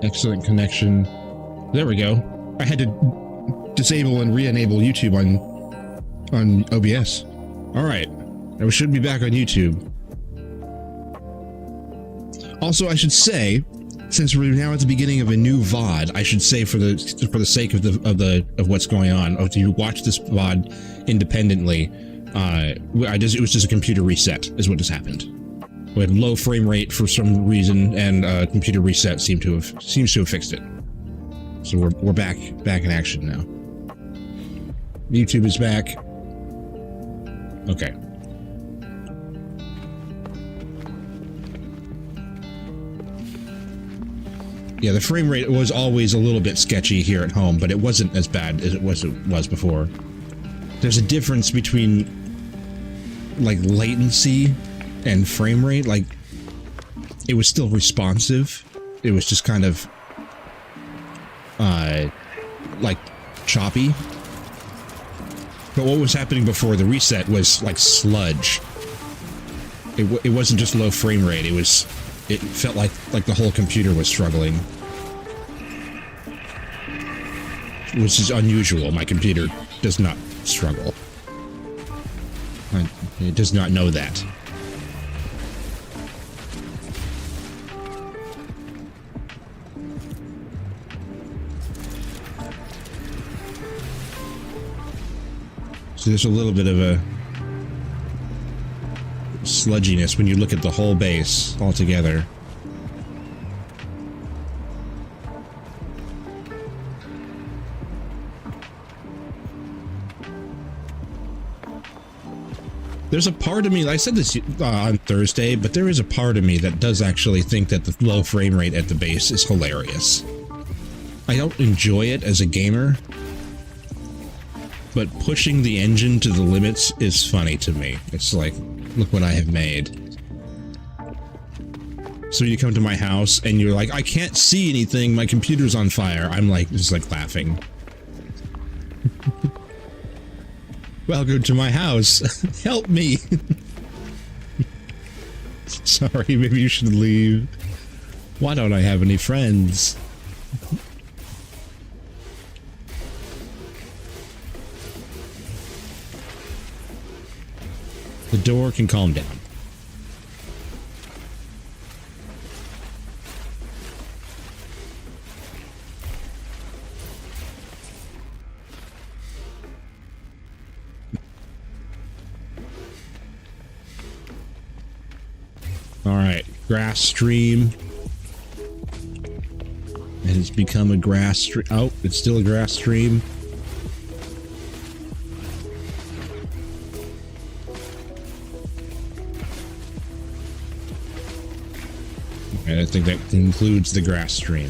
Excellent connection. There we go. I had to disable and re-enable YouTube on OBS. All right, I should be back on YouTube. Also, I should say, since we're now at the beginning of a new VOD, I should say for the sake of what's going on, if you watch this VOD independently, it was just a computer reset, is what just happened. We had low frame rate for some reason, and computer reset seems to have fixed it. So we're back in action now. YouTube is back. Okay. Yeah, the frame rate was always a little bit sketchy here at home, but it wasn't as bad as it was before. There's a difference between like latency and frame rate. Like, it was still responsive. It was just kind of like choppy. But what was happening before the reset was like sludge. It wasn't just low frame rate. It felt like the whole computer was struggling, which is unusual. My computer does not struggle. It does not know that. So there's a little bit of a sludginess when you look at the whole base all together. There's a part of me, I said this on Thursday, but there is a part of me that does actually think that the low frame rate at the base is hilarious. I don't enjoy it as a gamer, but pushing the engine to the limits is funny to me. It's like, look what I have made. So you come to my house and you're like, I can't see anything, my computer's on fire. I'm like, just like laughing. Welcome to my house. Help me. Sorry, maybe you should leave. Why don't I have any friends? The door can calm down. Alright, grass stream. And it's become a grass stream. Oh, it's still a grass stream. And I think that includes the grass stream.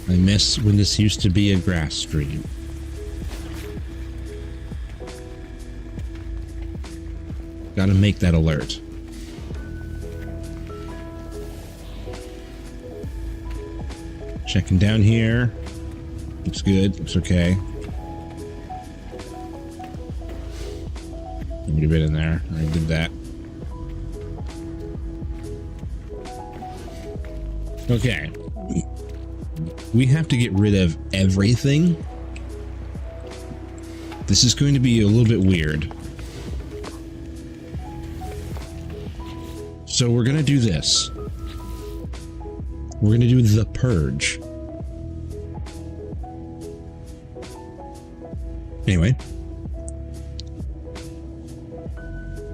I miss when this used to be a grass stream. Gotta make that alert. Checking down here. Looks good. Looks okay. Need a bit in there. I did that. Okay. We have to get rid of everything. This is going to be a little bit weird. So we're going to do this. We're going to do the purge. Anyway.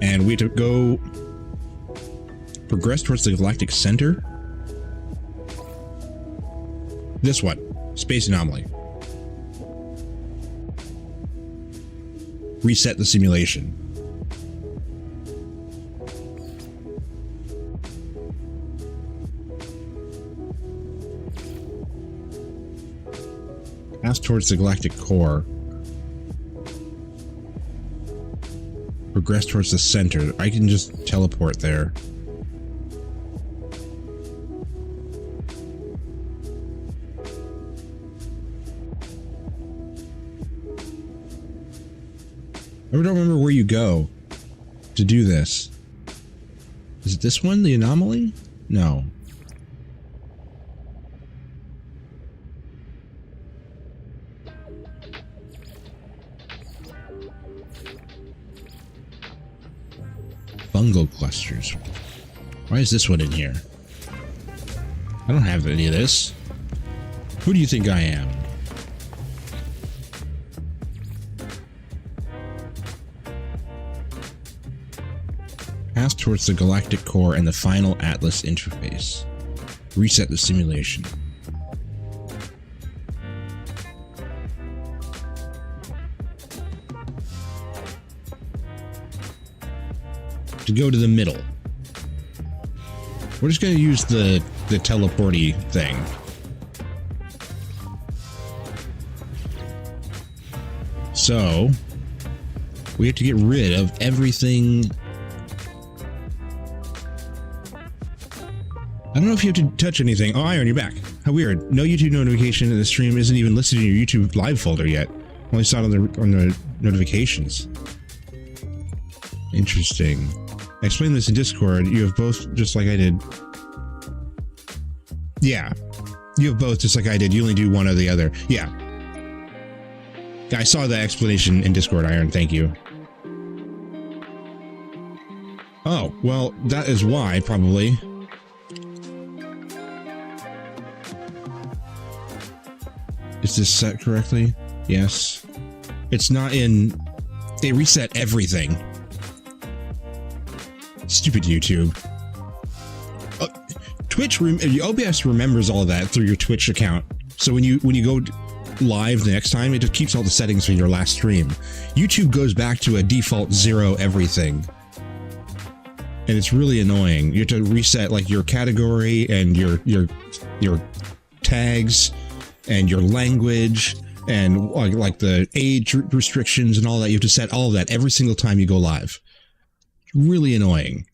And we have to go progress towards the galactic center. This one, space anomaly. Reset the simulation. Pass towards the galactic core. Progress towards the center. I can just teleport there. I don't remember where you go to do this. Is it this one, the anomaly? No. Fungal clusters. Why is this one in here? I don't have any of this. Who do you think I am? Path towards the galactic core and the final Atlas interface. Reset the simulation. To go to the middle. We're just going to use the teleporty thing. So, we have to get rid of everything. I don't know if you have to touch anything. Oh, Iron, you're back. How weird. No YouTube notification, and the stream isn't even listed in your YouTube live folder yet. Only saw it on the notifications. Interesting. I explained this in Discord. You have both, just like I did. Yeah. You have both, just like I did. You only do one or the other. Yeah. I saw the explanation in Discord, Iron. Thank you. Oh, well, that is why, probably. Is this set correctly? Yes. It's not in... They reset everything. Stupid YouTube. Twitch, OBS remembers all that through your Twitch account. So when you go live the next time, it just keeps all the settings from your last stream. YouTube goes back to a default 0 everything. And it's really annoying. You have to reset like your category and your tags and your language and like the age restrictions and all that. You have to set all of that every single time you go live. It's really annoying.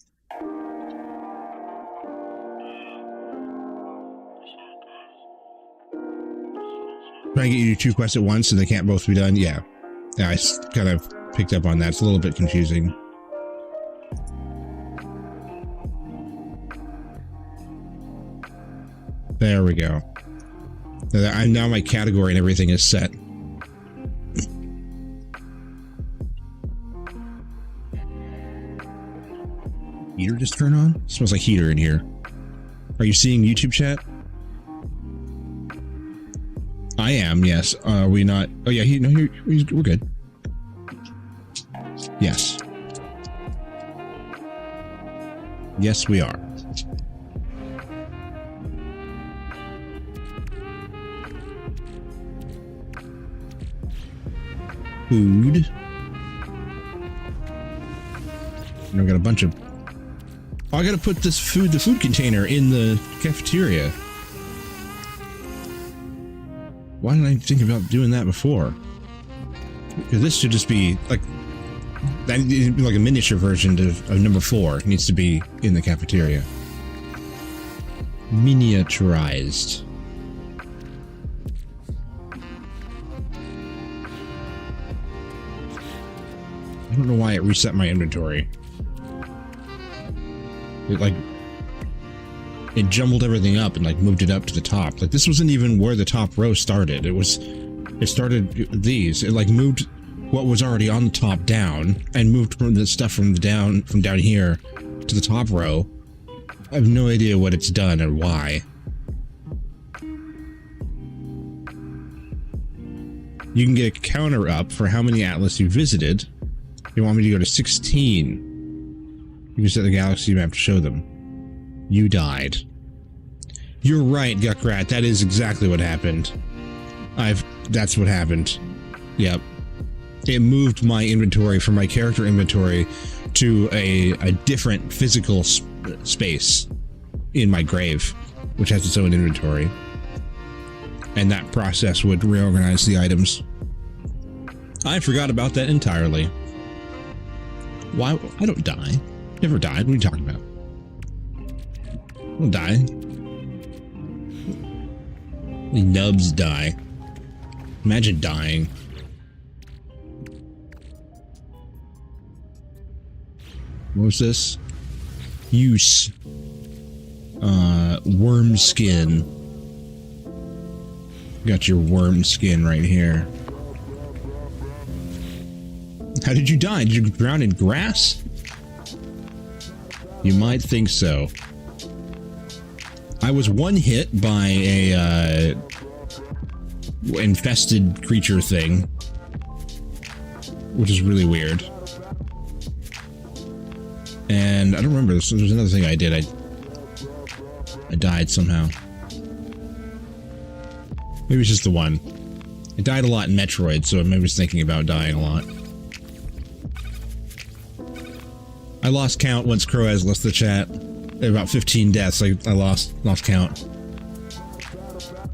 Trying to get you to 2 quests at once so they can't both be done. Yeah. Yeah, I kind of picked up on that. It's a little bit confusing. There we go. Now my category and everything is set. Heater just turn on? It smells like heater in here. Are you seeing YouTube chat? I am, yes. Are we not? Oh yeah, we're good. Yes. Yes, we are. Food. And I've got a bunch of... Oh, I gotta put this food, the food container in the cafeteria. Why didn't I think about doing that before? Because this should just be like... That needs to be like a miniature version of number 4. It needs to be in the cafeteria. Miniaturized. I don't know why it reset my inventory. It jumbled everything up and like moved it up to the top. Like this wasn't even where the top row started. It started these. It like moved what was already on the top down and moved from the stuff from down here to the top row. I have no idea what it's done or why. You can get a counter up for how many Atlas you visited. You want me to go to 16. You can set the galaxy map to show them. You died. You're right, Guckrat. That is exactly what happened. That's what happened. Yep. It moved my inventory from my character inventory to a different physical space in my grave, which has its own inventory. And that process would reorganize the items. I forgot about that entirely. Why? I don't die. Never died. What are you talking about? I don't die. The nubs die. Imagine dying. What was this? Use. Worm skin. Got your worm skin right here. How did you die? Did you drown in grass? You might think so. I was one hit by a infested creature thing, which is really weird. And I don't remember this. There was another thing I did. I died somehow. Maybe it's just the one. I died a lot in Metroid, so maybe I was thinking about dying a lot. I lost count once Croaz left the chat. About 15 deaths. I lost count.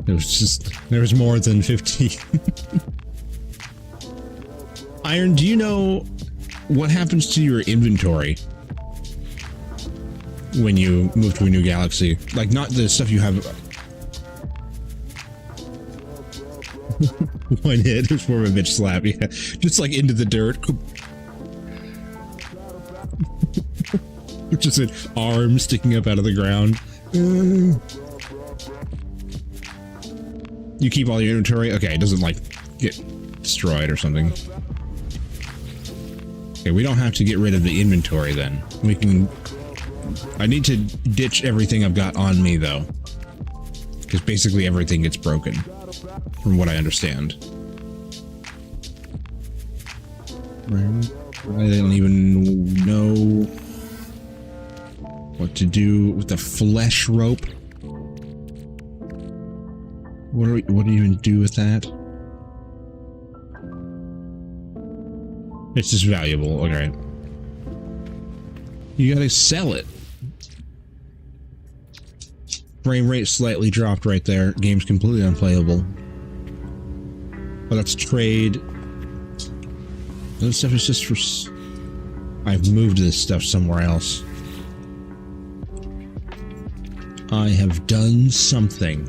It was just, there was more than 15. Iron, do you know what happens to your inventory when you move to a new galaxy? Like, not the stuff you have. One hit, there's more of a bitch slap, yeah. Just like into the dirt. Just an arm sticking up out of the ground. You keep all your inventory? Okay, it doesn't like get destroyed or something. Okay, we don't have to get rid of the inventory then. We can... I need to ditch everything I've got on me though. Because basically everything gets broken. From what I understand. I don't even know what to do with the flesh rope. What do you even do with that? It's just valuable. Okay. You gotta sell it. Frame rate slightly dropped right there. Game's completely unplayable. Oh, that's trade. This stuff is just for... I've moved this stuff somewhere else. I have done something.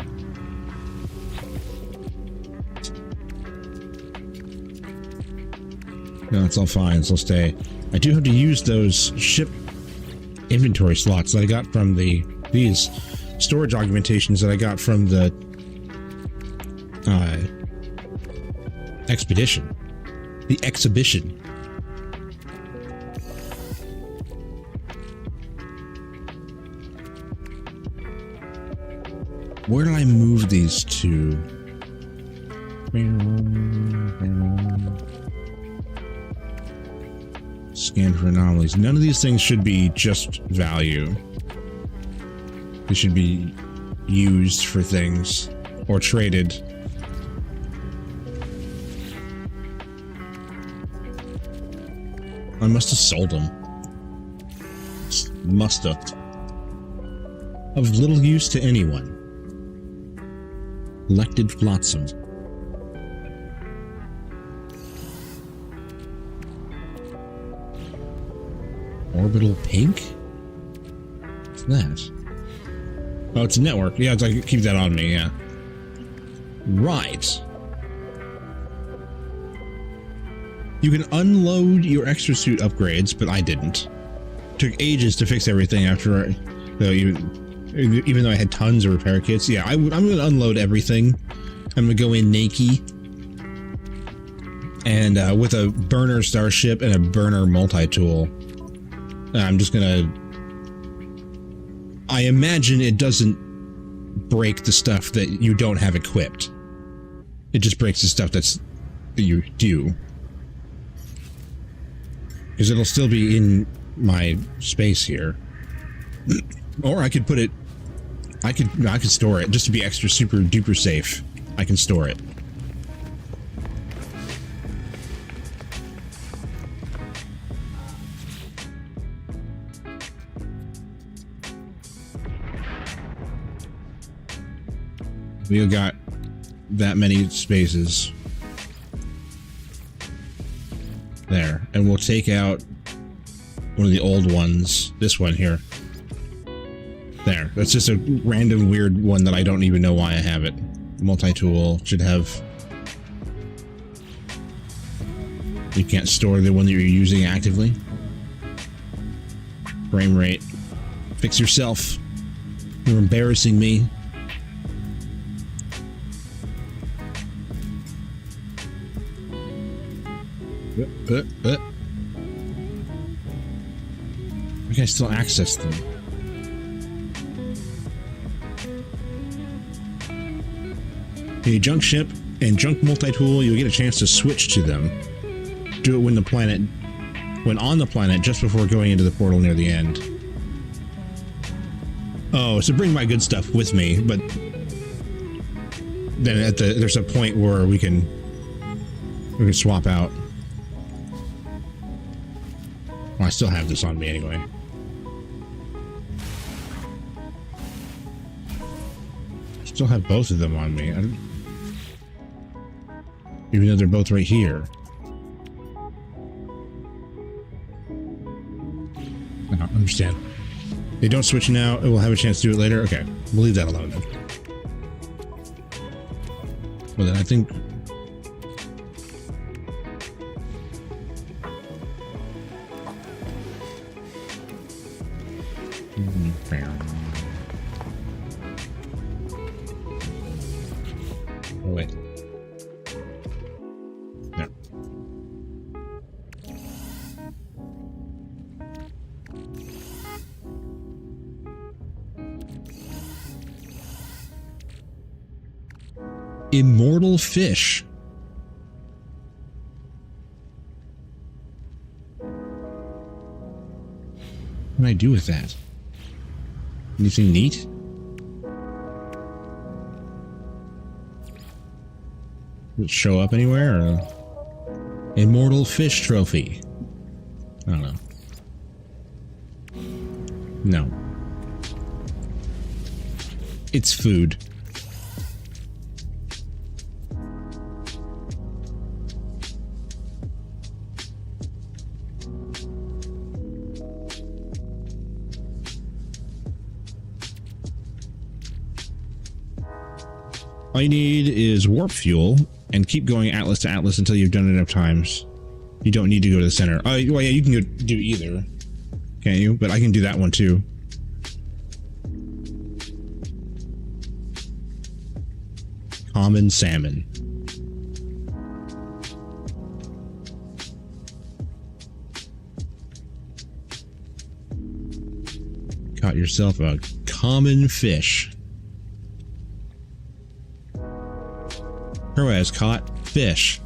No, it's all fine. It's all stay. I do have to use those ship inventory slots that I got from these storage augmentations that I got from the expedition. The exhibition. Where did I move these to? Scan for anomalies. None of these things should be just value. They should be used for things or traded. I must have sold them. Must have. Of little use to anyone. Elected flotsam. Orbital pink? What's that? Oh, it's a network. Yeah, it's like, keep that on me, yeah. Right. You can unload your extra suit upgrades, but I didn't. Took ages to fix everything after even though I had tons of repair kits. Yeah, I'm going to unload everything. I'm going to go in naked. And with a burner starship and a burner multi-tool. I'm just going to... I imagine it doesn't break the stuff that you don't have equipped. It just breaks the stuff that you do. Because it'll still be in my space here. Or I could put it... I could store it just to be extra super duper safe. I can store it. We got that many spaces. There. And we'll take out one of the old ones. This one here. There. That's just a random weird one that I don't even know why I have it. Multi-tool should have... You can't store the one that you're using actively. Frame rate. Fix yourself. You're embarrassing me. think I still access them. A junk ship and junk multi-tool, you'll get a chance to switch to them. Do it when on the planet, just before going into the portal near the end. Oh, so bring my good stuff with me, but then there's a point where we can swap out. Well, I still have this on me anyway. I still have both of them on me. Even though they're both right here. I don't understand. They don't switch now. We'll have a chance to do it later. Okay, we'll leave that alone then. Well then, I think. Oh wait. No. Immortal fish. What can I do with that? Anything neat? Does it show up anywhere? Or Immortal fish trophy. I don't know. No. It's food. All you need is warp fuel, and keep going atlas to atlas until you've done it enough times. You don't need to go to the center. Oh, well, yeah, you can go do either, can't you? But I can do that one too. Common salmon. Caught yourself a common fish. Pro has caught fish.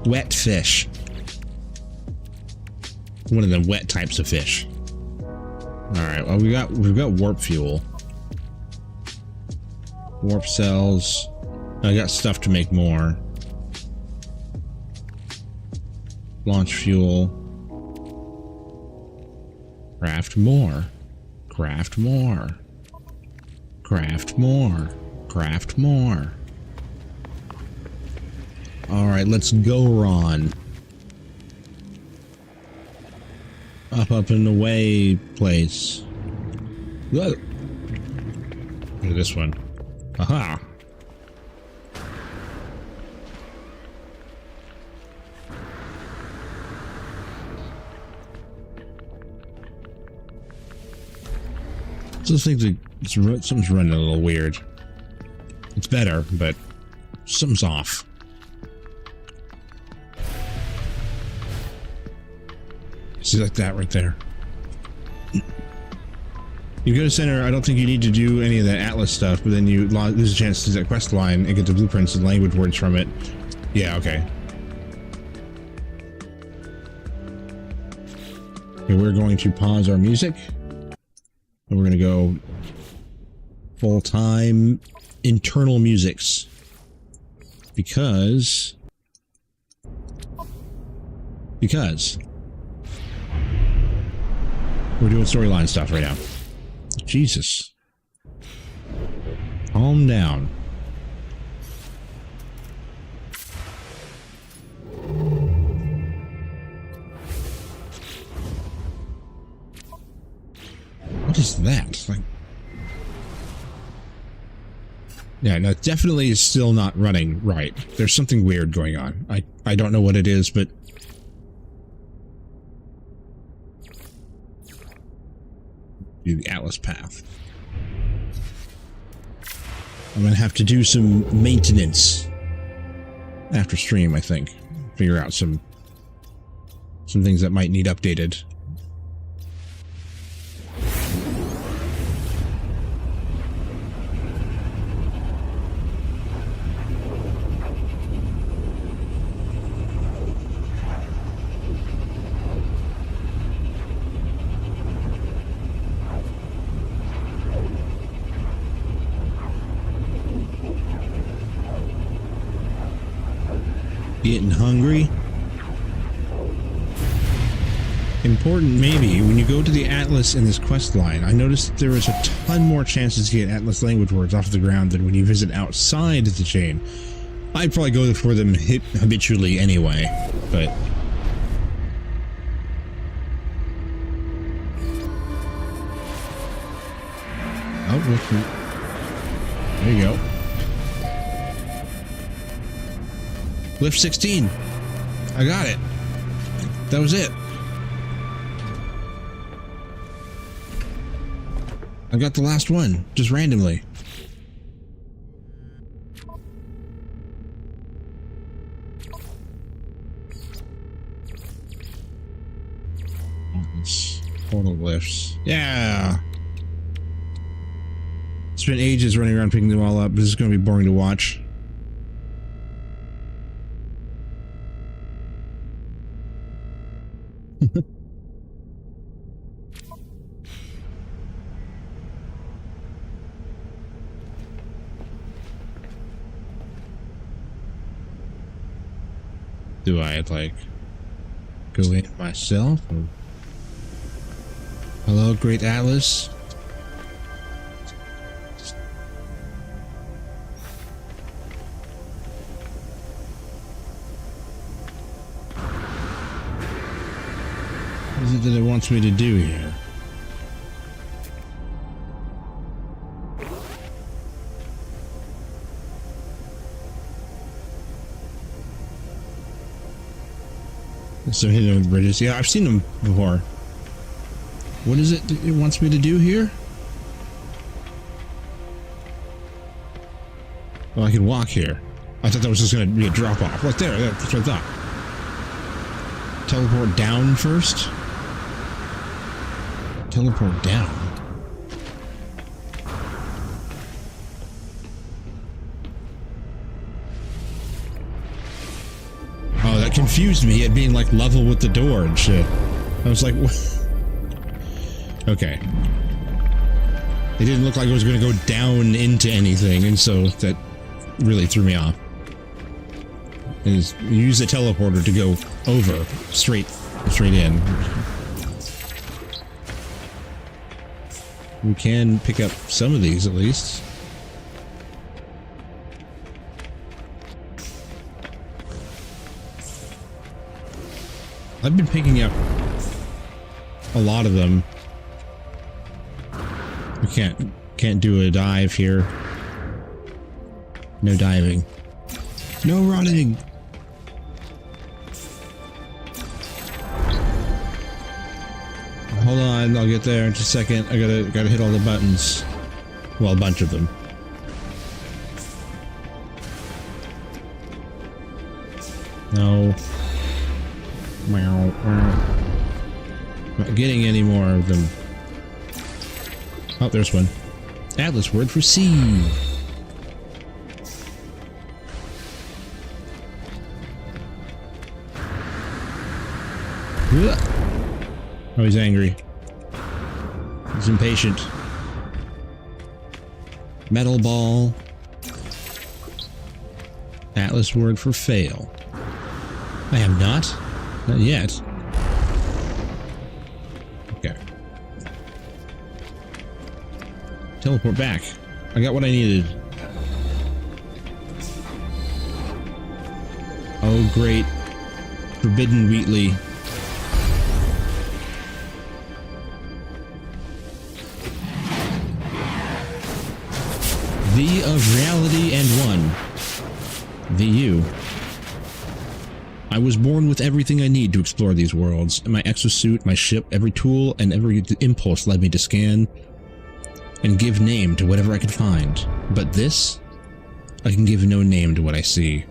Wet fish. One of the wet types of fish. Alright, well we've got warp fuel. Warp cells. I got stuff to make more. Launch fuel. Craft more. Craft more. Craft more. Craft more. Alright, let's go, Ron. Up and away place. Look. Look at this one. Aha. I still think that something's running a little weird. It's better, but something's off. See, like that right there. You go to center, I don't think you need to do any of that Atlas stuff, but then you lose a chance to do that quest line and get the blueprints and language words from it. Yeah, okay. Okay, we're going to pause our music. And we're going to go full-time internal musics. Because we're doing storyline stuff right now. Jesus. Calm down. What is that? Like, yeah, no, definitely is still not running right. There's something weird going on. I don't know what it is, but do the Atlas path. I'm gonna have to do some maintenance after stream, I think. Figure out some some things that might need updated. Getting hungry? Important, maybe. When you go to the Atlas in this quest line, I noticed there is a ton more chances to get Atlas language words off the ground than when you visit outside the chain. I'd probably go for them habitually anyway, but... Oh, there you go. Lift 16. I got it. That was it. I got the last one, just randomly. Total lifts. Yeah. Spent ages running around picking them all up. This is going to be boring to watch. Do I, like, go in myself? Or... Hello, Great Atlas? What is it that it wants me to do here? So hitting with bridges. Yeah, I've seen them before. What is it that it wants me to do here? Well, I can walk here. I thought that was just going to be a drop off. Right there. That's what I thought. Teleport down first? Teleport down. Oh, that confused me, it being like level with the door and shit. I was like, what? Okay. It didn't look like it was going to go down into anything, and so that really threw me off. You use the teleporter to go over, straight in. We can pick up some of these at least. I've been picking up a lot of them. We can't do a dive here. No diving. No running. Hold on, I'll get there in just a second. I gotta hit all the buttons. Well, a bunch of them. No. Not getting any more of them. Oh, there's one. Atlas word for sea. Oh, he's angry. He's impatient. Metal ball. Atlas word for fail. I have not. Not yet. Okay. Teleport back. I got what I needed. Oh, great. Forbidden Wheatley. The of reality and one. The you. I was born with everything I need to explore these worlds. My exosuit, my ship, every tool, and every impulse led me to scan and give name to whatever I could find. But this? I can give no name to what I see.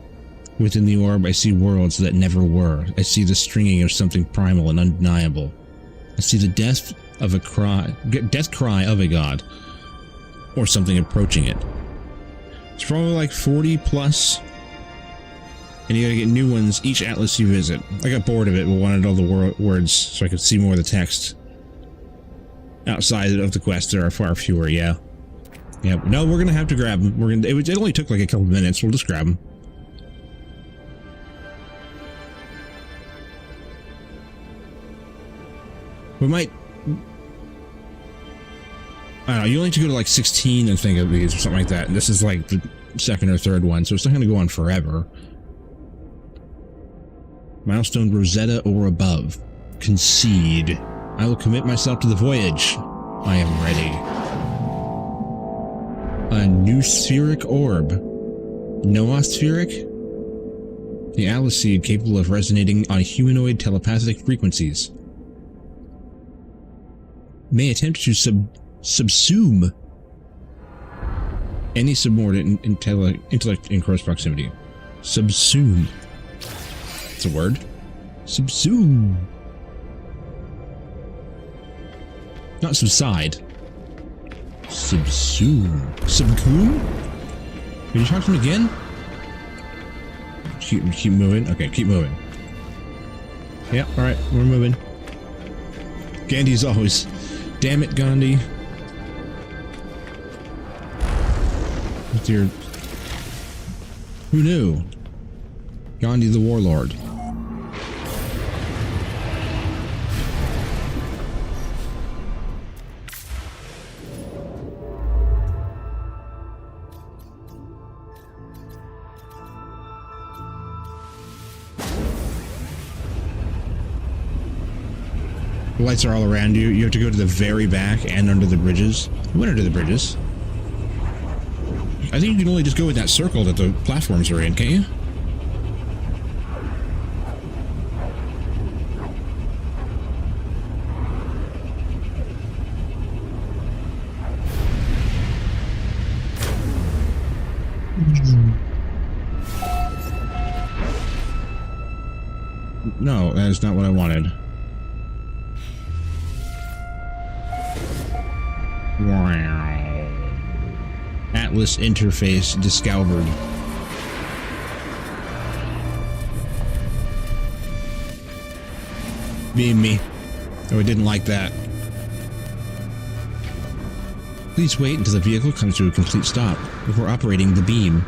Within the orb, I see worlds that never were. I see the stringing of something primal and undeniable. I see the death cry of a god, or something approaching it. It's probably like 40 plus, and you gotta get new ones each atlas you visit. I got bored of it, but wanted all the words so I could see more of the text. Outside of the quest, there are far fewer. Yeah. No, we're gonna have to grab them. It only took like a couple minutes. We'll just grab them. We might... I don't know, you only have to go to like 16 and think of these or something like that. And this is like the second or third one, so it's not going to go on forever. Milestone Rosetta or above. Concede. I will commit myself to the voyage. I am ready. A new spheric orb. Noospheric? The Atlas seed capable of resonating on humanoid telepathic frequencies. May attempt to subsume any subordinate intellect in close proximity. Subsume. It's a word. Subsume. Not subside. Subsume. Subcoom? Can you talk to him again? Keep moving. Okay, keep moving. Yeah, alright, we're moving. Gandhi's always... Damn it, Gandhi. With your... Who knew? Gandhi the Warlord. The lights are all around you. You have to go to the very back and under the bridges. You went under the bridges. I think you can only just go in that circle that the platforms are in, can't you? No, that is not what I wanted. Atlas interface discovered. Being me. Oh, I didn't like that. Please wait until the vehicle comes to a complete stop before operating the beam.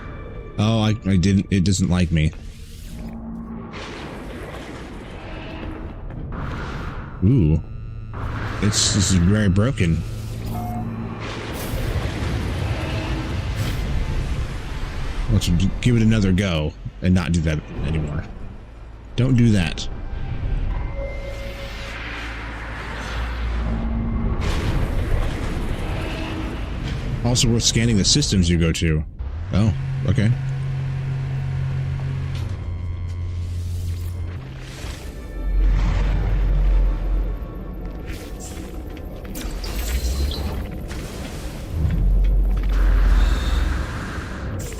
Oh, I didn't. It doesn't like me. Ooh. This is very broken. Let's give it another go and not do that anymore. Don't do that. Also worth scanning the systems you go to. Oh, okay.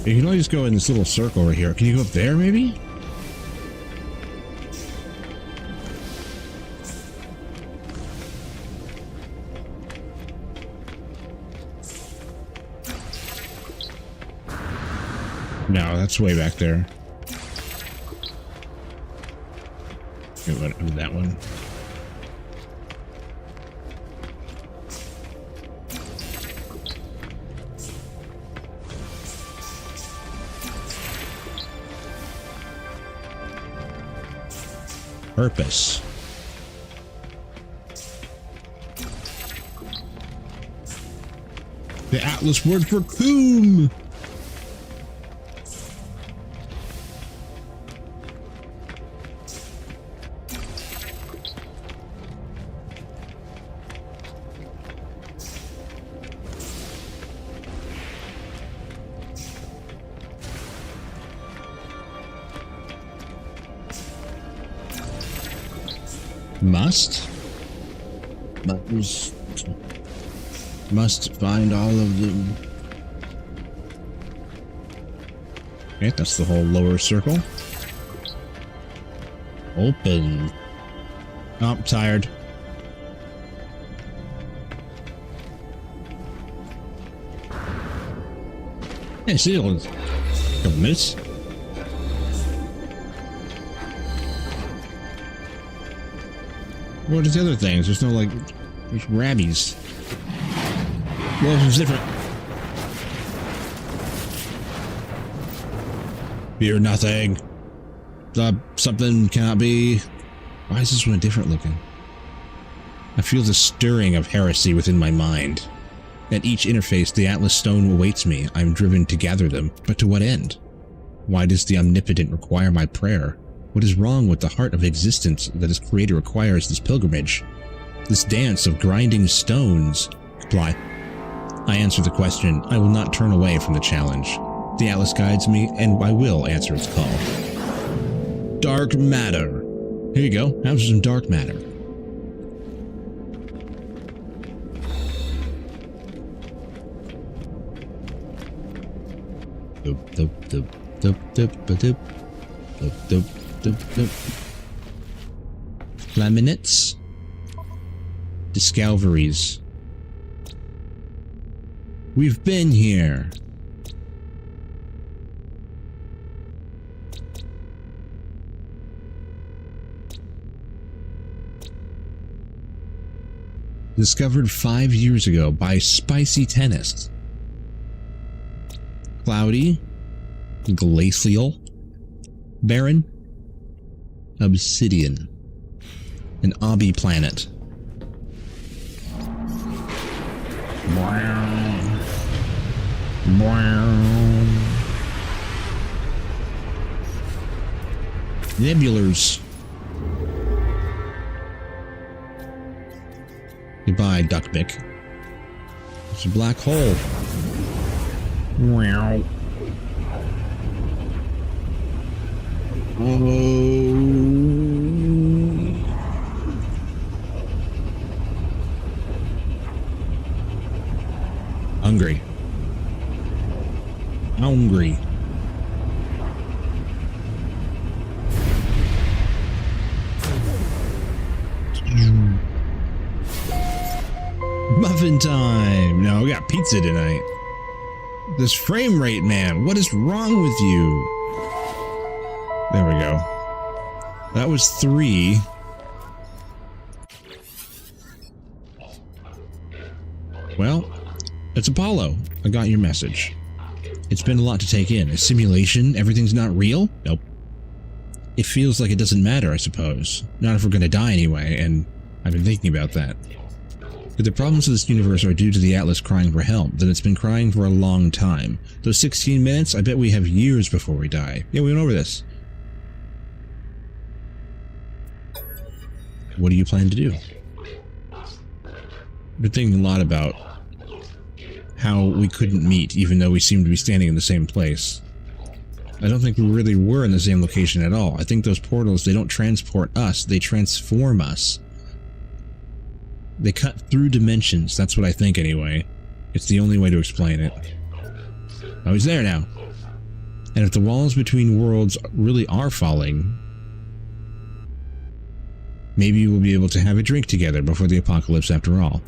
You can only just go in this little circle right here. Can you go up there, maybe? No, that's way back there. Okay, what was that one? Purpose. The Atlas word for coom. Must find all of them. Okay, that's the whole lower circle. Open. Oh, I'm tired. Hey, see you. Couple minutes. What are the other things? There's no, like, there's rabbies. Well, it's different. Fear nothing. Something cannot be. Why is this one different looking? I feel the stirring of heresy within my mind. At each interface, the Atlas Stone awaits me. I am driven to gather them. But to what end? Why does the Omnipotent require my prayer? What is wrong with the heart of existence that its creator requires this pilgrimage? This dance of grinding stones? Reply. I answer the question. I will not turn away from the challenge. The Atlas guides me, and I will answer its call. Dark matter. Here you go. Have some dark matter. Doop, doop, doop, doop, doop, doop, doop, doop, doop, doop. Laminates. Discoveries. We've been here. Discovered 5 years ago by Spicy Tennis. Cloudy. Glacial. Barren. Obsidian. An obby planet. Nebulars. Goodbye, Duckbick. It's a black hole. Wow. Oh. Hungry. Hungry. Muffin time! No, we got pizza tonight. This frame rate, man. What is wrong with you? There we go. That was 3. Well, it's Apollo. I got your message. It's been a lot to take in. A simulation? Everything's not real? Nope. It feels like it doesn't matter, I suppose. Not if we're gonna die anyway, and I've been thinking about that. If the problems of this universe are due to the Atlas crying for help, then it's been crying for a long time. Those 16 minutes, I bet we have years before we die. Yeah, we went over this. What do you plan to do? I've been thinking a lot about how we couldn't meet, even though we seemed to be standing in the same place. I don't think we really were in the same location at all. I think those portals, they don't transport us, they transform us. They cut through dimensions, that's what I think anyway. It's the only way to explain it. Oh, he's there now. And if the walls between worlds really are falling, maybe we'll be able to have a drink together before the apocalypse after all.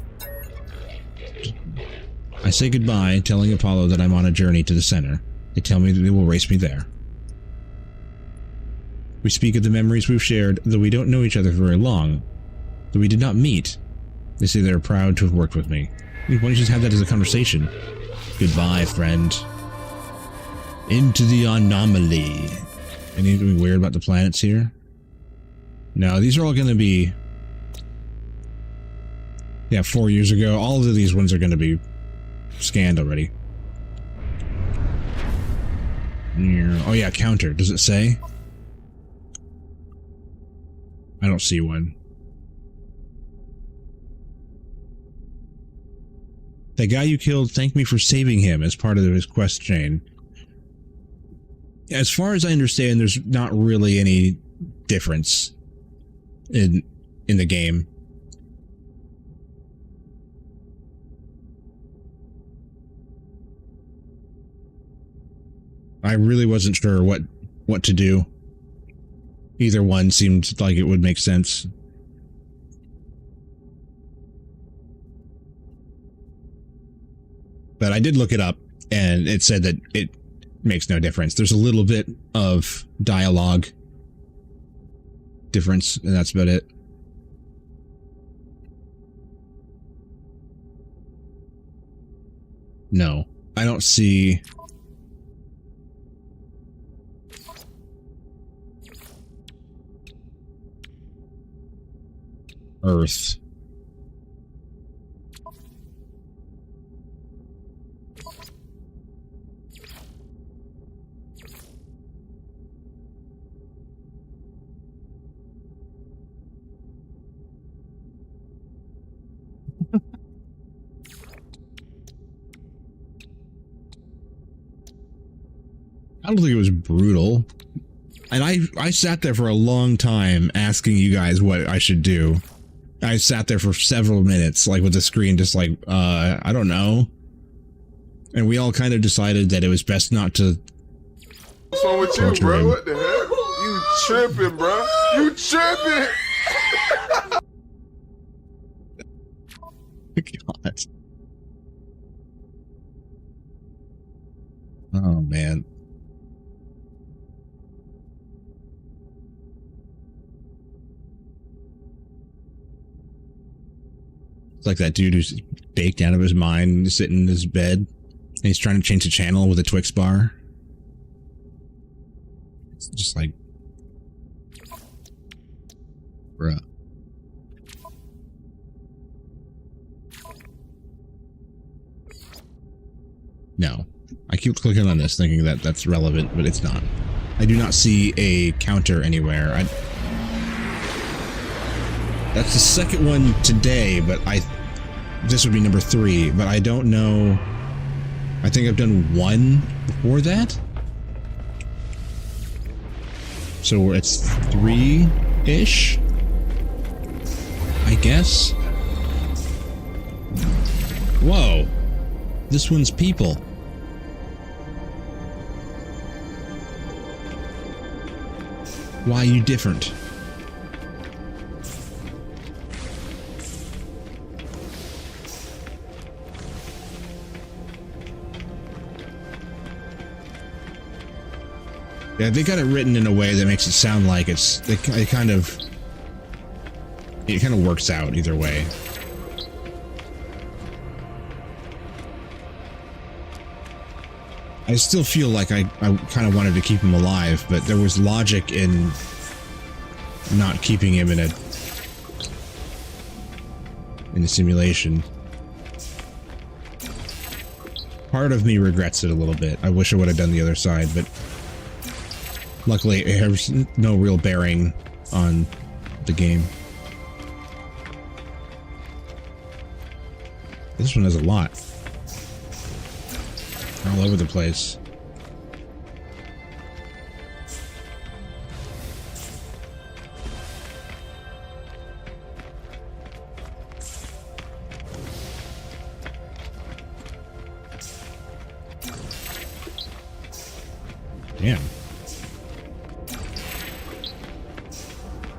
I say goodbye, telling Apollo that I'm on a journey to the center. They tell me that they will race me there. We speak of the memories we've shared, though we don't know each other very long. Though we did not meet. They say they're proud to have worked with me. Why don't you just have that as a conversation? Goodbye, friend. Into the anomaly. Anything weird about the planets here? No, these are all going to be... Yeah, 4 years ago. All of these ones are going to be scanned already. Oh yeah, counter. Does it say? I don't see one. That guy you killed thanked me for saving him as part of his quest chain. As far as I understand, there's not really any difference in the game. I really wasn't sure what to do. Either one seemed like it would make sense. But I did look it up, and it said that it makes no difference. There's a little bit of dialogue difference, and that's about it. No, I don't see... Earth. I don't think it was brutal. And I sat there for a long time asking you guys what I should do. I sat there for several minutes, like with the screen just like, I don't know. And we all kind of decided that it was best not to... What's wrong with you, bro? What the heck? You tripping, bro. You tripping! God. Oh, man. It's like that dude who's baked out of his mind, sitting in his bed, and he's trying to change the channel with a Twix bar. It's just like... Bruh. No. I keep clicking on this thinking that that's relevant, but it's not. I do not see a counter anywhere. That's the second one today, but this would be number 3, but I don't know. I think I've done 1 before that. So it's 3-ish, I guess. Whoa. This one's people. Why are you different? Yeah, they got it written in a way that makes it sound like it kind of works out either way. I still feel like I kind of wanted to keep him alive, but there was logic in not keeping him in a simulation. Part of me regrets it a little bit. I wish I would have done the other side, but luckily it has no real bearing on the game. This one has a lot. All over the place. Damn.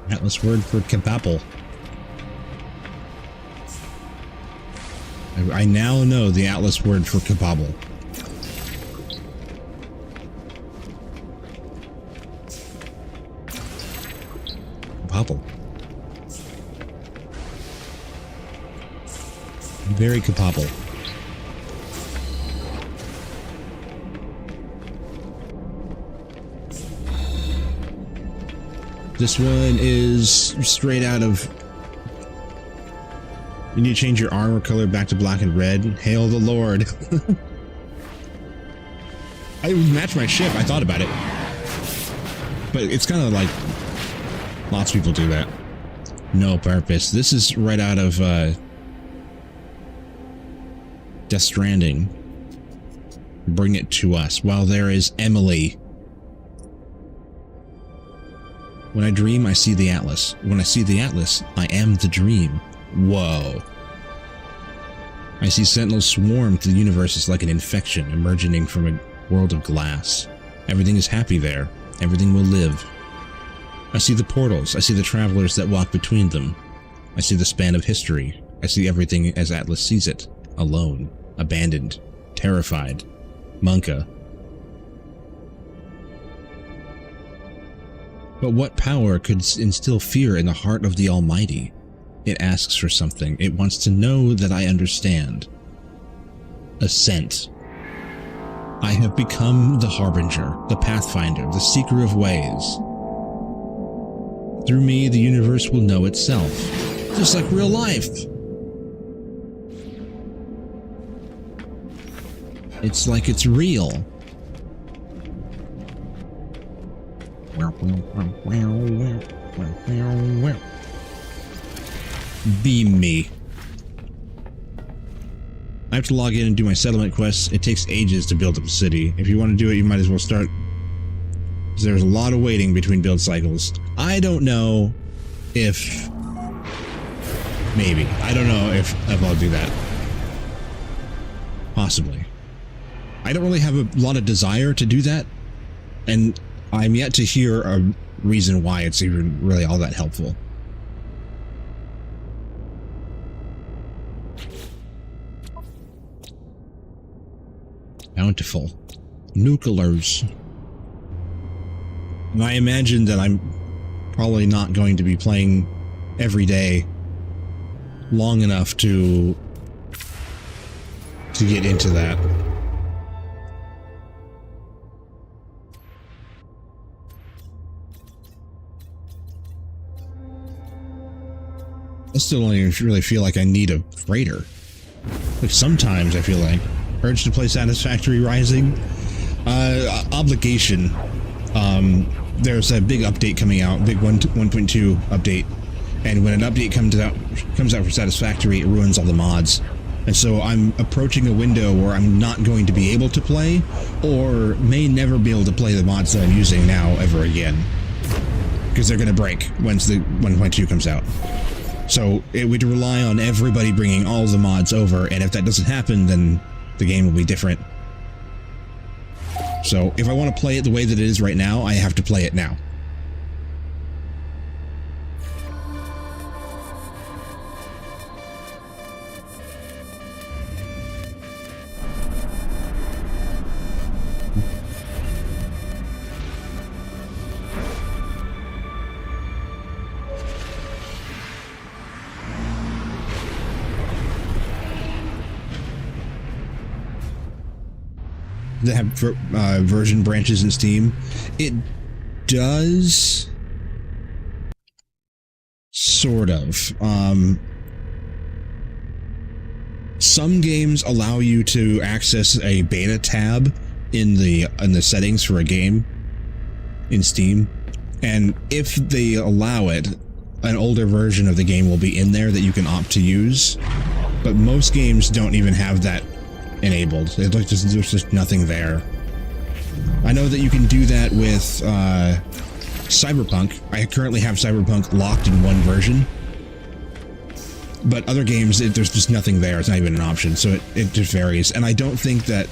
Atlas word for kebapple. I now know the Atlas word for kebabble. Kebabble. Very kebabble. This one is straight out of... You need to change your armor color back to black and red. Hail the Lord. I would match my ship. I thought about it. But it's kind of like... Lots of people do that. No purpose. This is right out of Death Stranding. Bring it to us. While there is Emily. When I dream, I see the Atlas. When I see the Atlas, I am the dream. Whoa. I see sentinels swarm through the universe as like an infection emerging from a world of glass. Everything is happy there. Everything will live. I see the portals. I see the travelers that walk between them. I see the span of history. I see everything as Atlas sees it. Alone. Abandoned. Terrified. Monka. But what power could instill fear in the heart of the Almighty? It asks for something. It wants to know that I understand. Ascent. I have become the Harbinger, the Pathfinder, the Seeker of Ways. Through me, the universe will know itself. Just like real life. It's like it's real. Be me. I have to log in and do my settlement quests. It takes ages to build up a city. If you want to do it, you might as well start. There's a lot of waiting between build cycles. I don't know if... Maybe. I don't know if I'll do that. Possibly. I don't really have a lot of desire to do that, and I'm yet to hear a reason why it's even really all that helpful. Bountiful. Nuclears. And I imagine that I'm probably not going to be playing every day long enough to get into that. I still don't even really feel like I need a freighter. Like sometimes I feel like urge to play Satisfactory Rising. Obligation. There's a big update coming out, big 1.2 update, and when an update comes out for Satisfactory, it ruins all the mods. And so I'm approaching a window where I'm not going to be able to play, or may never be able to play the mods that I'm using now ever again, because they're going to break once the 1.2 comes out. So it would rely on everybody bringing all the mods over, and if that doesn't happen, then the game will be different. So if I want to play it the way that it is right now, I have to play it now. That have version branches in Steam. It does sort of. Some games allow you to access a beta tab in the settings for a game in Steam, and if they allow it, an older version of the game will be in there that you can opt to use. But most games don't even have that enabled. There's just nothing there. I know that you can do that with Cyberpunk. I currently have Cyberpunk locked in one version, but other games, there's just nothing there. It's not even an option, so it just varies. And I don't think that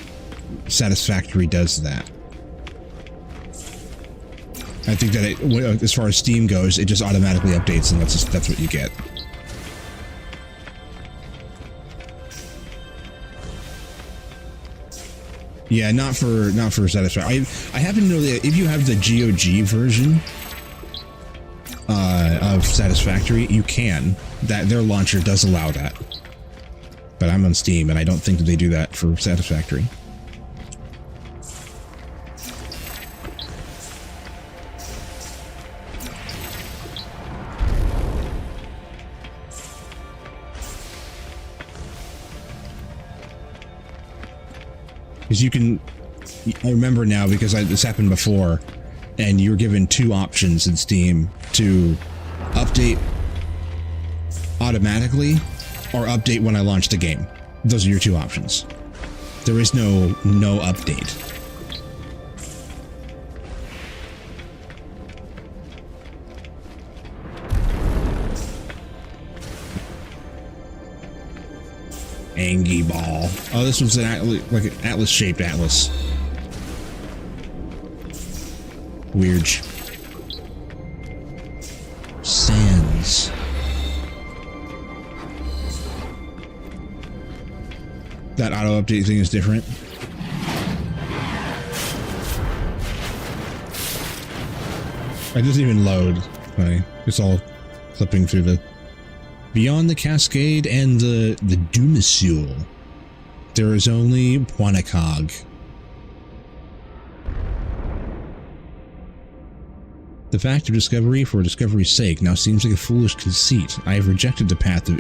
Satisfactory does that. I think that as far as Steam goes, it just automatically updates, and that's what you get. Yeah, not for Satisfactory. I happen to know that if you have the GOG version of Satisfactory, you can. That their launcher does allow that. But I'm on Steam, and I don't think that they do that for Satisfactory. Because you can, I remember now because this happened before, and you're given two options in Steam to update automatically or update when I launch the game. Those are your two options. There is no update. Angie ball. Oh, this was like an Atlas-shaped Atlas. Weird. That auto update thing is different. It doesn't even load. It's all flipping through the... Beyond the Cascade and the Dumisul, there is only Poinacog. The fact of discovery for discovery's sake now seems like a foolish conceit. I have rejected the path of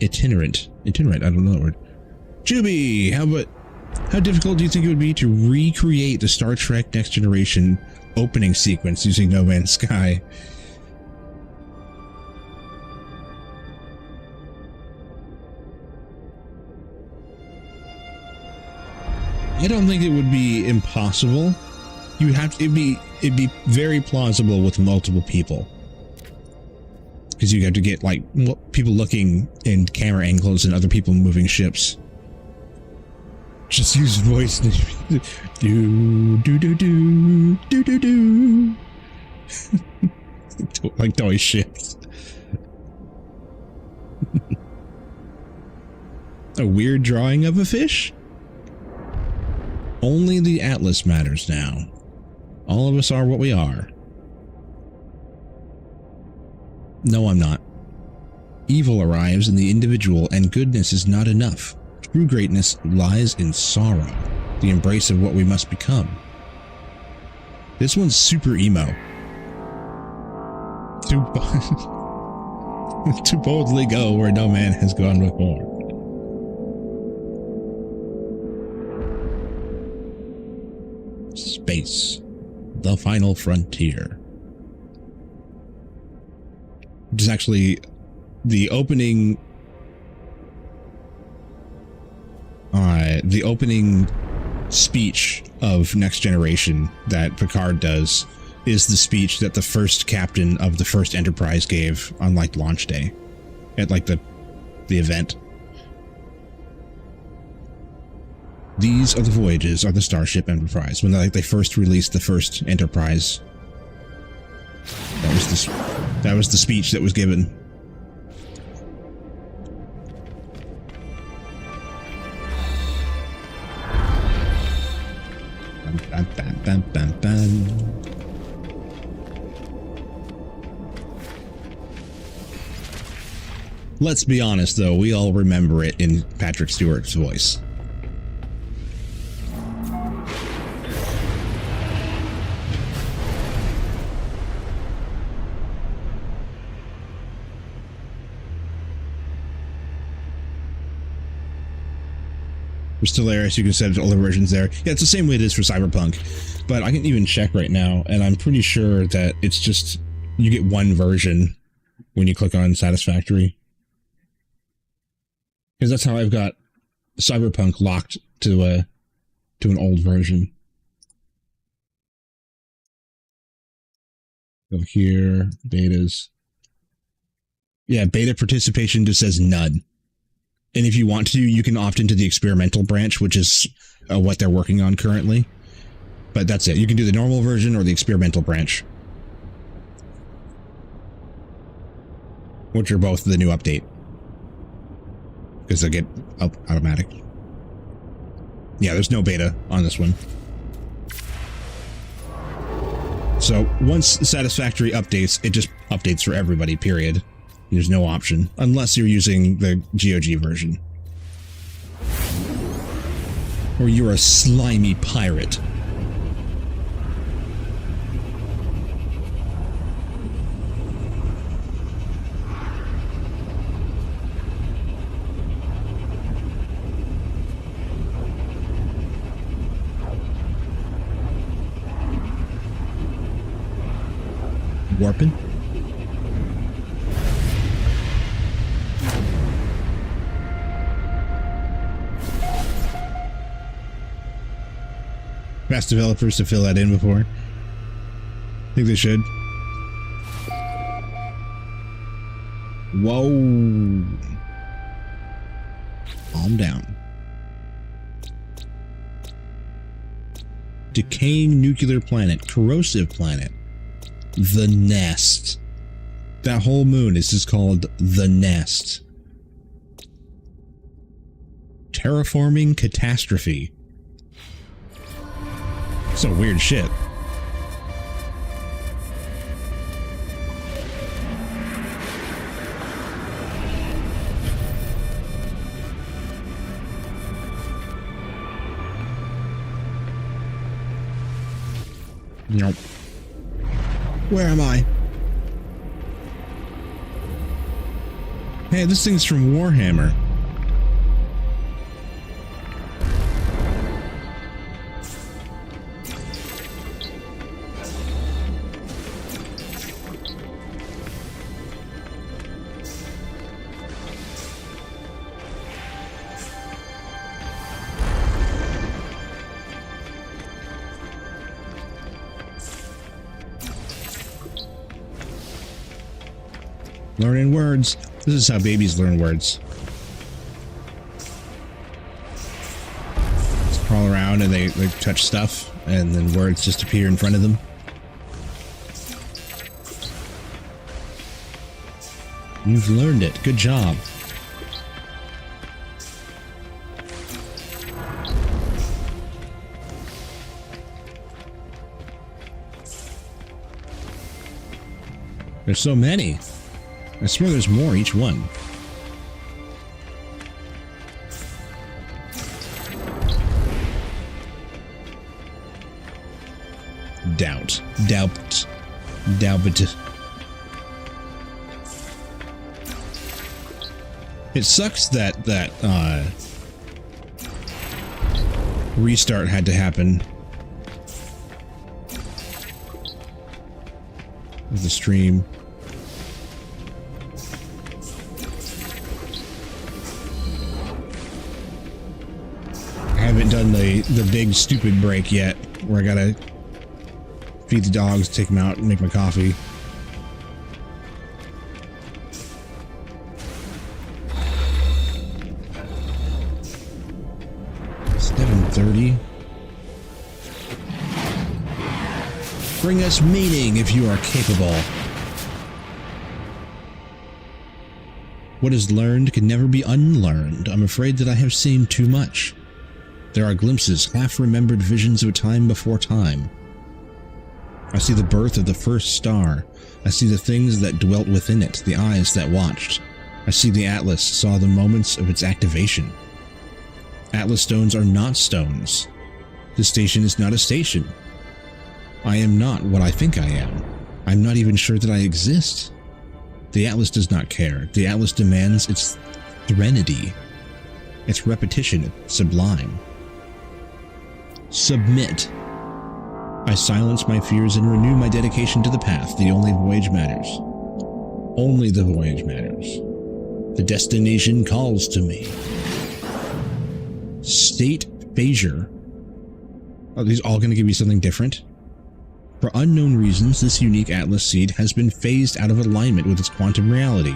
itinerant, I don't know the word. Juby, how difficult do you think it would be to recreate the Star Trek Next Generation opening sequence using No Man's Sky? I don't think it would be impossible. It'd be very plausible with multiple people. Because you have to get like people looking in camera angles and other people moving ships. Just use voice. Do do do do do do do. Like toy ships. A weird drawing of a fish? Only the Atlas matters now. All of us are what we are. No, I'm not. Evil arrives in the individual, and goodness is not enough. True greatness lies in sorrow, the embrace of what we must become. This one's super emo. To boldly go where no man has gone before. Space, the final frontier. Which is actually the opening speech of Next Generation that Picard does is the speech that the first captain of the first Enterprise gave on like launch day at like the event. These are the voyages of the Starship Enterprise. When they first released the first Enterprise, that was the speech that was given. Bam, bam, bam, bam, bam. Let's be honest, though, we all remember it in Patrick Stewart's voice. We're still there, so you can set all the versions there. Yeah, it's the same way it is for Cyberpunk. But I can even check right now, and I'm pretty sure that it's just, you get one version when you click on Satisfactory. Because that's how I've got Cyberpunk locked to an old version. Go here, betas. Yeah, beta participation just says none. And if you want to, you can opt into the experimental branch, which is what they're working on currently. But that's it. You can do the normal version or the experimental branch, which are both the new update. Because they get automatic. Yeah, there's no beta on this one. So once Satisfactory updates, it just updates for everybody, period. There's no option, unless you're using the GOG version. Or you're a slimy pirate. Warping? Ask developers to fill that in before. I think they should. Whoa. Calm down. Decaying nuclear planet. Corrosive planet. The Nest. That whole moon is just called The Nest. Terraforming catastrophe. Some weird shit. Nope. Where am I? Hey, this thing's from Warhammer. Learning words. This is how babies learn words. Just crawl around and they touch stuff, and then words just appear in front of them. You've learned it. Good job. There's so many. I swear there's more each one. Doubt. Doubt. Doubt. It sucks that restart had to happen of the stream. I haven't done the big stupid break yet, where I gotta feed the dogs, take them out, and make my coffee. $7:30. Bring us meaning if you are capable. What is learned can never be unlearned. I'm afraid that I have seen too much. There are glimpses, half-remembered visions of a time before time. I see the birth of the first star. I see the things that dwelt within it, the eyes that watched. I see the Atlas, saw the moments of its activation. Atlas stones are not stones. The station is not a station. I am not what I think I am. I'm not even sure that I exist. The Atlas does not care. The Atlas demands its serenity, its repetition, its sublime. Submit. I silence my fears and renew my dedication to the path. The only voyage matters. Only the voyage matters. The destination calls to me. State phasure. Are these all going to give you something different? For unknown reasons, this unique Atlas seed has been phased out of alignment with its quantum reality.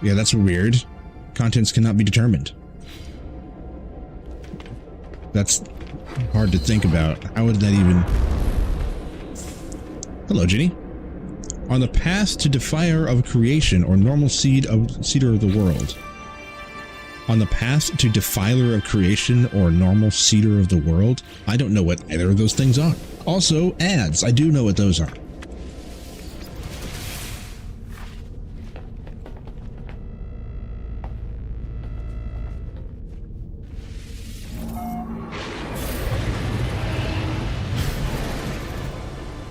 Yeah, that's weird. Contents cannot be determined. That's hard to think about. How would that even... Hello, Ginny. On the path to defier of creation or normal seeder of the world. On the path to defiler of creation or normal seeder of the world? I don't know what either of those things are. Also, ads. I do know what those are.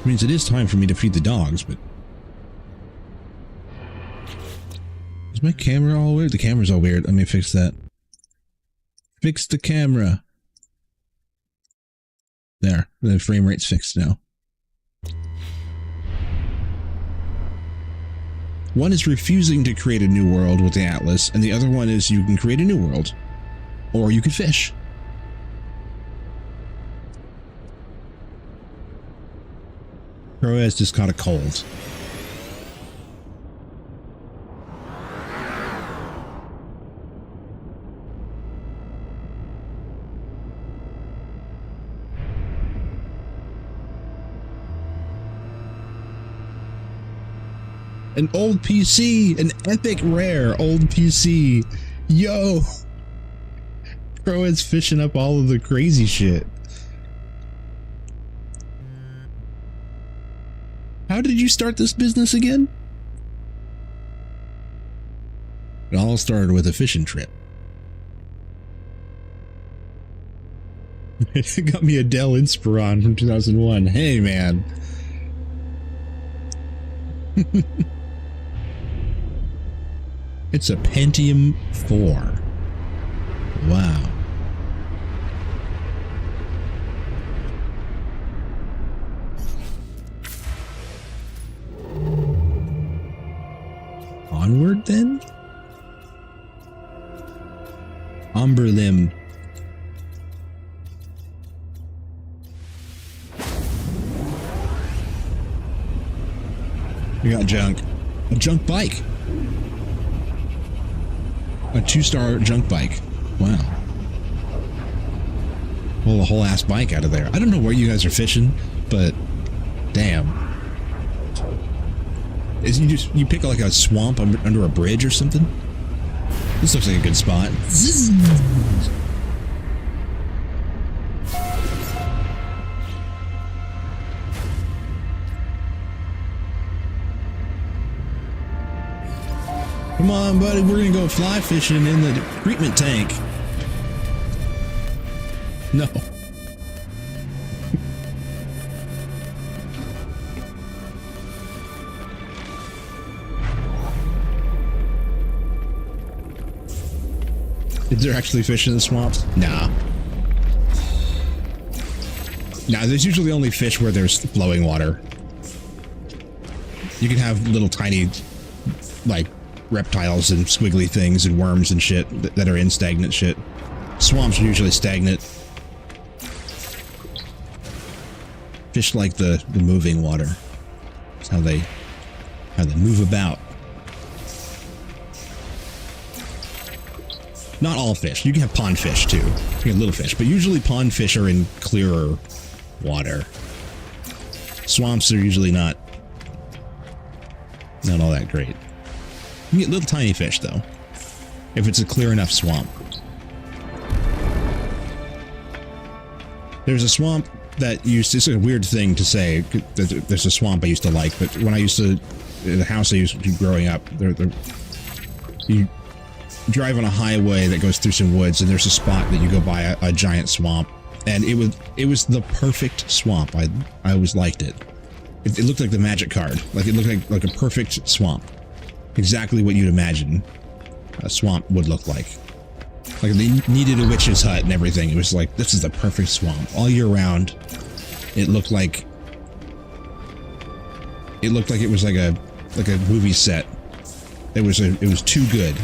Means it is time for me to feed the dogs, but... Is my camera all weird? The camera's all weird. Let me fix that. Fix the camera. There. The frame rate's fixed now. One is refusing to create a new world with the Atlas, and the other one is you can create a new world. Or you can fish. Crow has just caught a cold. An old PC, an epic rare old PC. Yo! Bro is fishing up all of the crazy shit. How did you start this business again? It all started with a fishing trip. It got me a Dell Inspiron from 2001. Hey, man. It's a Pentium 4. Wow. Onward, then? Umberlim. We got junk. A junk bike. A 2-star junk bike. Wow. Pull a whole ass bike out of there. I don't know where you guys are fishing, but damn. Isn't you pick like a swamp under a bridge or something? This looks like a good spot. Come on, buddy, we're gonna go fly fishing in the treatment tank. No. Is there actually fish in the swamps? Nah. Nah, there's usually only fish where there's flowing water. You can have little tiny, like, reptiles and squiggly things and worms and shit that are in stagnant shit. Swamps are usually stagnant. Fish like the moving water. That's how they move about. Not all fish. You can have pond fish too. You can have little fish, but usually pond fish are in clearer water. Swamps are usually not all that great. You can get little tiny fish though, if it's a clear enough swamp. There's a swamp that it's a weird thing to say. There's a swamp I used to like, but when I used to, the house I used to growing up, you drive on a highway that goes through some woods, and there's a spot that you go by a giant swamp, and it was the perfect swamp. I always liked it. It looked like the magic card. Like it looked like a perfect swamp. Exactly what you'd imagine a swamp would look like. Like they needed a witch's hut and everything. It was like, this is the perfect swamp. All year round, it looked like it was like a movie set. It was too good.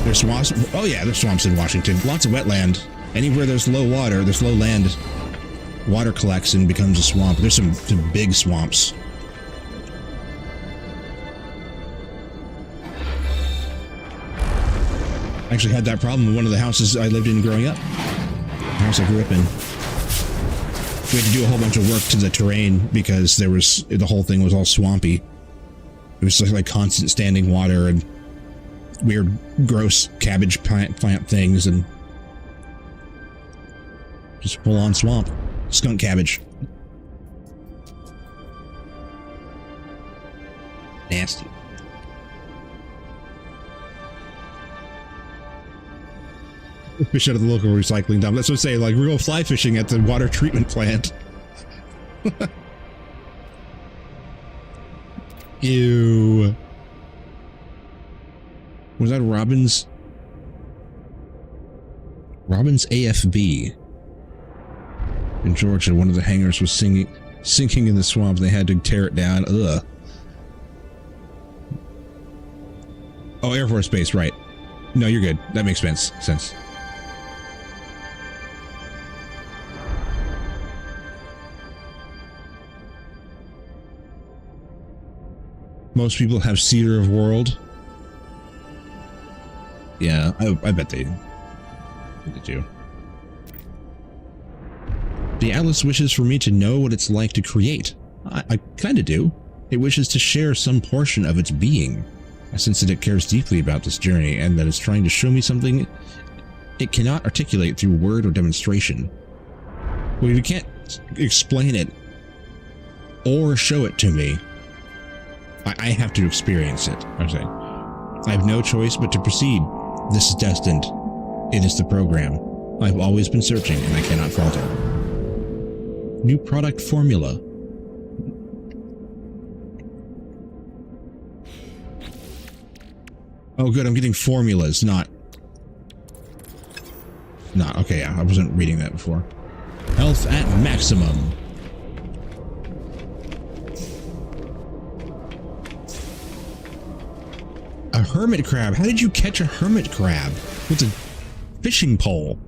There's swamps. Oh yeah, there's swamps in Washington. Lots of wetland. Anywhere there's low water, there's low land, water collects and becomes a swamp. There's some big swamps. I actually had that problem in one of the houses I lived in growing up. The house I grew up in. We had to do a whole bunch of work to the terrain because the whole thing was all swampy. It was like constant standing water and weird, gross cabbage plant things and just full on swamp. Skunk cabbage. Nasty. Fish out of the local recycling dump. That's what I'm saying, like, we're going fly fishing at the water treatment plant. Ew. Was that Robin's AFB? In Georgia, one of the hangars was sinking in the swamp. They had to tear it down. Ugh. Oh, Air Force Base, right. No, you're good. That makes sense. Most people have Cedar of World. Yeah, I bet they do. The Atlas wishes for me to know what it's like to create. I kind of do. It wishes to share some portion of its being. I sense that it cares deeply about this journey and that it's trying to show me something it cannot articulate through word or demonstration. Well, you can't explain it or show it to me. I have to experience it, I'm saying. I have no choice but to proceed. This is destined. It is the program. I've always been searching and I cannot falter. New product formula. Oh good, I'm getting formulas, not... okay, yeah, I wasn't reading that before. Health at maximum. A hermit crab? How did you catch a hermit crab? With a fishing pole?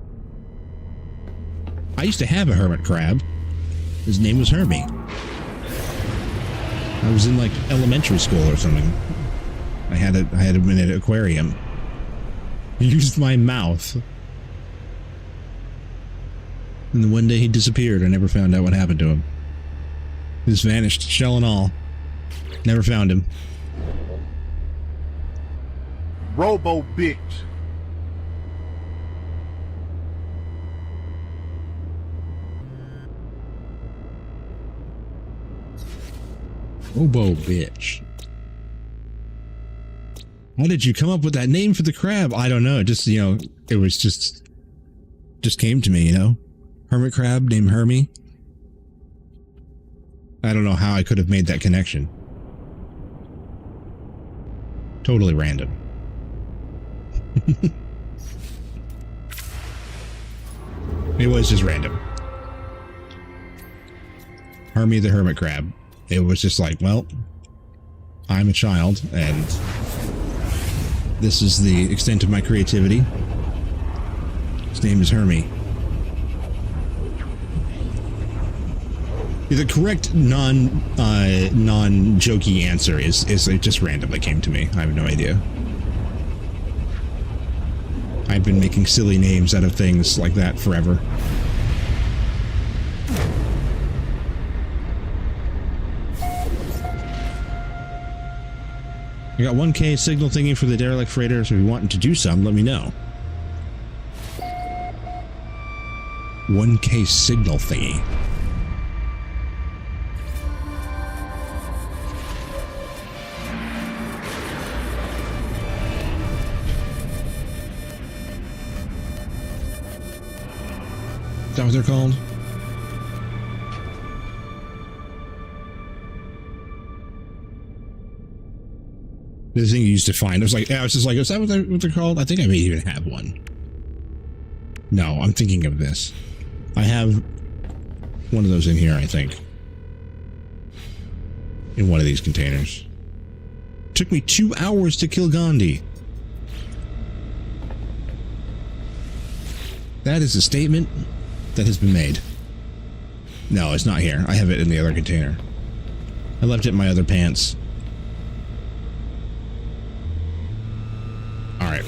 I used to have a hermit crab. His name was Hermie. I was in like elementary school or something. I had him in an aquarium. Used my mouth. And then one day he disappeared. I never found out what happened to him. He just vanished, shell and all. Never found him. Robo bitch. Robo bitch. How did you come up with that name for the crab? I don't know. Just, you know, it was just came to me, you know? Hermit crab named Hermie. I don't know how I could have made that connection. Totally random. It was just random. Hermie the hermit crab. It was just like, well, I'm a child, and this is the extent of my creativity. His name is Hermie. The correct non-jokey answer is it just randomly came to me. I have no idea. I've been making silly names out of things like that forever. I got 1K signal thingy for the derelict freighter, so if you want to do some, let me know. 1K signal thingy. Is that what they're called? The thing you used to find. I was like, is that what they're called? I think I may even have one. No, I'm thinking of this. I have one of those in here, I think. In one of these containers. It took me 2 hours to kill Gandhi. That is a statement that has been made. No, it's not here. I have it in the other container. I left it in my other pants. Alright.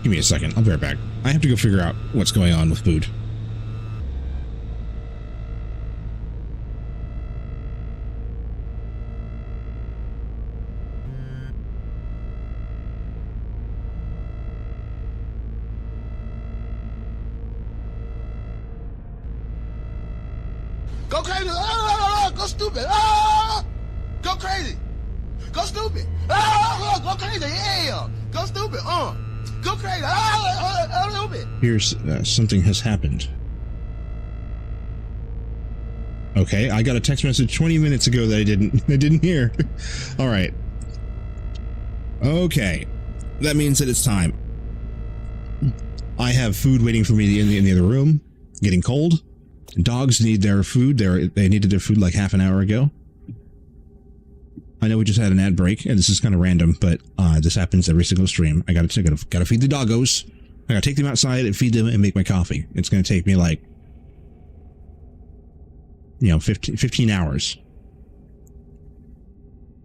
Give me a second. I'll be right back. I have to go figure out what's going on with food. Go crazy! Go stupid! Go crazy! Go stupid! Go crazy! Yeah! Go stupid! Go crazy! A little bit. Here's something has happened. Okay, I got a text message 20 minutes ago that I didn't hear. All right. Okay, that means that it's time. I have food waiting for me in the other room, getting cold. Dogs need their food. They needed their food like half an hour ago. I know we just had an ad break, and this is kind of random, but this happens every single stream. I gotta feed the doggos. I gotta take them outside and feed them and make my coffee. It's gonna take me like, you know, 15 hours.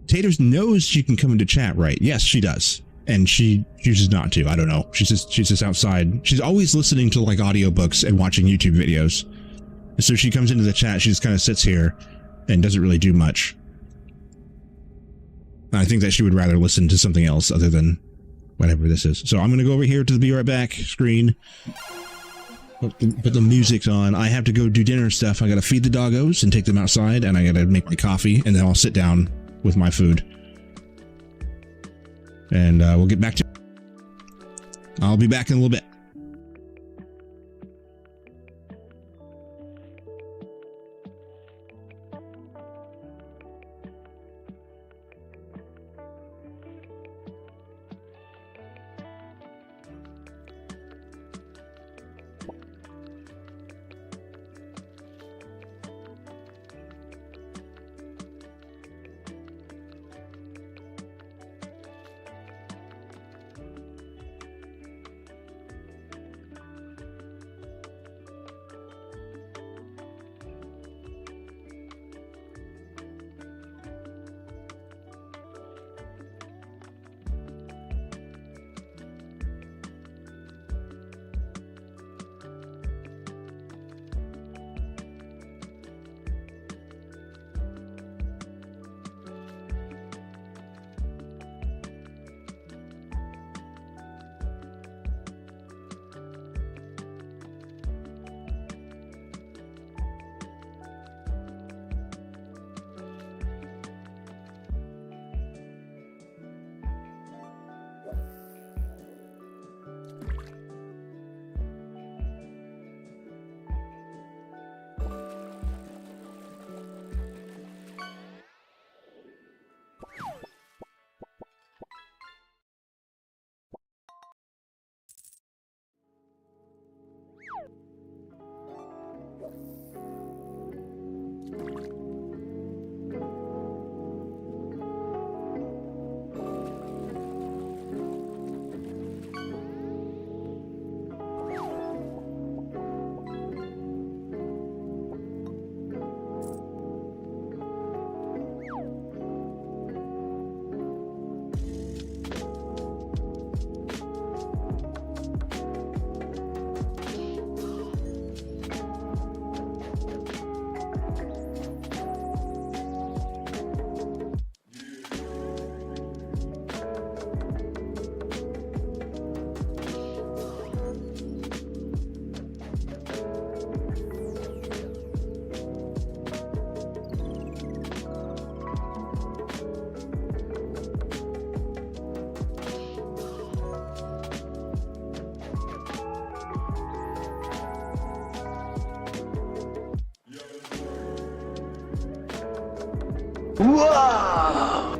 Taters knows she can come into chat, right? Yes, she does. And she chooses not to. I don't know. She's just outside. She's always listening to like audiobooks and watching YouTube videos. And so she comes into the chat, she just kind of sits here and doesn't really do much. I think that she would rather listen to something else other than whatever this is. So I'm going to go over here to the Be Right Back screen. Put the music's on. I have to go do dinner stuff. I got to feed the doggos and take them outside, and I got to make my coffee, and then I'll sit down with my food. And we'll get back to... I'll be back in a little bit. Wow!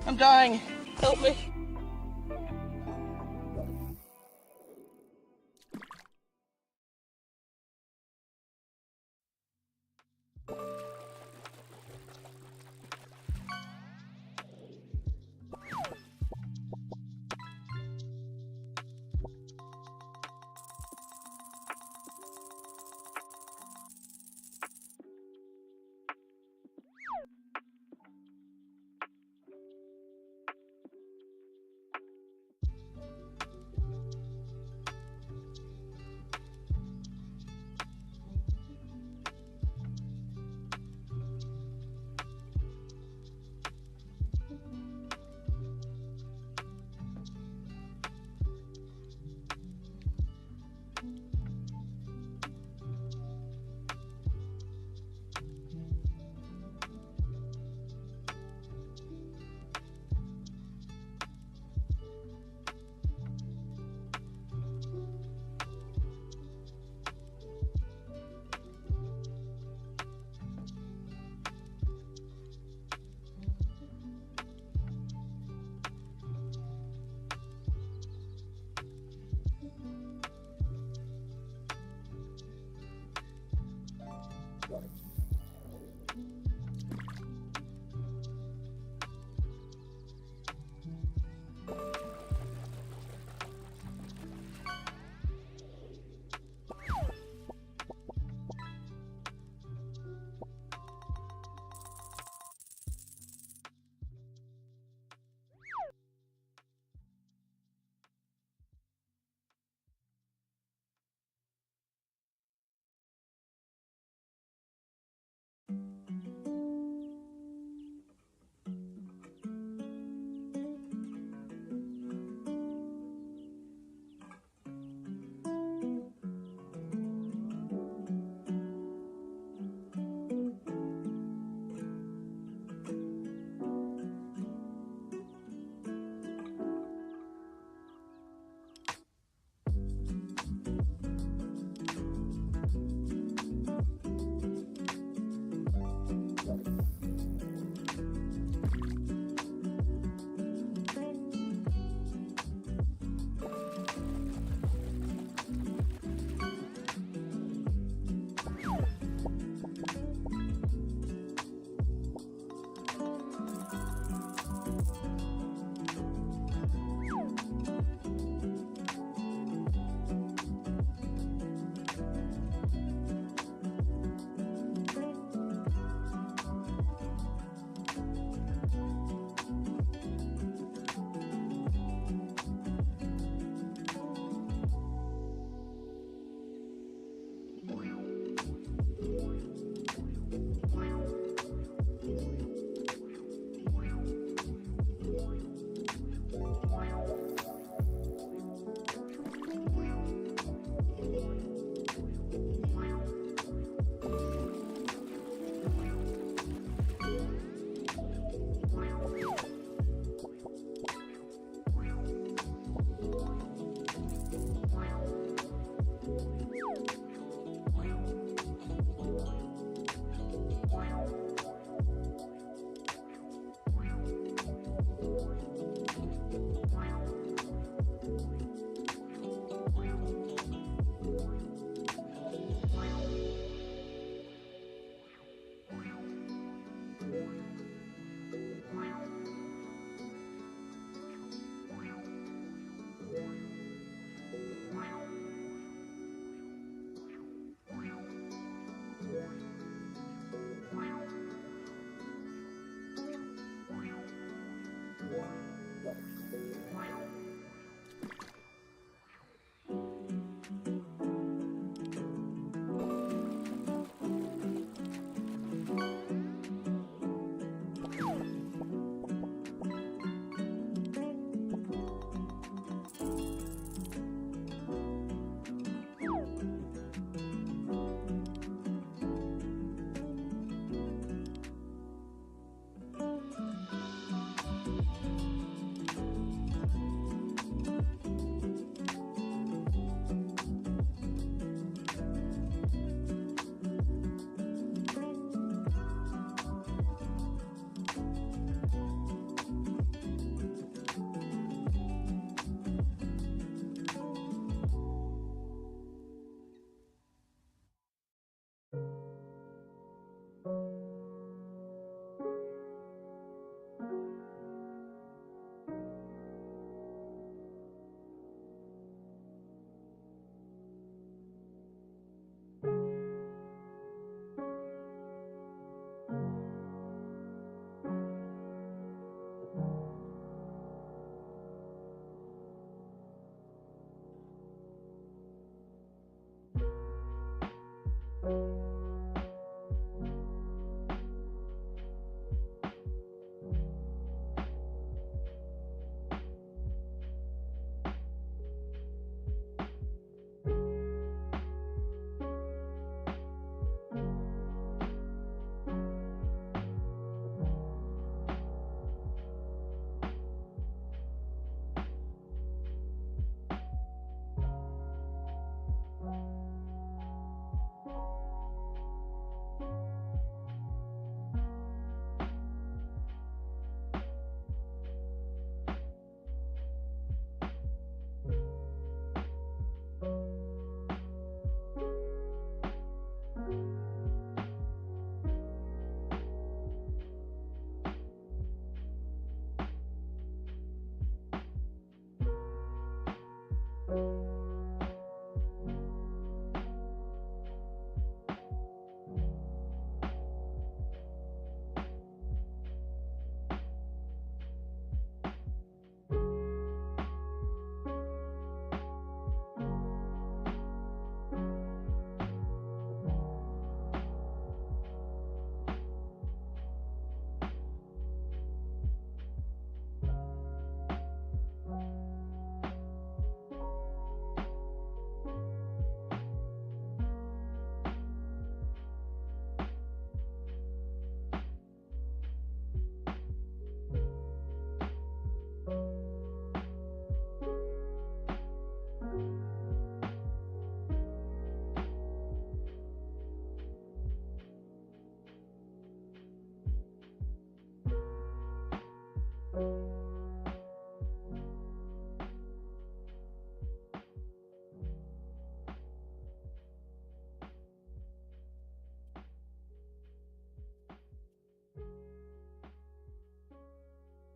I'm dying. Help me.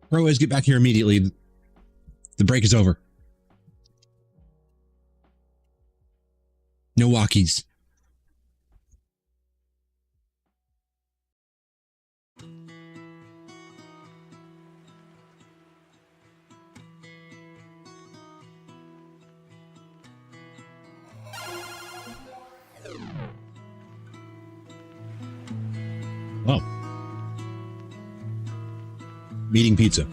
Always get back here immediately. The break is over. No walkies. Oh. Eating pizza.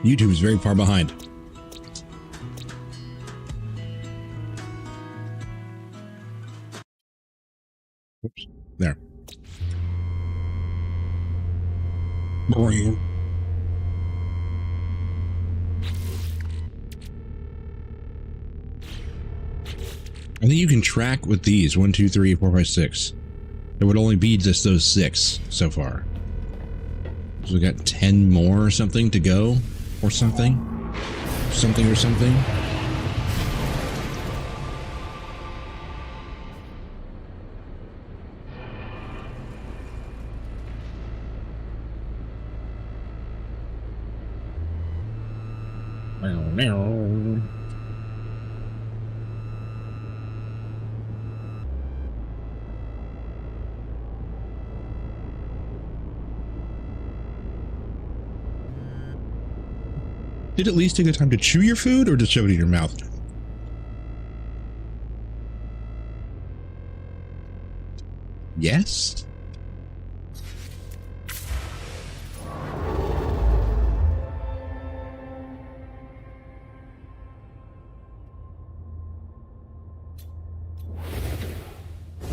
YouTube is very far behind. Oops. There. Boing. I think you can track with these 1, 2, 3, 4, 5, 6. It would only be just those 6 so far. So we got 10 more or something to go, or something, something or something. Did it at least take the time to chew your food or just shove it in your mouth? Yes?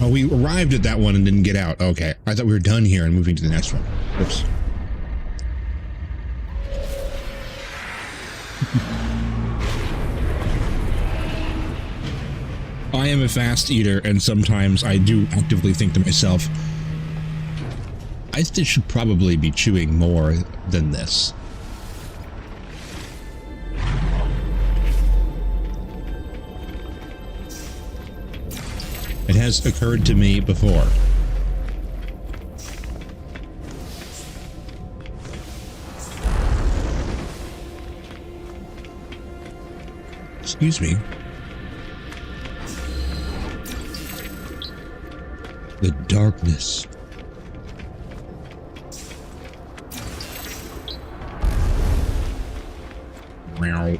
Oh, we arrived at that one and didn't get out. Okay. I thought we were done here and moving to the next one. Oops. I am a fast eater, and sometimes I do actively think to myself, I should probably be chewing more than this. It has occurred to me before. Excuse me. The darkness. Meow.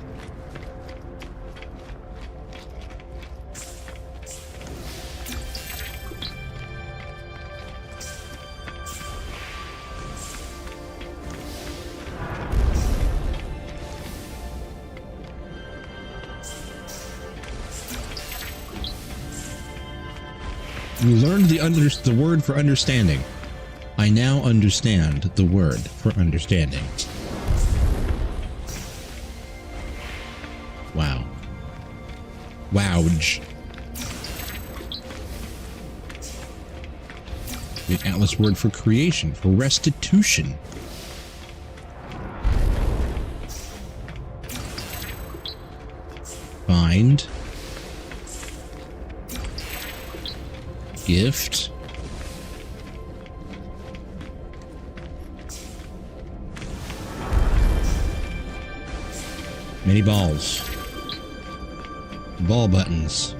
You learned the word for understanding. I now understand the word for understanding. Wow. Wowge. The Atlas word for creation, for restitution. Find. Gift. Many balls. Ball buttons.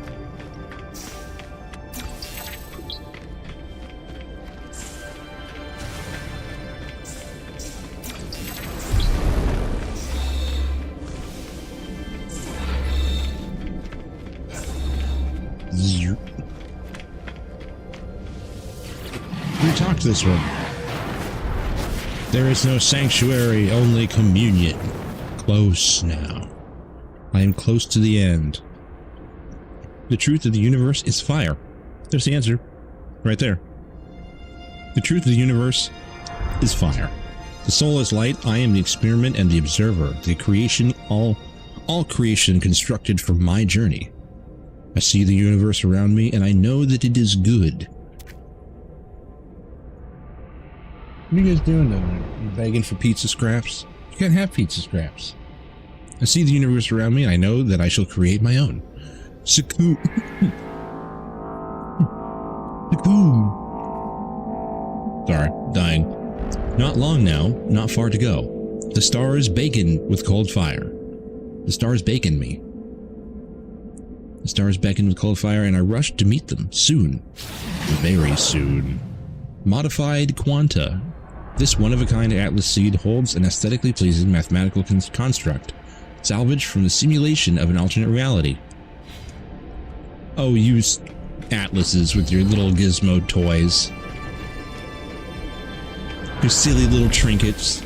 Talk to this one. There is no sanctuary, only communion. Close now. I am close to the end. The truth of the universe is fire. There's the answer. Right there. The truth of the universe is fire. The soul is light. I am the experiment and the observer. The creation, all creation constructed for my journey. I see the universe around me and I know that it is good. What are you guys doing down there? You begging for pizza scraps? You can't have pizza scraps. I see the universe around me and I know that I shall create my own. Succumb. Succumb. Not long now, not far to go. The stars beckon with cold fire. The stars beckon me. The stars beckon with cold fire, and I rushed to meet them soon. Very soon. Modified quanta. This one-of-a-kind Atlas seed holds an aesthetically pleasing mathematical construct, salvaged from the simulation of an alternate reality. Oh, you Atlases with your little gizmo toys. Your silly little trinkets.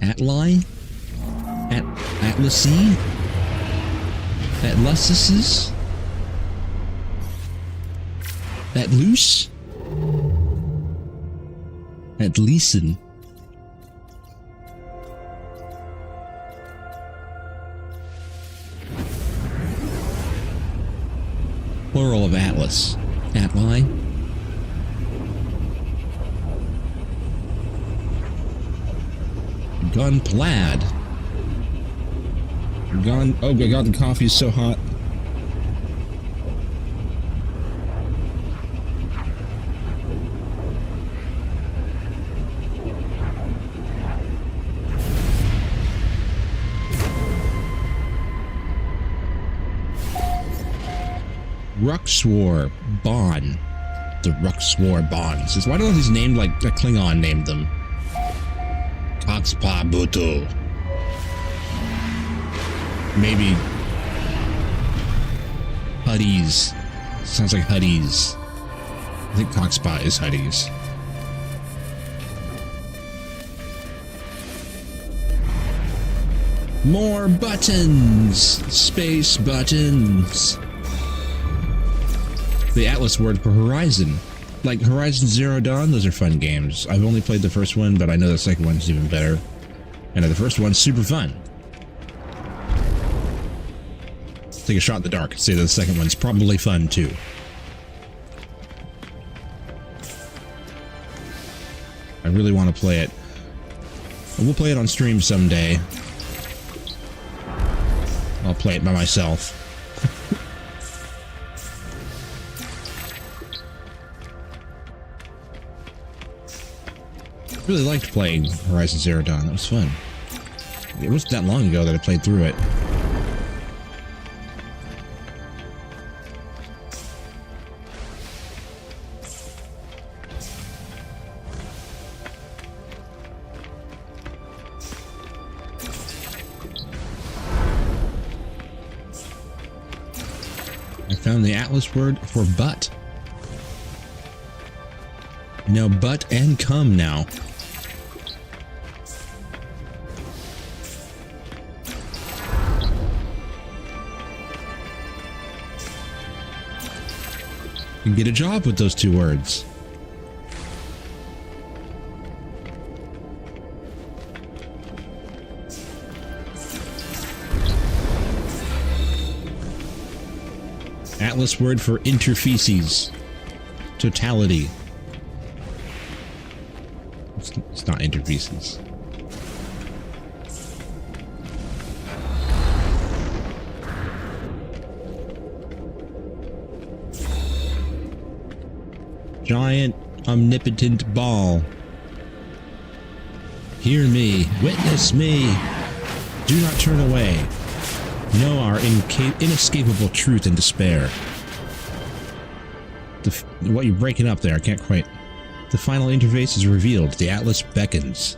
Atli? Atlasy? Atlases? Atloose? Atleeson? Plural of Atlas. Atli? Gun plaid. Gun. Oh my god, the coffee is so hot. Ruxwar Bon. The Ruxwar Bonds. Why don't these named like a Klingon named them? Coxpa Buto. Maybe Huddies. Sounds like Huddies. I think Coxpa is Huddies. More buttons! Space buttons! The Atlas word for Horizon. Like Horizon Zero Dawn, those are fun games. I've only played the first one, but I know the second one's even better. And the first one's super fun. Take a shot in the dark and say that the second one's probably fun too. I really want to play it. We'll play it on stream someday. I'll play it by myself. I really liked playing Horizon Zero Dawn. It was fun. It wasn't that long ago that I played through it. I found the Atlas word for butt. No, butt and cum now. You can get a job with those two words. Atlas word for interfeces. Totality. It's not interfeces. Giant, omnipotent ball. Hear me, witness me. Do not turn away. Know our inescapable truth and despair. What, you're breaking up there, I can't quite. The final interface is revealed. The Atlas beckons.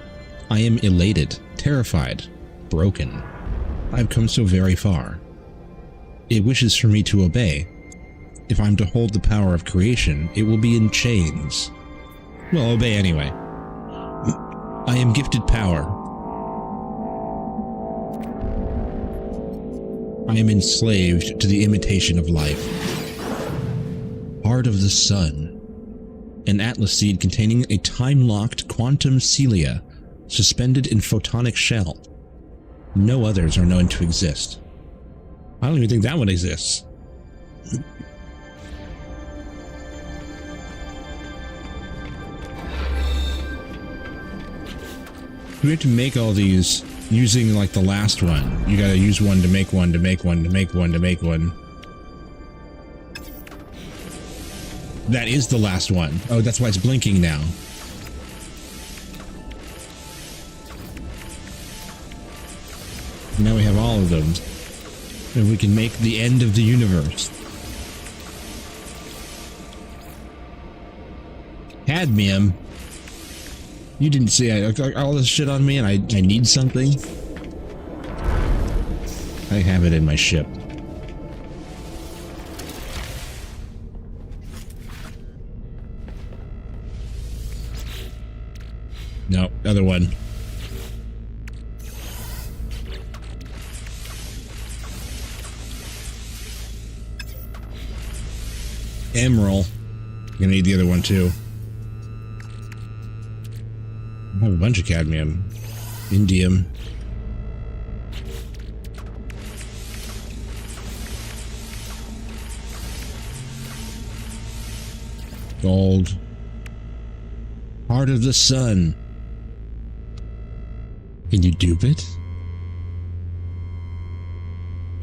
I am elated, terrified, broken. I've come so very far. It wishes for me to obey. If I'm to hold the power of creation, it will be in chains. Well, obey anyway. I am gifted power. I am enslaved to the imitation of life. Heart of the Sun. An Atlas seed containing a time-locked quantum cilia, suspended in photonic shell. No others are known to exist. I don't even think that one exists. We have to make all these using like the last one. You gotta use one to make one to make one to make one to make one. That is the last one. Oh, that's why it's blinking now. Now we have all of them. And we can make the end of the universe. Cadmium? You didn't see all this shit on me and I need something? I have it in my ship. No, other one. Emerald. I'm gonna need the other one too. I have a bunch of cadmium. Indium. Gold. Heart of the Sun. Can you dupe it?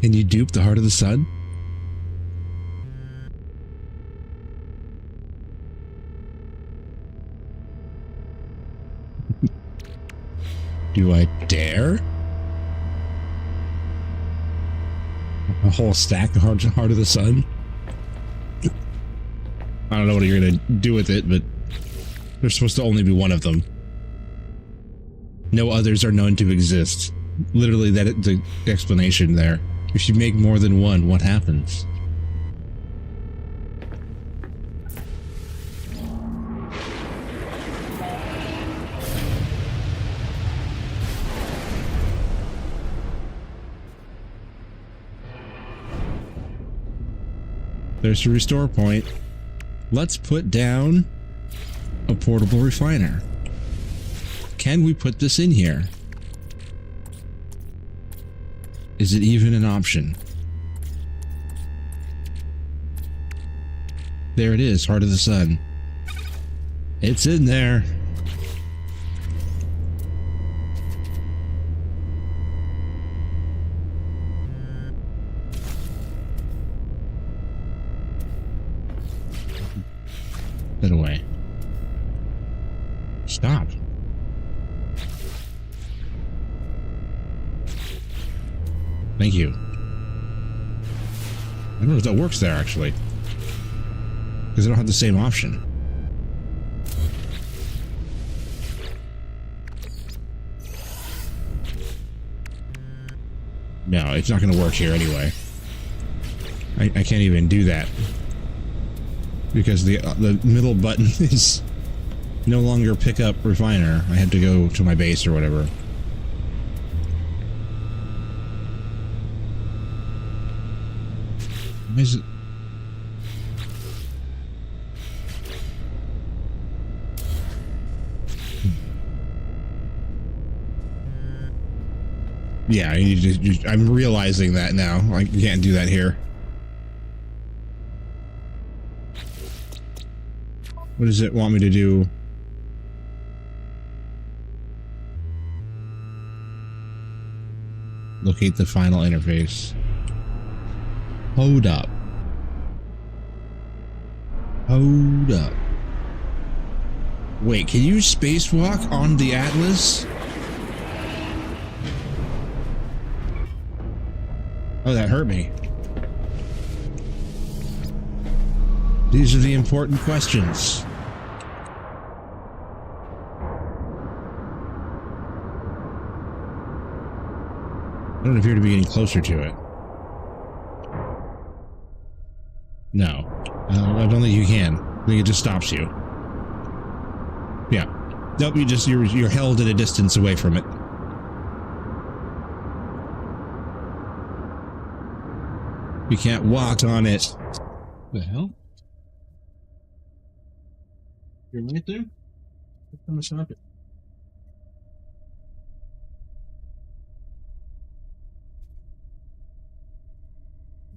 Can you dupe the Heart of the Sun? Do I dare? A whole stack of Heart of the Sun? I don't know what you're gonna do with it, but there's supposed to only be one of them. No others are known to exist. Literally, the explanation there. If you make more than one, what happens? There's a restore point. Let's put down a portable refiner. Can we put this in here? Is it even an option? There it is, Heart of the Sun. It's in there. Put it away. Stop. Thank you. I don't know if that works there, actually. Because I don't have the same option. No, it's not going to work here anyway. I can't even do that. Because the middle button is no longer pick up refiner. I have to go to my base or whatever. Why is it? Yeah, I'm realizing that now. I can't do that here. What does it want me to do? Locate the final interface. Hold up. Hold up. Wait, can you spacewalk on the Atlas? Oh, that hurt me. These are the important questions. I don't appear to be getting closer to it. No. I don't think you can. I think it just stops you. Yeah. Nope, you're held at a distance away from it. You can't walk on it. What the hell? You're right there? I'm trying to stop it.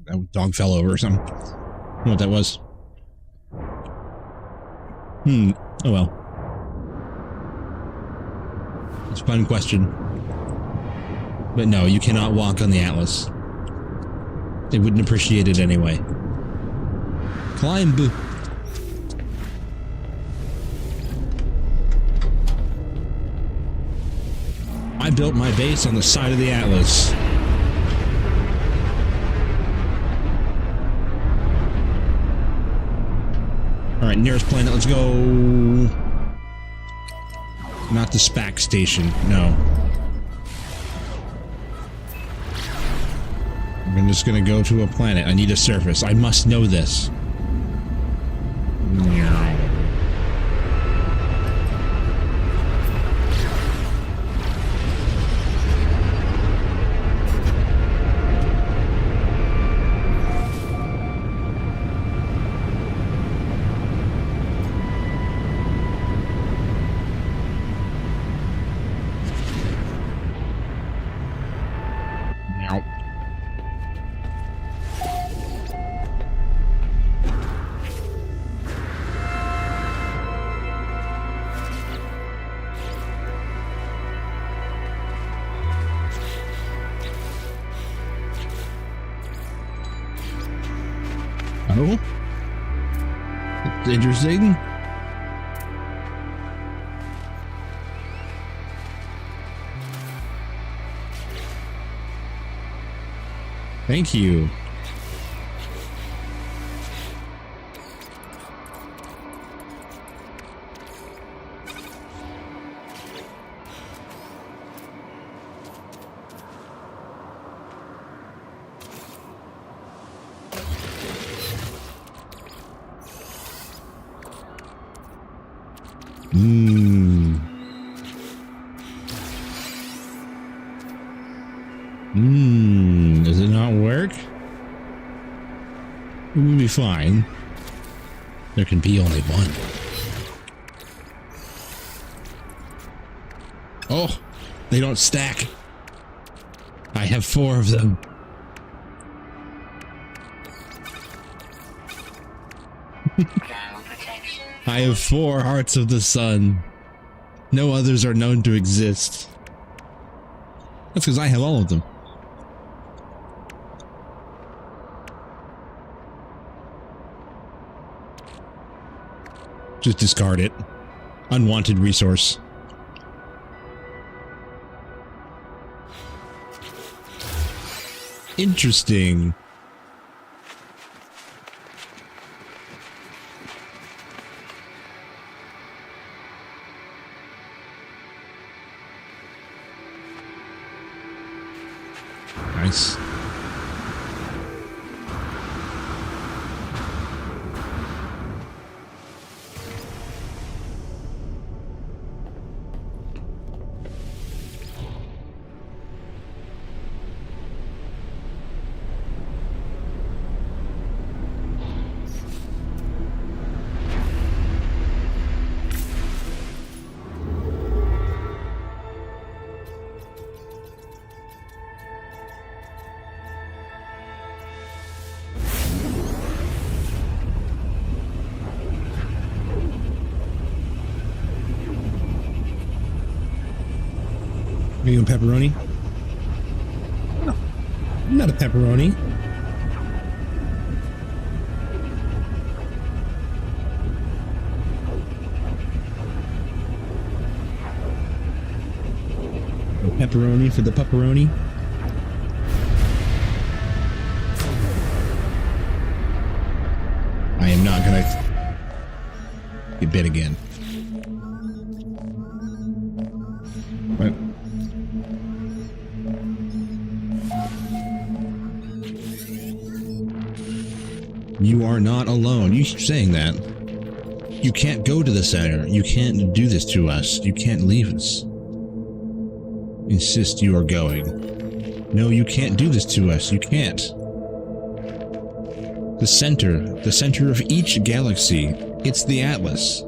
That dog fell over or something. I don't know what that was. Oh well. It's a fun question. But no, you cannot walk on the Atlas. They wouldn't appreciate it anyway. Climb. I built my base on the side of the Atlas. Alright, nearest planet, let's go. Not the SPAC station, no. I'm just gonna go to a planet. I need a surface. I must know this. Oh? That's interesting. Thank you. Does it not work? We'll be fine. There can be only one. Oh, they don't stack. I have 4 of them. I have 4 hearts of the sun. No others are known to exist. That's because I have all of them. Just discard it. Unwanted resource. Interesting. Nice. Are you a pepperoni? No, I'm not a pepperoni. A pepperoni for the pepperoni. I am not gonna get bit again. What? You are not alone. You keep saying that. You can't go to the center. You can't do this to us. You can't leave us. Insist you are going. No, you can't do this to us. You can't. The center of each galaxy, it's the Atlas.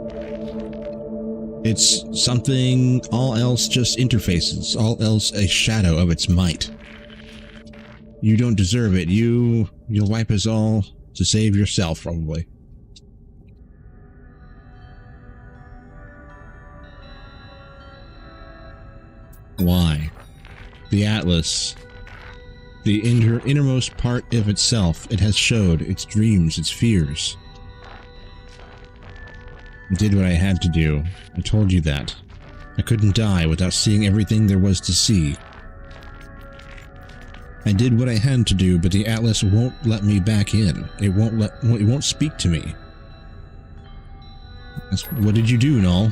It's something, all else just interfaces, all else a shadow of its might. You don't deserve it. You'll wipe us all to save yourself, probably. Why? The Atlas. The innermost part of itself. It has showed its dreams, its fears. I did what I had to do. I told you that. I couldn't die without seeing everything there was to see. I did what I had to do, but the Atlas won't let me back in. It won't speak to me. What did you do, Null?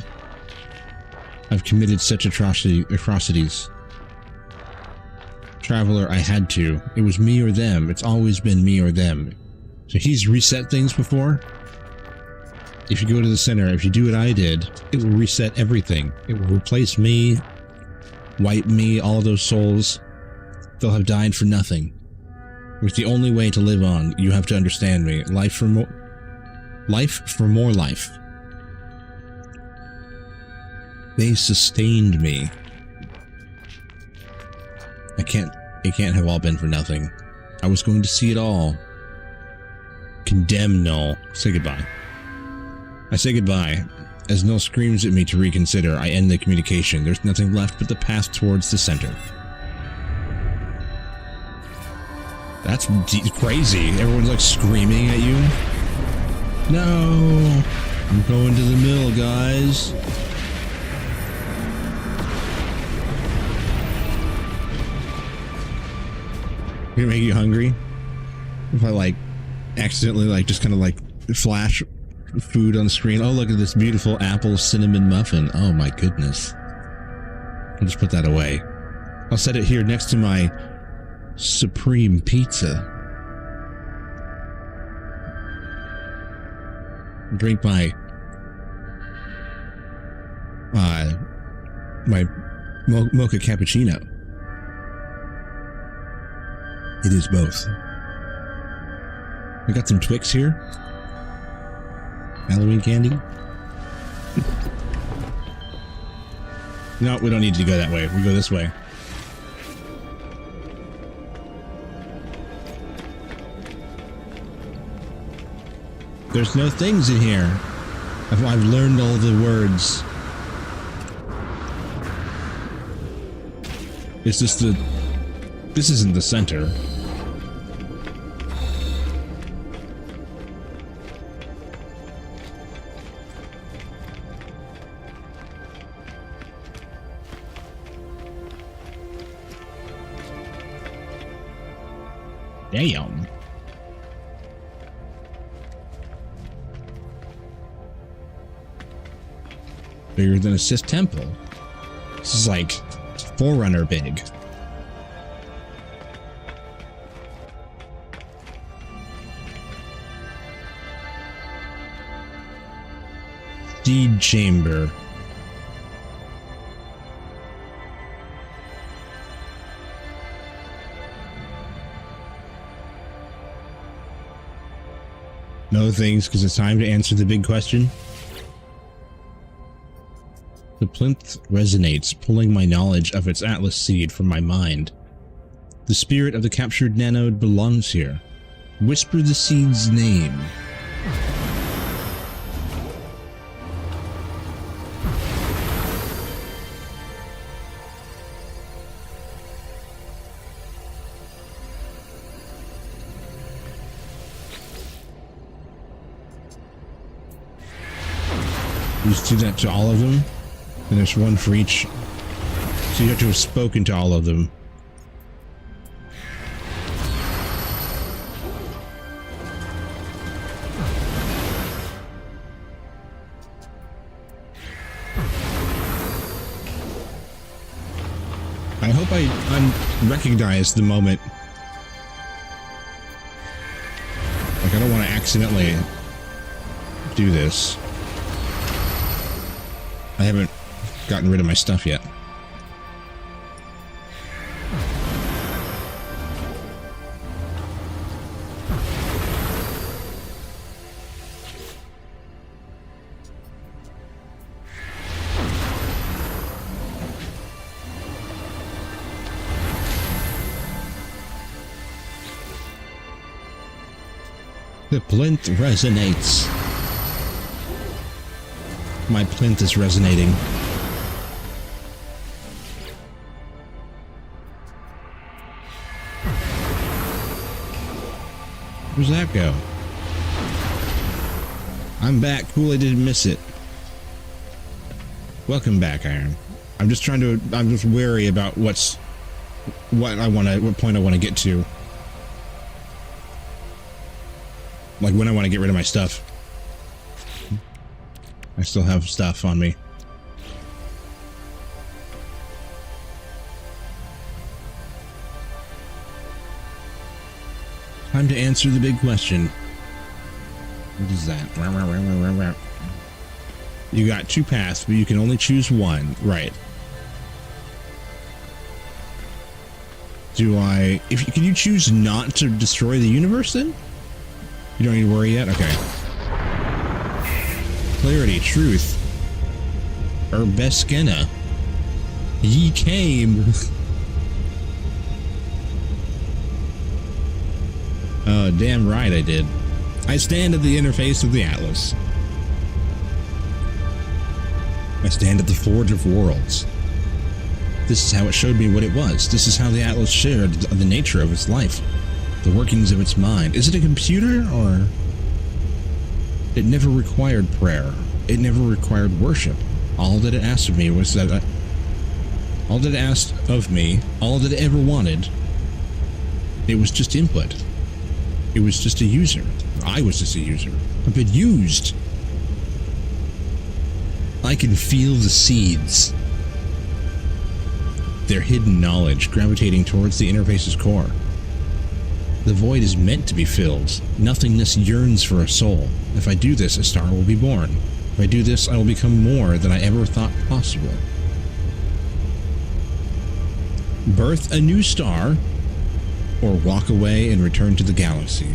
I've committed such atrocities. Traveler, I had to. It was me or them. It's always been me or them. So he's reset things before? If you go to the center, if you do what I did, it will reset everything. It will replace me, wipe me, all those souls. They'll have died for nothing. It's the only way to live on. You have to understand me. Life for more life. They sustained me. It can't have all been for nothing. I was going to see it all. Condemn Null. Say goodbye. I say goodbye. As Null screams at me to reconsider, I end the communication. There's nothing left but the path towards the center. That's crazy. Everyone's like screaming at you. No! I'm going to the mill, guys. Gonna make you hungry? If I like accidentally like just kind of like flash food on the screen. Oh, look at this beautiful apple cinnamon muffin. Oh my goodness. I'll just put that away. I'll set it here next to my supreme pizza. Drink my mocha cappuccino. It is both. I got some Twix here. Halloween candy. No, we don't need to go that way. We go this way. There's no things in here. I've learned all the words. It's just the... This isn't the center. Damn. Bigger than a Sith temple. This is like Forerunner big. Seed chamber. No things, because it's time to answer the big question. The plinth resonates, pulling my knowledge of its Atlas seed from my mind. The spirit of the captured nanode belongs here. Whisper the seed's name. You just do that to all of them, and there's one for each. So you have to have spoken to all of them. I hope I recognize the moment. Like, I don't want to accidentally do this. I haven't gotten rid of my stuff yet. The plinth resonates. My plinth is resonating. Where's that go? I'm back. Cool, I didn't miss it. Welcome back, Iron. I'm just wary about what point I want to get to. Like when I want to get rid of my stuff. I still have stuff on me. Time to answer the big question. What is that? You got two paths, but you can only choose one. Right. Can you choose not to destroy the universe then? You don't need to worry yet? Okay. Clarity, truth. Urbeskena. Ye came. Oh, damn right I did. I stand at the interface of the Atlas. I stand at the Forge of Worlds. This is how it showed me what it was. This is how the Atlas shared the nature of its life. The workings of its mind. Is it a computer, or... It never required prayer. It never required worship. All that it asked of me was that all that it asked of me, all that it ever wanted, it was just input. It was just a user. I was just a user. I've been used. I can feel the seeds. Their hidden knowledge gravitating towards the interface's core. The void is meant to be filled. Nothingness yearns for a soul. If I do this, a star will be born. If I do this, I will become more than I ever thought possible. Birth a new star, or walk away and return to the galaxy.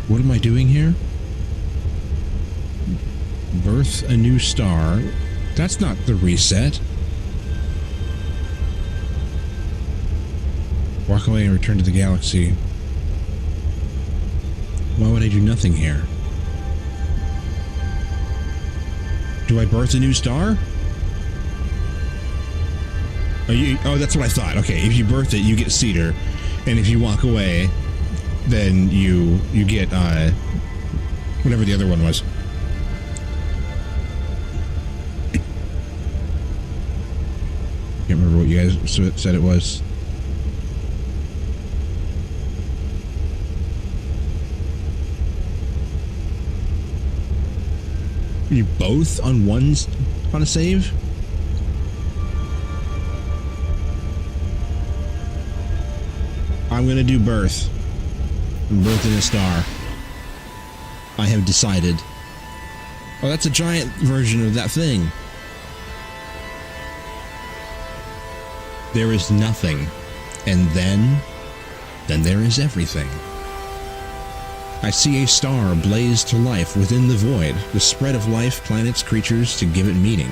What am I doing here? Birth a new star. That's not the reset. Walk away and return to the galaxy. Why would I do nothing here? Do I birth a new star? Oh, that's what I thought. Okay, if you birth it, you get cedar, and if you walk away, then you get whatever the other one was. Can't remember what you guys said it was. Are you both on a save? I'm gonna do birth. I'm birthing a star. I have decided. Oh, that's a giant version of that thing. There is nothing, and then there is everything. I see a star blaze to life within the void, the spread of life, planets, creatures to give it meaning.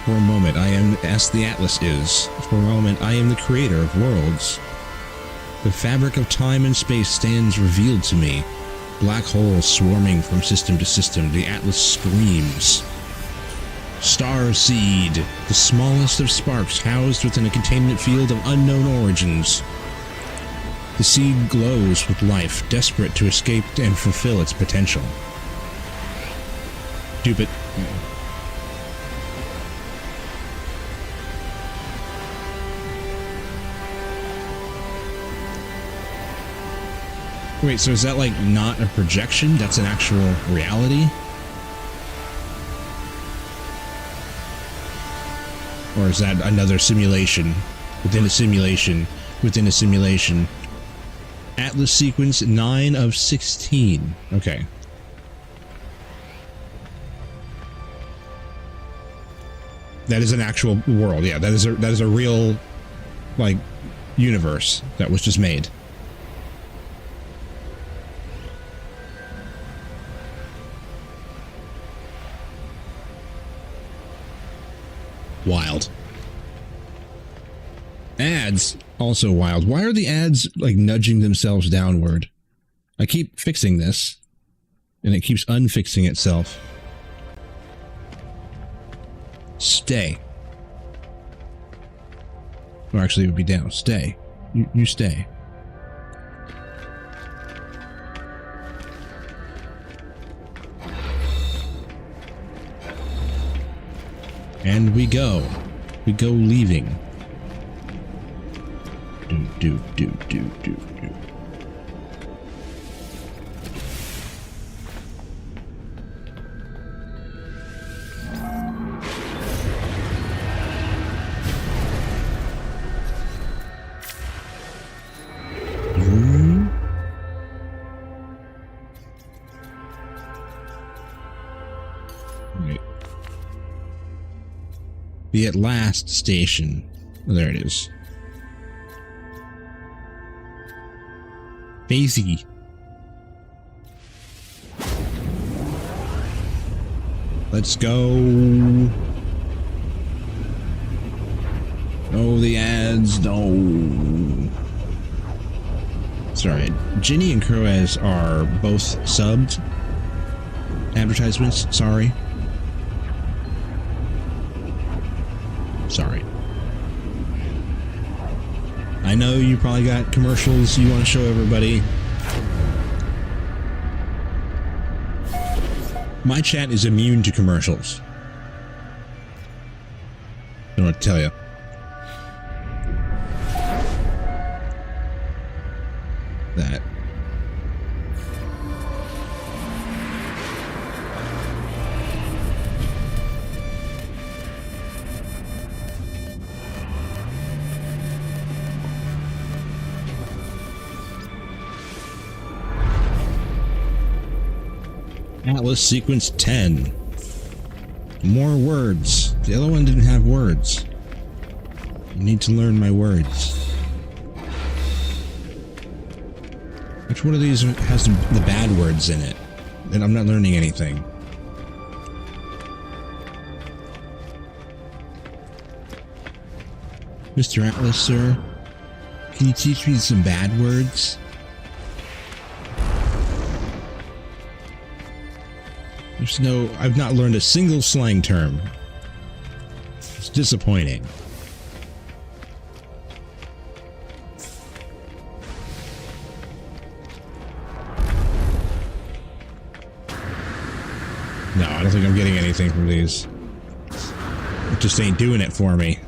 For a moment, I am as the Atlas is. For a moment, I am the creator of worlds. The fabric of time and space stands revealed to me. Black holes swarming from system to system, the Atlas screams. Star seed, the smallest of sparks housed within a containment field of unknown origins. The seed glows with life, desperate to escape and fulfill its potential. Stupid. Wait, so is that like not a projection? That's an actual reality? Or is that another simulation within a simulation within a simulation? Atlas sequence 9 of 16. Okay. That is an actual world. Yeah, that is a real, like, universe that was just made. Wild. Ads, also wild. Why are the ads, like, nudging themselves downward? I keep fixing this, and it keeps unfixing itself. Stay. Or actually, it would be down. Stay. You stay. And we go. We go leaving. Do. Right. The at last station. There it is. Daisy. Let's go. Oh, the ads. No. Sorry. Ginny and Croaz are both subbed advertisements. Sorry. Sorry. I know you probably got commercials you want to show everybody. My chat is immune to commercials. Don't know what to tell you. That. Atlas sequence 10. More words. The other one didn't have words. I need to learn my words. Which one of these has the bad words in it? Then I'm not learning anything. Mr. Atlas, sir, can you teach me some bad words? There's no... I've not learned a single slang term. It's disappointing. No, I don't think I'm getting anything from these. It just ain't doing it for me.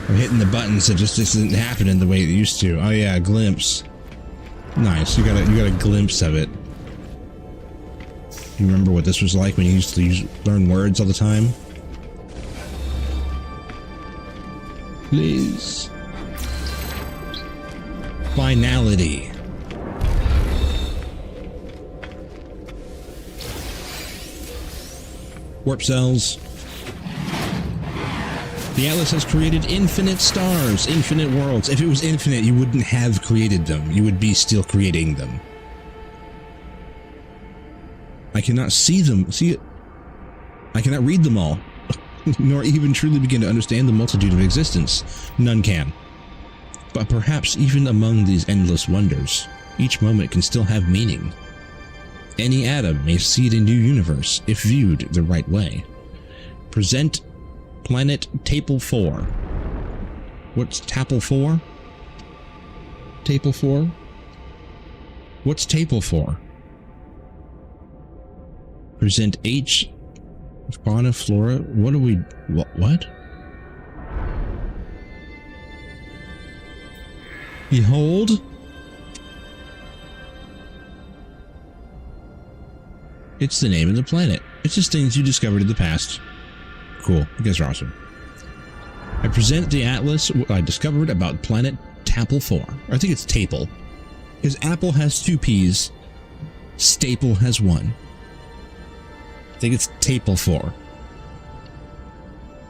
I'm hitting the buttons, it just isn't happening the way it used to. Oh yeah, a glimpse. Nice, you got a glimpse of it. You remember what this was like when you used to learn words all the time? Please. Finality. Warp cells. The Atlas has created infinite stars, infinite worlds. If it was infinite, you wouldn't have created them. You would be still creating them. I cannot see them. See it? I cannot read them all, nor even truly begin to understand the multitude of existence. None can. But perhaps even among these endless wonders, each moment can still have meaning. Any atom may seed a new universe if viewed the right way. Present planet Tapel 4. What's Tapel 4? Tapel 4? What's Tapel 4? Present H. Fauna, flora. What are we... What? Behold. It's the name of the planet. It's just things you discovered in the past. Cool. You guys are awesome. I present the atlas I discovered about planet Tapel 4. I think it's Tapel. Because Apple has 2 P's. Staple has 1. I think it's Tapel 4.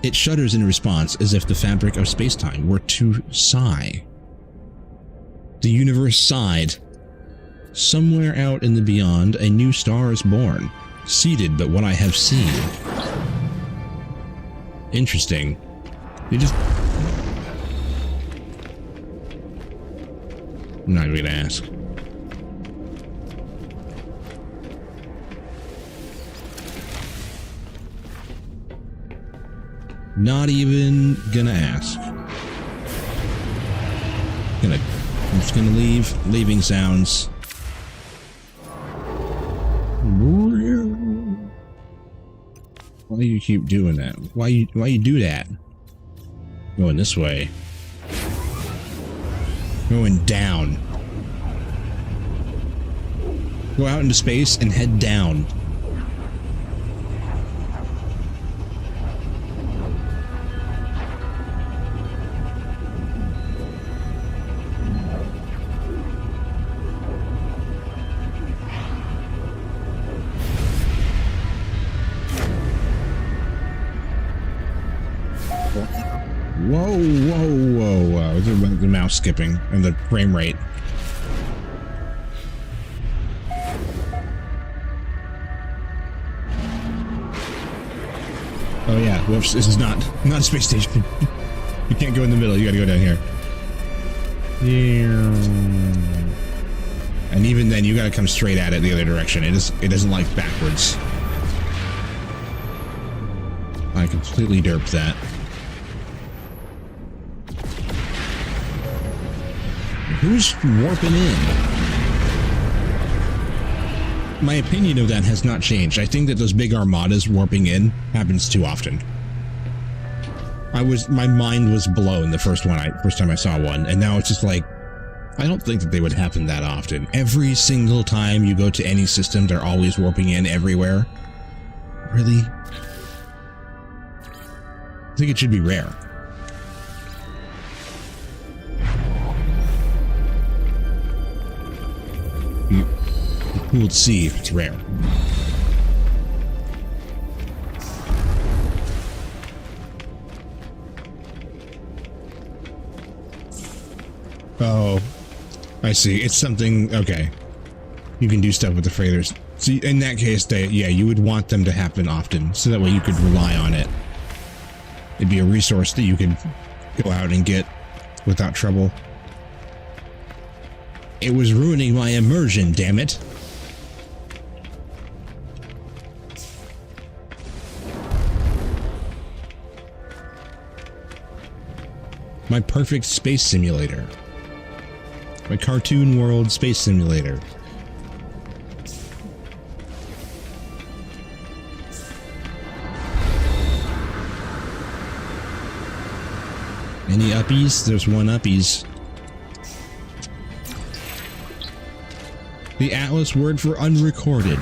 It shudders in response as if the fabric of space-time were to sigh. The universe sighed. Somewhere out in the beyond, a new star is born, seeded but what I have seen. Interesting. You just... I'm not even gonna ask. Not even gonna ask. I'm just gonna leave. Leaving sounds. Why Why you keep doing that? Why you do that? Going this way. Going down. Go out into space and head down. Whoa, whoa, whoa, whoa. The mouse skipping and the frame rate. Oh yeah, whoops, this is not a space station. You can't go in the middle, you gotta go down here. And even then, you gotta come straight at it the other direction. It doesn't like backwards. I completely derped that. Who's warping in? My opinion of that has not changed. I think that those big armadas warping in happens too often. My mind was blown the first time I saw one, and now it's just like, I don't think that they would happen that often. Every single time you go to any system, they're always warping in everywhere. Really? I think it should be rare. We'll see if it's rare. Oh, I see. It's something. Okay, you can do stuff with the freighters. See, in that case, yeah, you would want them to happen often, so that way you could rely on it. It'd be a resource that you could go out and get without trouble. It was ruining my immersion, damn it. My perfect space simulator. My cartoon world space simulator. Any uppies? There's one uppies. The Atlas word for unrecorded.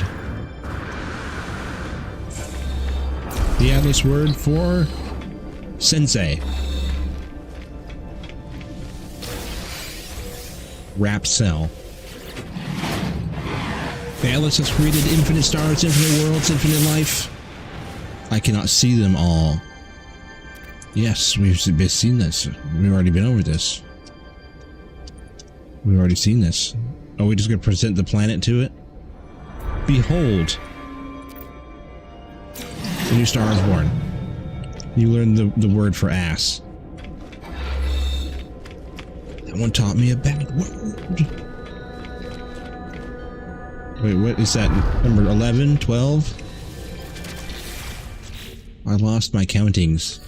The Atlas word for sensei. Wrap cell. The Atlas has created infinite stars, infinite worlds, infinite life. I cannot see them all. Yes, we've seen this. We've already been over this. We've already seen this. Are we just going to present the planet to it? Behold. The new star is born. You learned the word for ass. That one taught me a bad word. Wait, what is that? Number 11? 12? I lost my countings.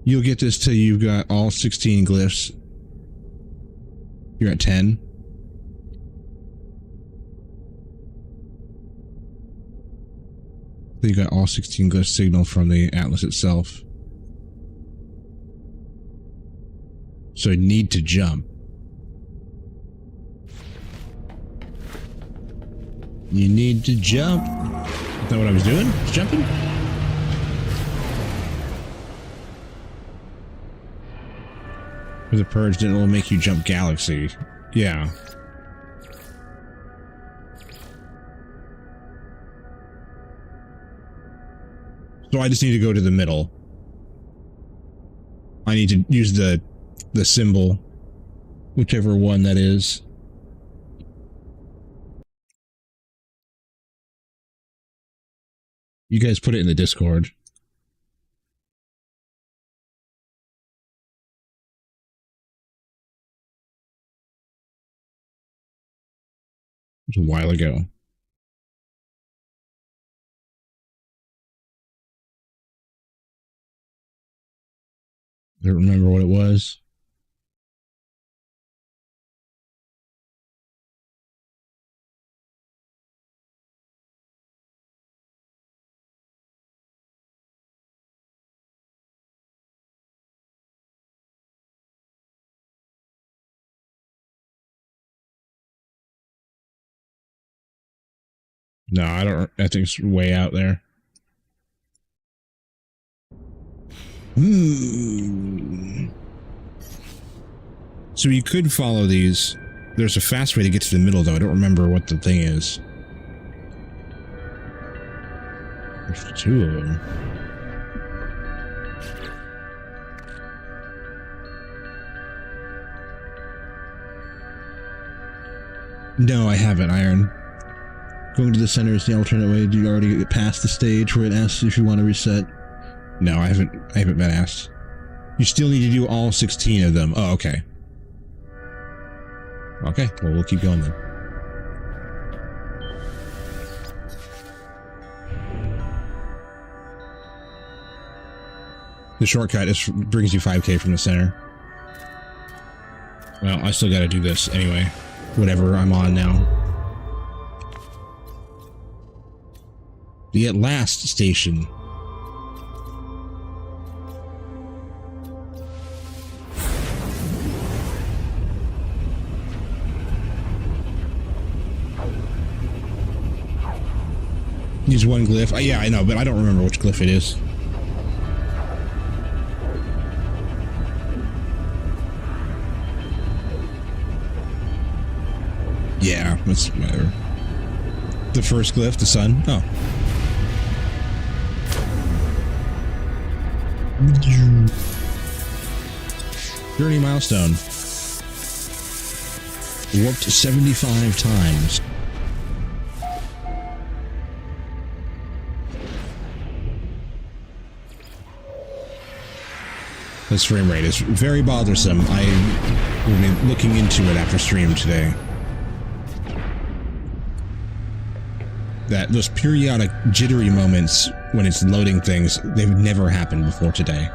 You'll get this till you've got all 16 glyphs. You're at 10. You got all 16 glyphs signal from the Atlas itself. So I need to jump. You need to jump. Is that what I was doing? Just jumping? The purge didn't make you jump galaxy. Yeah. So I just need to go to the middle. I need to use the symbol, whichever one that is. You guys put it in the Discord. It was a while ago. I don't remember what it was. No, I don't. I think it's way out there. So you could follow these. There's a fast way to get to the middle, though. I don't remember what the thing is. There's two of them. No, I haven't, Iron. Going to the center is the alternate way. Do you already get past the stage where it asks if you want to reset? No, I haven't been asked. You still need to do all 16 of them. Oh, okay. Okay, well, we'll keep going then. The shortcut brings you 5k from the center. Well, I still gotta do this anyway. Whatever I'm on now. The At Last station. Use one glyph. Yeah, I know, but I don't remember which glyph it is. Yeah, that's whatever. The first glyph, the sun. Oh. Journey milestone. Warped 75 times. This frame rate is very bothersome. I will be looking into it after stream today. Those periodic jittery moments when it's loading things, they've never happened before today.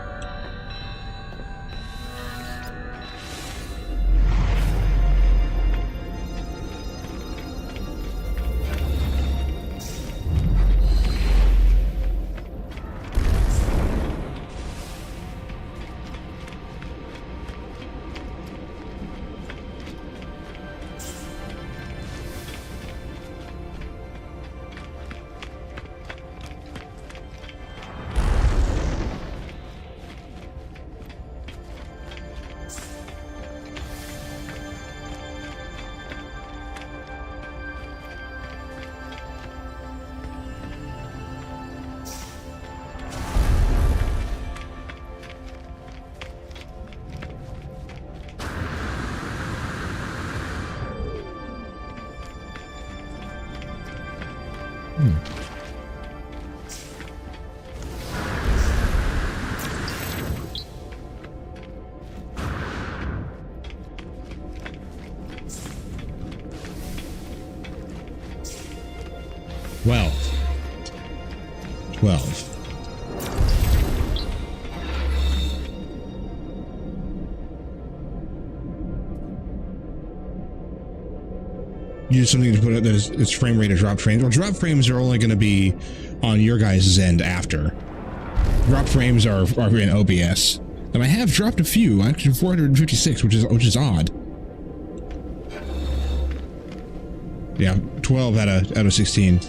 Well, 12. Use something to put out that its frame rate of drop frames. Well, drop frames are only going to be on your guys' end after. Drop frames are in OBS, and I have dropped a few. Actually, 456, which is odd. Yeah, 12 out of 16.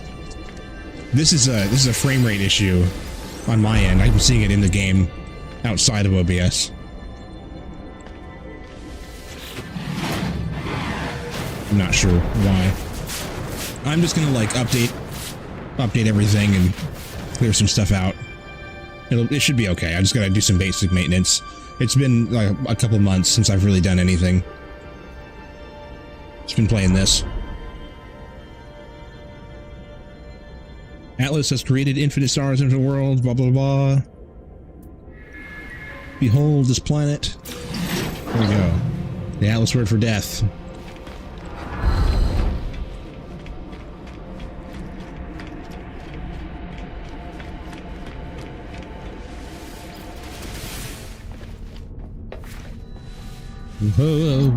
This is a frame rate issue on my end. I'm seeing it in the game outside of OBS. I'm not sure why. I'm just gonna like update everything and clear some stuff out. It should be okay. I just gotta do some basic maintenance. It's been like a couple months since I've really done anything. Just been playing this. Atlas has created infinite stars into the world, blah blah blah. Behold this planet. There we go. The Atlas word for death. Whoa.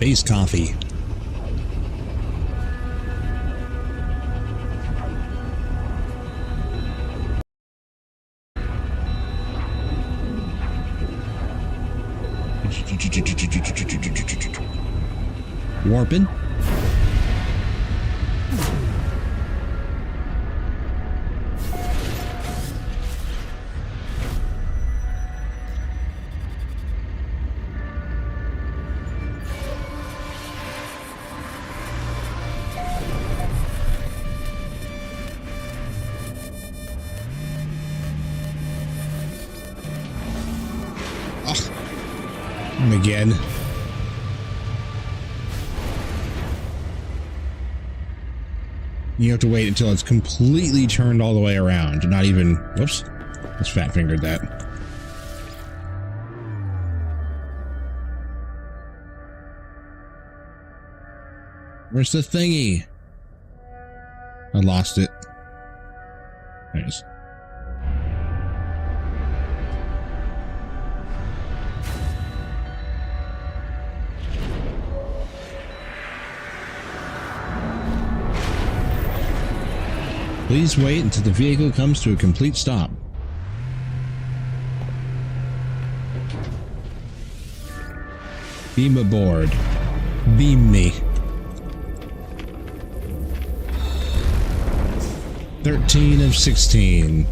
Base coffee. Warping. And again. You have to wait until it's completely turned all the way around. Not even... Whoops. Just fat fingered that. Where's the thingy? I lost it. There it is. Please wait until the vehicle comes to a complete stop. Beam aboard. Beam me. 13 of 16.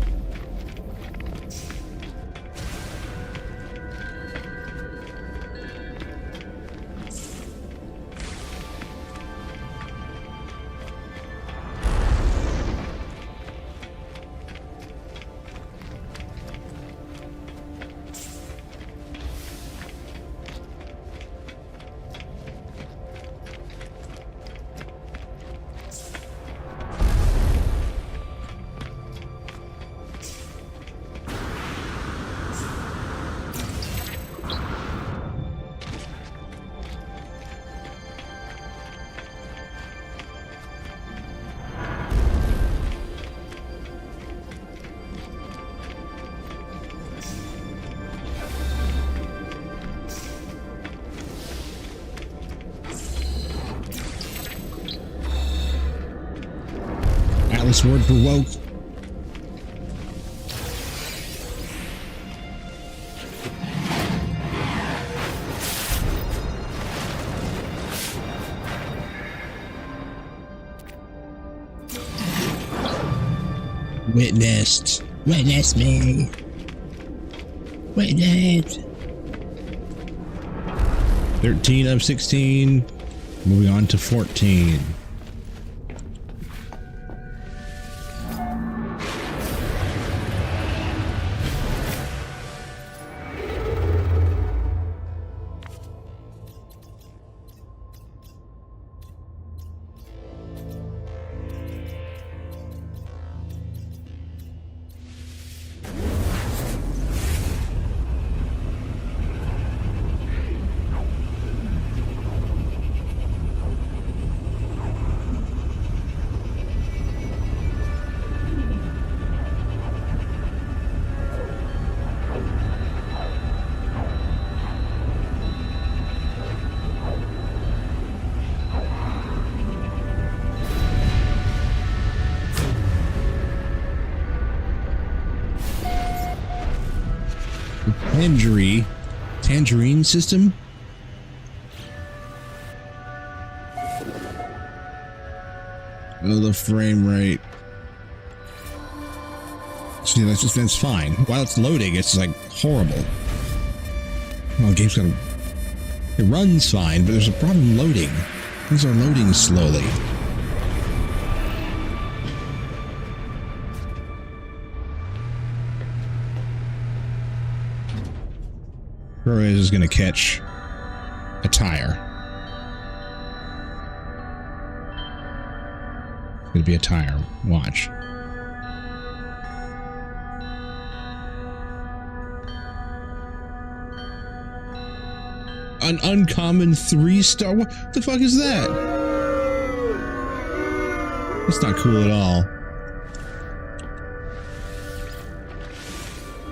Atlas word for woke. Witnessed. Witness me. Witness. 13 of 16. Moving on to 14. Tangerine system? Oh, the frame rate. See, that's fine. While it's loading, it's like horrible. Well, the game's got it runs fine, but there's a problem loading. Things are loading slowly. Is going to catch a tire. It's going to be a tire. Watch. An uncommon 3-star. What the fuck is that? That's not cool at all.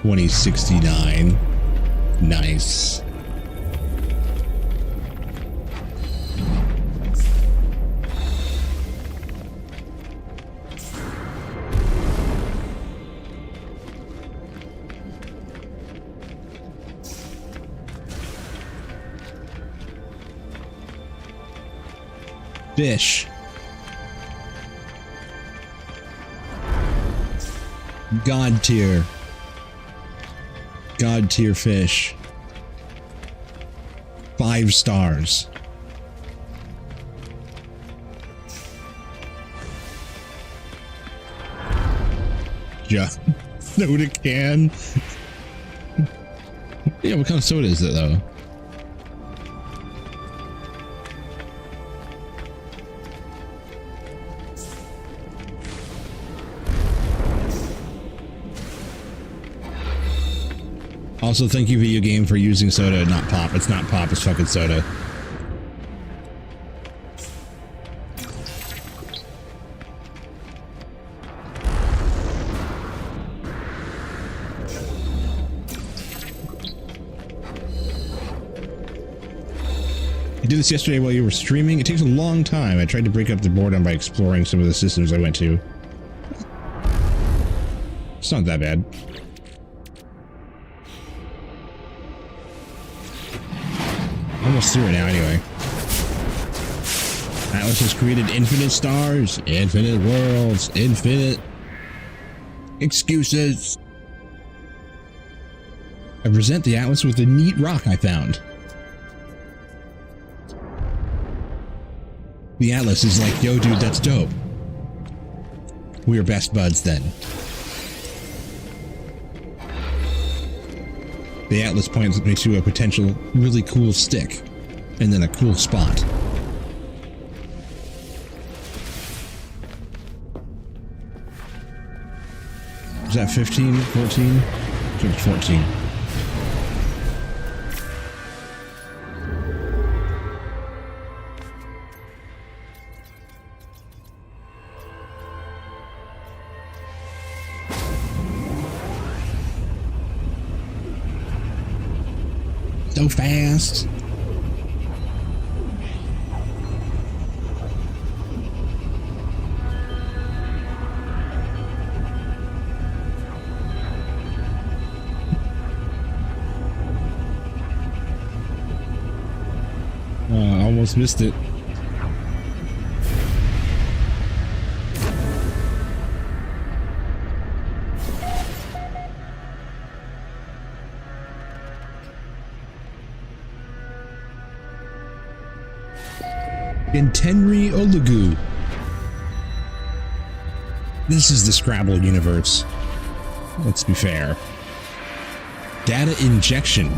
2069. Nice. Fish. God tier. God tier fish. 5 stars. Yeah. Soda can. Yeah, what kind of soda is it though? Also, thank you, video game, for using soda, not pop. It's not pop, it's fucking soda. I did this yesterday while you were streaming. It takes a long time. I tried to break up the boredom by exploring some of the systems I went to. It's not that bad. Almost through it now anyway. Atlas has created infinite stars, infinite worlds, infinite excuses. I present the Atlas with a neat rock I found. The Atlas is like, yo dude, that's dope. We're best buds then. The Atlas points me to a potential really cool stick, and then a cool spot. Is that 15? 14? I think it's 14. So fast. Almost missed it. Tenri Olugu. This is the Scrabble universe. Let's be fair. Data injection.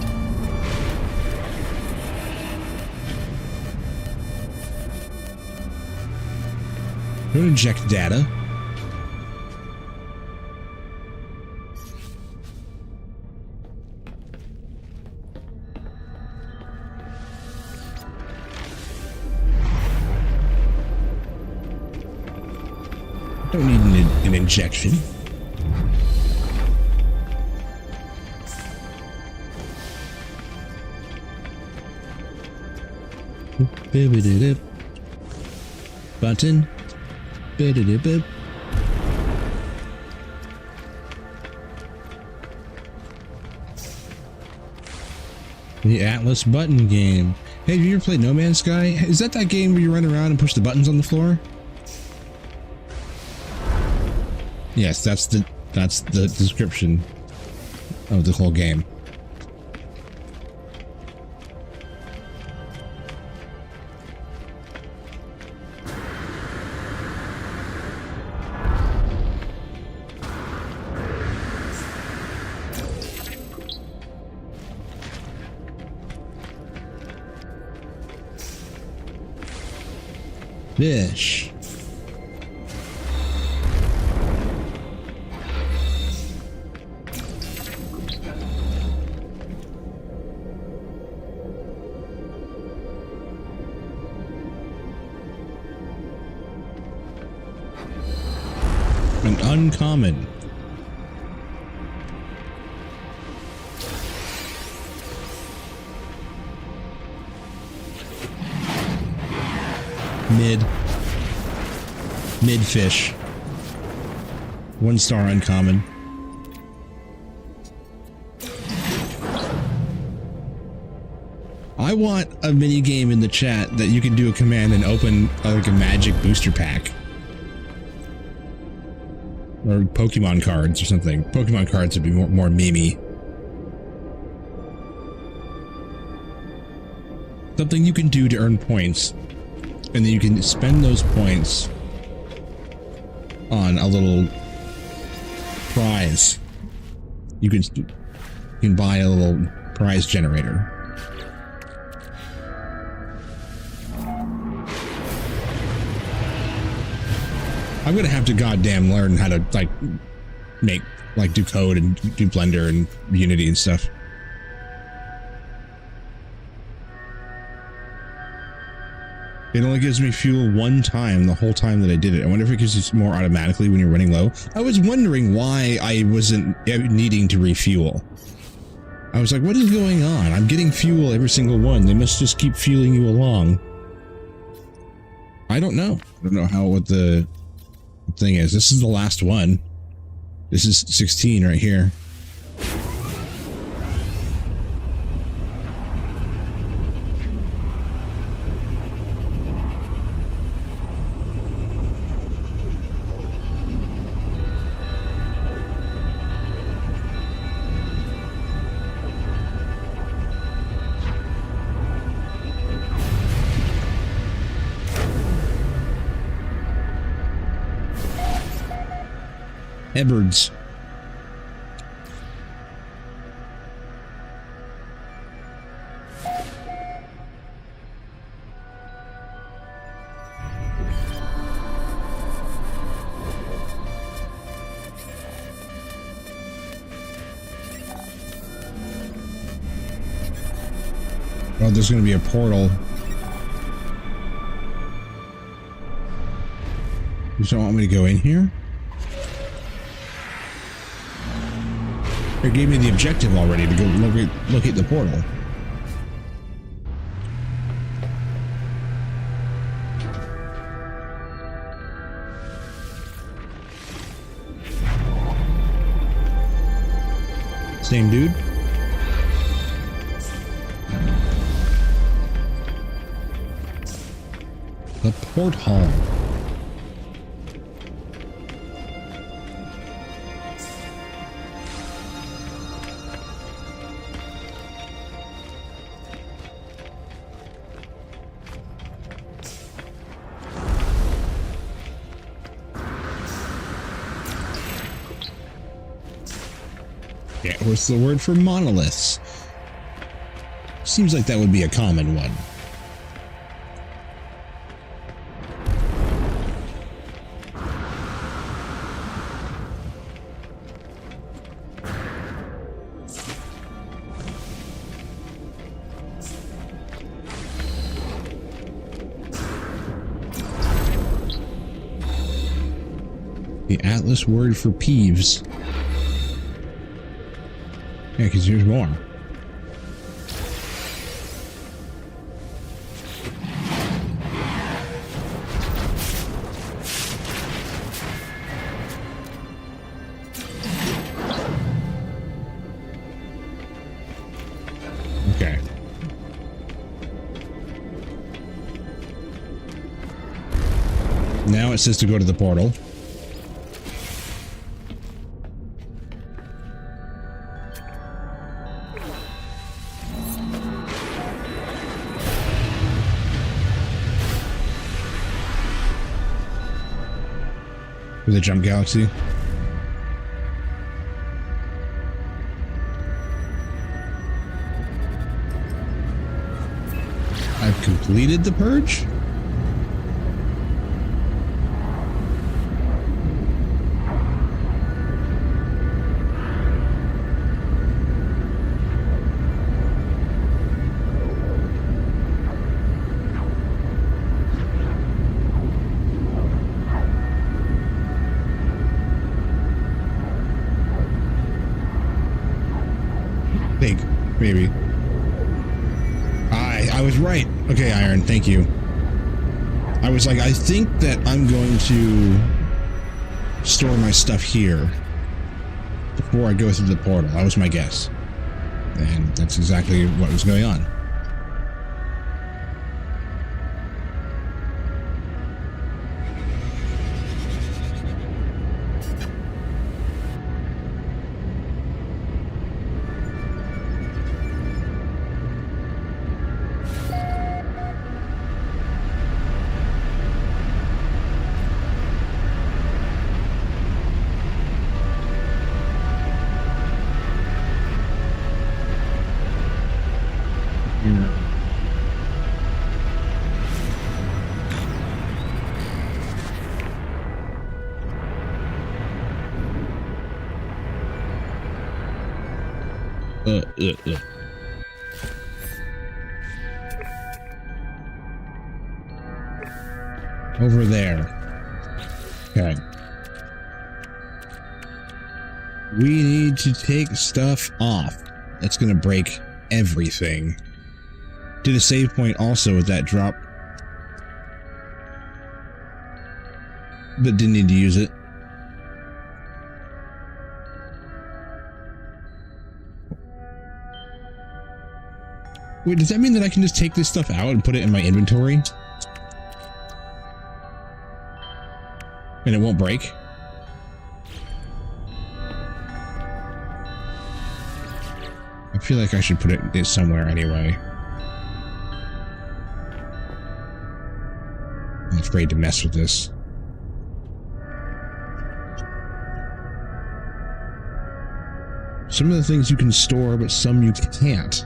Don't inject data. Don't need an injection. Button. The Atlas button game. Hey, have you ever played No Man's Sky? Is that game where you run around and push the buttons on the floor? Yes, that's the description of the whole game. Fish. An uncommon. Mid fish. 1 star uncommon. I want a mini game in the chat that you can do a command and open like a magic booster pack. Or Pokemon cards or something. Pokemon cards would be more memey. Something you can do to earn points. And then you can spend those points on a little prize. You can buy a little prize generator. I'm gonna have to goddamn learn how to like do code and do Blender and Unity and stuff. It only gives me fuel one time the whole time that I did it. I wonder if it gives you more automatically when you're running low. I was wondering why I wasn't needing to refuel. I was like, what is going on? I'm getting fuel every single one. They must just keep fueling you along. I don't know. I don't know what the thing is. This is the last one. This is 16 right here. Ebbards. Oh, there's going to be a portal. You don't want me to go in here? It gave me the objective already to go locate the portal. Same dude? The porthole. Yeah, what's the word for monoliths? Seems like that would be a common one. The Atlas word for peeves. Yeah, because here's more. Okay. Now it says to go to the portal. For the jump galaxy. I've completed the purge? Think, maybe. I was right. Okay, Iron, thank you. I was like, I think that I'm going to store my stuff here before I go through the portal. That was my guess. And that's exactly what was going on. Over there. Okay. We need to take stuff off. That's gonna break everything. Did a save point also with that drop. But didn't need to use it. Wait, does that mean that I can just take this stuff out and put it in my inventory? And it won't break? I feel like I should put it somewhere anyway. I'm afraid to mess with this. Some of the things you can store, but some you can't.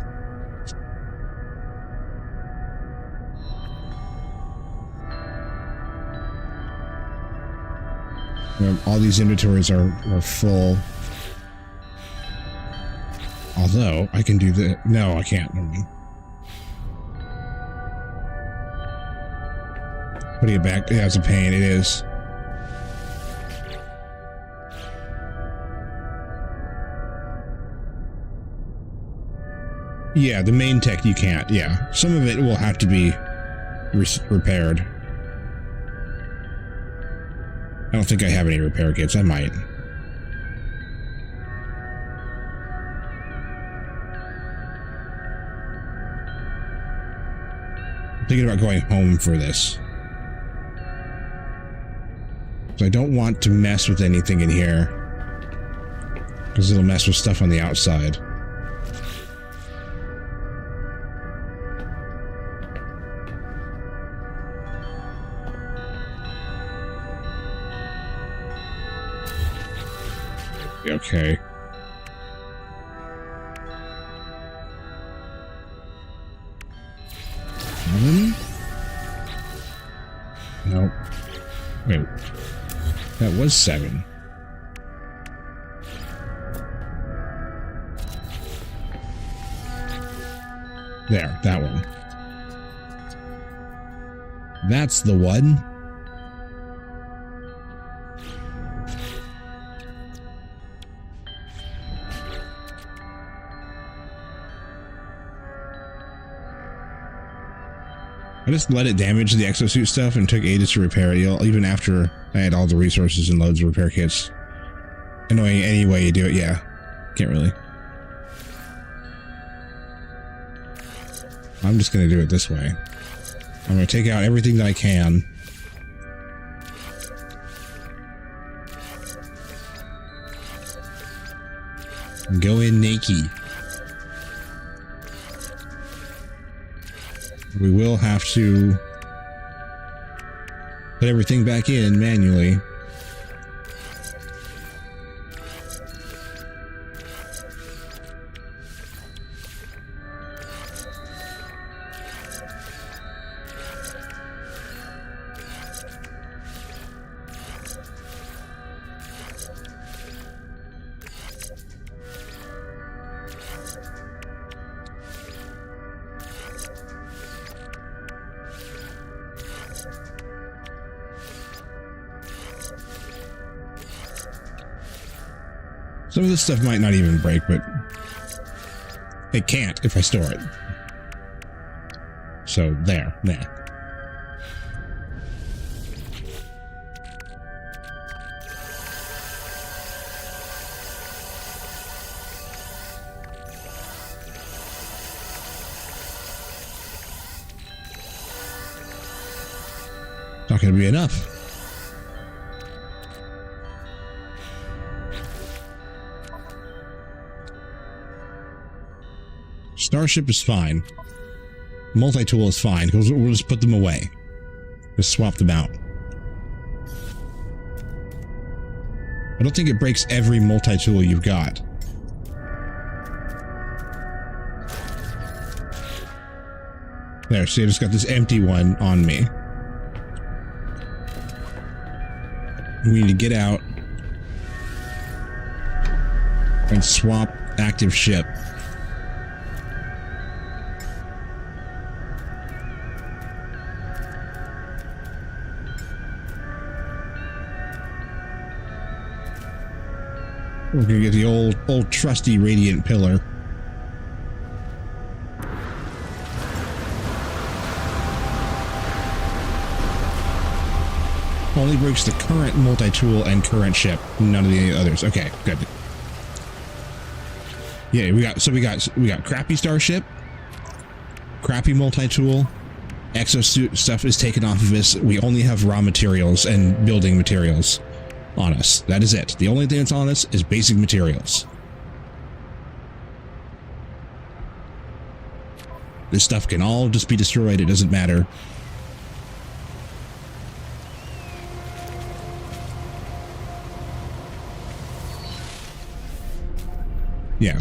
All these inventories are full. Although, I can do the... No, I can't. Never mind. Putting it back, yeah, it's a pain. It is. Yeah, the main tech you can't. Yeah, some of it will have to be repaired. I don't think I have any repair kits. I might. I'm thinking about going home for this. So I don't want to mess with anything in here, because it'll mess with stuff on the outside. Okay. Nope. Wait. That was 7. There, that one. That's the one. I just let it damage the exosuit stuff and took ages to repair it, even after I had all the resources and loads of repair kits. Annoying any way you do it, yeah. Can't really. I'm just going to do it this way. I'm going to take out everything that I can. And go in naked. We will have to put everything back in manually. Some of this stuff might not even break, but it can't if I store it. So there, nah. Not going to be enough. Starship is fine. Multi-tool is fine, because we'll just put them away. Just swap them out. I don't think it breaks every multi-tool you've got. There, see, I just got this empty one on me. We need to get out and swap active ship. We're gonna get the old trusty radiant pillar. Only breaks the current multi-tool and current ship. None of the others. Okay, good. Yeah, we got crappy starship, crappy multi-tool, exosuit stuff is taken off of us. We only have raw materials and building materials on us. That is it. The only thing that's on us is basic materials. This stuff can all just be destroyed. It doesn't matter. Yeah.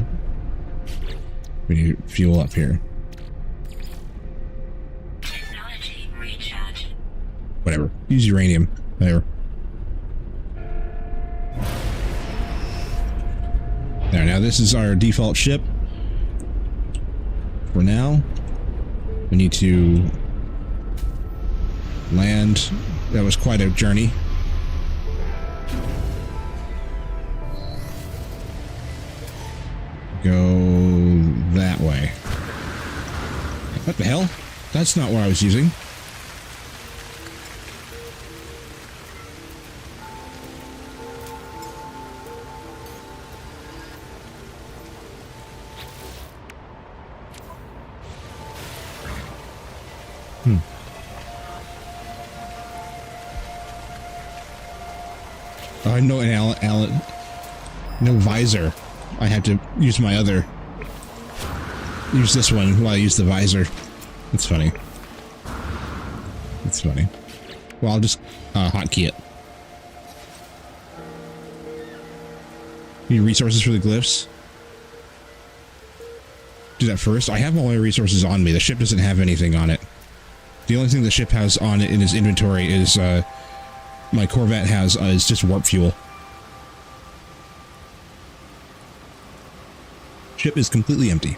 We need fuel up here. Technology recharge. Whatever. Use uranium. Whatever. There, now this is our default ship. For now, we need to land. That was quite a journey. Go that way. What the hell? That's not what I was using. Oh, no, no visor. I have to use my other. Use this one while I use the visor. That's funny. That's funny. Well, I'll just hotkey it. Need resources for the glyphs. Do that first. I have all my resources on me. The ship doesn't have anything on it. The only thing the ship has on it in its inventory is my Corvette has is just warp fuel. Ship is completely empty.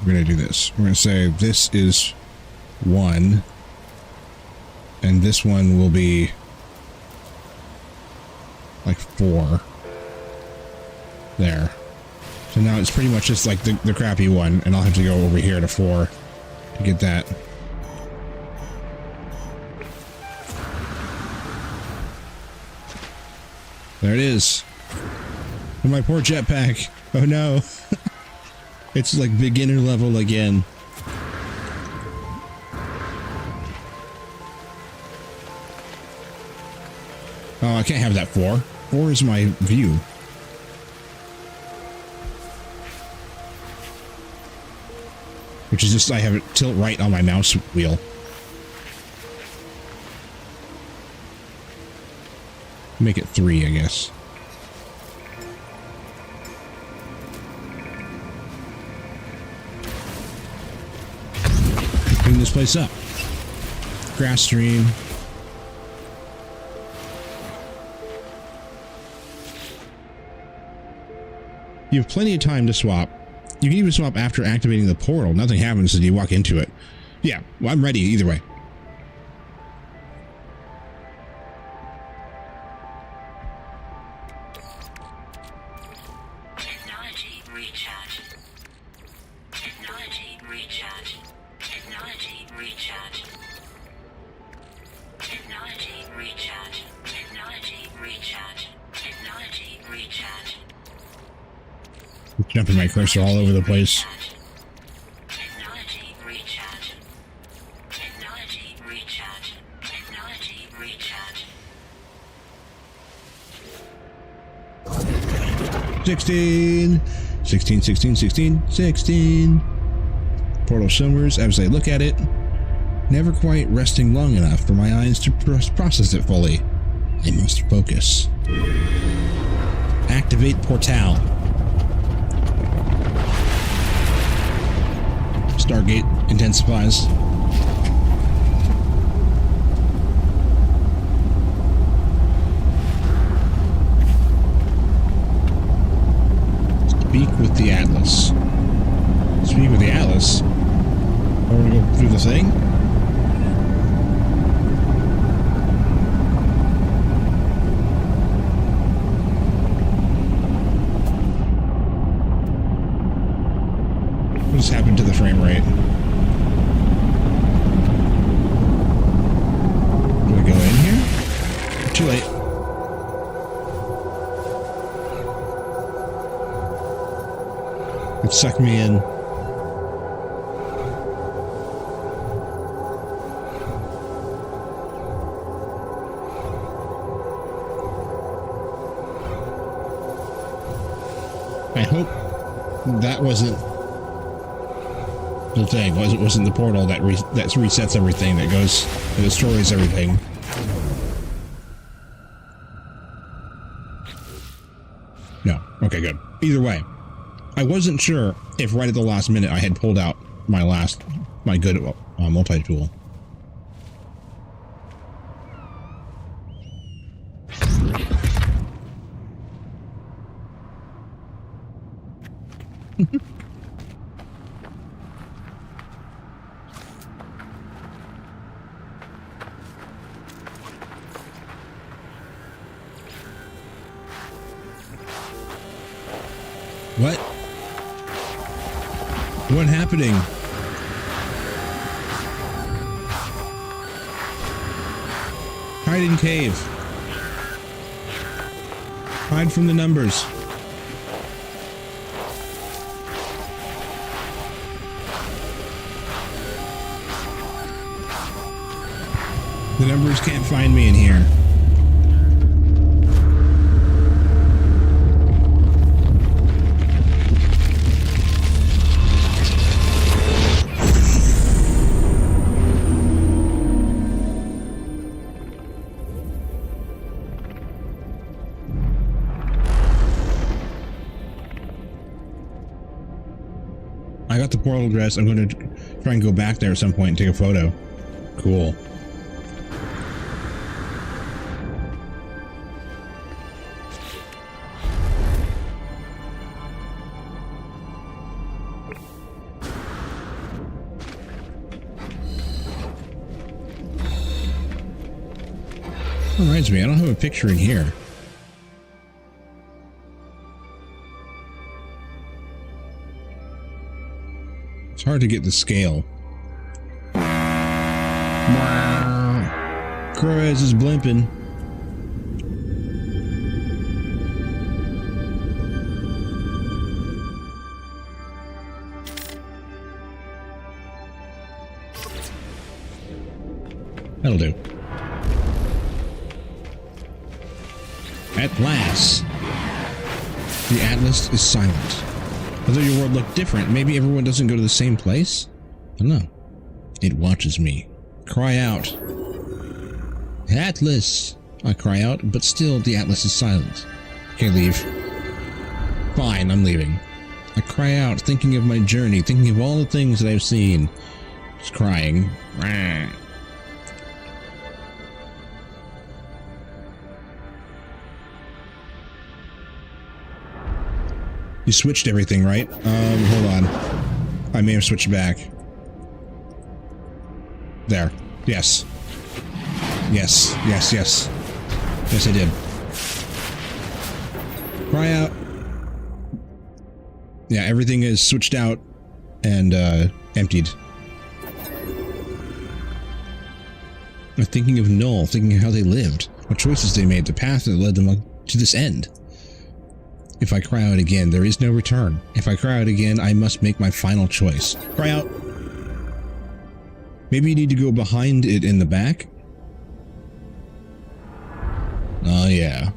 We're going to do this. We're going to say this is 1, and this one will be like 4. There. So now it's pretty much just like the crappy one, and I'll have to go over here to 4 to get that. There it is. Oh, my poor jetpack. Oh no. It's like beginner level again. Oh, I can't have that 4. 4 is my view. Which is just, I have it tilt right on my mouse wheel. Make it 3, I guess. Clean this place up. Grass stream. You have plenty of time to swap. You can even swap after activating the portal. Nothing happens until you walk into it. Yeah, well, I'm ready either way. Technology recharge. Technology recharge. Technology recharge. Technology recharge. Technology recharge. Technology recharge. Jumping my cursor all over the place. Technology recharge. Technology recharge. Technology recharge. 16, 16, 16, 16, 16. Portal shimmers as I look at it, never quite resting long enough for my eyes to process it fully. I must focus. Activate portal. Stargate intensifies. Speak with the Atlas. Speak with the Atlas? I want to go through the thing? way. It sucked me in. I hope that wasn't the thing. Wasn't the portal that resets everything, that destroys everything. No. Okay, good. Either way, I wasn't sure if right at the last minute I had pulled out my good multi-tool. What? What happening? Hide in cave. Hide from the numbers. The numbers can't find me in here. I got the portal address. I'm going to try and go back there at some point and take a photo. Cool. Reminds me, I don't have a picture in here. It's hard to get the scale. Cruz is blimping. That'll do. At last, the Atlas is silent. Although your world looked different, maybe everyone doesn't go to the same place? I don't know. It watches me. Cry out. Atlas! I cry out, but still the Atlas is silent. Okay, leave. Fine, I'm leaving. I cry out, thinking of my journey, thinking of all the things that I've seen. Just crying. You switched everything, right? Hold on. I may have switched back. There. Yes. Yes, yes, yes. Yes, I did. Cry out. Yeah, everything is switched out and emptied. I'm thinking of Null, thinking of how they lived, what choices they made, the path that led them to this end. If I cry out again, there is no return. If I cry out again, I must make my final choice. Cry out. Maybe you need to go behind it in the back? Oh, yeah.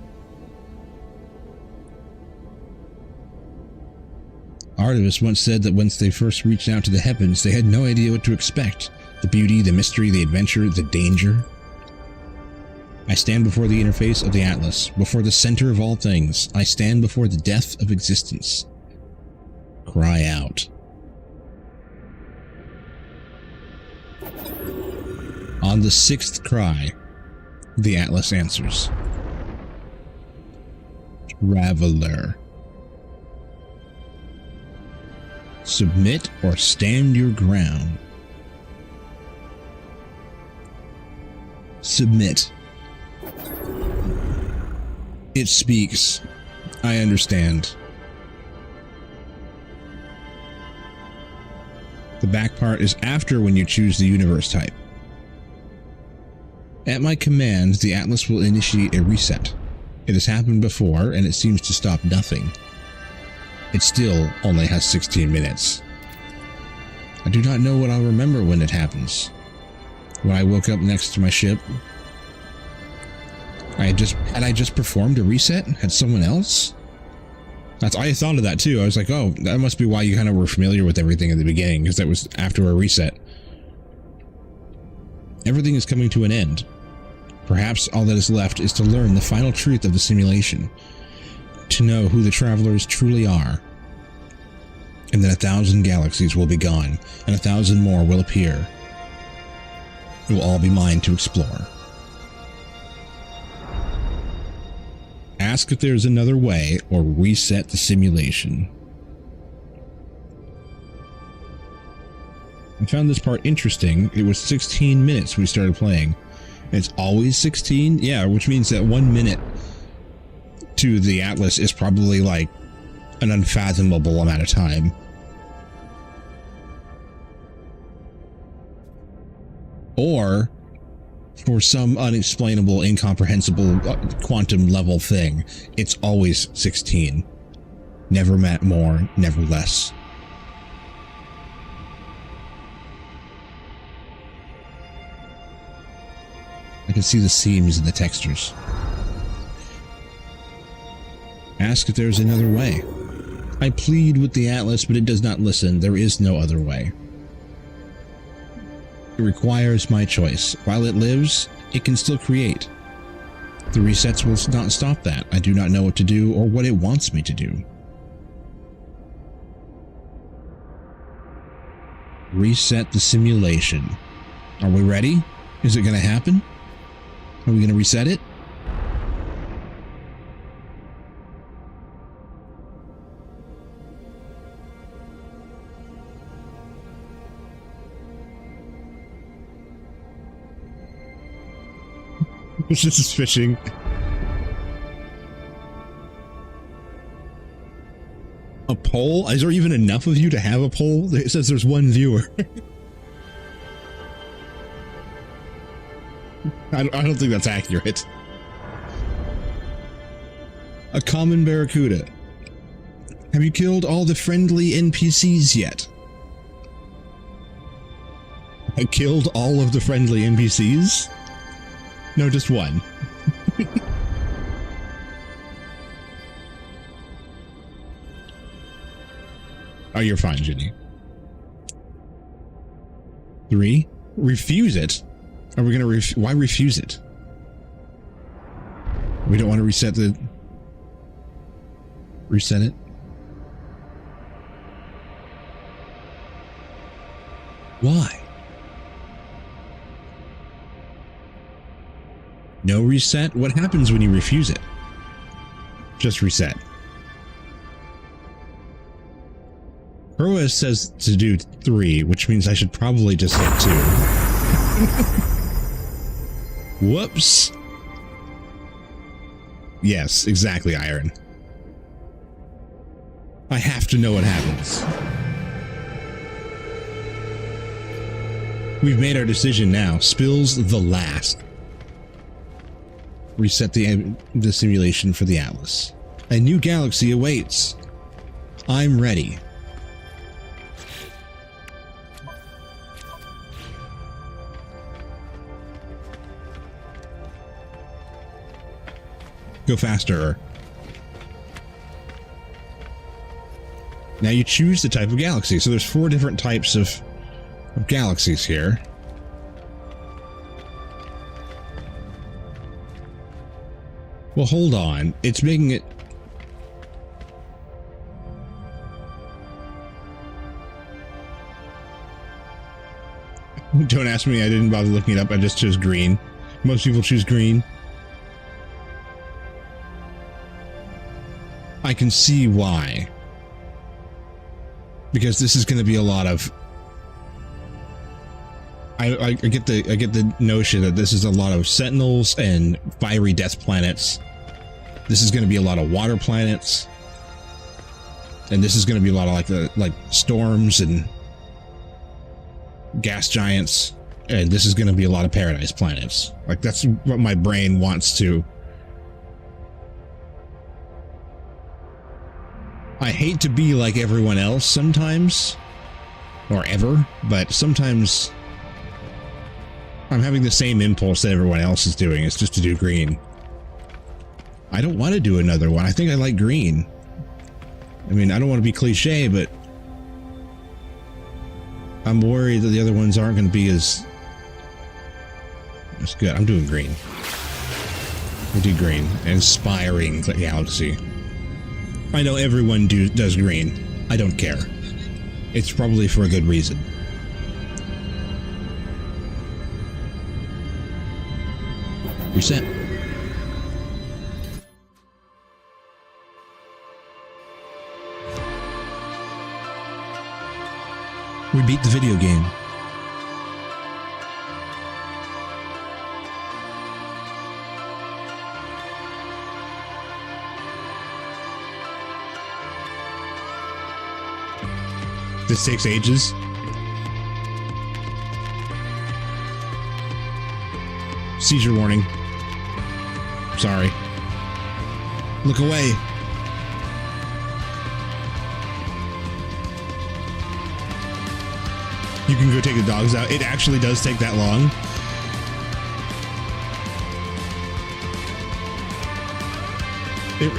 Artemis once said that once they first reached out to the heavens, they had no idea what to expect. The beauty, the mystery, the adventure, the danger. I stand before the interface of the Atlas, before the center of all things. I stand before the death of existence. Cry out. On the sixth cry, the Atlas answers. Traveler. Submit or stand your ground. Submit. It speaks. I understand. The back part is after when you choose the universe type. At my command, the Atlas will initiate a reset. It has happened before, and it seems to stop nothing. It still only has 16 minutes. I do not know what I'll remember when it happens. When I woke up next to my ship, had I just performed a reset? Had someone else? I thought of that too. I was like, oh, that must be why you kind of were familiar with everything at the beginning, because that was after a reset. Everything is coming to an end. Perhaps all that is left is to learn the final truth of the simulation, to know who the travelers truly are. And then 1,000 galaxies will be gone, and 1,000 more will appear. It will all be mine to explore. Ask if there is another way, or reset the simulation. I found this part interesting. It was 16 minutes when we started playing. It's always 16? Yeah, which means that 1 minute to the Atlas is probably like an unfathomable amount of time. Or for some unexplainable, incomprehensible quantum level thing, it's always 16. Never more, never less. I can see the seams in the textures. Ask if there's another way. I plead with the Atlas, but it does not listen. There is no other way. It requires my choice. While it lives, it can still create. The resets will not stop that. I do not know what to do or what it wants me to do. Reset the simulation. Are we ready? Is it going to happen? Are we going to reset it? This is fishing. A poll? Is there even enough of you to have a poll? It says there's one viewer. I don't think that's accurate. A common barracuda. Have you killed all the friendly NPCs yet? I killed all of the friendly NPCs? No, just one. Oh, you're fine, Ginny. 3? Refuse it? Are we gonna why refuse it? We don't want to reset it? Why? No reset? What happens when you refuse it? Just reset. Proas says to do 3, which means I should probably just hit 2. Whoops. Yes, exactly, Iron. I have to know what happens. We've made our decision now. Spills the last. Reset the simulation for the Atlas. A new galaxy awaits. I'm ready. Go faster. Now you choose the type of galaxy. So there's 4 different types of galaxies here. Well, hold on. It's making it... Don't ask me. I didn't bother looking it up. I just chose green. Most people choose green. I can see why. Because this is going to be a lot of... I get the notion that this is a lot of sentinels and fiery death planets. This is going to be a lot of water planets. And this is going to be a lot of like storms and gas giants. And this is going to be a lot of paradise planets. Like, that's what my brain wants to. I hate to be like everyone else sometimes, or ever, but sometimes I'm having the same impulse that everyone else is doing. It's just to do green. I don't want to do another one. I think I like green. I mean, I don't want to be cliche, but I'm worried that the other ones aren't going to be as good. I'm doing green. I do green. Inspiring galaxy. I know everyone does green. I don't care. It's probably for a good reason. Reset. We beat the video game. This takes ages. Seizure warning. Sorry. Look away. You can go take the dogs out. It actually does take that long.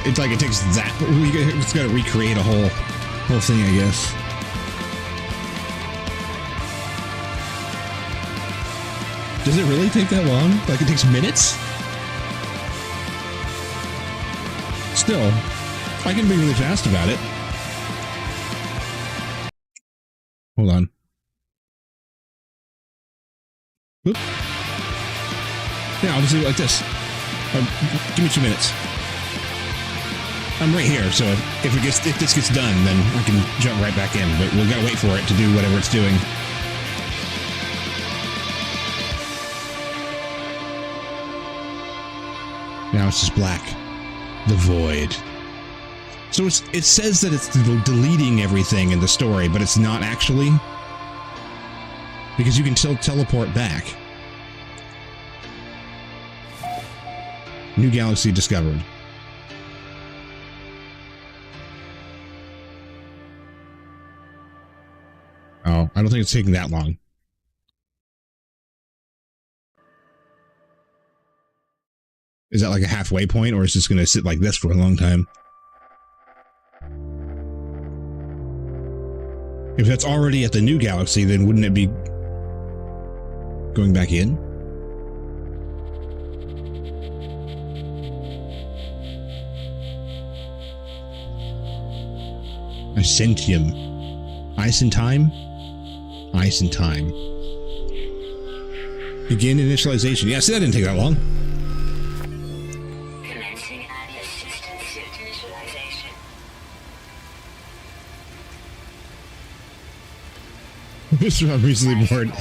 It's like it takes that. It's got to recreate a whole thing, I guess. Does it really take that long? Like it takes minutes? Still, I can be really fast about it. Hold on. Whoop. Yeah, I'll just do it like this. Give me 2 minutes. I'm right here, so if this gets done, then I can jump right back in. But we've got to wait for it to do whatever it's doing. Now it's just black. The void. So it says that it's deleting everything in the story, but it's not actually. Because you can still teleport back. New galaxy discovered. Oh, I don't think it's taking that long. Is that like a halfway point, or is this going to sit like this for a long time? If that's already at the new galaxy, then wouldn't it be going back in? Isentium. Ice and time? Ice and time. Begin initialization. Yeah, see, that didn't take that long. Commencing Atlas system suit initialization. Mr. I'm recently bored.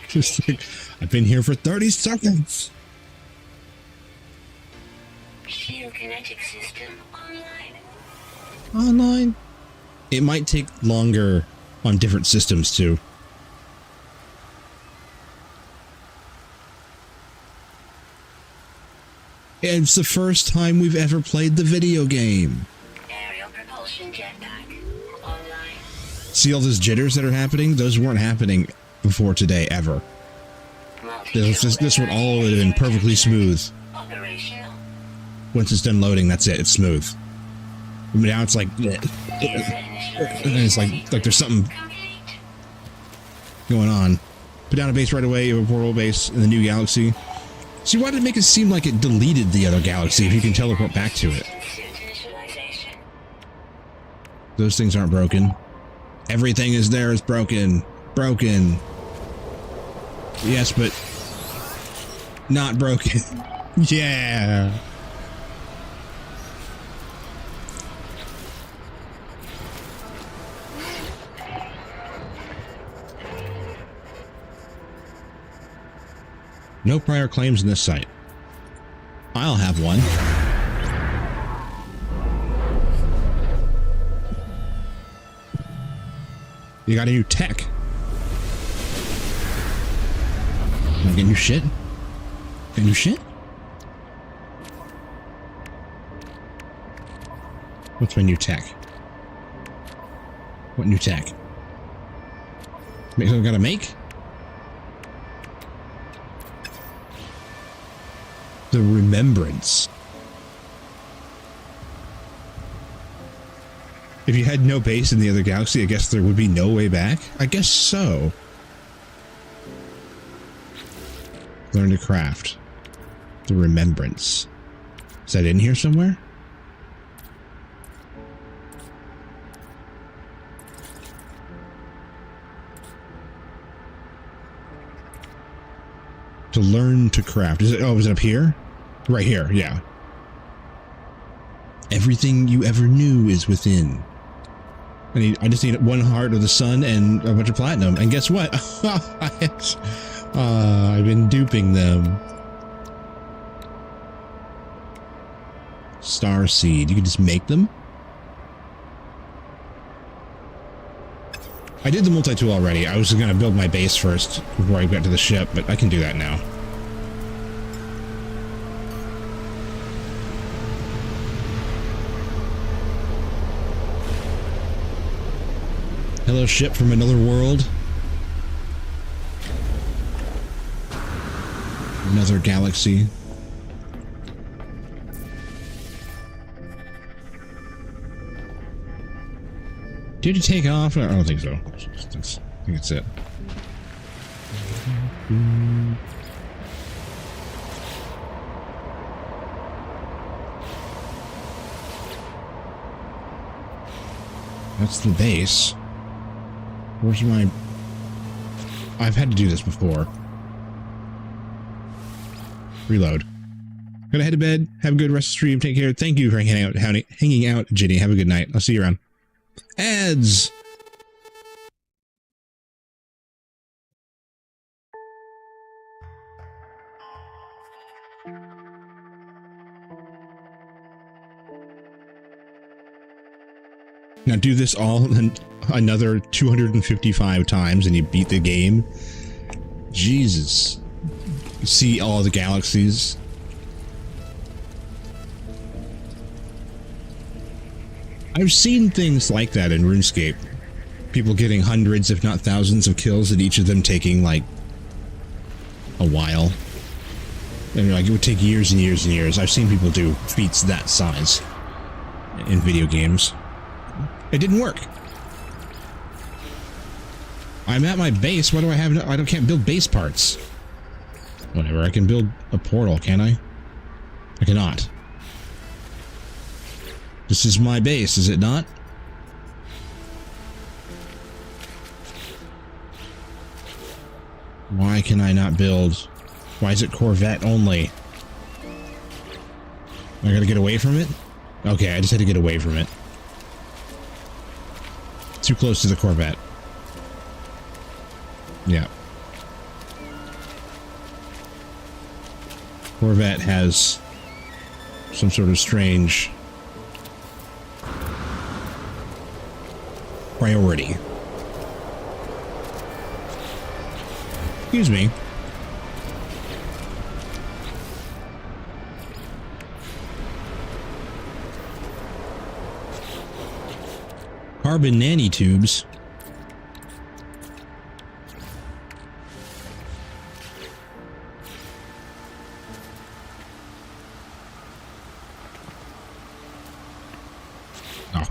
Just like, I've been here for 30 seconds. Shield kinetic system online. Online? It might take longer on different systems too. It's the first time we've ever played the video game. Aerial propulsion jetpack online. See all those jitters that are happening? Those weren't happening before today, ever. This would all have been perfectly smooth. Operational. Once it's done loading, that's it. It's smooth. But now it's like... And it's like there's something going on. Put down a base right away, a portal base in the new galaxy. See, why did it make it seem like it deleted the other galaxy if you can teleport back to it? Those things aren't broken. Everything is there is broken. Broken. Yes, but not broken. Yeah. No prior claims in this site. I'll have one. You got a new tech. Am I getting new shit? Getting new shit? What's my new tech? What new tech? Make something I gotta make? The remembrance. If you had no base in the other galaxy, I guess there would be no way back? I guess so. Learn to craft. The remembrance. Is that in here somewhere? To learn to craft. Is it? Oh, is it up here? Right here, yeah. Everything you ever knew is within. I just need one heart of the sun and a bunch of platinum. And guess what? I've been duping them. Star seed. You can just make them? I did the multi-tool already. I was going to build my base first before I got to the ship, but I can do that now. Hello, ship from another world. Another galaxy. Did you take off? I don't think so. I think that's it. That's the base. Where's my... I've had to do this before. Reload. Gotta head to bed. Have a good rest of the stream. Take care. Thank you for hanging out, Ginny. Have a good night. I'll see you around. Ads! Now do this all another 255 times and you beat the game. Jesus. See all the galaxies. I've seen things like that in RuneScape. People getting hundreds, if not thousands of kills, and each of them taking, like, a while. And, like, it would take years and years and years. I've seen people do feats that size in video games. It didn't work. I'm at my base. What do I have? I can't build base parts. Whatever. I can build a portal, can I? I cannot. This is my base, is it not? Why can I not build? Why is it Corvette only? I gotta get away from it? Okay, I just had to get away from it. Too close to the Corvette. Yeah. Corvette has some sort of strange priority. Excuse me. Carbon nanotubes. Oh.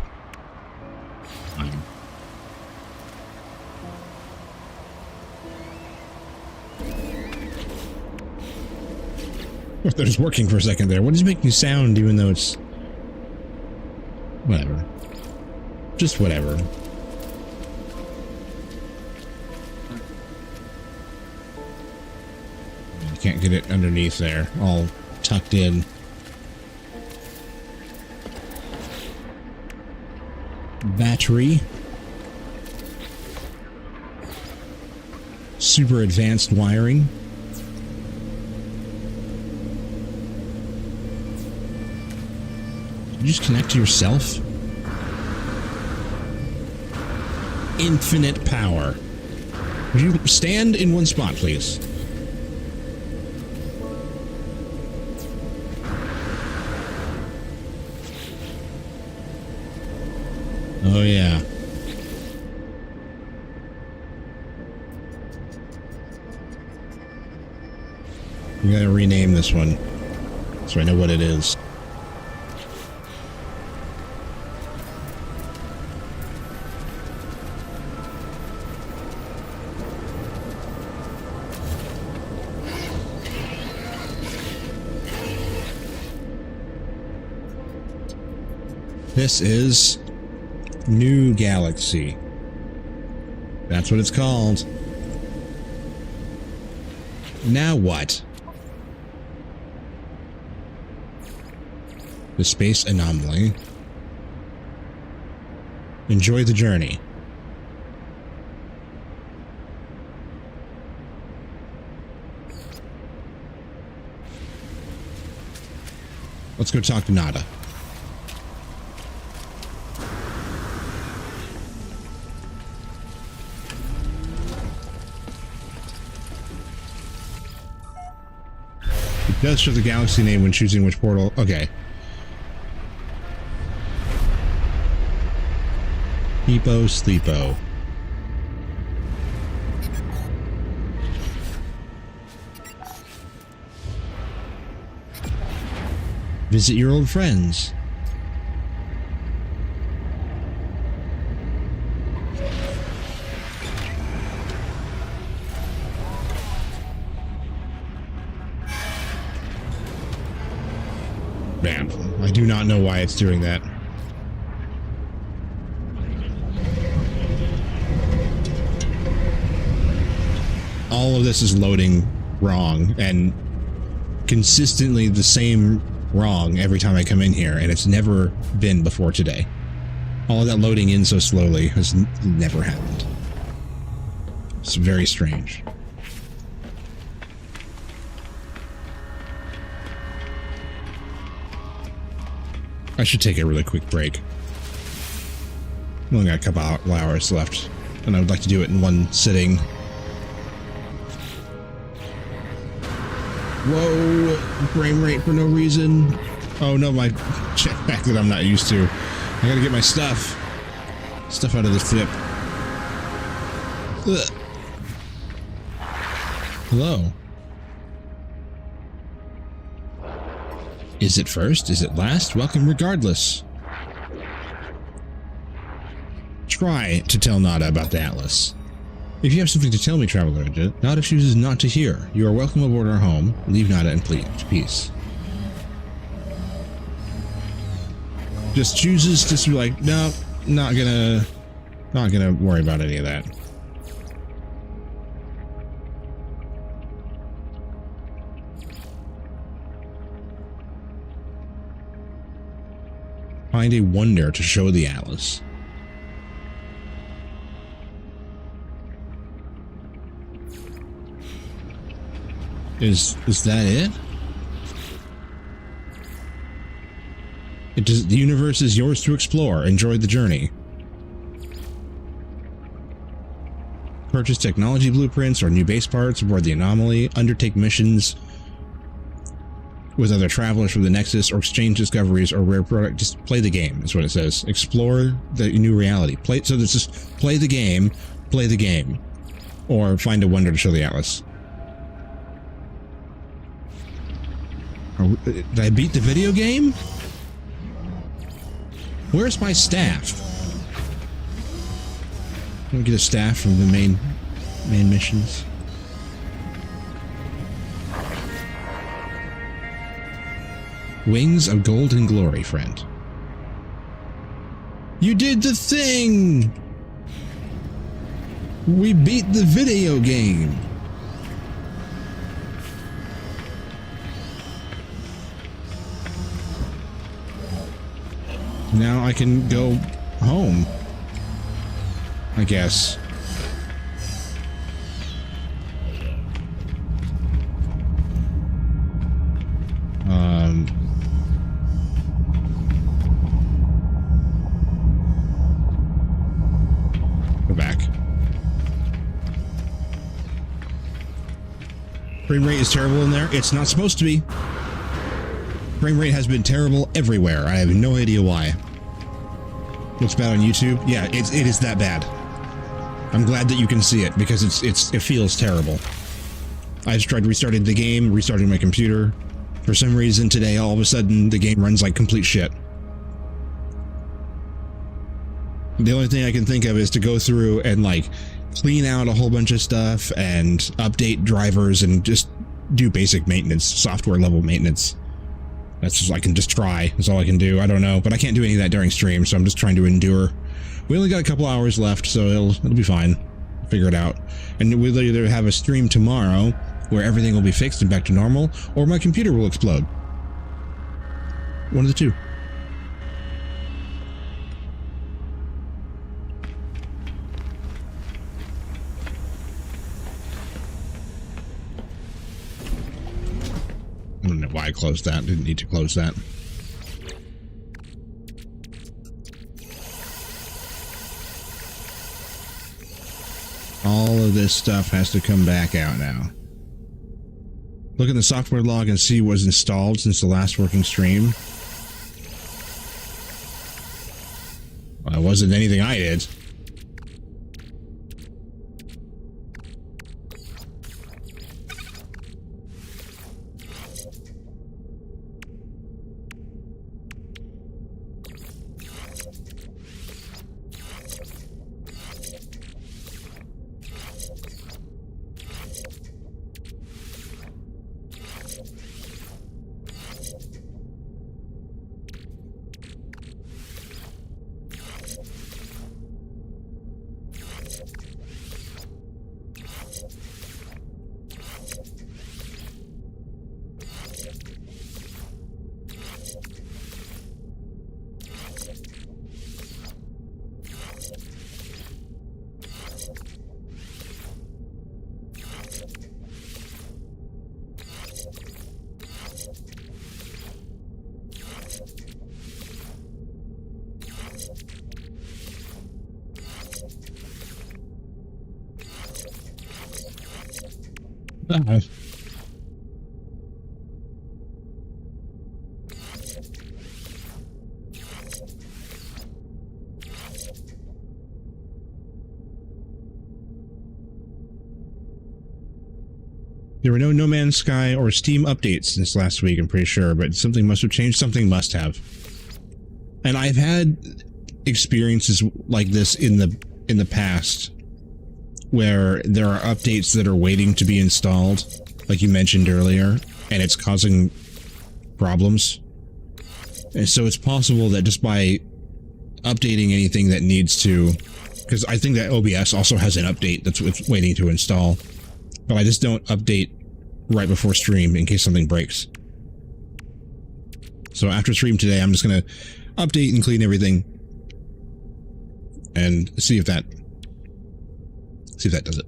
They're just working for a second there. What does make you sound even though it's... Whatever. Just whatever. You can't get it underneath there. All tucked in. Battery. Super advanced wiring. You just connect to yourself? Infinite power. Would you stand in one spot, please? Oh, yeah. We gotta rename this one so I know what it is. This is New Galaxy. That's what it's called. Now what? The space anomaly. Enjoy the journey. Let's go talk to Nada. It does show the galaxy name when choosing which portal. Okay. Epo Sleepo. Visit your old friends. Man, I do not know why it's doing that. All of this is loading wrong and consistently the same wrong every time I come in here, and it's never been before today. All of that loading in so slowly has never happened. It's very strange. I should take a really quick break. I've only got a couple hours left, and I would like to do it in one sitting. Whoa, frame rate for no reason. Oh no, my jetpack that I'm not used to. I gotta get my stuff out of the ship. Ugh. Hello. Is it first? Is it last? Welcome regardless. Try to tell Nada about the Atlas. If you have something to tell me, Traveler, Nada chooses not to hear. You are welcome aboard our home. Leave Nada in peace. Just chooses to be like, no, not gonna worry about any of that. Find a wonder to show the Atlas. Is that it? The universe is yours to explore. Enjoy the journey. Purchase technology blueprints or new base parts aboard the anomaly. Undertake missions with other travelers from the Nexus, or exchange discoveries or rare product. Just play the game is what it says. Explore the new reality. So this is play the game, or find a wonder to show the Atlas. Did I beat the video game? Where's my staff? Let me get a staff from the main missions. Wings of Golden Glory, friend. You did the thing! We beat the video game! Now I can go home, I guess. Go back. Frame rate is terrible in there. It's not supposed to be. Frame rate has been terrible everywhere. I have no idea why. Looks bad on YouTube. Yeah, it is that bad. I'm glad that you can see it because it feels terrible. I just tried restarting the game, restarting my computer. For some reason today, all of a sudden, the game runs like complete shit. The only thing I can think of is to go through and like clean out a whole bunch of stuff and update drivers and just do basic maintenance, software level maintenance. That's just, I can just try. That's all I can do. I don't know, but I can't do any of that during stream, so I'm just trying to endure. We only got a couple hours left, so it'll be fine. Figure it out. And we'll either have a stream tomorrow where everything will be fixed and back to normal, or my computer will explode. One of the two. I don't know why I closed that. Didn't need to close that. All of this stuff has to come back out now. Look in the software log and see what was installed since the last working stream. Well, it wasn't anything I did. There were no No Man's Sky or Steam updates since last week, I'm pretty sure, but something must have changed. Something must have. And I've had experiences like this in the past where there are updates that are waiting to be installed, like you mentioned earlier, and it's causing problems. And so it's possible that just by updating anything that needs to, because I think that OBS also has an update that's waiting to install, but I just don't update right before stream in case something breaks. So after stream today, I'm just going to update and clean everything and see if that does it.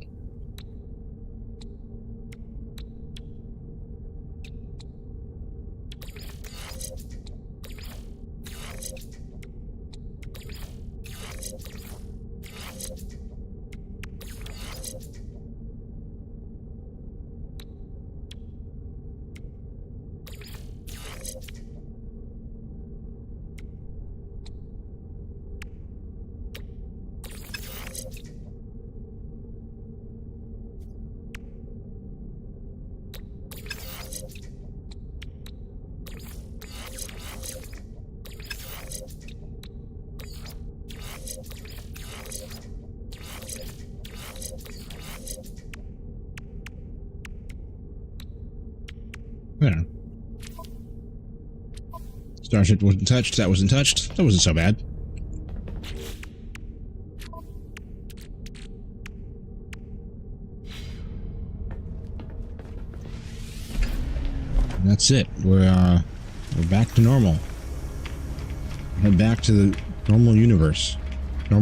Yeah. Starship wasn't touched. That wasn't touched. That wasn't so bad. And that's it. We're back to normal. Head back to the normal universe. No,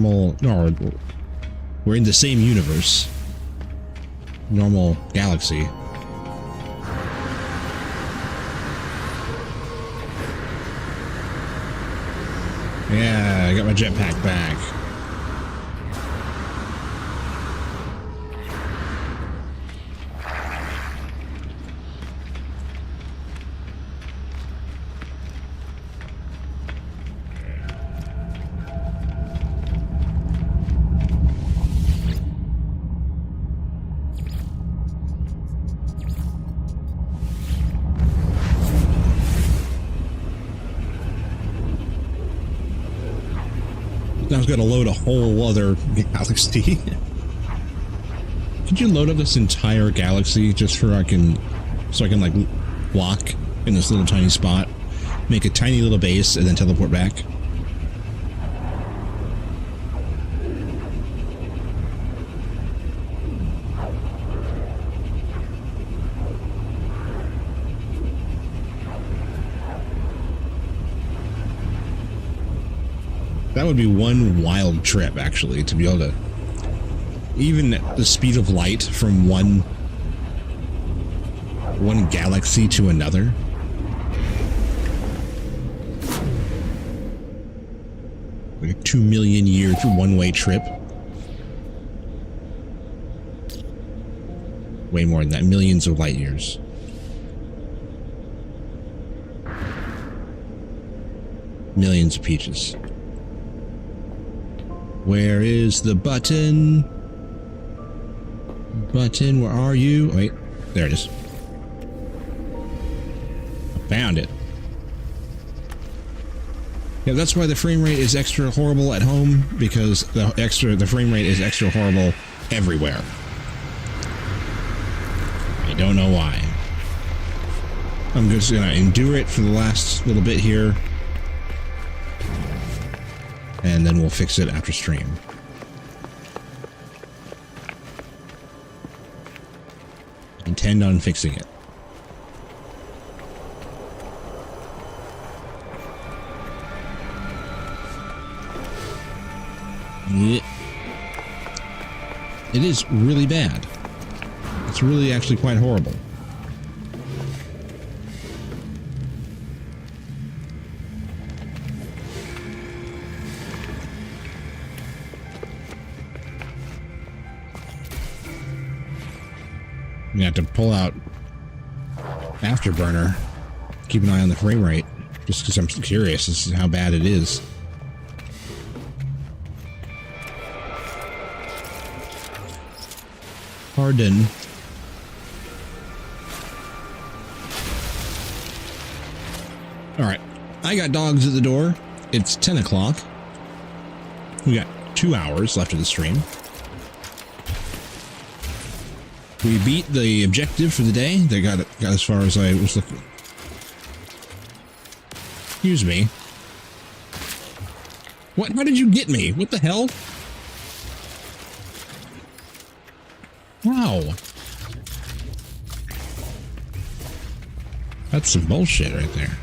we're in the same universe. Normal galaxy. Yeah, I got my jetpack back. Now I've got to load a whole other galaxy. Could you load up this entire galaxy just so I can like walk in this little tiny spot, make a tiny little base, and then teleport back? That would be one wild trip, actually, to be able to... Even at the speed of light from one galaxy to another. Like a 2 million year one-way trip. Way more than that. Millions of light years. Millions of peaches. Where is the button? Button, where are you? Wait, there it is. I found it. Yeah, that's why the frame rate is extra horrible at home, because the frame rate is extra horrible everywhere. I don't know why. I'm just gonna endure it for the last little bit here. And then we'll fix it after stream. Intend on fixing it. It is really bad. It's really actually quite horrible. You have to pull out Afterburner, keep an eye on the frame rate, just because I'm curious as to how bad it is. Pardon. Alright, I got dogs at the door. It's 10 o'clock. We got 2 hours left of the stream. We beat the objective for the day. They got as far as I was looking. Excuse me. What? How did you get me? What the hell? Wow. That's some bullshit right there.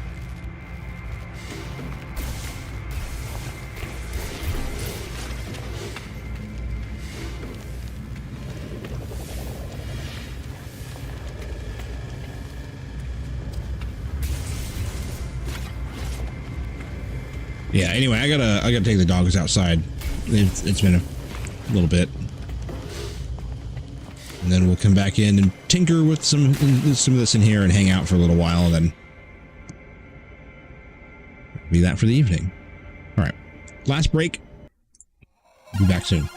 Yeah, anyway, I gotta take the dogs outside. It's been a little bit. And then we'll come back in and tinker with some of this in here and hang out for a little while, and then be that for the evening. Alright. Last break. Be back soon.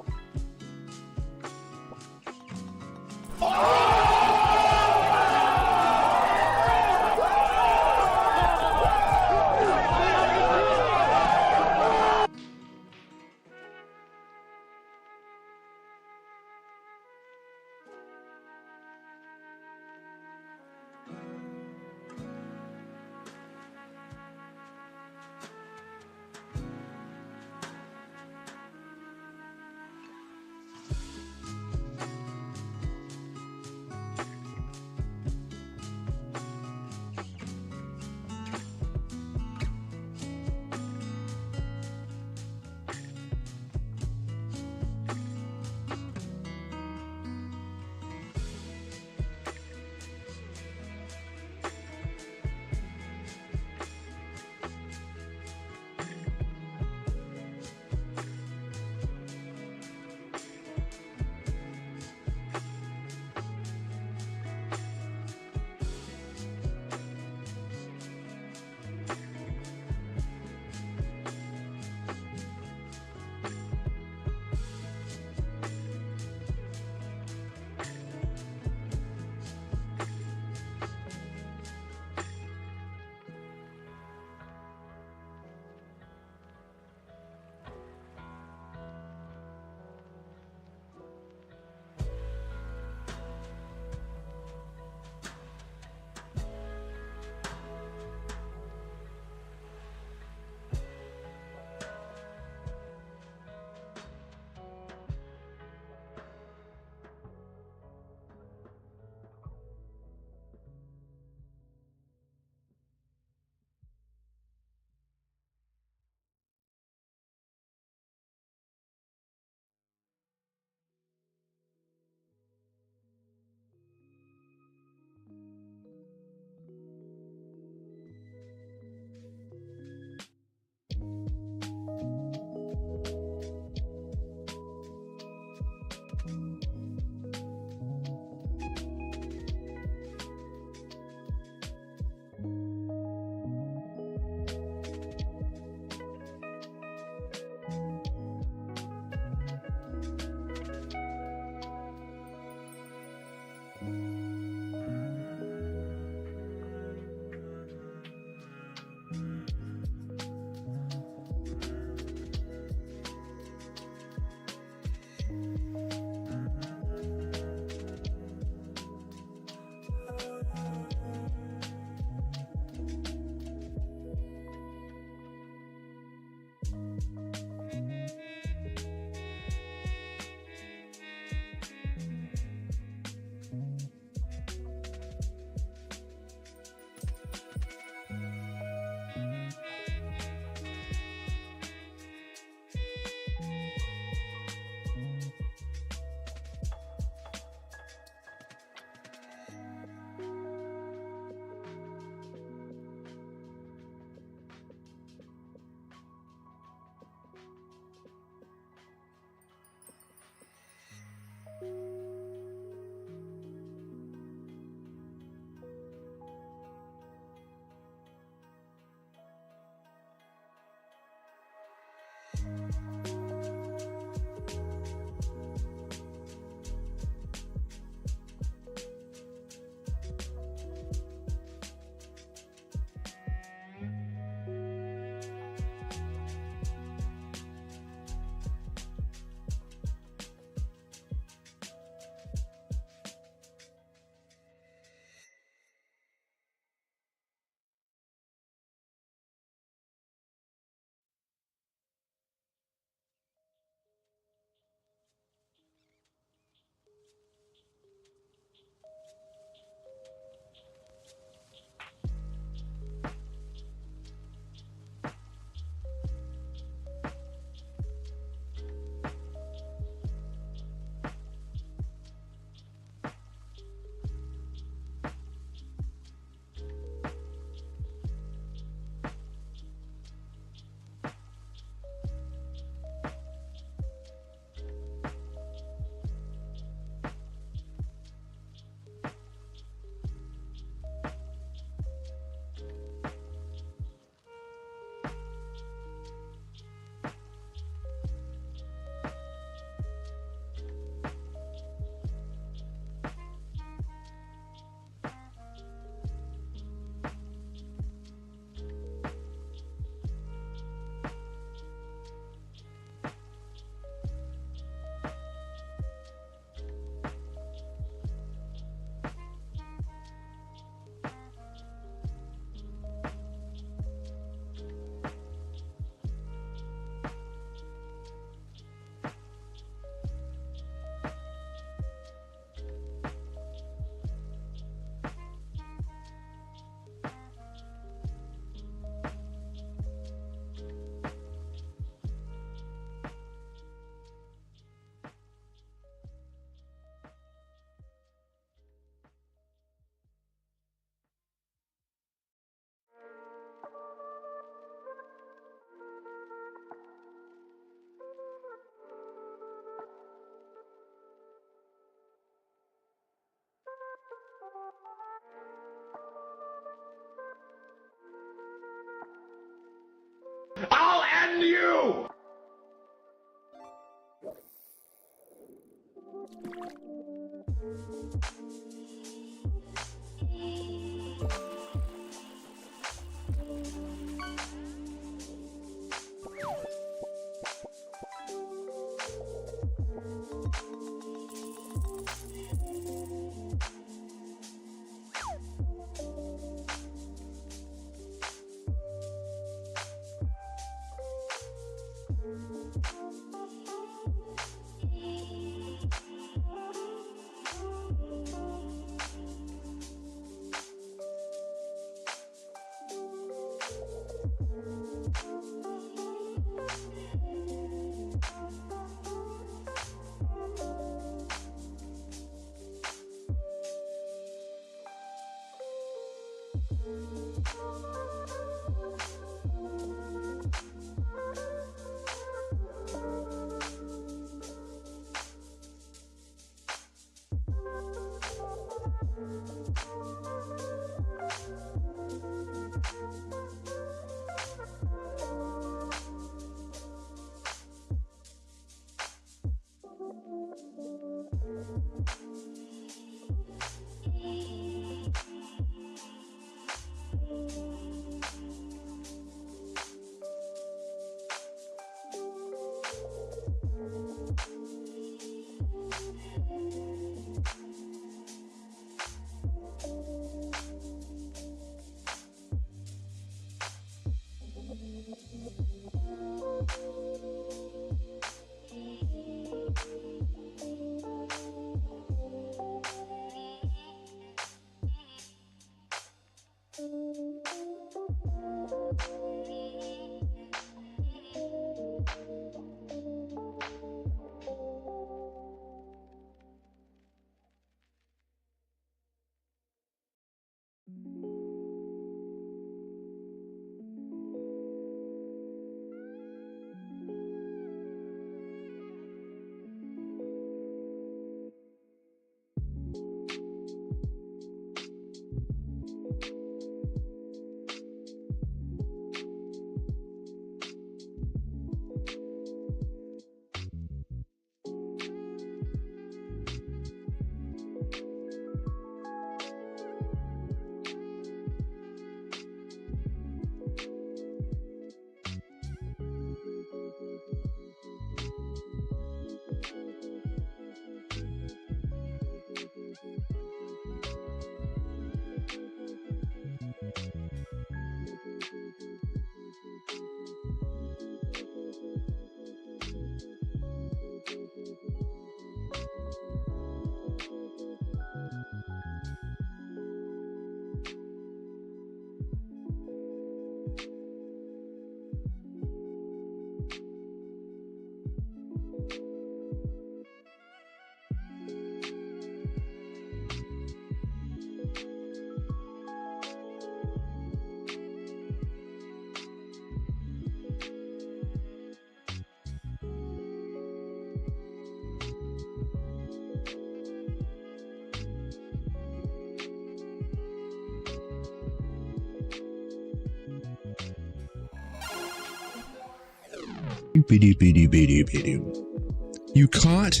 You caught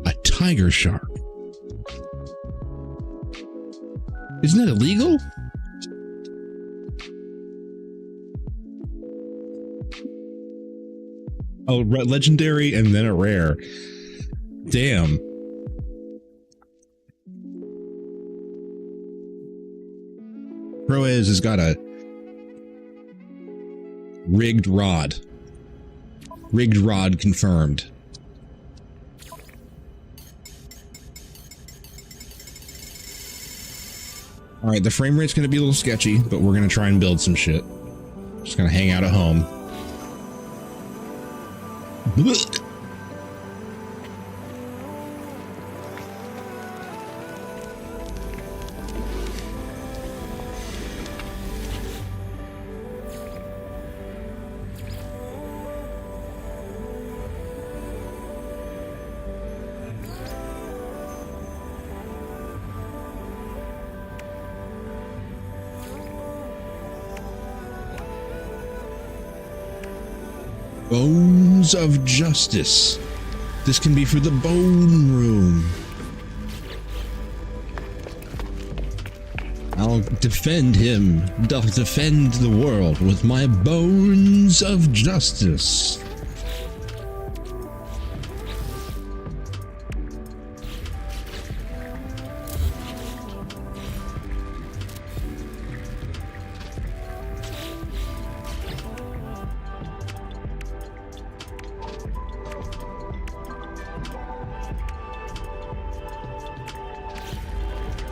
a tiger shark. Isn't that illegal? Oh, legendary and then a rare. Damn. Proez has got a rigged rod. Rigged rod confirmed. All right, the frame rate's going to be a little sketchy, but we're going to try and build some shit. Just going to hang out at home. Bones of Justice. This can be for the bone room. I'll defend him. I'll defend the world with my bones of justice.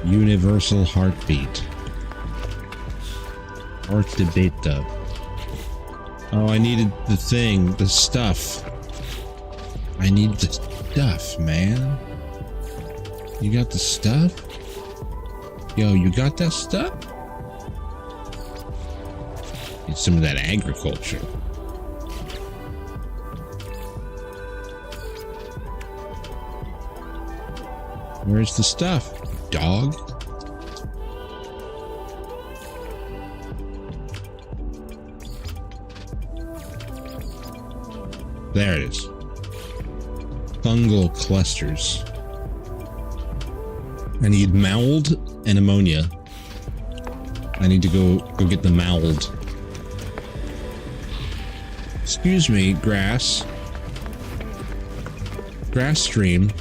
Universal heartbeat. Heart debate though. Oh, I needed the thing, the stuff. I need the stuff, man. You got the stuff? Yo, you got that stuff? Need some of that agriculture. Where's the stuff? Dog? There it is. Fungal clusters. I need mold and ammonia. I need to go get the mold. Excuse me, grass. Grass stream.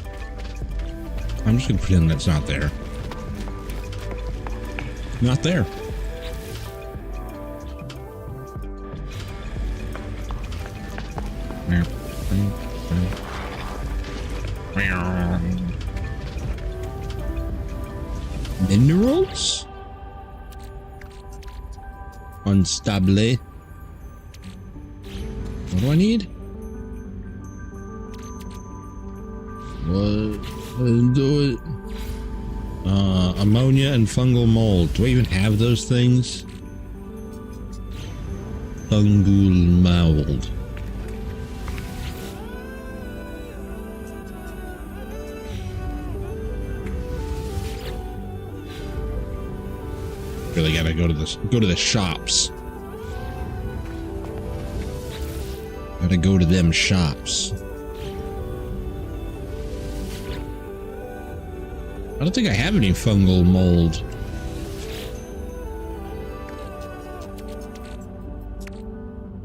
I'm just gonna pretend that's not there. Not there. Minerals? Unstable. What do I need? What? Do it. Ammonia and fungal mold. Do I even have those things? Fungal mold. Really gotta go to the shops. Gotta go to them shops. I don't think I have any fungal mold.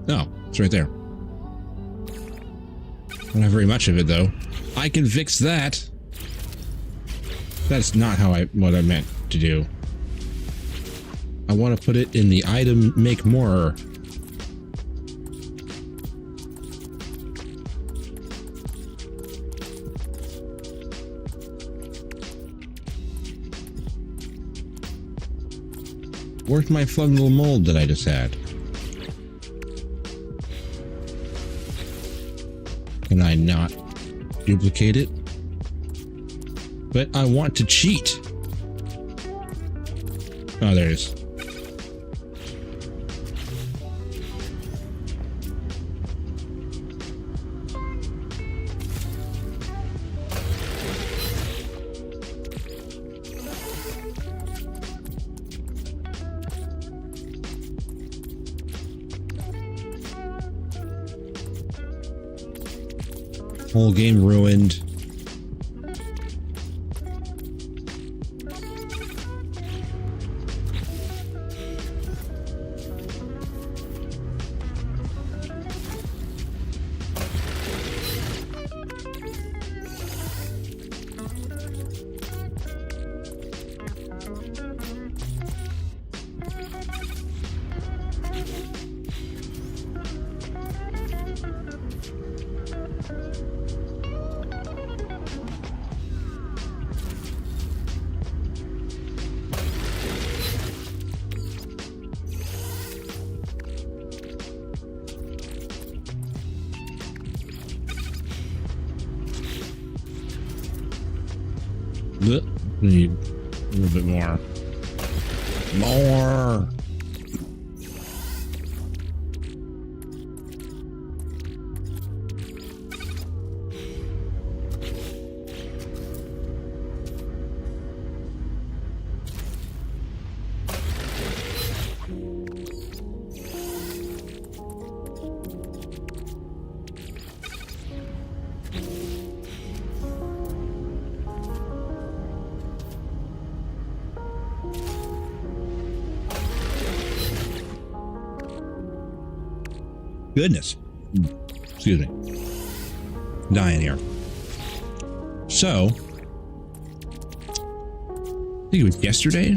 No, it's right there. Don't have very much of it though. I can fix that. That's not what I meant to do. I want to put it in the item make more. Where's my fungal mold that I just had? Can I not duplicate it? But I want to cheat. Oh, there it is. Whole game ruined. Need a little bit more. More. Goodness. Excuse me. Dying here. So, I think it was yesterday.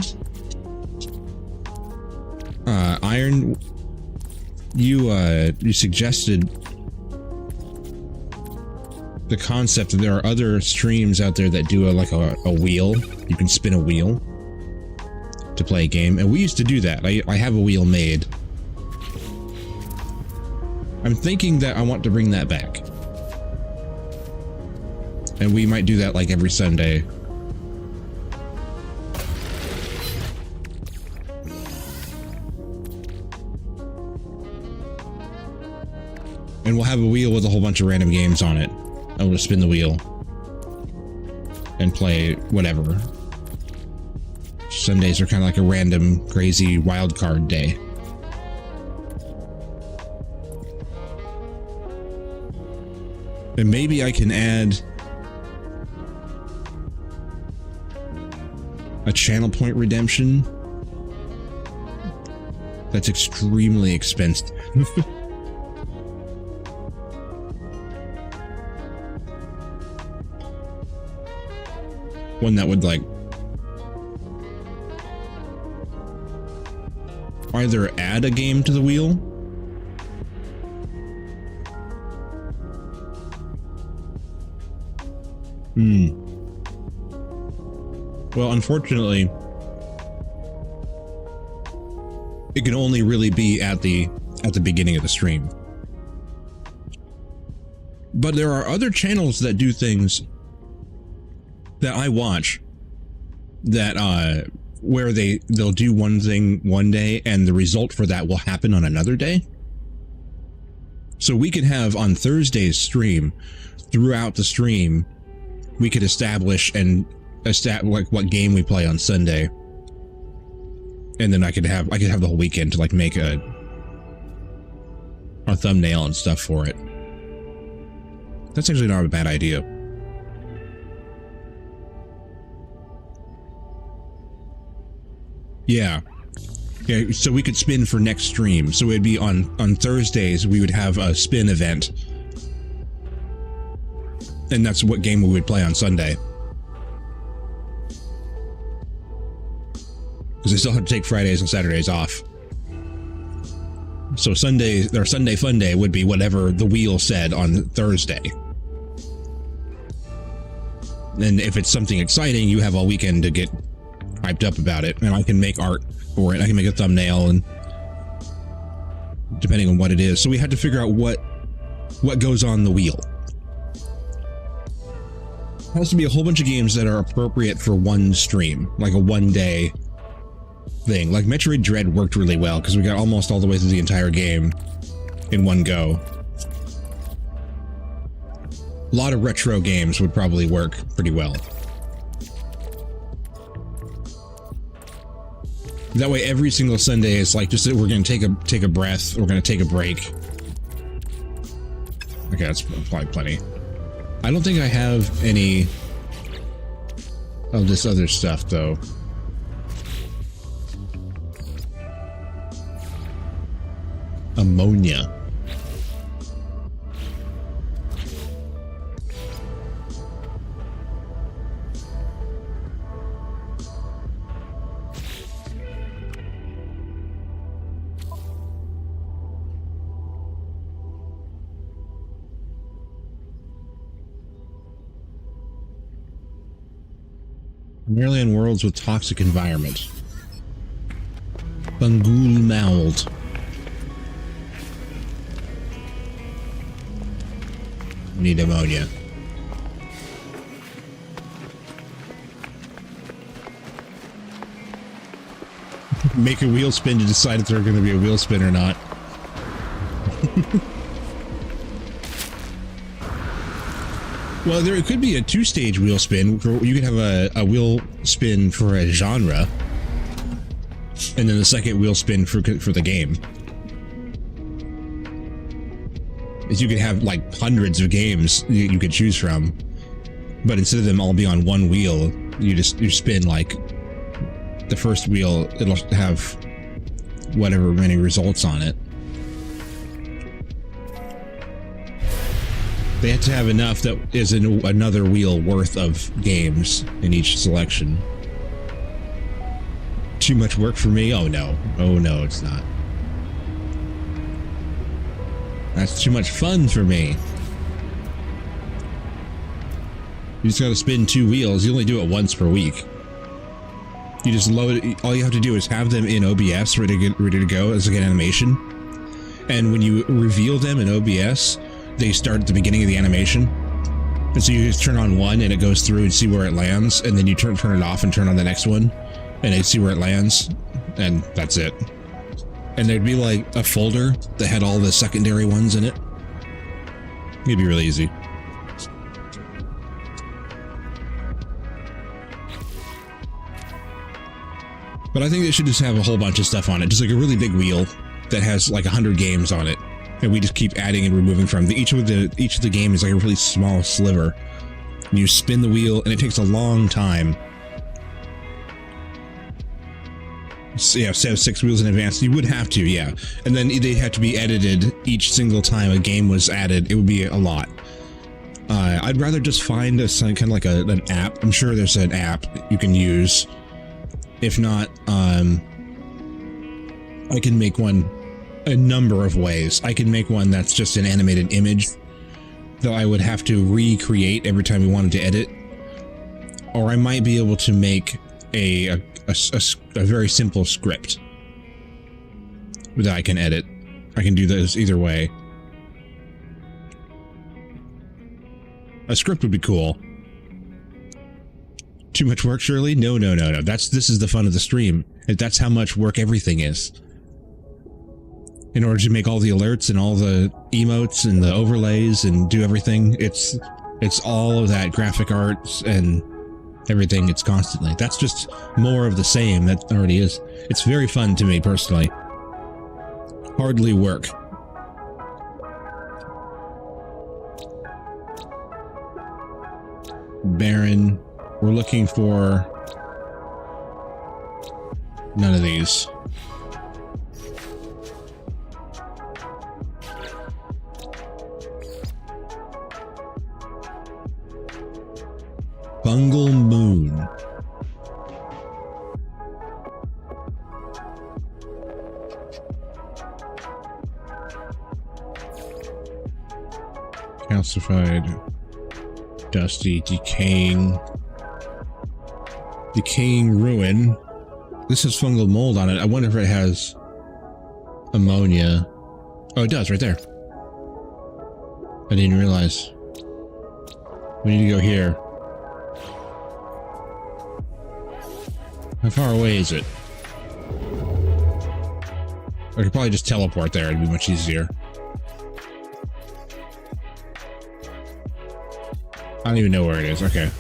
Iron, you suggested the concept that there are other streams out there that do a wheel. You can spin a wheel to play a game, and we used to do that. I have a wheel made. I'm thinking that I want to bring that back. And we might do that like every Sunday. And we'll have a wheel with a whole bunch of random games on it. And we'll spin the wheel. And play whatever. Sundays are kind of like a random, crazy wild card day. And maybe I can add a channel point redemption that's extremely expensive. One that would like either add a game to the wheel well, unfortunately, it can only really be at the beginning of the stream. But there are other channels that do things that I watch that where they'll do one thing one day and the result for that will happen on another day. So we could have on Thursday's stream, throughout the stream, we could establish like what game we play on Sunday, and then I could have the whole weekend to like make a thumbnail and stuff for it. That's actually not a bad idea. Yeah, so we could spin for next stream. So it'd be on Thursdays we would have a spin event. And that's what game we would play on Sunday. Because I still have to take Fridays and Saturdays off. So Sundays, or Sunday Fun Day would be whatever the wheel said on Thursday. And if it's something exciting, you have all weekend to get hyped up about it. And I can make art for it. I can make a thumbnail, and depending on what it is. So we had to figure out what goes on the wheel. It has to be a whole bunch of games that are appropriate for one stream, like a one-day thing. Like Metroid Dread worked really well because we got almost all the way through the entire game in one go. A lot of retro games would probably work pretty well. That way every single Sunday is like just we're going to take a breath, we're going to take a break. Okay, that's probably plenty. I don't think I have any of this other stuff, though. Ammonia. Merely on worlds with toxic environment. Bangul Mould. Need ammonia. Make a wheel spin to decide if they're going to be a wheel spin or not. Well, there could be a two-stage wheel spin. You could have a wheel spin for a genre, and then the second wheel spin for the game. Is you could have like hundreds of games you could choose from, but instead of them all be on one wheel, you spin like the first wheel. It'll have whatever many results on it. They have to have enough that is another wheel worth of games in each selection. Too much work for me? Oh no. Oh no, it's not. That's too much fun for me. You just gotta spin two wheels. You only do it once per week. You just load it. All you have to do is have them in OBS ready to go as like an animation. And when you reveal them in OBS, they start at the beginning of the animation, and so you just turn on one and it goes through and see where it lands, and then you turn it off and turn on the next one and they see where it lands, and that's it. And there'd be like a folder that had all the secondary ones in it. It'd be really easy. But I think they should just have a whole bunch of stuff on it, just like a really big wheel that has like 100 games on it. And we just keep adding and removing from each of the game is like a really small sliver. And you spin the wheel, and it takes a long time. So, yeah, so 6 wheels in advance. You would have to, yeah. And then they have to be edited each single time a game was added. It would be a lot. I'd rather just find kind of like an app. I'm sure there's an app you can use. If not, I can make one a number of ways. I can make one that's just an animated image that I would have to recreate every time we wanted to edit, or I might be able to make a very simple script that I can edit. I can do those either way. A script would be cool. Too much work, Shirley? No. This is the fun of the stream. That's how much work everything is. In order to make all the alerts and all the emotes and the overlays and do everything, it's all of that graphic arts and everything. It's constantly. That's just more of the same. That already is. It's very fun to me personally. Hardly work. Baron. We're looking for none of these. Bungle Moon. Calcified, dusty, decaying ruin. This has fungal mold on it. I wonder if it has ammonia. Oh, it does right there. I didn't realize. We need to go here. How far away is it? I could probably just teleport there. It'd be much easier. I don't even know where it is. Okay.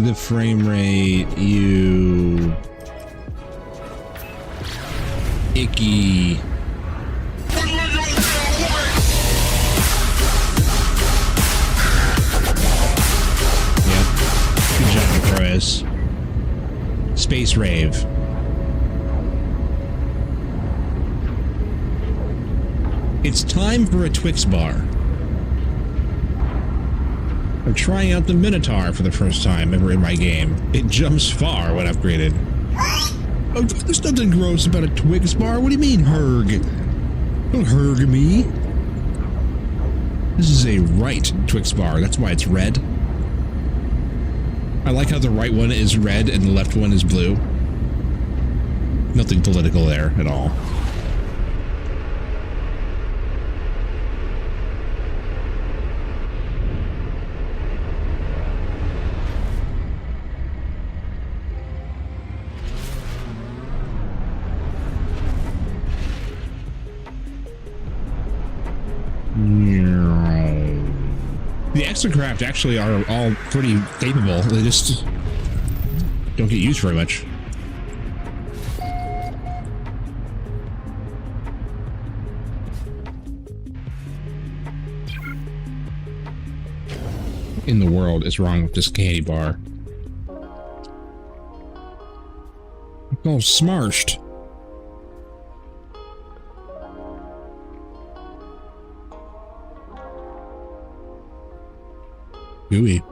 The frame rate, Icky. Yep. Good job, Chris. Space Rave. It's time for a Twix bar. I'm trying out the Minotaur for the first time ever in my game. It jumps far when upgraded. Oh, there's nothing gross about a Twix bar. What do you mean, Herg? Don't Herg me. This is a right Twix bar. That's why it's red. I like how the right one is red and the left one is blue. Nothing political there at all. The exocraft actually are all pretty capable. They just don't get used very much. In the world is wrong with this candy bar? It's all smashed. Gooey.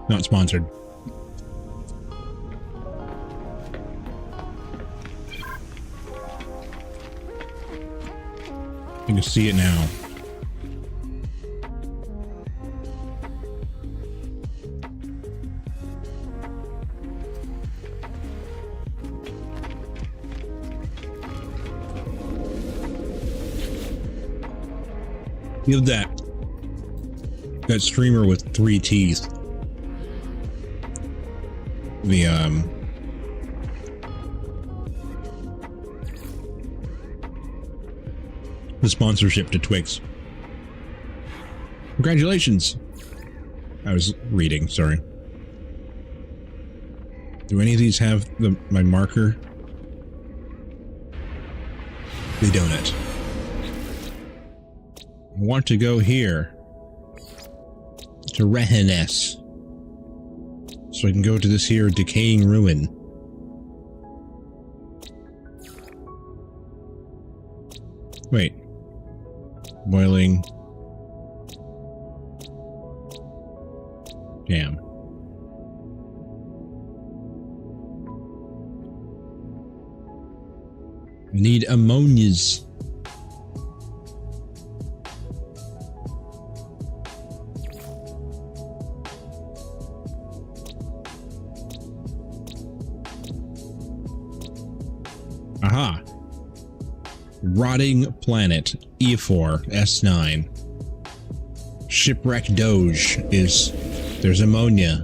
Not sponsored. You can see it now. Feel that streamer with 3 teeth. The sponsorship to Twix. Congratulations. I was reading, sorry. Do any of these have my marker? They don't. I want to go here to Rehenes, so I can go to this here decaying ruin. Wait, boiling. Damn. I need ammonias. Aha. Rotting planet E4 S9. Shipwreck Doge is there's ammonia.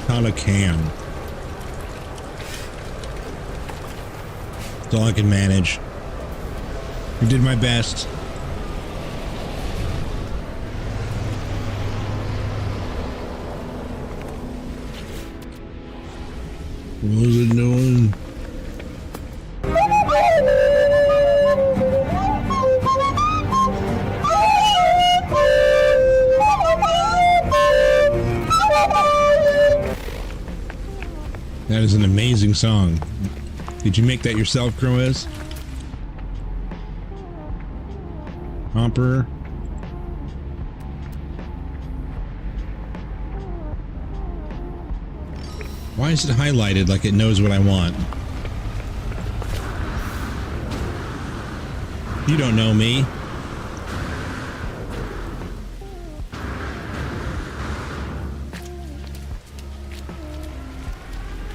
Not a can. That's all I can manage. I did my best. What was it doing? That is an amazing song. Did you make that yourself, Croez? Hopper. Why is it highlighted like it knows what I want? You don't know me.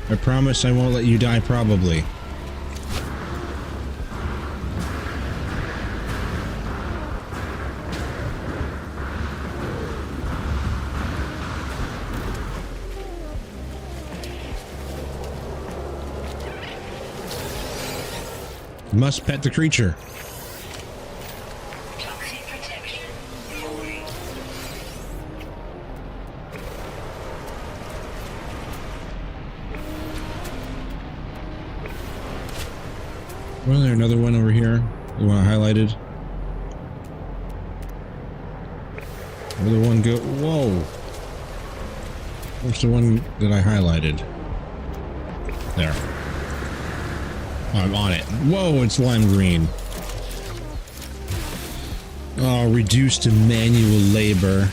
I promise I won't let you die, probably. Must pet the creature. Toxic protection. 40. Wasn't there another one over here? The one I highlighted? Where'd the one go? Whoa! Where's the one that I highlighted? There. Oh, I'm on it. Whoa, it's lime green. Oh, reduced to manual labor.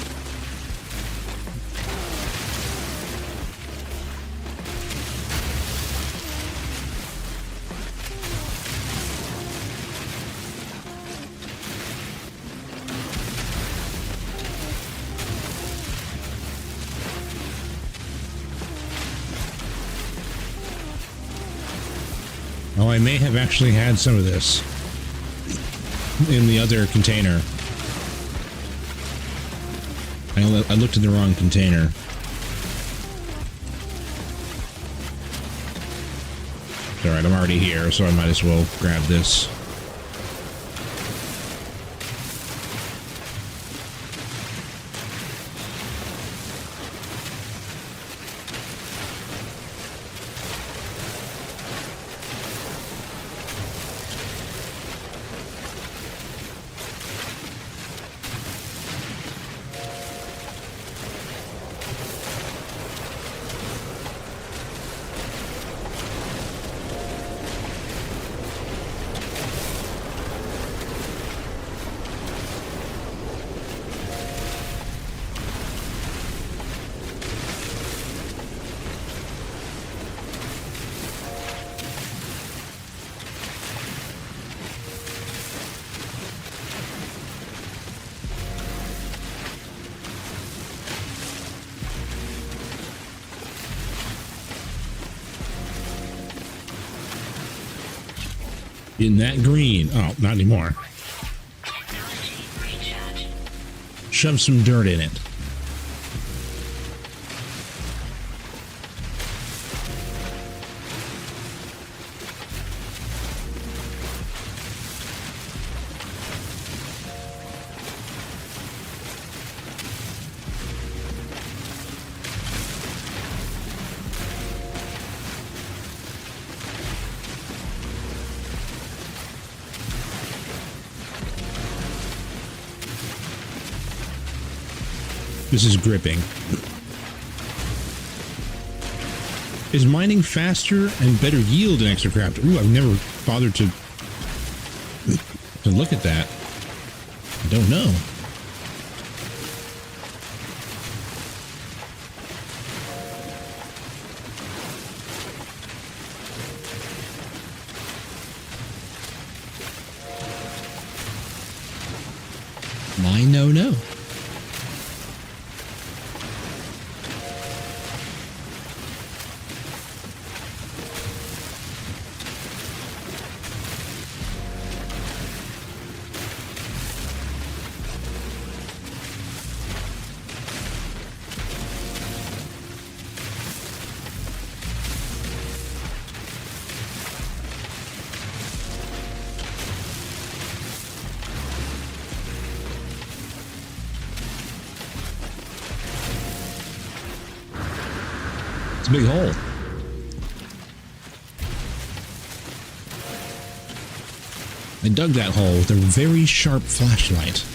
Oh, I may have actually had some of this in the other container. I looked in the wrong container. It's alright, I'm already here, so I might as well grab this. In that green. Oh, not anymore. Technology recharge. Shove some dirt in it. This is gripping. Is mining faster and better yield in Exocraft? Ooh, I've never bothered to look at that. I don't know. My no. It's a big hole. I dug that hole with a very sharp flashlight.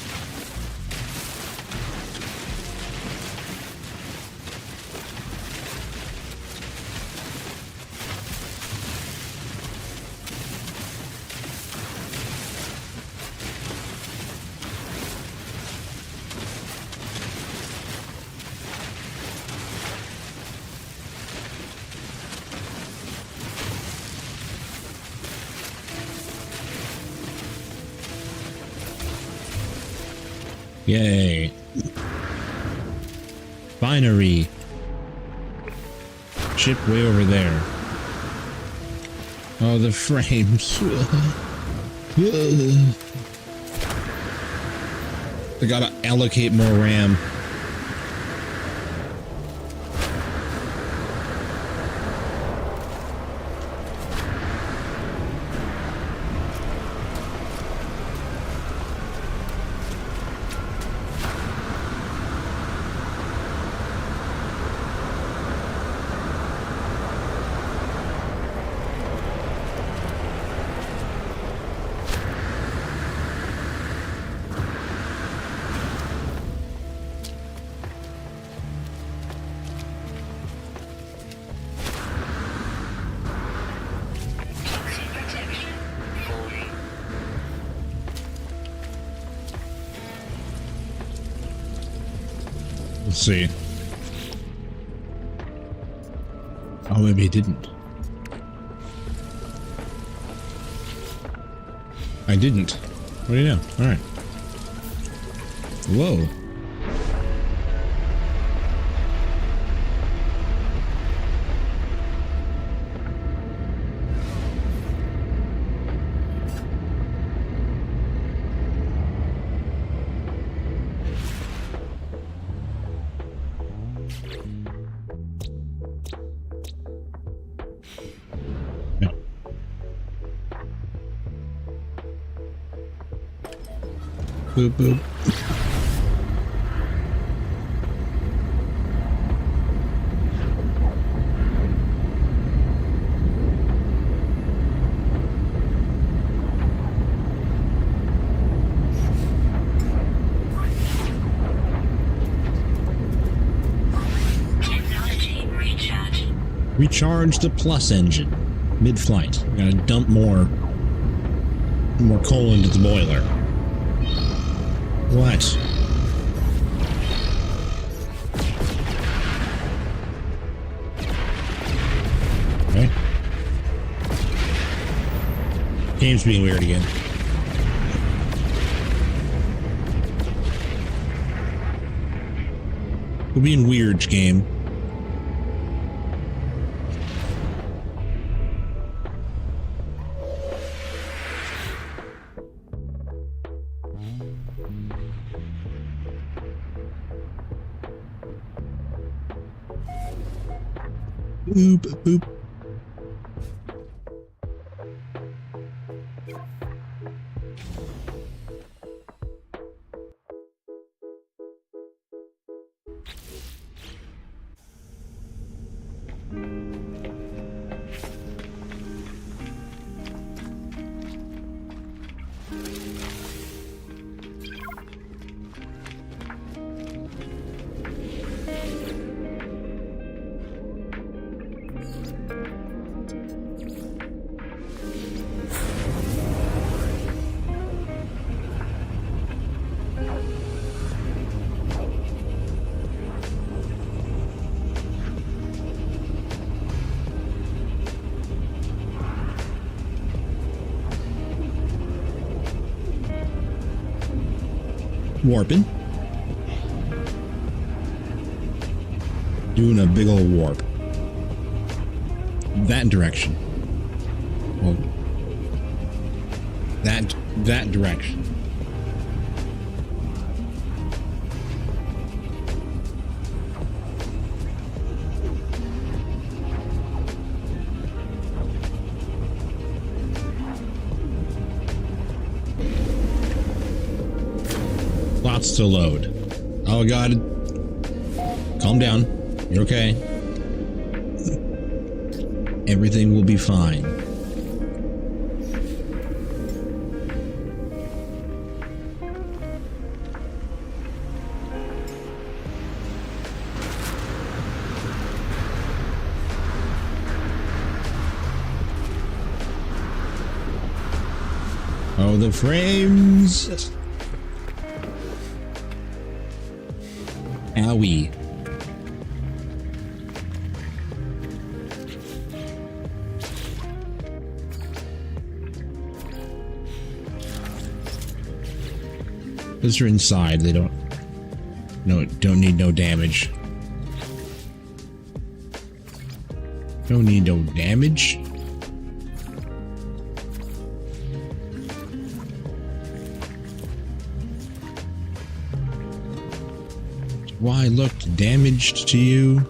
Yay. Binary. Ship way over there. Oh, the frames. I gotta allocate more RAM. Backseat protection fully. Let's see. Oh, maybe it didn't. I didn't. What do you know? All right. Whoa. Boop, boop. Technology recharge. Recharge the plus engine. Mid-flight. We gotta dump more coal into the boiler. What? Okay. Game's being weird again. We're being weird, game. Boop, boop. Warping. Doing a big old warp. That direction. Well, that direction. Lots to load. Oh god. Calm down. You're okay. Everything will be fine. Oh, the frames. Owie. Those are inside, they don't No, don't need no damage. Don't need no damage. Why looked damaged to you?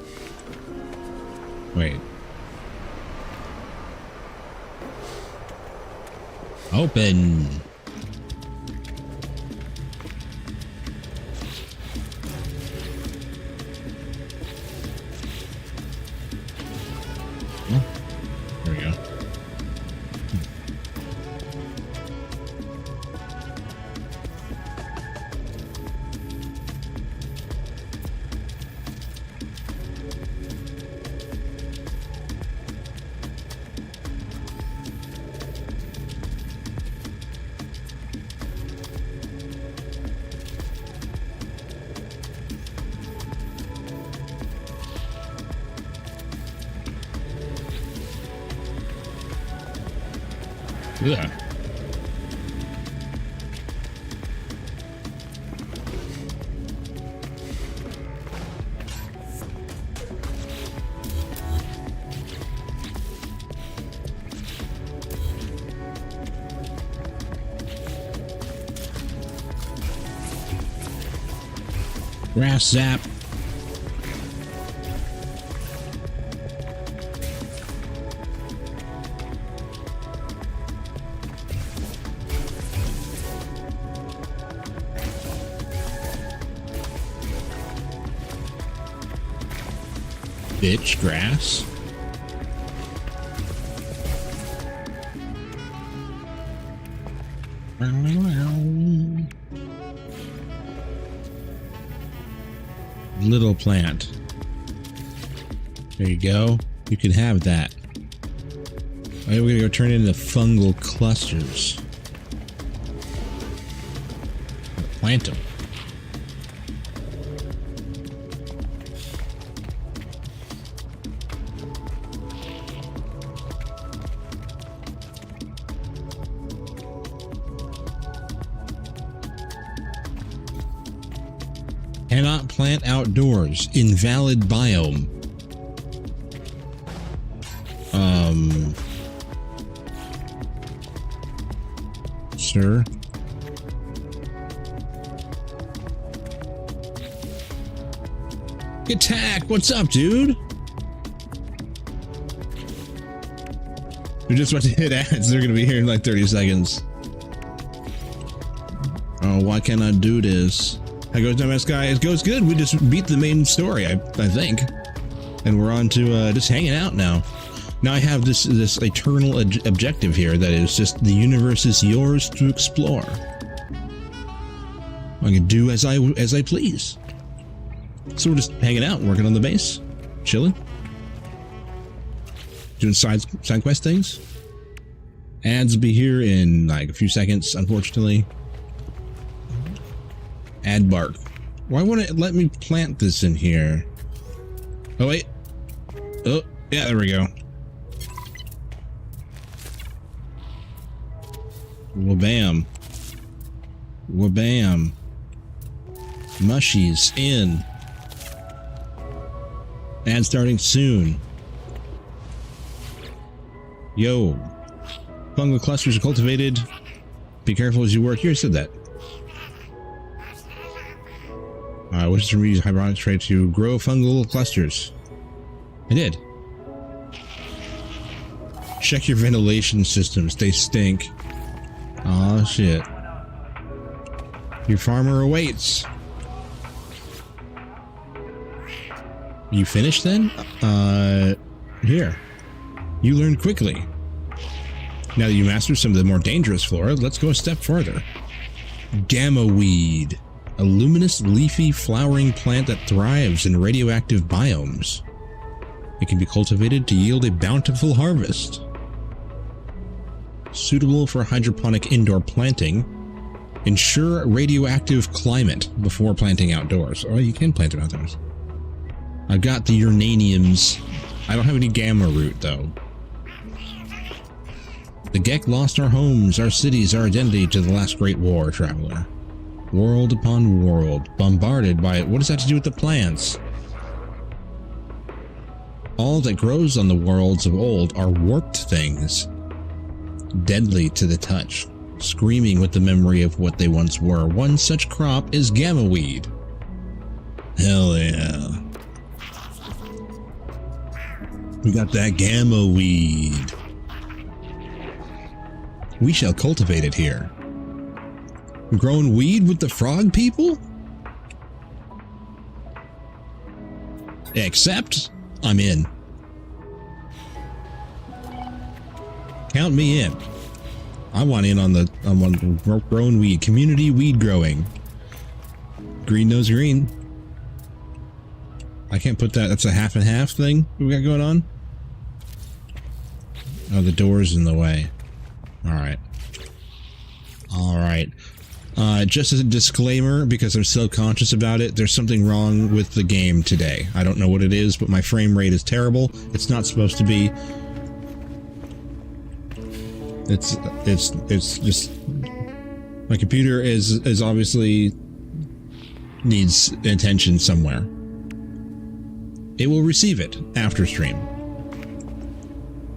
Wait. Open. Oh, there we go. Yeah. Grass zap. Bitch, grass. Little plant. There you go. You can have that. Alright, we're gonna go turn it into fungal clusters. Plant them. Cannot plant outdoors. Invalid biome. Sir. Attack! What's up, dude? We're just about to hit ads. They're gonna be here in like 30 seconds. Oh, why can't I do this? How goes MS Guy? It goes good. We just beat the main story, I think. And we're on to just hanging out now. Now I have this eternal objective here that is just the universe is yours to explore. I can do as I please. So we're just hanging out, working on the base, chilling, doing side quest things. Ads will be here in like a few seconds, unfortunately. Ad bark. Why wouldn't it let me plant this in here? Oh wait. Oh yeah, there we go. Wabam. Wabam. Mushies in. Ad starting soon. Yo. Fungal clusters are cultivated. Be careful as you work. You already said that. Wishes to use hydroponic tray to grow fungal clusters. I did. Check your ventilation systems. They stink. Aw, shit. Your farmer awaits. You finished then? Here. You learned quickly. Now that you mastered some of the more dangerous flora, let's go a step further. Gamma weed. A luminous, leafy, flowering plant that thrives in radioactive biomes. It can be cultivated to yield a bountiful harvest. Suitable for hydroponic indoor planting. Ensure radioactive climate before planting outdoors. Oh, you can plant it outdoors. I've got the uraniums. I don't have any gamma root, though. The Gek lost our homes, our cities, our identity to the last great war, traveler. World upon world, bombarded by it. What does that have to do with the plants? All that grows on the worlds of old are warped things, deadly to the touch, screaming with the memory of what they once were. One such crop is gamma weed. Hell yeah. We got that gamma weed. We shall cultivate it here. Growing weed with the frog people? Except, I'm in. Count me in. I want in on the growing weed. Community weed growing. Green knows green. I can't put that. That's a half and half thing we got going on. Oh, the door's in the way. Alright. Alright. Just as a disclaimer, because I'm so conscious about it, there's something wrong with the game today. I don't know what it is, but my frame rate is terrible. It's not supposed to be. It's just my computer is obviously needs attention somewhere. It will receive it after stream.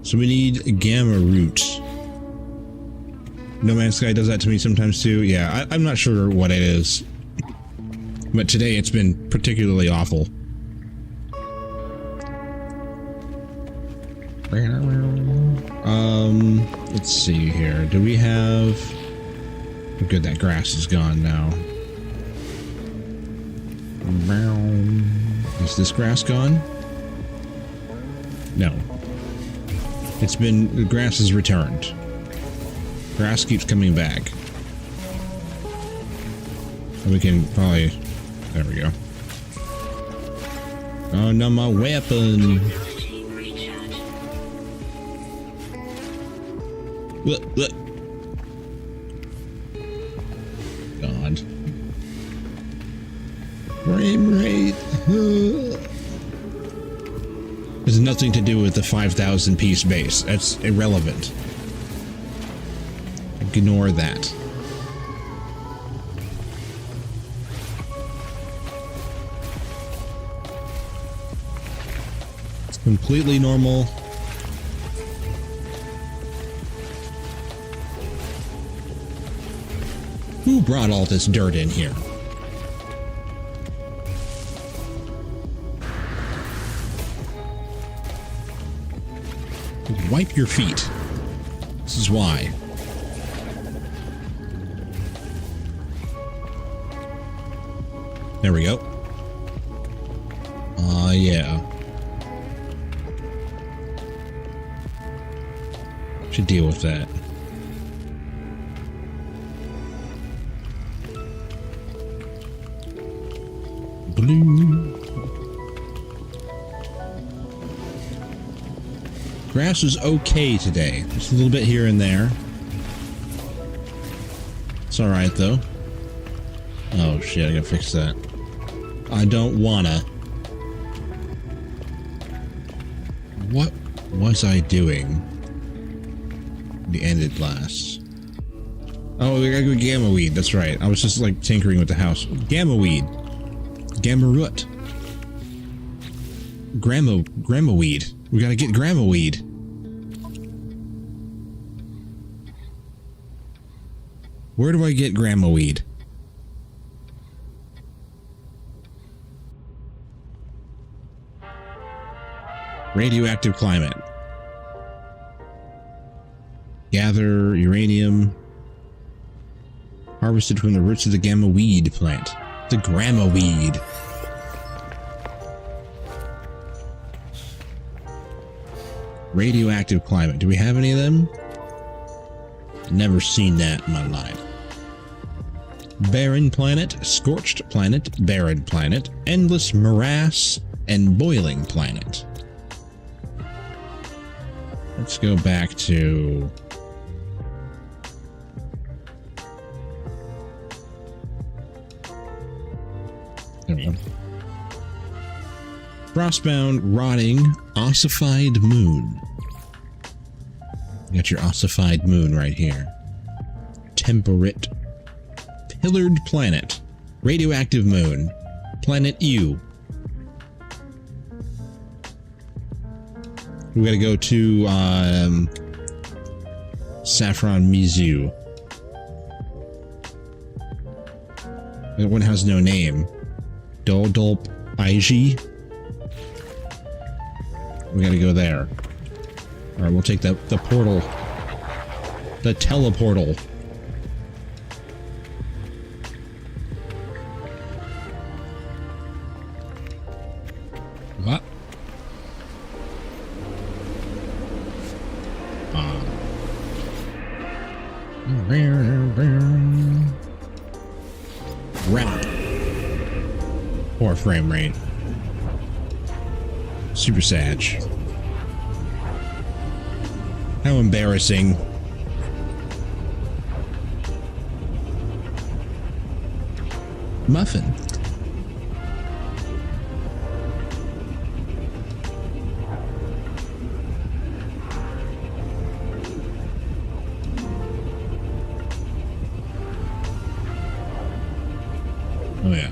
So we need gamma root. No Man's Sky does that to me sometimes too. Yeah, I'm not sure what it is. But today it's been particularly awful. Let's see here. Do we have... Oh, good, that grass is gone now. Is this grass gone? No. It's been... The grass is returned. Grass keeps coming back. We can probably... There we go. Oh no, my weapon! Look. God. Frame rate. There's nothing to do with the 5,000 piece base. That's irrelevant. Ignore that. It's completely normal. Who brought all this dirt in here? Wipe your feet. This is why. There we go. Yeah. Should deal with that. Blue. Grass was okay today. Just a little bit here and there. It's alright though. Oh shit, I gotta fix that. I don't wanna. What was I doing? The ended last. Oh, we gotta go gamma weed. That's right. I was just like tinkering with the house. Gamma weed. Gamma root. Grandma weed. We gotta get grandma weed. Where do I get grandma weed? Radioactive climate. Gather uranium. Harvested from the roots of the gamma weed plant. The grandma weed. Radioactive climate. Do we have any of them? Never seen that in my life. Barren planet, scorched planet, barren planet, endless morass, and boiling planet. Let's go back to... There we go. Frostbound, rotting, ossified moon. You got your ossified moon right here. Temperate Pillared planet. Radioactive moon. Planet U. We gotta go to Saffron Mizu. That one has no name. Doldulp Ig. We gotta go there. Alright, we'll take the portal. The teleportal. What? Wrap. Poor frame rate. Super Sag. How embarrassing. Muffin. Oh yeah.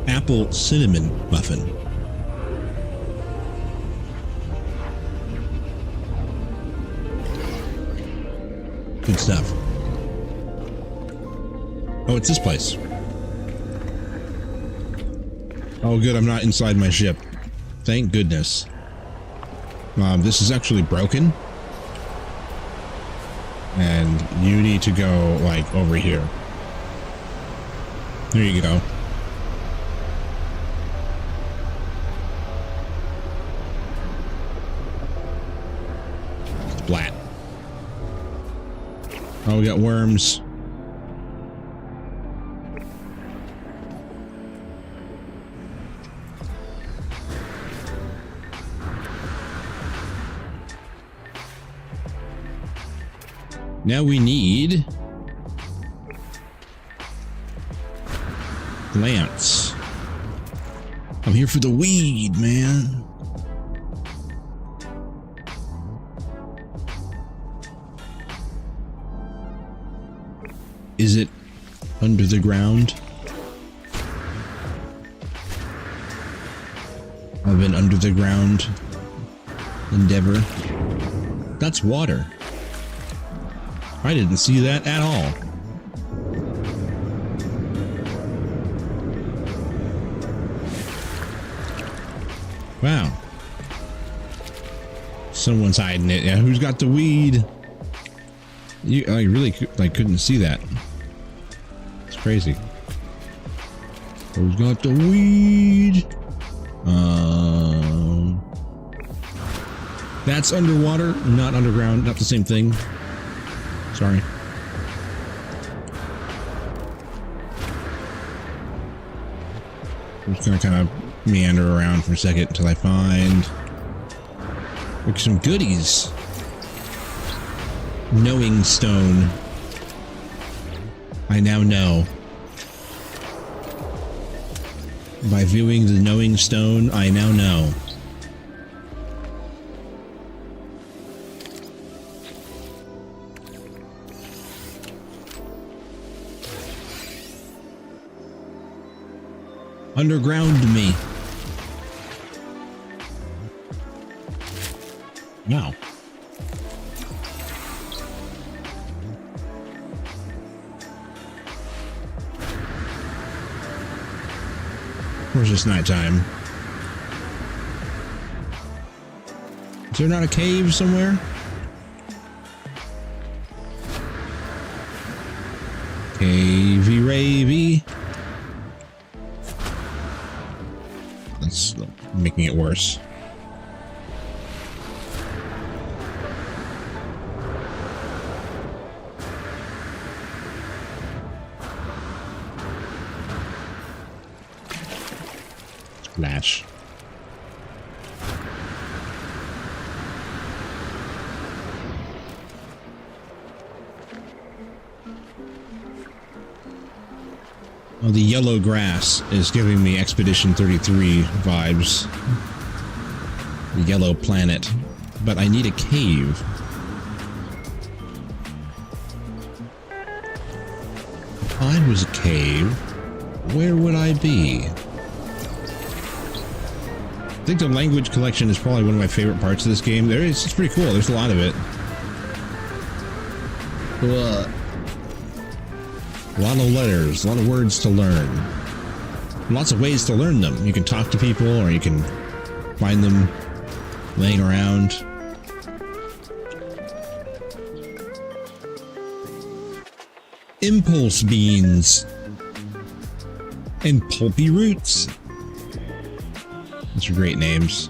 Apple cinnamon muffin. Good stuff. Oh, it's this place. Oh, good. I'm not inside my ship. Thank goodness. This is actually broken. And you need to go, like, over here. There you go. Splat. Oh, we got worms. Now we need plants. I'm here for the weed, man. Is it under the ground? Of an under the ground endeavor? That's water. I didn't see that at all. Wow. Someone's hiding it. Yeah, who's got the weed? I really couldn't see that. It's crazy. Who's got the weed? That's underwater, not underground, not the same thing. Sorry. I'm just gonna kind of meander around for a second until I find like some goodies. Knowing stone. I now know. By viewing the knowing stone, I now know. Underground me. Wow. Of course it's nighttime. Is there not a cave somewhere? Cavey ravey. That's making it worse. Splash. Oh, the yellow grass is giving me Expedition 33 vibes. The yellow planet. But I need a cave. I was a cave, where would I be? I think the language collection is probably one of my favorite parts of this game. It's pretty cool. There's a lot of it. A lot of letters, a lot of words to learn. Lots of ways to learn them. You can talk to people, or you can find them laying around. Impulse beans and pulpy roots. Those are great names.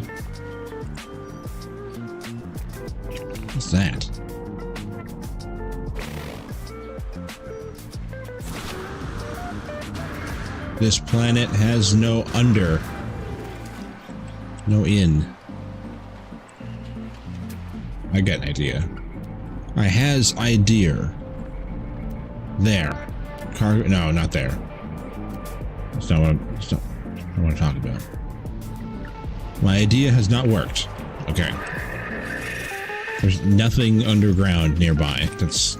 What's that? This planet has no under, no in. I got an idea. I has idea. There. No, not there. That's not what I want to talk about. My idea has not worked. Okay. There's nothing underground nearby. That's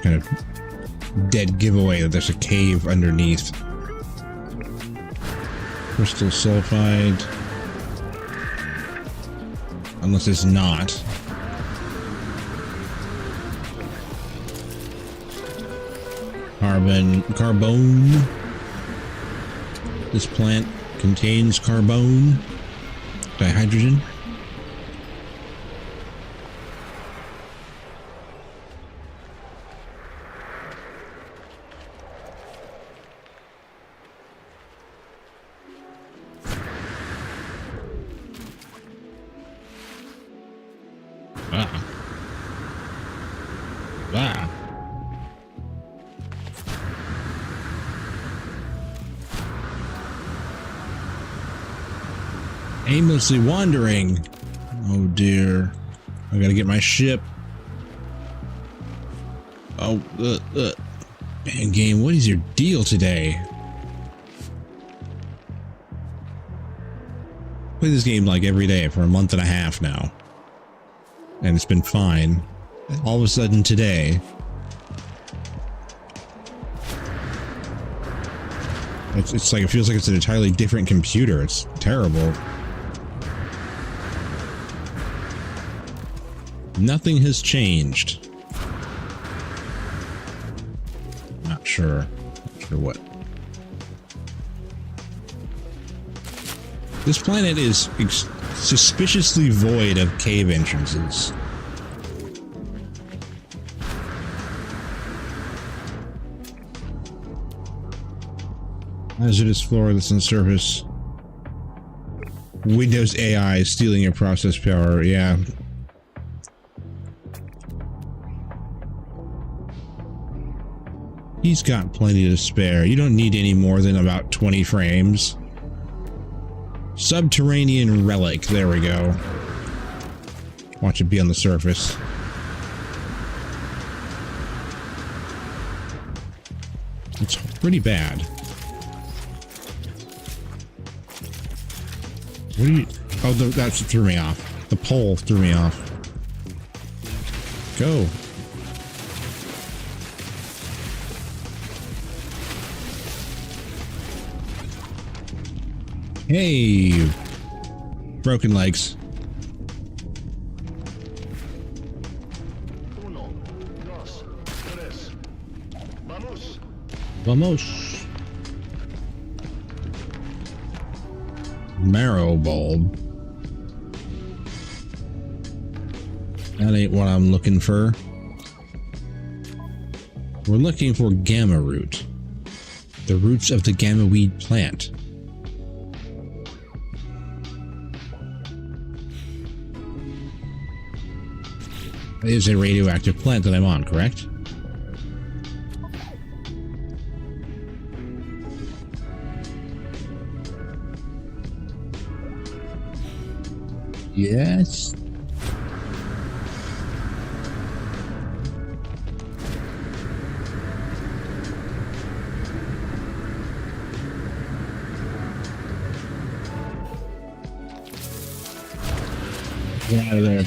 kind of dead giveaway that there's a cave underneath. Crystal sulfide. Unless it's not. Carbone. This plant contains carbone, dihydrogen. Aimlessly wandering. Oh dear. I gotta get my ship. Oh, man, game, what is your deal today? Play this game like every day for a month and a half now. And it's been fine. All of a sudden today, it's like, it feels like it's an entirely different computer. It's terrible. Nothing has changed. Not sure. Not sure what. This planet is suspiciously void of cave entrances. Hazardous floor that's on surface. Windows AI stealing your process power. Yeah. He's got plenty to spare. You don't need any more than about 20 frames. Subterranean relic. There we go. Watch it be on the surface. It's pretty bad. What do you... Oh, that threw me off. The pole threw me off. Go. Hey, broken legs. Vamos. Marrow bulb. That ain't what I'm looking for. We're looking for gamma root. The roots of the gamma weed plant. It is a radioactive plant that I'm on, correct? Yes. Get out of there.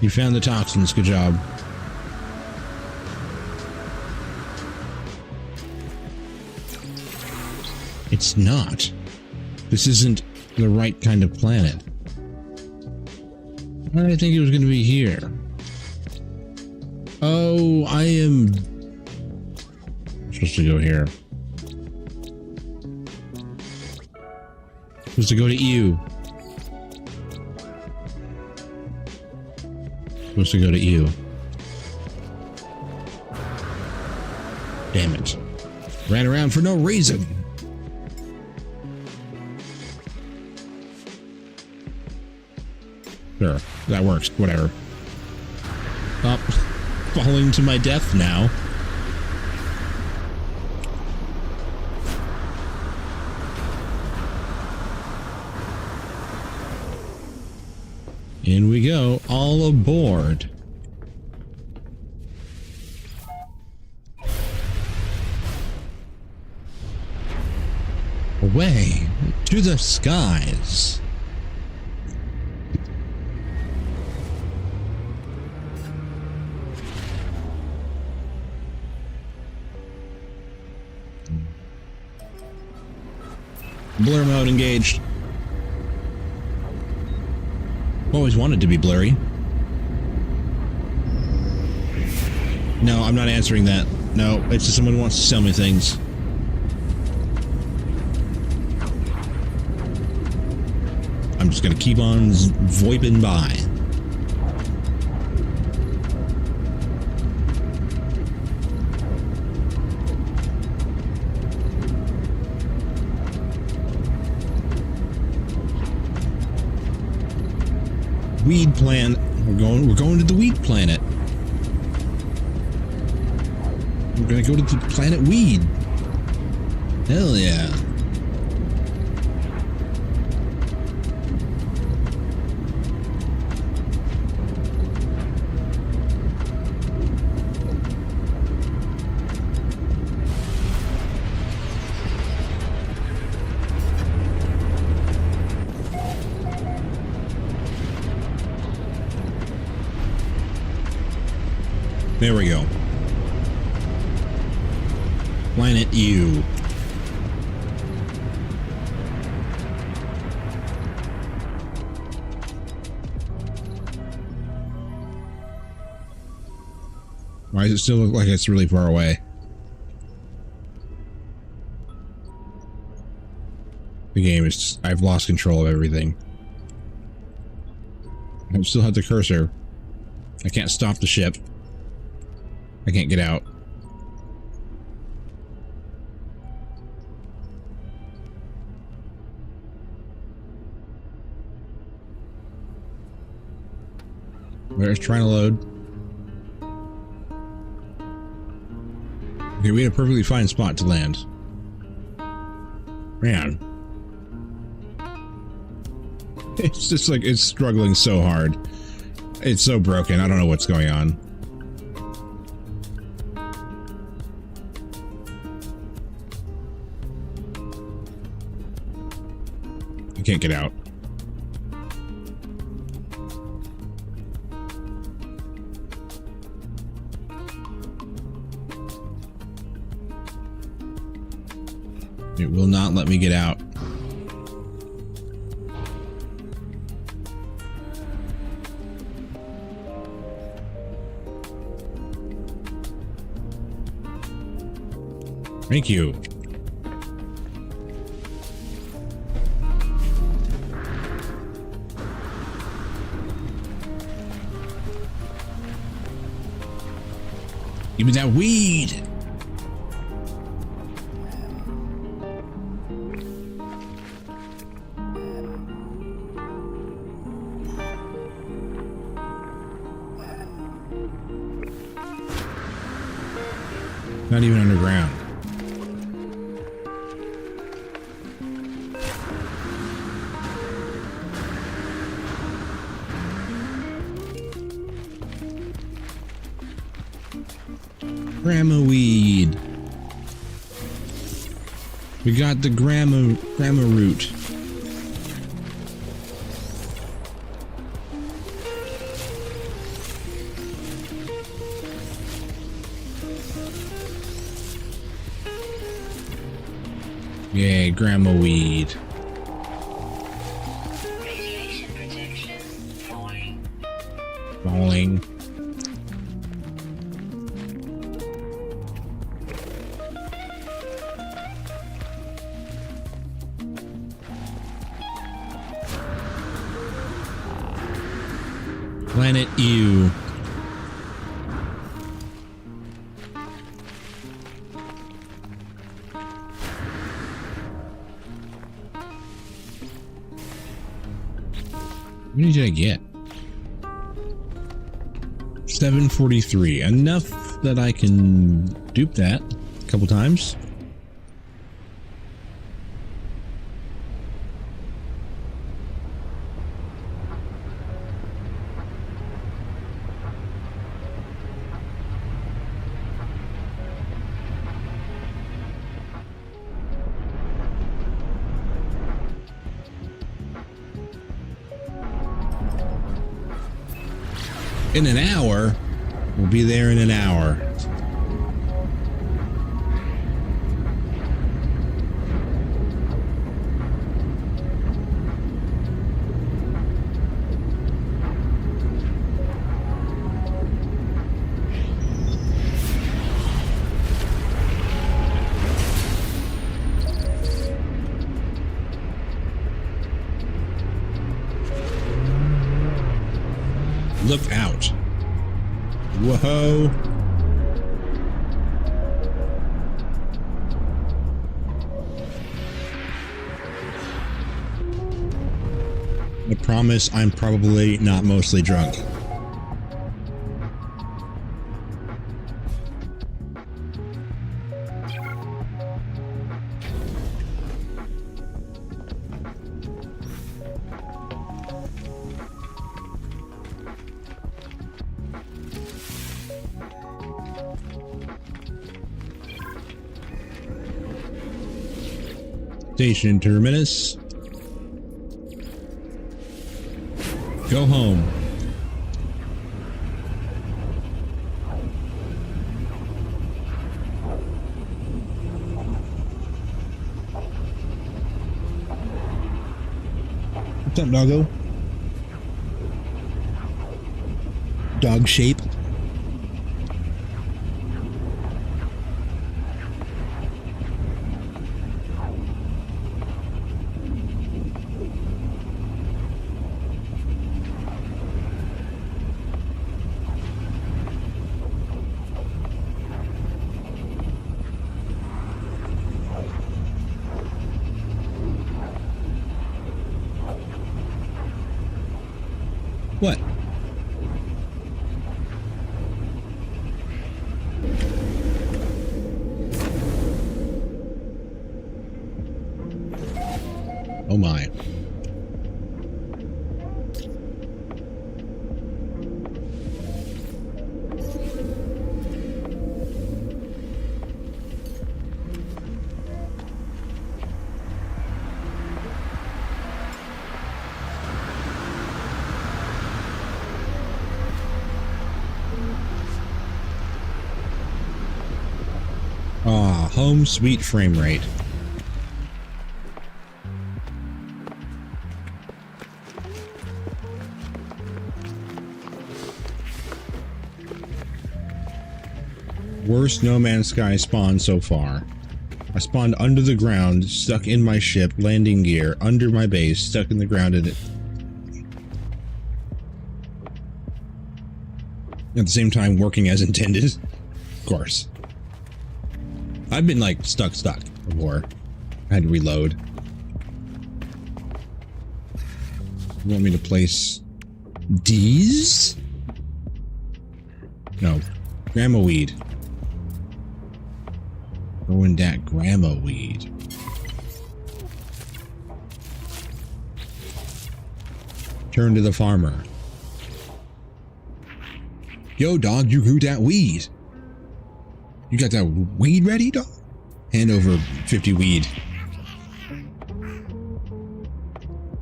You found the toxins. Good job. It's not. This isn't the right kind of planet. Why did I think it was going to be here? Oh, I am supposed to go here. Supposed to go to EU. Supposed to go to EU. Damn it. Ran around for no reason. Sure, that works. Whatever. Oh, falling to my death now. In we go, all aboard. Away to the skies. Blur mode engaged. Always wanted to be blurry. No, I'm not answering that. No, it's just someone who wants to sell me things. I'm just gonna keep on voiping by. Weed plant. We're going to the weed planet. We're gonna go to the planet weed. Hell yeah. There we go. Planet U. Why does it still look like it's really far away? The game is... I've lost control of everything. I still have the cursor. I can't stop the ship. I can't get out. We're trying to load. Okay, we had a perfectly fine spot to land. Man. It's just like, it's struggling so hard. It's so broken. I don't know what's going on. I can't get out. It will not let me get out. Thank you. Give me that weed. Not even underground. Grandma weed. We got the grandma root. Yay, grandma weed. Radiation protection falling. Falling. Planet U. How many did I get? 743. Enough that I can dupe that a couple times. In an hour, we'll be there in an hour. Look out. Whoa. I promise I'm probably not mostly drunk. Station terminus. Go home. What's up, doggo? Dog shape. What? Oh my. Ah, home sweet frame rate. Worst No Man's Sky spawn so far. I spawned under the ground, stuck in my ship, landing gear, under my base, stuck in the ground in it. At the same time, working as intended. Of course. I've been like stuck before. I had to reload. You want me to place D's? No. Grandma weed. Throwing that grandma weed. Turn to the farmer. Yo, dog, you grew that weed. You got that weed ready, dog? Hand over 50 weed.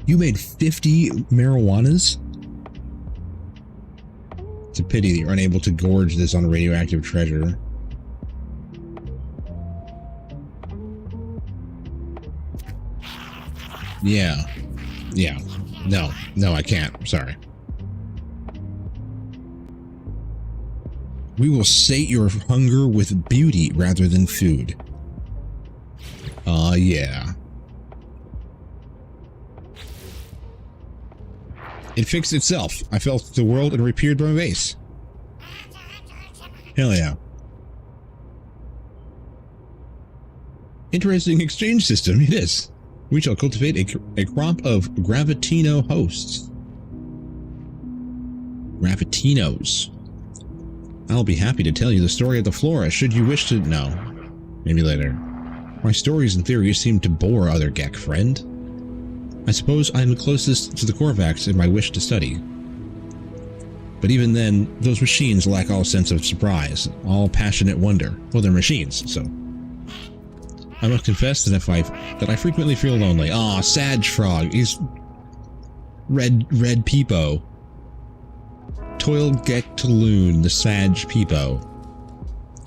You made 50 marijuanas? It's a pity that you're unable to gorge this on a radioactive treasure. Yeah. Yeah. No. No, I can't. I'm sorry. We will sate your hunger with beauty rather than food. Yeah. It fixed itself. I fell to the world and repaired my base. Hell yeah. Interesting exchange system, it is. We shall cultivate a crop of Gravitino hosts. Gravitinos. I'll be happy to tell you the story of the flora, should you wish to know. Maybe later. My stories and theories seem to bore other Gek friend. I suppose I'm the closest to the Korvax in my wish to study. But even then, those machines lack all sense of surprise, all passionate wonder. Well, they're machines, so... I must confess that I frequently feel lonely. Aw, Sag Frog. He's Red Peepo. Toil Gektaloon, the Sag Peepo.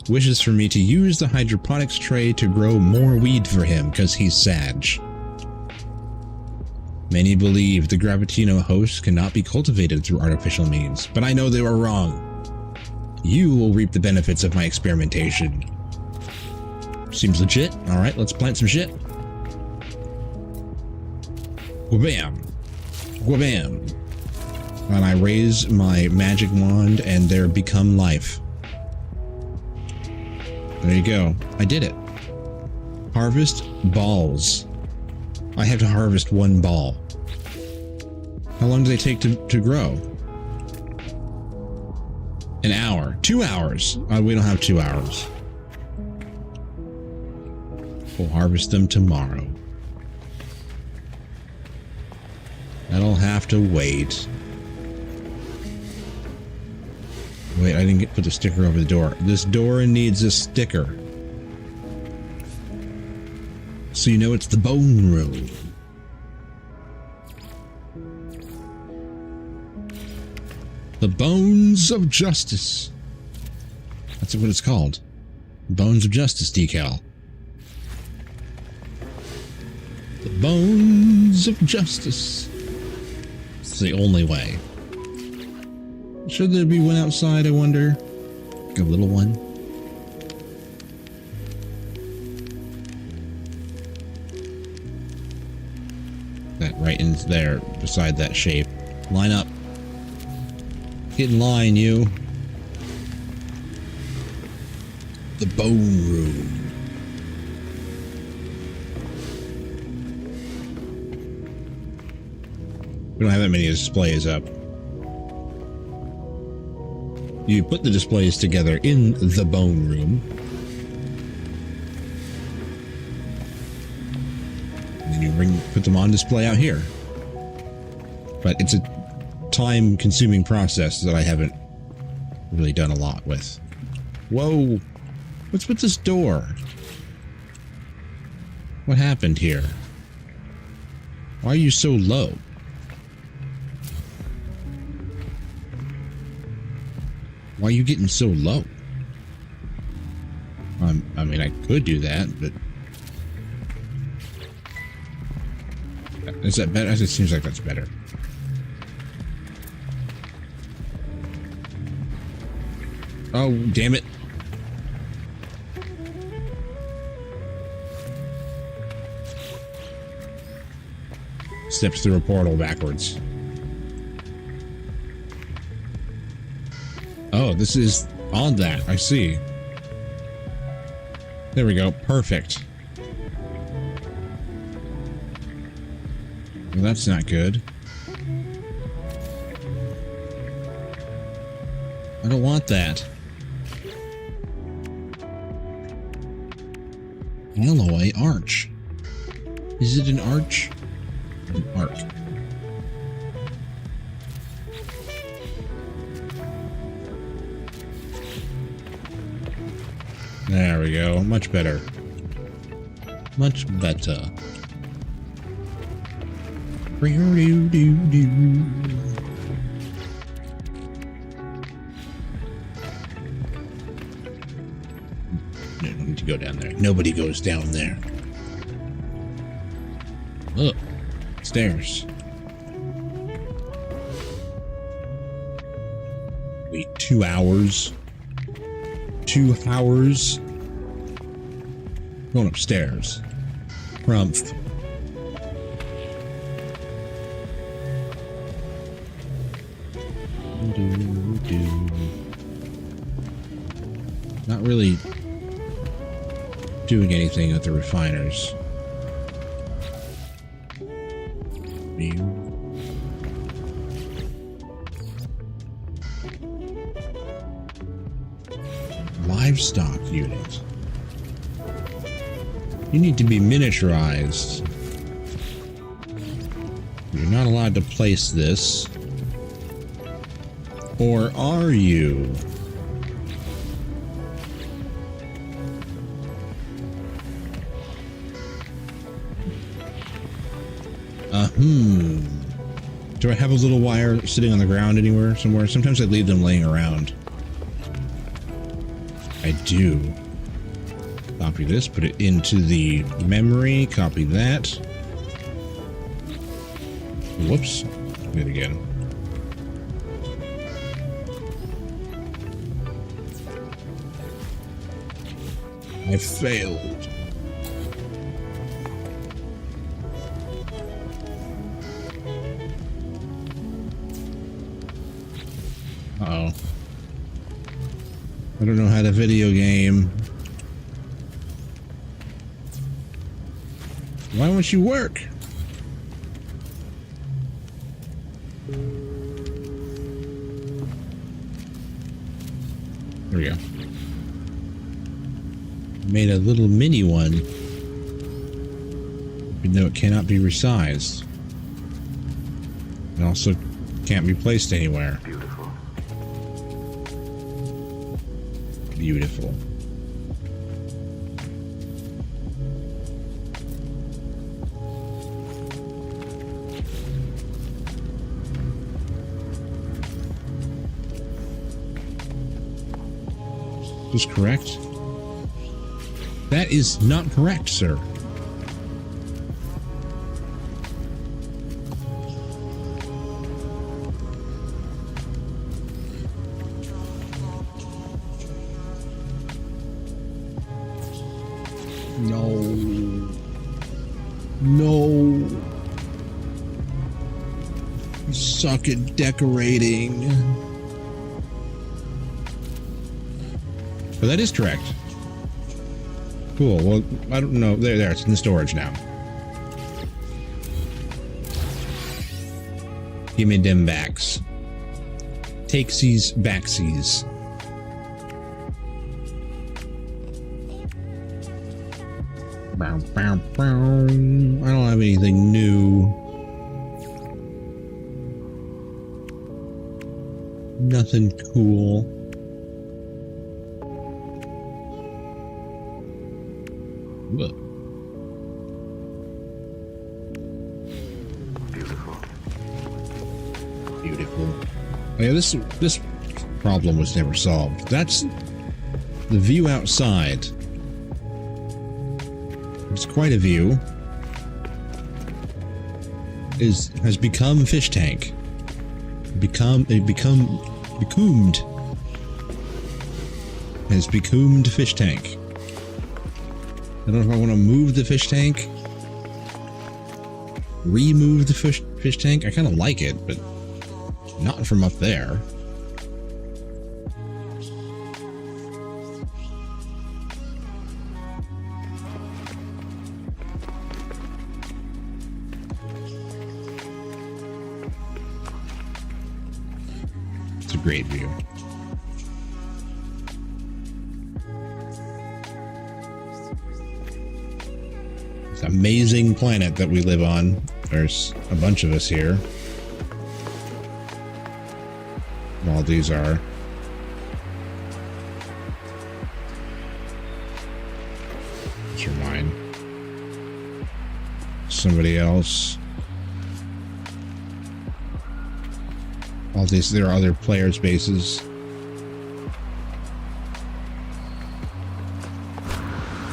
Wishes for me to use the hydroponics tray to grow more weed for him, because he's Sag. Many believe the Gravitino host cannot be cultivated through artificial means, but I know they were wrong. You will reap the benefits of my experimentation. Seems legit. Alright, let's plant some shit. Whabam. Whabam. And I raise my magic wand and there become life. There you go. I did it. Harvest balls. I have to harvest one ball. How long do they take to grow? An hour. 2 hours. We don't have 2 hours. We'll harvest them tomorrow. That'll have to wait. Wait, I didn't put the sticker over the door. This door needs a sticker. So you know it's the bone room. The Bones of Justice. That's what it's called. Bones of Justice decal. The Bones of Justice. It's the only way. Should there be one outside, I wonder? Like a little one? That right in there, beside that shape. Line up. Get in line, you. The Bone Room. We don't have that many displays up. You put the displays together in the Bone Room. And then you put them on display out here. But it's a time-consuming process that I haven't really done a lot with. Whoa! What's with this door? What happened here? Why are you so low? Why are you getting so low? I mean, I could do that, but... Is that better? It seems like that's better. Oh, damn it. Steps through a portal backwards. Oh, this is on that. I see. There we go. Perfect. Well, that's not good. I don't want that. Alloy arch. Is it an arch? An arc. There we go. Much better. Much better. No, don't need to go down there. Nobody goes down there. Look. Stairs. Wait, 2 hours? 2 hours? Going upstairs. Crumph. Not really doing anything with the refiners. Livestock unit. You need to be miniaturized. You're not allowed to place this. Or are you? Do I have a little wire sitting on the ground anywhere, somewhere? Sometimes I leave them laying around. I do. Copy this, put it into the memory, copy that. Whoops. Do it again. I failed. Uh-oh. I don't know how to video game. Why won't you work? There we go. Made a little mini one. Even though it cannot be resized. And also can't be placed anywhere. Beautiful. Is this correct? That is not correct, sir. No. No. You suck at decorating. But that is correct. Cool. Well, I don't know. There. It's in storage now. Give me them backs. Takesies, backsies. Bow, bow, bow. I don't have anything new. Nothing cool. Look. Beautiful. Oh, yeah, this problem was never solved. That's the view outside. It's quite a view. Has become fish tank. Become becomed. Has becomed fish tank. I don't know if I want to move the fish tank. Remove the fish tank. I kind of like it, but not from up there. It's a great view. Amazing planet that we live on. There's a bunch of us here. All these are. These are mine. Somebody else. All these, there are other players' bases.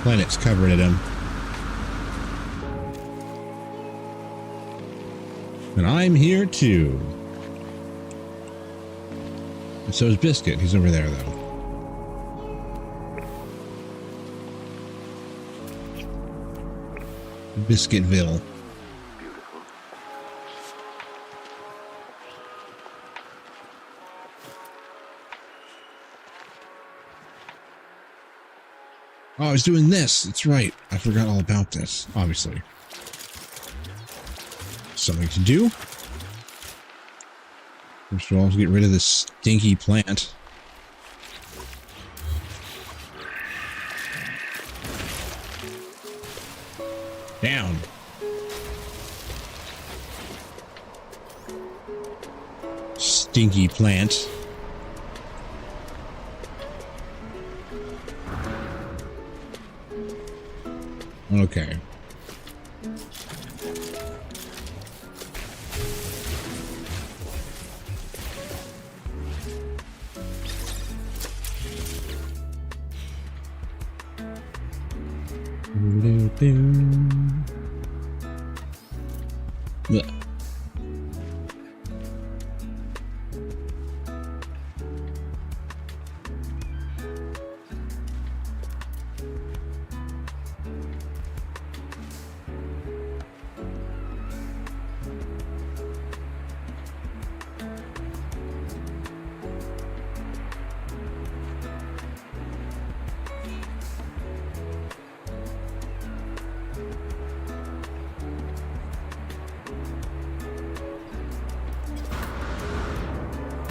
Planet's covered at him. And I'm here too. And so is Biscuit. He's over there, though. Biscuitville. Oh, I was doing this. That's right. I forgot all about this, obviously. Something to do. First of all, get rid of this stinky plant. Down. Stinky plant. Okay. Blech.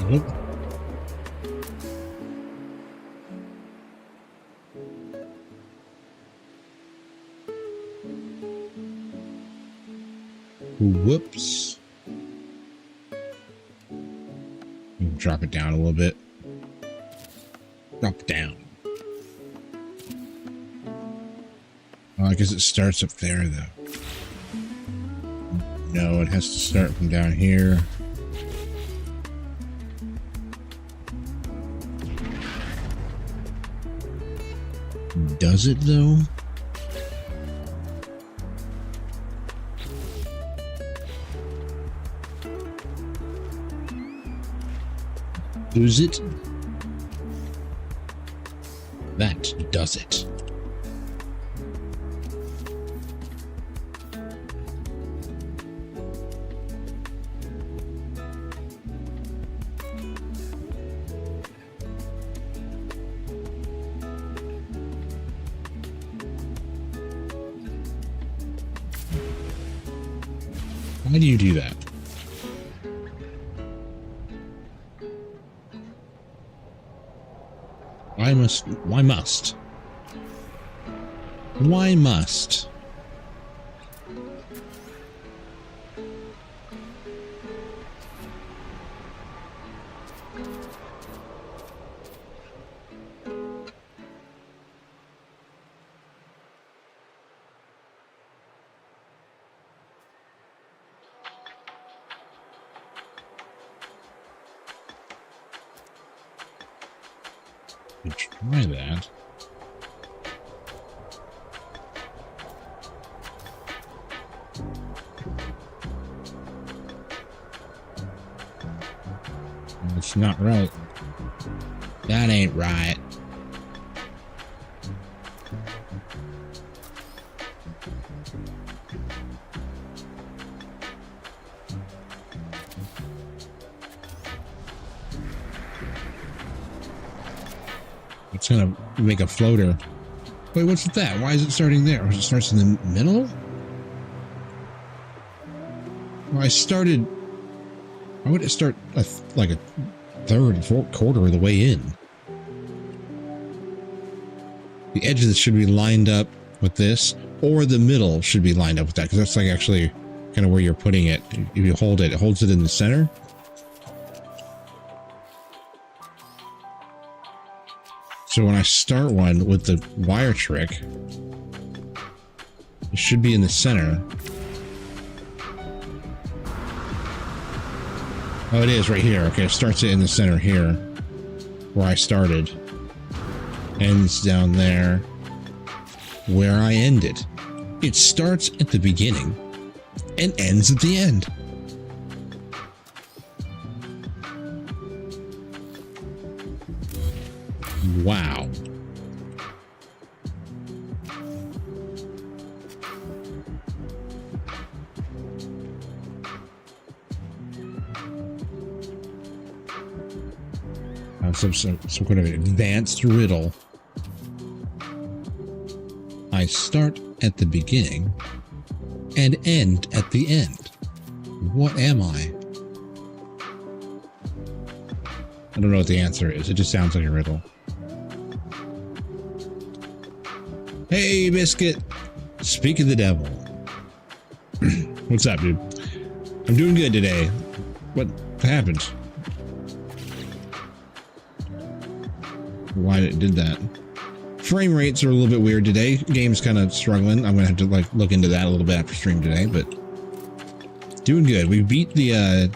Nope. Whoops. Drop it down a little bit. Drop it down. Oh, I guess it starts up there, though. No, it has to start from down here. Does it, though? Does it? That does it. Why do you do that? Why must? Why must? Try that. It's not right. That ain't right. It's gonna make a floater. Wait, what's with that? Why is it starting there? Or it starts in the middle? Well, I started... Why would it start like a third, fourth quarter of the way in? The edges should be lined up with this, or the middle should be lined up with that, because that's like actually kind of where you're putting it. If you hold it, it holds it in the center. So when I start one with the wire trick, it should be in the center. Oh, it is right here. Okay, it starts it in the center here, where I started. Ends down there, where I ended. It starts at the beginning and ends at the end. Wow. Some kind of advanced riddle. I start at the beginning and end at the end. What am I? I don't know what the answer is. It just sounds like a riddle. Hey, Biscuit. Speak of the devil. What's up, dude? I'm doing good today. What happened? Why it did that? Frame rates are a little bit weird today. Game's kind of struggling. I'm gonna have to like look into that a little bit after stream today, but doing good. We beat the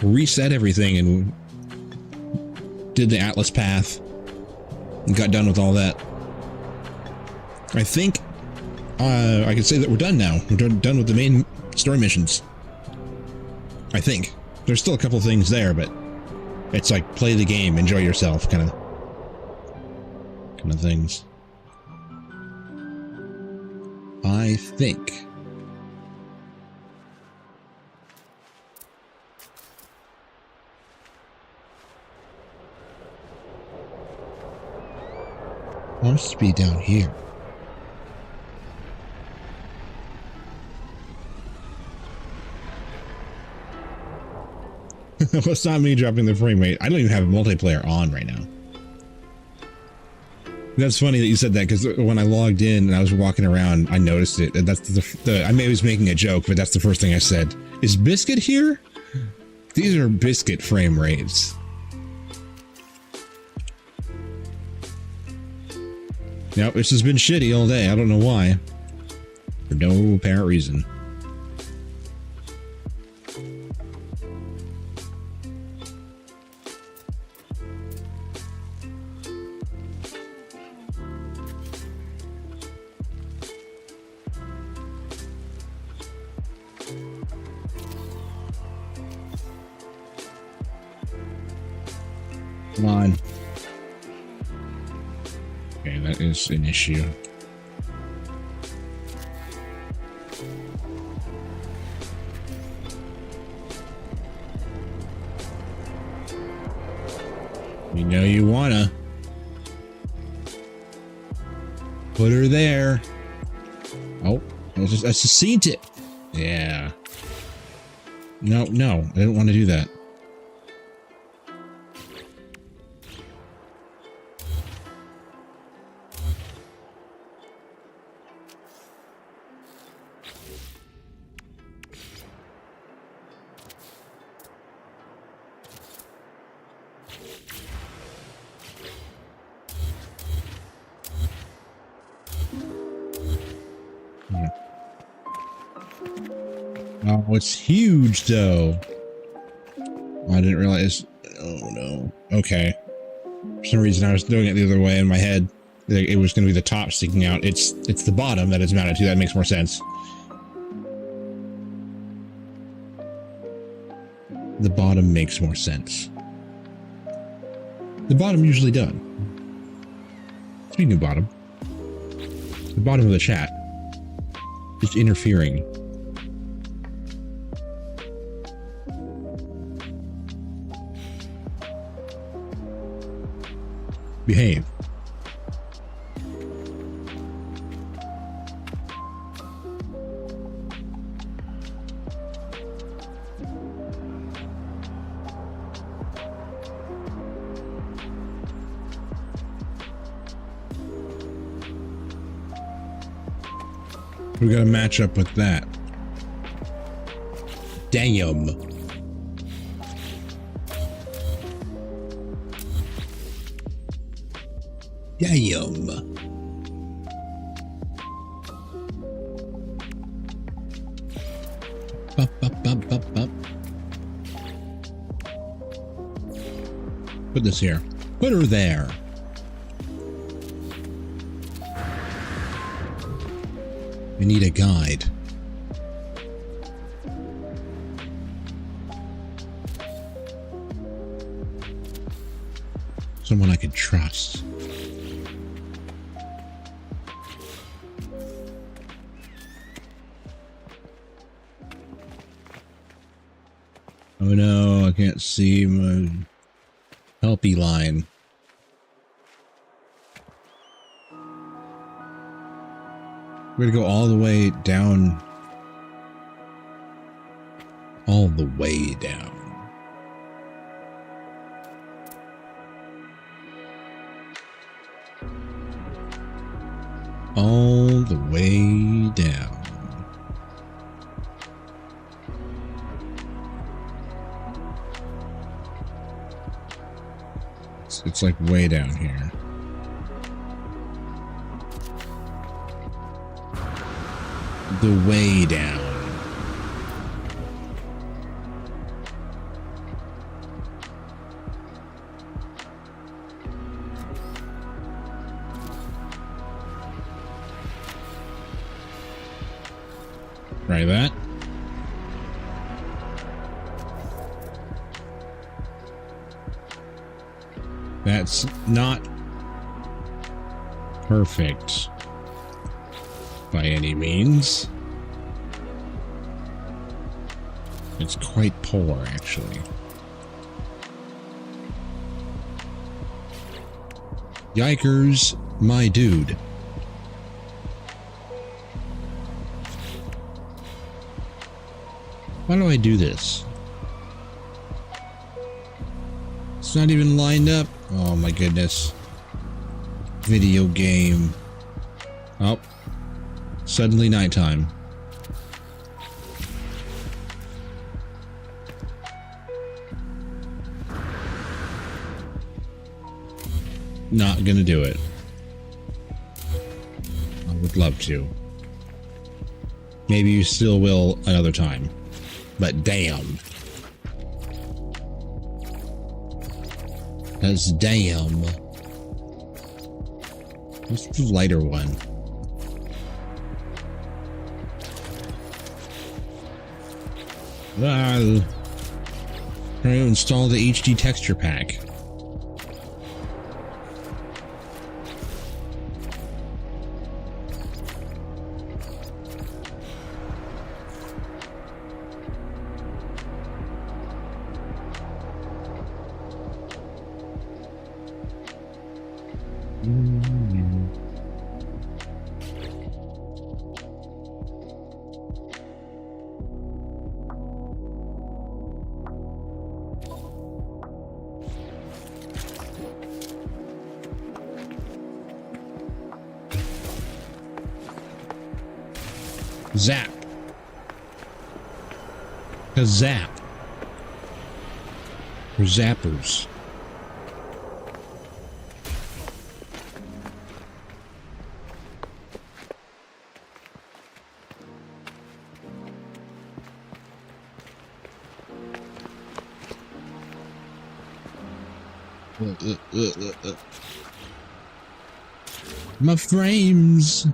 reset everything and did the Atlas path and got done with all that. I think I can say that we're done now. We're done with the main story missions. I think there's still a couple things there, but it's like play the game, enjoy yourself, kind of things. I think. Must be down here. Well, it's not me dropping the frame rate. I don't even have multiplayer on right now. That's funny that you said that, because when I logged in and I was walking around, I noticed it. And that's I maybe was making a joke, but that's the first thing I said. Is Biscuit here? These are Biscuit frame rates. Now, this has been shitty all day. I don't know why. For no apparent reason. Come on. Okay, that is an issue. You know you wanna. Put her there. Oh, I just seen it. Yeah. No, I didn't want to do that. Oh, it's huge though. Oh, I didn't realize. Oh no. Okay. For some reason I was doing it the other way in my head. It was going to be the top sticking out. It's the bottom that it's mounted to. That makes more sense. The bottom makes more sense. The bottom usually does. Speaking of bottom. The bottom of the chat. Just interfering. Behave. We gotta match up with that. Damn. Damn. Up. Put this here. Put her there. We need a guide. Someone I could trust. Oh no, I can't see my helpy line. We're gonna go all the way down. All the way down. All the way down. It's like way down here. The way down. Try that. That's not perfect by any means. It's quite poor, actually. Yikers, my dude. Why do I do this? It's not even lined up. Oh my goodness. Video game. Oh. Suddenly nighttime. Not gonna do it. I would love to. Maybe you still will another time. But damn. That's damn. What's the lighter one? Trying to install the HD texture pack. Zap. A zap. Or zappers. My frames.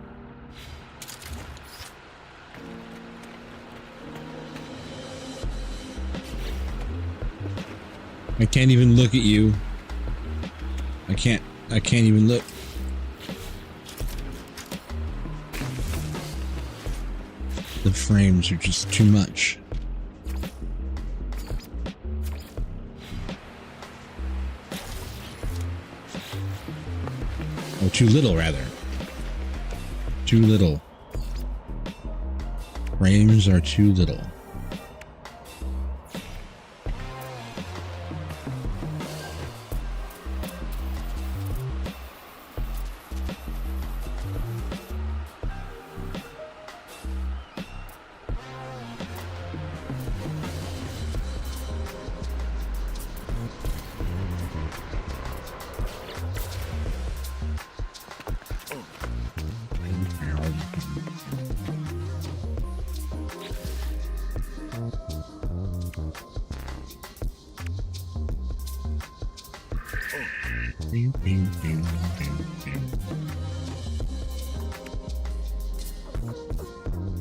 I can't even look at you. I can't even look. The frames are just too much. Oh, too little, rather. Too little. Frames are too little.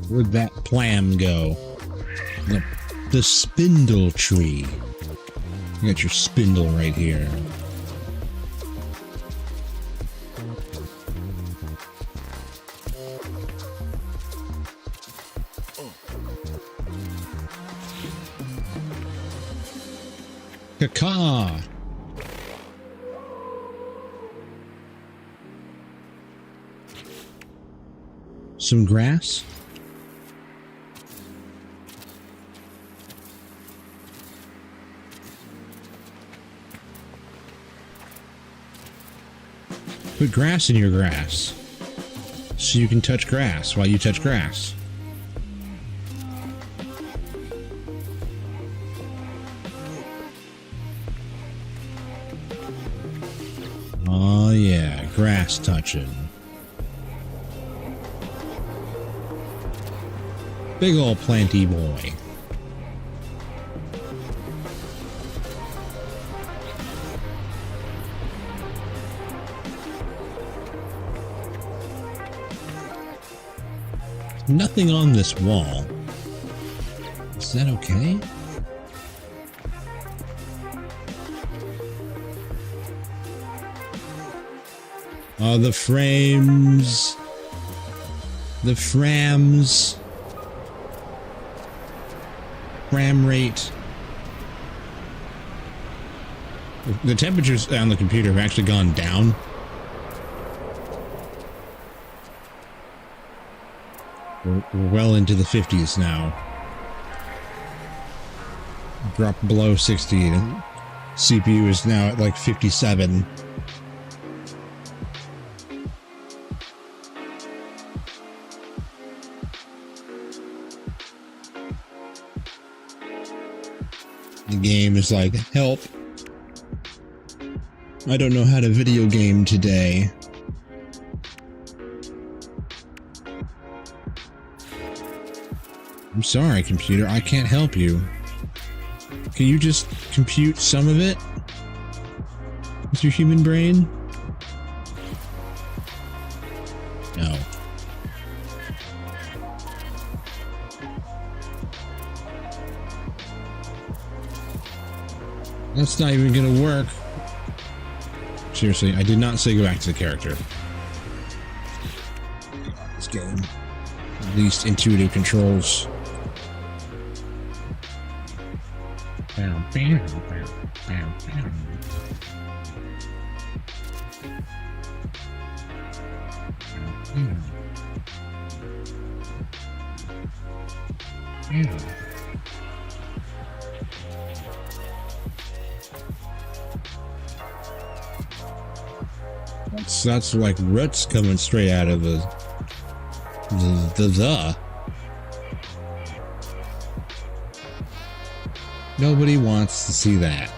Where'd that plam go? The spindle tree. You got your spindle right here. car. Some grass. Put grass in your grass so you can touch grass while you touch grass. Oh yeah, grass touching. Big ol' planty boy. Nothing on this wall. Is that okay? Oh, the frames. The frams. Frame rate. The temperatures on the computer have actually gone down. We're well into the 50s now. Dropped below 60. And CPU is now at like 57. The game is like, help. I don't know how to video game today. I'm sorry, computer, I can't help you. Can you just compute some of it with your human brain? No. That's not even gonna work. Seriously, I did not say go back to the character. This game. At least intuitive controls. That's like roots coming straight out of the. Nobody wants to see that.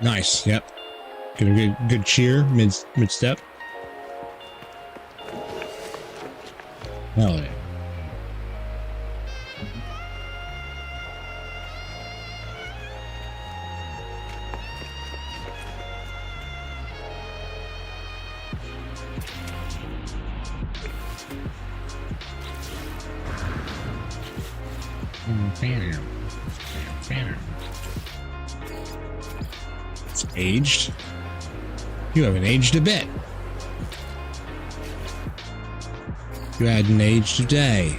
Nice. Yep. Get a good cheer mid step. Hell yeah. It's aged. You haven't aged a bit. You hadn't aged a day.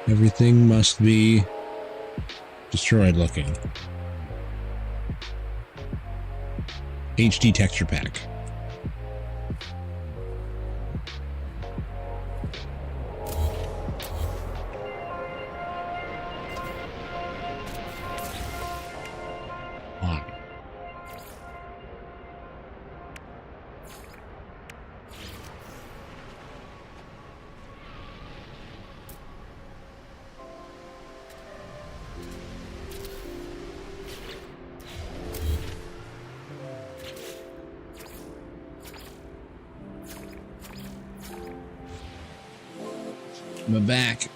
Everything must be destroyed looking. HD texture pack. My back.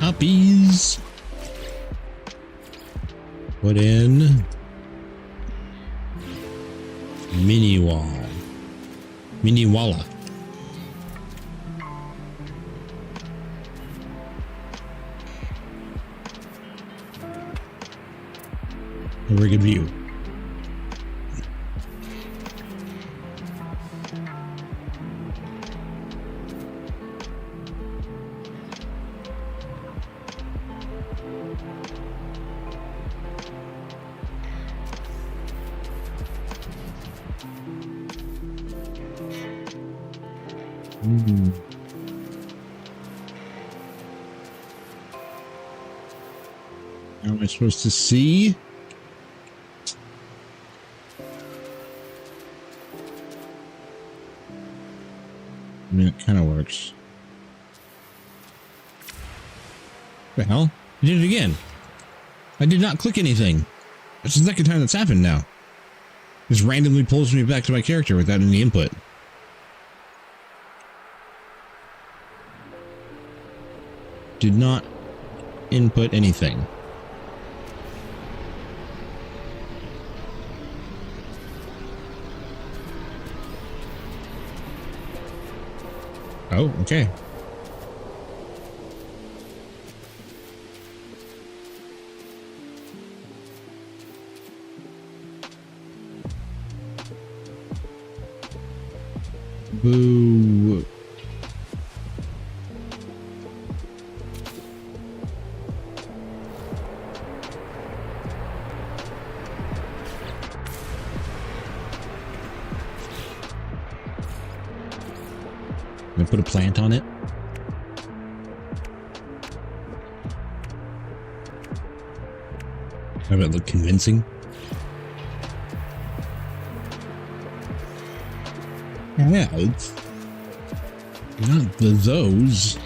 uppies. Put in mini wall. Mini walla. A very good view. How am I supposed to see? I mean, it kind of works. The hell? I did it again. I did not click anything. It's the second time that's happened now. Just randomly pulls me back to my character without any input. Did not input anything. Oh, okay. Boo. I'm gonna put a plant on it. How about look convincing? Yeah, it's not those.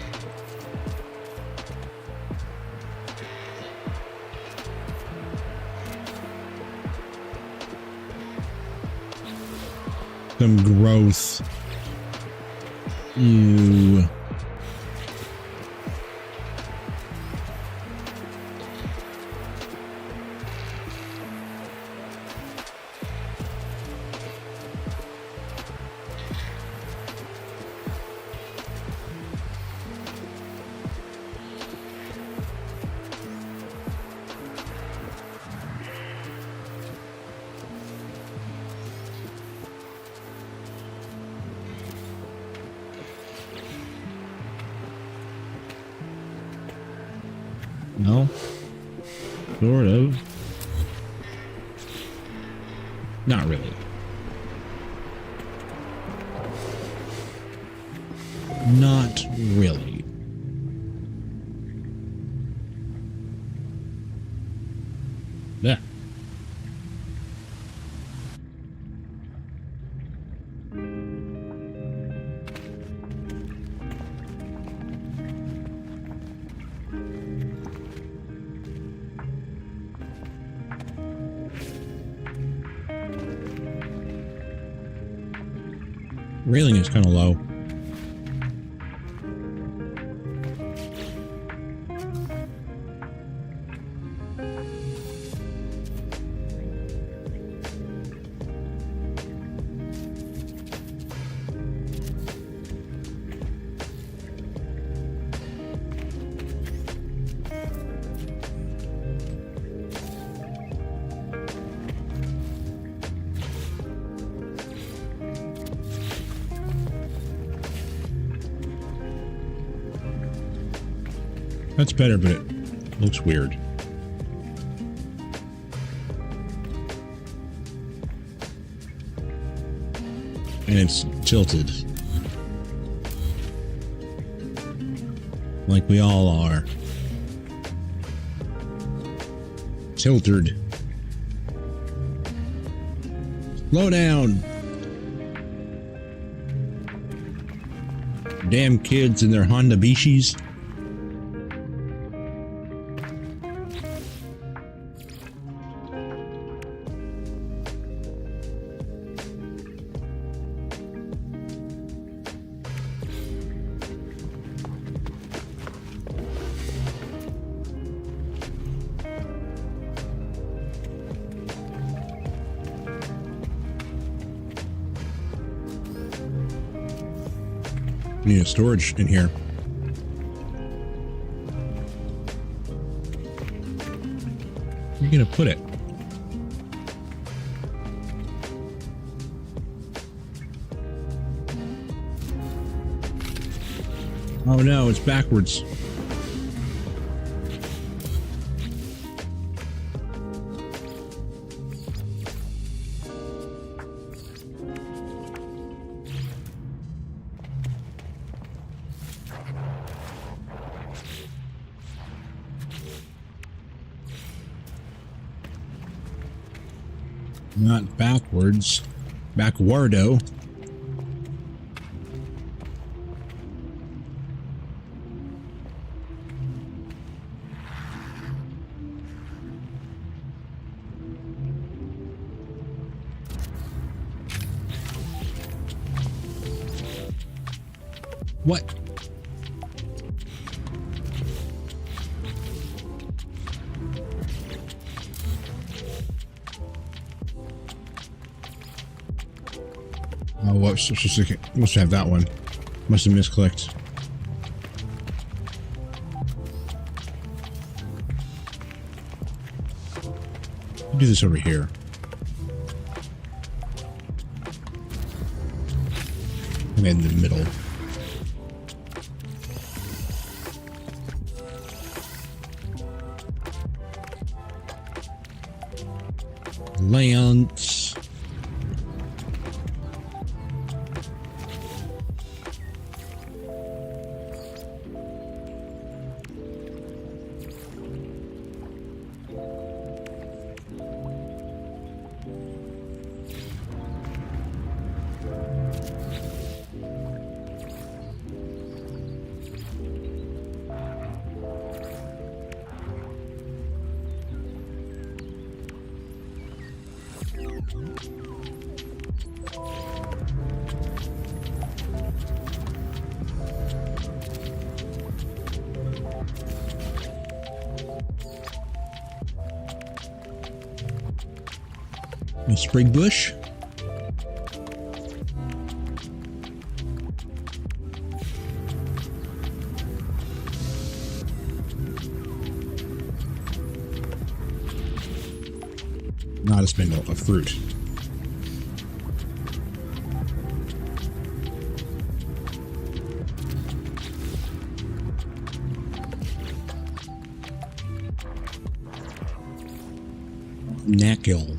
Some growth. Ew. No. Sort of. Not really. Not really. Yeah. Railing is kind of low. That's better, but it looks weird. And it's tilted. Like we all are. Tilted. Slow down. Damn kids and their Honda Bishis. We need a storage in here. Where are you gonna put it? Oh no, it's backwards. Not backwards. Backwardo. What? Oh, whoops. Must have that one. Must have misclicked. Do this over here. And in the middle. Lance. A sprig bush. Not a spindle, a fruit. Knackle.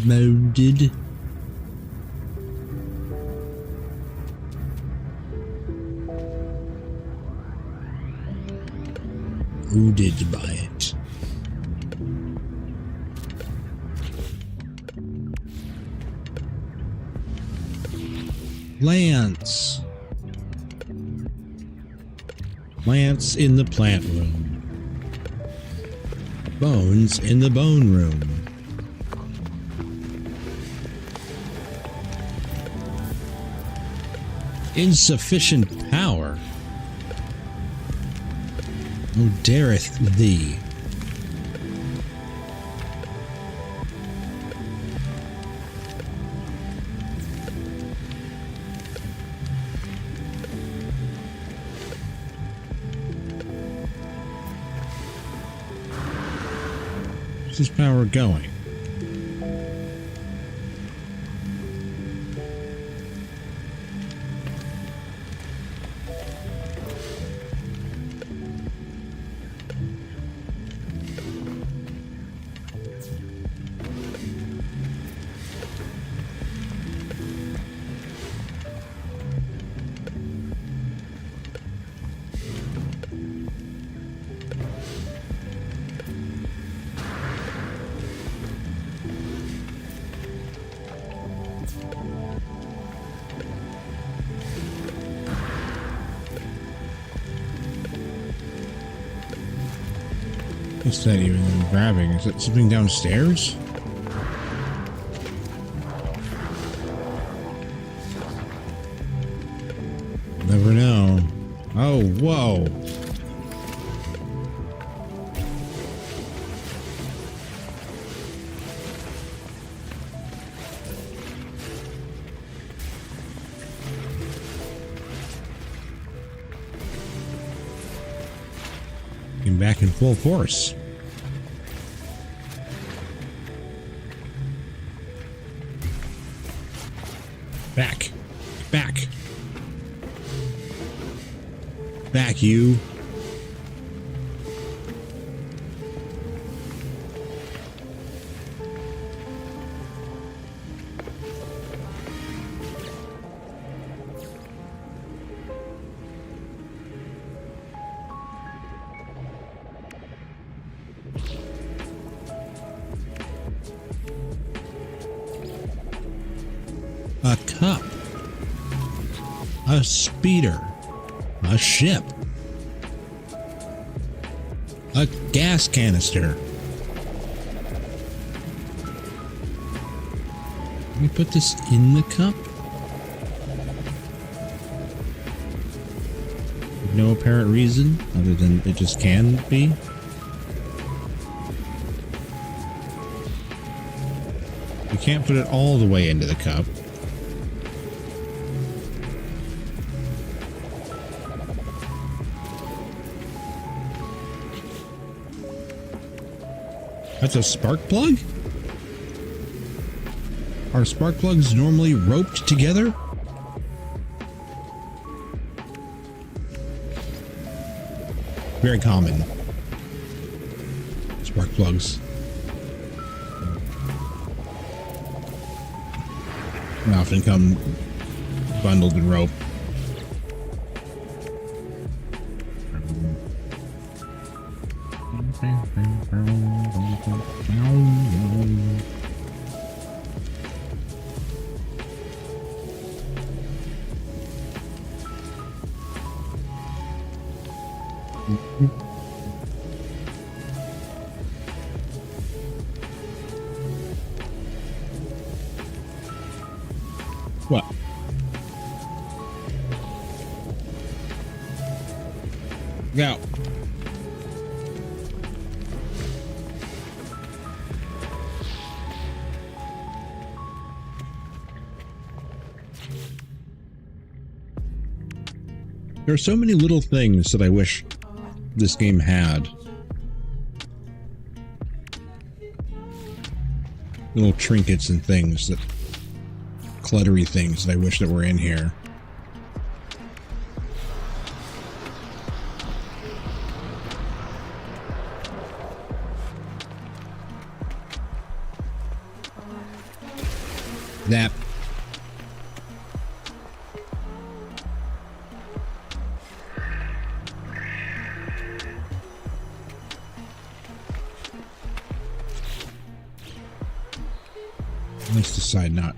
Molded. Wounded by it. Lance. Lance in the plant room. Bones in the bone room. Insufficient power. Who dareth thee? Where's this power going? What's that even grabbing? Is it something downstairs? Never know. Oh, whoa. Came back in full force. Back. Back. Back, you. A cup. A speeder. A ship. A gas canister. Let me put this in the cup. No apparent reason other than it just can be. You can't put it all the way into the cup. That's a spark plug? Are spark plugs normally roped together? Very common. Spark plugs. They often come bundled in rope. What? Go. There are so many little things that I wish this game had. Little trinkets and things that cluttery things that I wish that were in here. That. Let's decide not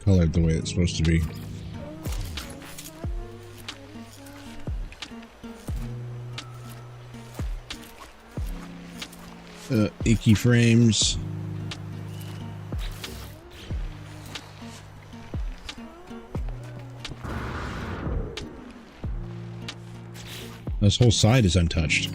colored the way it's supposed to be. Icky frames. This whole side is untouched.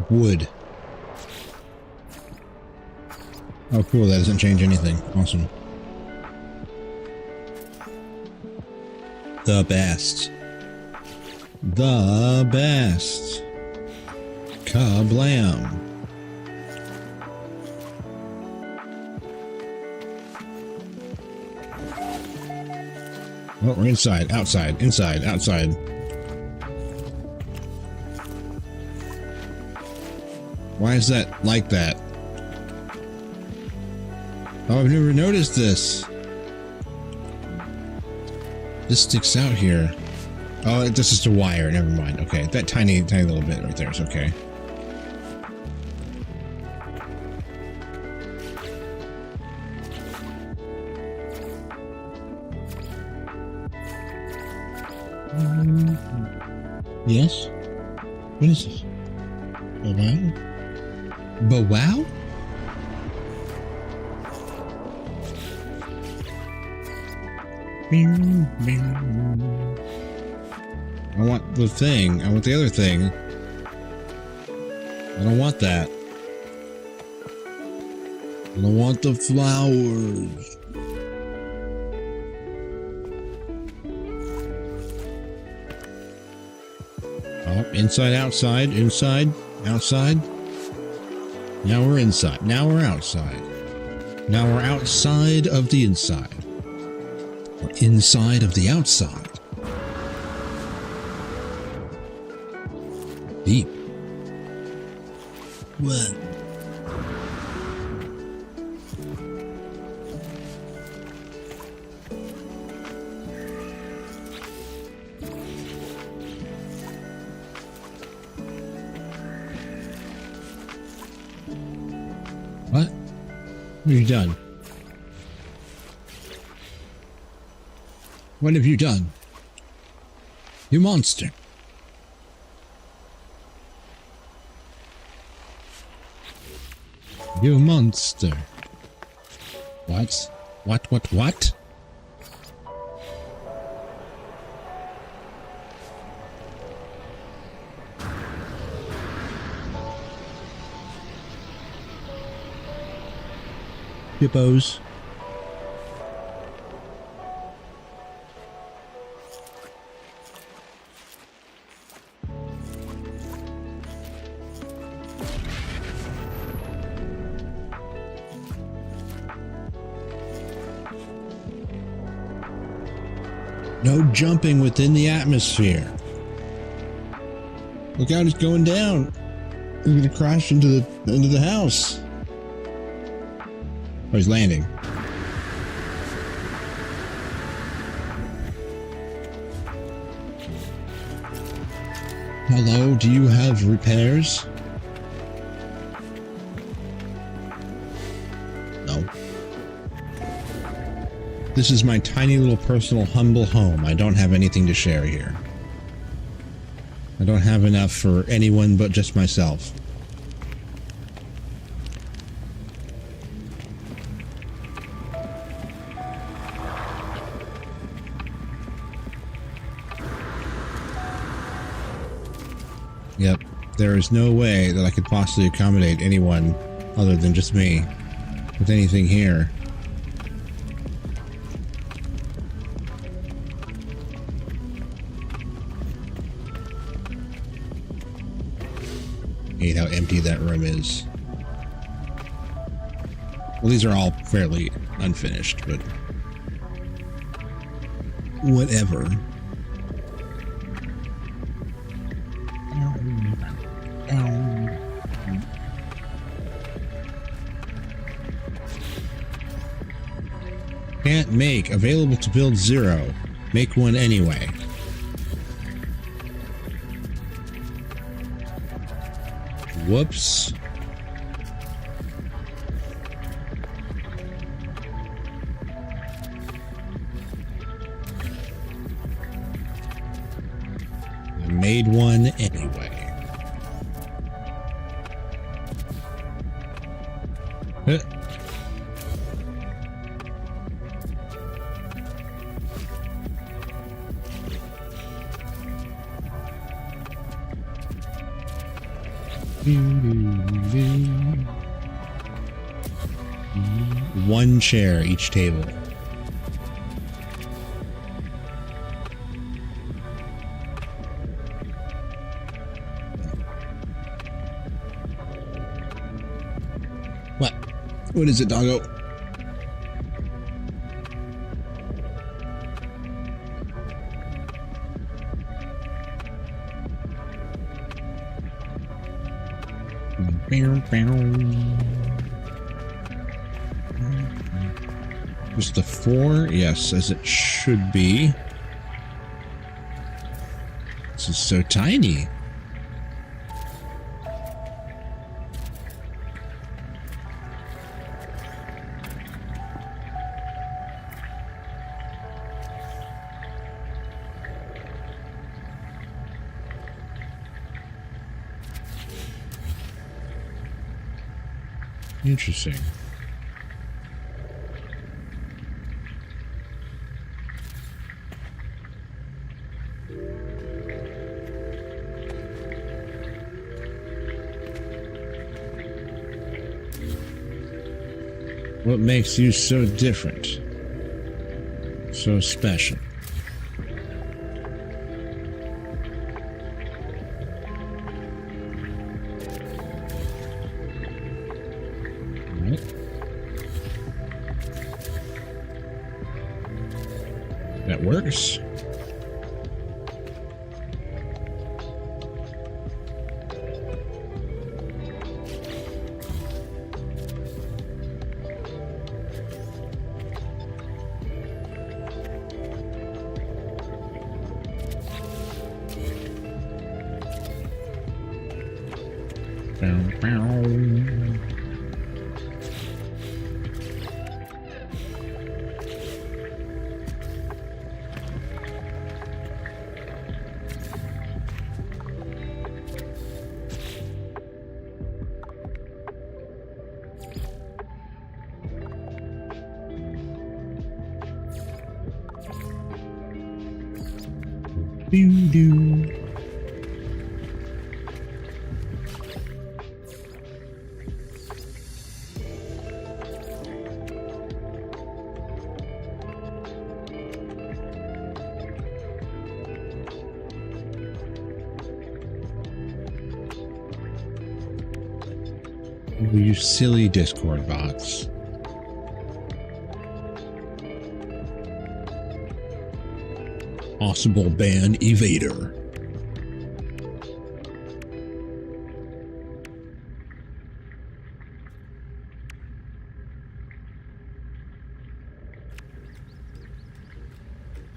Wood. Oh, cool. That doesn't change anything. Awesome. The best. The best. Kablam. Oh, we're inside, outside, inside, outside. Why is that like that? Oh, I've never noticed this. This sticks out here. Oh, this is the wire. Never mind. Okay, that tiny little bit right there is okay. Yes? What is this? A wow? But wow? I want the thing. I want the other thing. I don't want that. I don't want the flowers. Oh, inside, outside, inside, outside. Now we're inside. Now we're outside. Now we're outside of the inside. We're inside of the outside. Deep. What? What? What have you done? What have you done? You monster. You monster. What? What? Hippos. No jumping within the atmosphere. Look out, it's going down. We're gonna crash into the house. Oh, he's landing. Hello, do you have repairs? No. This is my tiny little personal humble home. I don't have anything to share here. I don't have enough for anyone but just myself. Yep, there is no way that I could possibly accommodate anyone other than just me with anything here. Hate how empty that room is. Well, these are all fairly unfinished, but whatever. Can't make. Available to build 0. Make one anyway. Whoops. I made one anyway. One chair each table. What? What is it, doggo? Was the 4? Yes, as it should be. This is so tiny. Interesting. What makes you so different? So special? That works. Doo-doo. You silly Discord bots. Possible ban evader.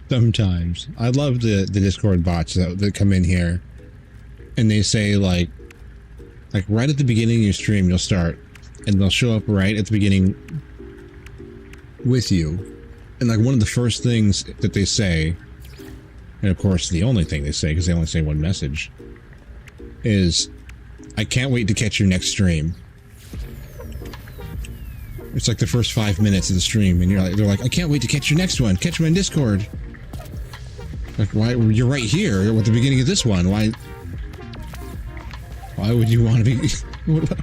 Sometimes. I love the Discord bots that come in here and they say like right at the beginning of your stream you'll start and they'll show up right at the beginning with you. And like one of the first things that they say, and of course the only thing they say, because they only say one message, is, "I can't wait to catch your next stream." It's like the first 5 minutes of the stream, and they're like, "I can't wait to catch your next one. Catch me on Discord." Like, why? You're right here at the beginning of this one. Why would you want to be?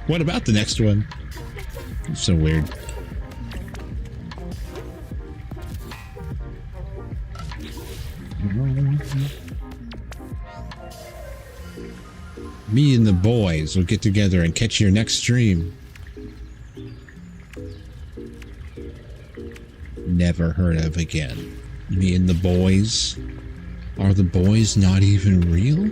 What about the next one? It's so weird. Me and the boys will get together and catch your next stream. Never heard of again. Me and the boys? Are the boys not even real?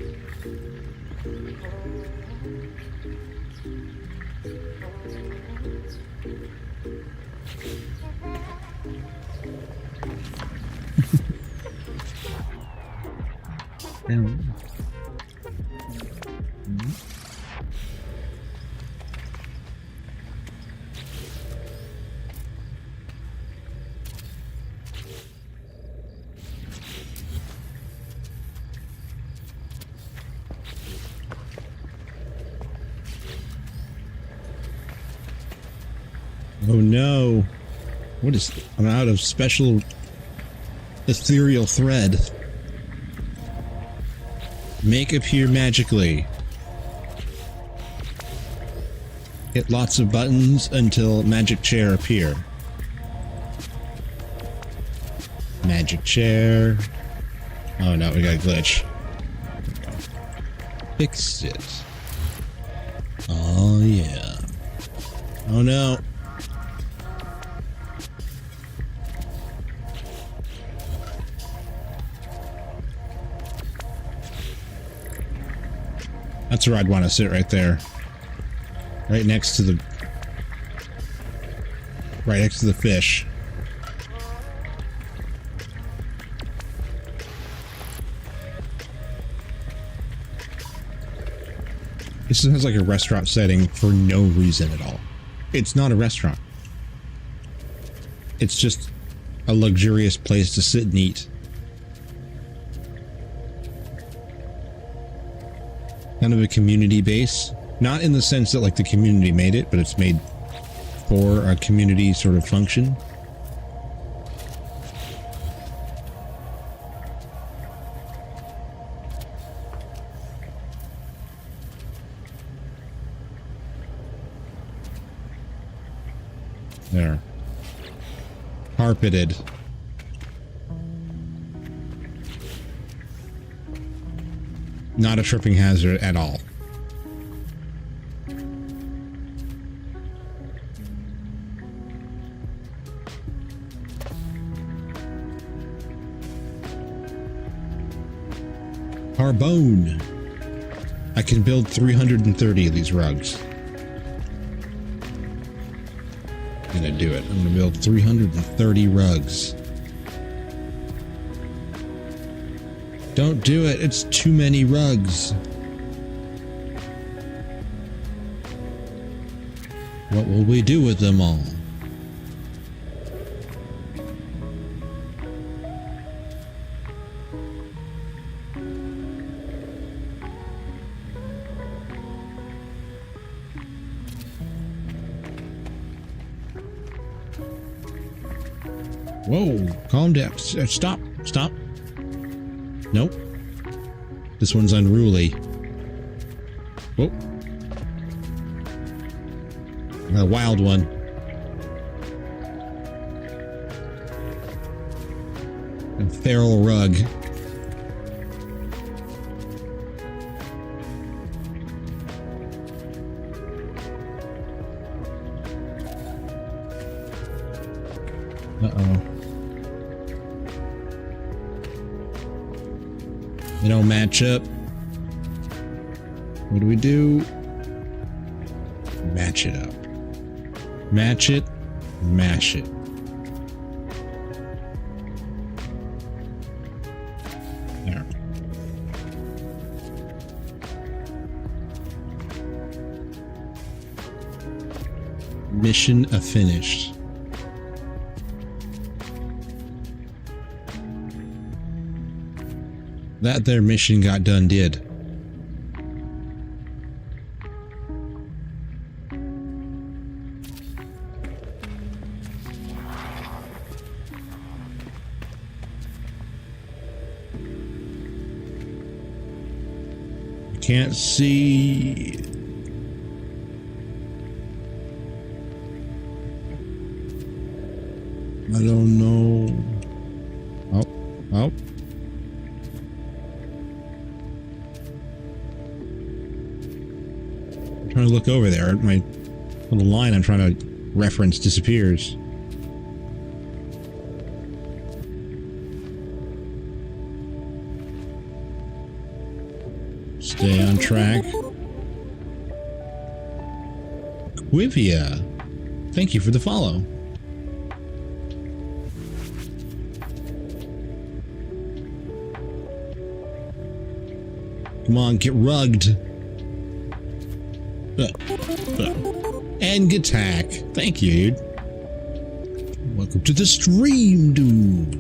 Oh no. What is... I'm out of special ethereal thread. Make appear magically. Hit lots of buttons until magic chair appear. Magic chair. Oh no, we got a glitch. Fix it. Oh yeah. Oh no. That's where I'd want to sit, right there. Right next to the... Right next to the fish. This has like a restaurant setting for no reason at all. It's not a restaurant. It's just a luxurious place to sit and eat. Kind of a community base. Not in the sense that like the community made it, but it's made for a community sort of function. There. Carpeted. Not a tripping hazard at all. Carbone. I can build 330 of these rugs. I'm gonna do it. I'm gonna build 330 rugs. Don't do it. It's too many rugs. What will we do with them all? Whoa, calm down. Stop. Stop. Nope. This one's unruly. Whoa. A wild one. A feral rug. Uh-oh. They don't match up. What do we do? Match it up. Match it. Mash it. There. Mission finished. That their mission got done did. Can't see. I don't know. Oh, oh. Trying to look over there. My little line I'm trying to reference disappears. Stay on track. Quivia, thank you for the follow. Come on, get rugged. And attack. Thank you, dude. Welcome to the stream, dude.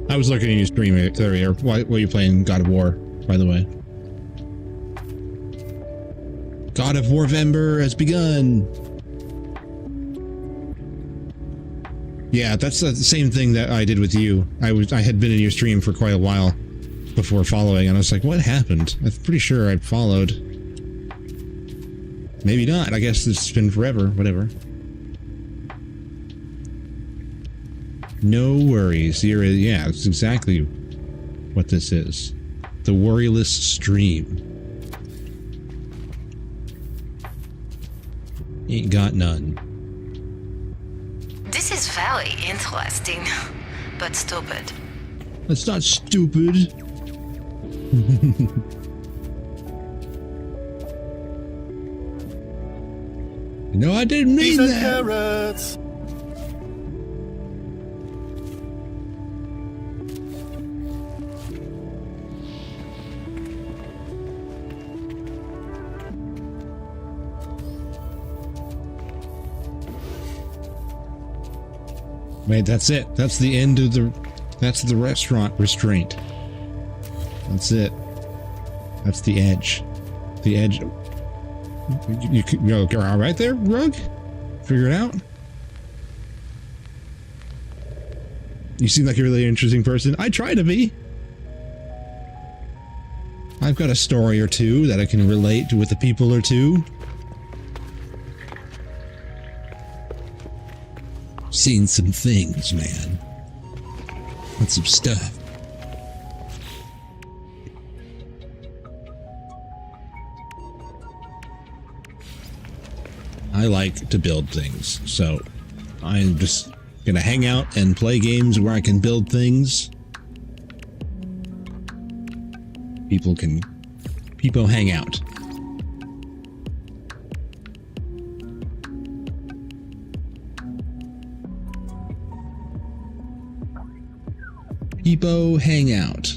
I was looking at your stream earlier while you're playing God of War, by the way. God of War Vember has begun. Yeah, that's the same thing that I did with you. I had been in your stream for quite a while. before following, and I was like, what happened? I'm pretty sure I followed. Maybe not. I guess it's been forever. Whatever. No worries. Here is, yeah, it's exactly what this is. The worryless stream. Ain't got none. This is very interesting, but stupid. That's not stupid. No, I didn't mean that. Carrots. Wait, that's it. That's the end of the... That's the restaurant restraint. That's it. That's the edge. The edge... You all right there, Rug? Figure it out? You seem like a really interesting person. I try to be. I've got a story or two that I can relate to with a people or two. Seen some things, man. That's some stuff. I like to build things, so I'm just gonna hang out and play games where I can build things. People hang out. People hang out.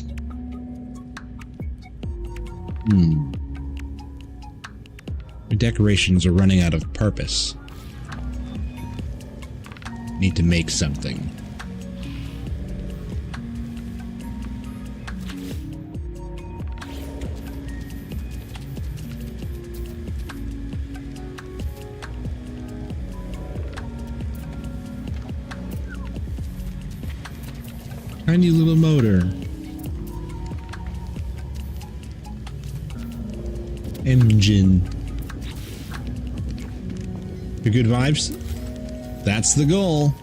The decorations are running out of purpose. Need to make something. Tiny little motor. Engine. The good vibes? That's the goal.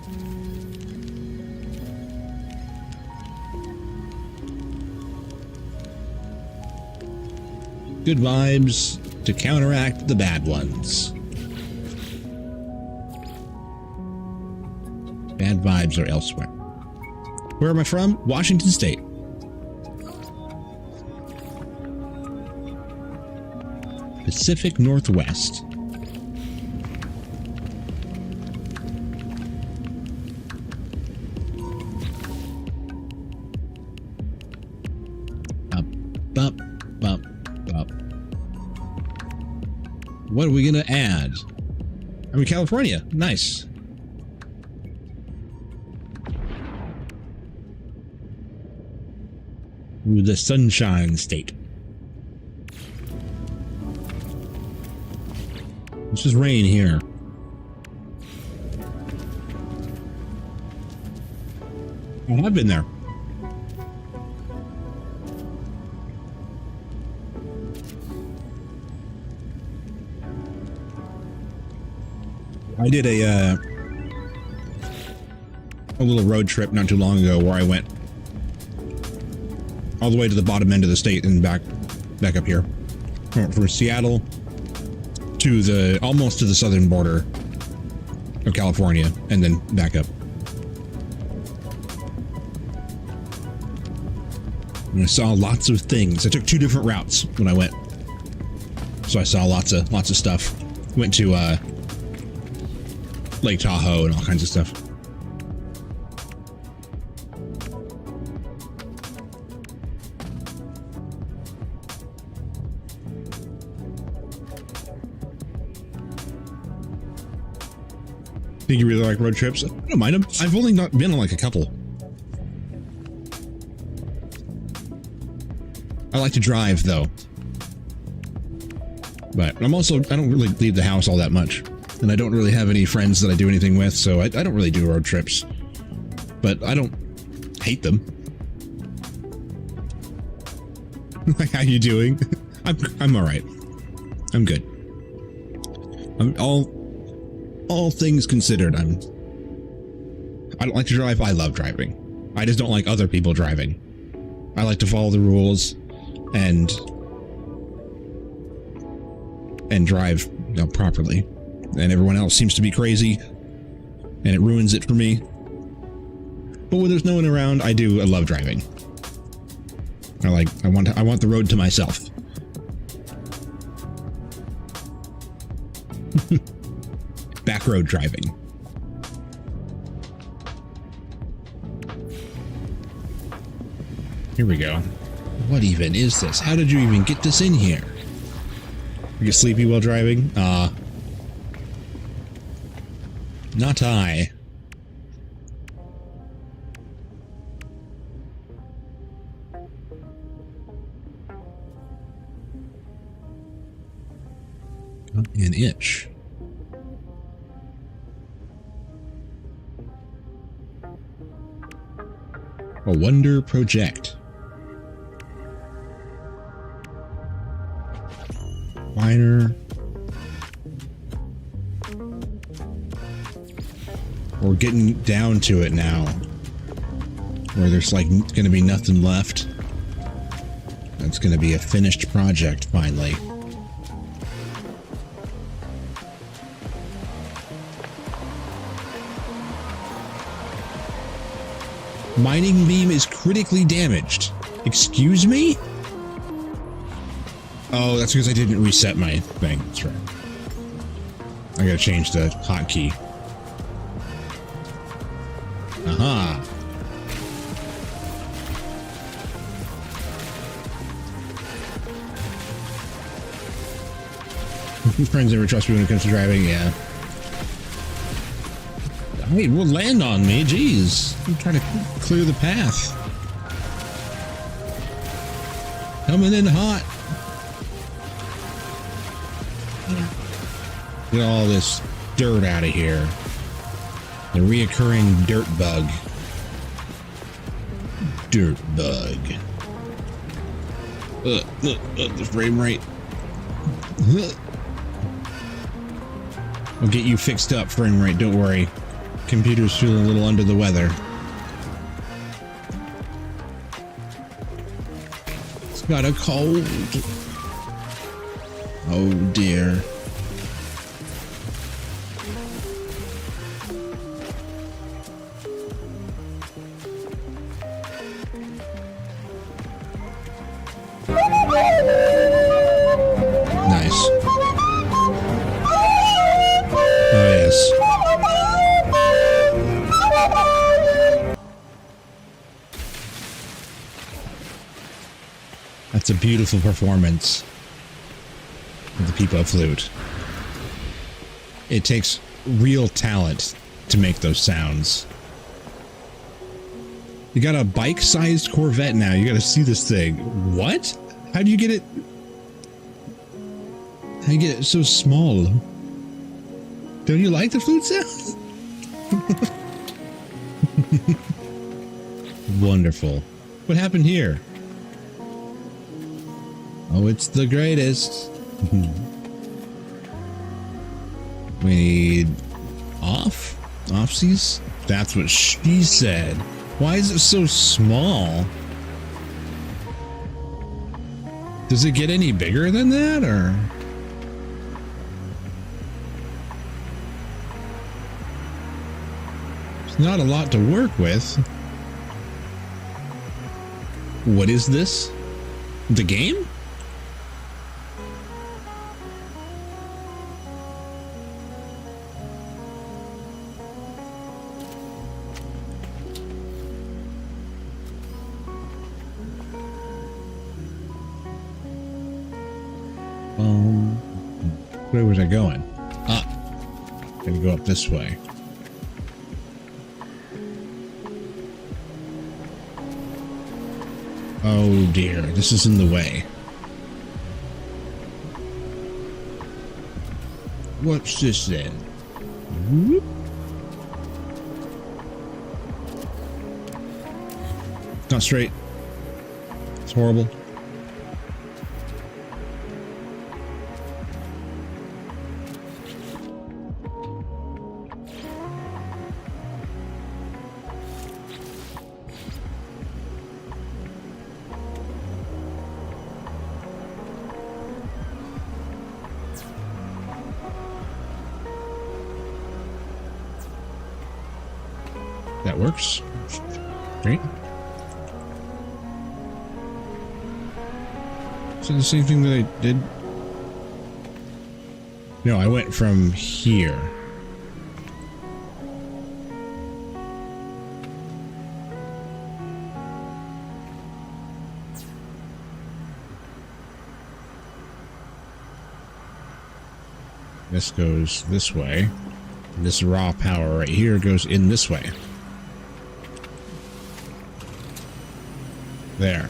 Good vibes to counteract the bad ones. Bad vibes are elsewhere. Where am I from? Washington State. Pacific Northwest. What are we gonna add? I'm in California. Nice. Ooh, the Sunshine State. It's just rain here. Oh, I've been there. I did a little road trip not too long ago where I went all the way to the bottom end of the state and back up here. From Seattle to the almost to the southern border of California and then back up. And I saw lots of things. I took 2 different routes when I went. So I saw lots of stuff. Went to Lake Tahoe and all kinds of stuff. Think you really like road trips? I don't mind them. I've only not been on like a couple. I like to drive though. But I don't really leave the house all that much. And I don't really have any friends that I do anything with, so I don't really do road trips. But I don't hate them. How you doing? I'm all right. I'm good. I'm all things considered. I don't like to drive. I love driving. I just don't like other people driving. I like to follow the rules and drive, you know, properly. And everyone else seems to be crazy, and it ruins it for me. But when there's no one around, I love driving. I want the road to myself. Back road driving. Here we go. What even is this? How did you even get this in here? You get sleepy while driving? Not I. Got an itch. A wonder project. Minor. We're getting down to it now. Where there's like gonna be nothing left. That's gonna be a finished project finally. Mining beam is critically damaged. Excuse me? Oh, that's because I didn't reset my thing. That's right. I gotta change the hotkey. Aha. Friends never trust me when it comes to driving, yeah. Wait, will land on me, jeez. I'm trying to clear the path. Coming in hot. Get all this dirt out of here. The reoccurring dirt bug. Dirt bug. The frame rate. I'll get you fixed up, frame rate, don't worry. Computer's feeling a little under the weather. It's got a cold. Oh dear. Nice. Oh yes. That's a beautiful performance of the Peepo flute. It takes real talent to make those sounds. You got a bike-sized Corvette now. You gotta see this thing. What? How do you get it? How do you get it so small? Don't you like the flute sound? Wonderful. What happened here? Oh, it's the greatest. We need off? Offsies? That's what she said. Why is it so small? Does it get any bigger than that, or? It's not a lot to work with. What is this? The game? Where was I going? Up. Gotta go up this way. Oh dear, this is in the way. What's this then? Whoop. It's not straight. It's horrible. That works. Great. Is it the same thing that I did? No, I went from here. This goes this way. And this raw power right here goes in this way. There.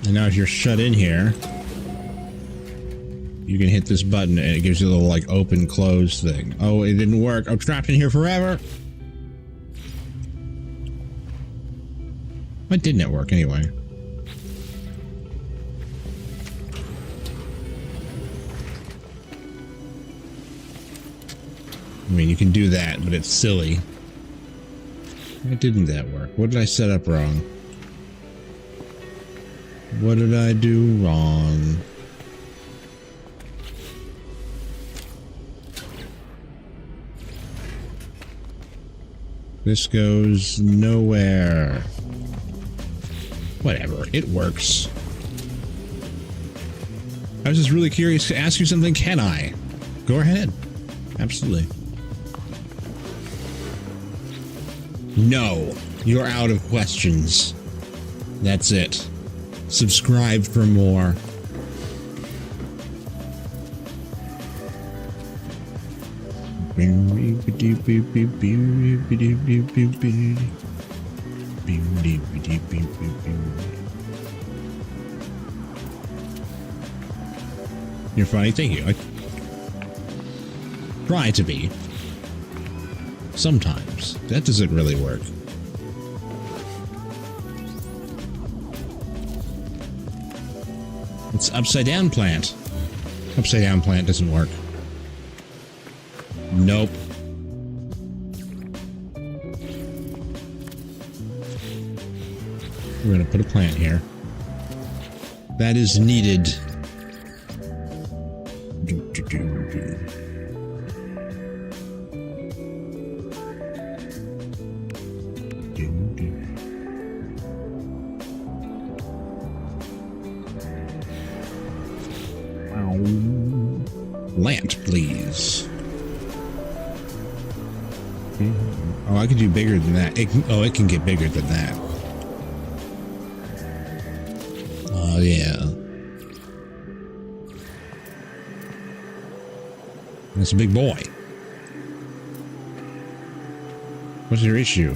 And now if you're shut in here, you can hit this button and it gives you a little like open close thing. Oh, it didn't work. I'm trapped in here forever. Why didn't it work anyway? I mean, you can do that, but it's silly. Why didn't that work? What did I set up wrong? What did I do wrong? This goes nowhere. Whatever, it works. I was just really curious to ask you something. Can I? Go ahead. Absolutely. No, you're out of questions. That's it. Subscribe for more. You're funny, thank you. I try to be. Sometimes. That doesn't really work. It's upside down plant. Upside down plant doesn't work. Nope. We're gonna put a plant here. That is needed. Lamp, please. Oh, I can do bigger than that. It can get bigger than that. Oh, yeah. That's a big boy. What's your issue?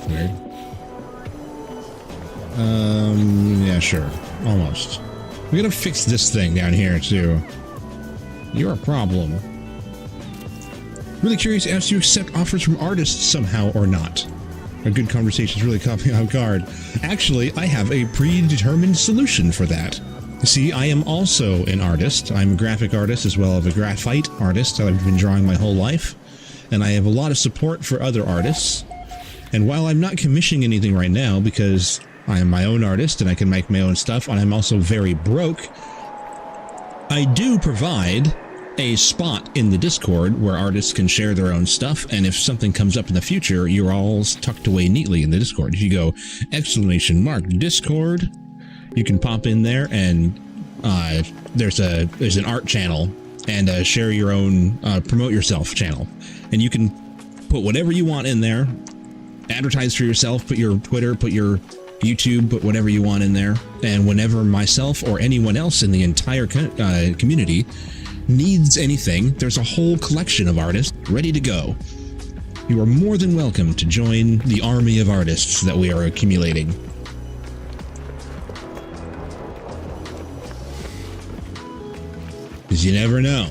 Weird. Yeah, sure. Almost. We gotta fix this thing down here, too. You're a problem. Really curious as you accept offers from artists somehow or not. A good conversation is really caught me off guard. Actually, I have a predetermined solution for that. See, I am also an artist. I'm a graphic artist as well as a graphite artist. I've been drawing my whole life. And I have a lot of support for other artists. And while I'm not commissioning anything right now because I am my own artist and I can make my own stuff, and I'm also very broke, I do provide a spot in the Discord where artists can share their own stuff, and if something comes up in the future, you're all tucked away neatly in the Discord. If you go !Discord, you can pop in there, and there's an art channel and a share your own promote yourself channel, and you can put whatever you want in there, advertise for yourself, put your Twitter, put your YouTube, put whatever you want in there, and whenever myself or anyone else in the entire community needs anything, there's a whole collection of artists ready to go. You are more than welcome to join the army of artists that we are accumulating. Because you never know.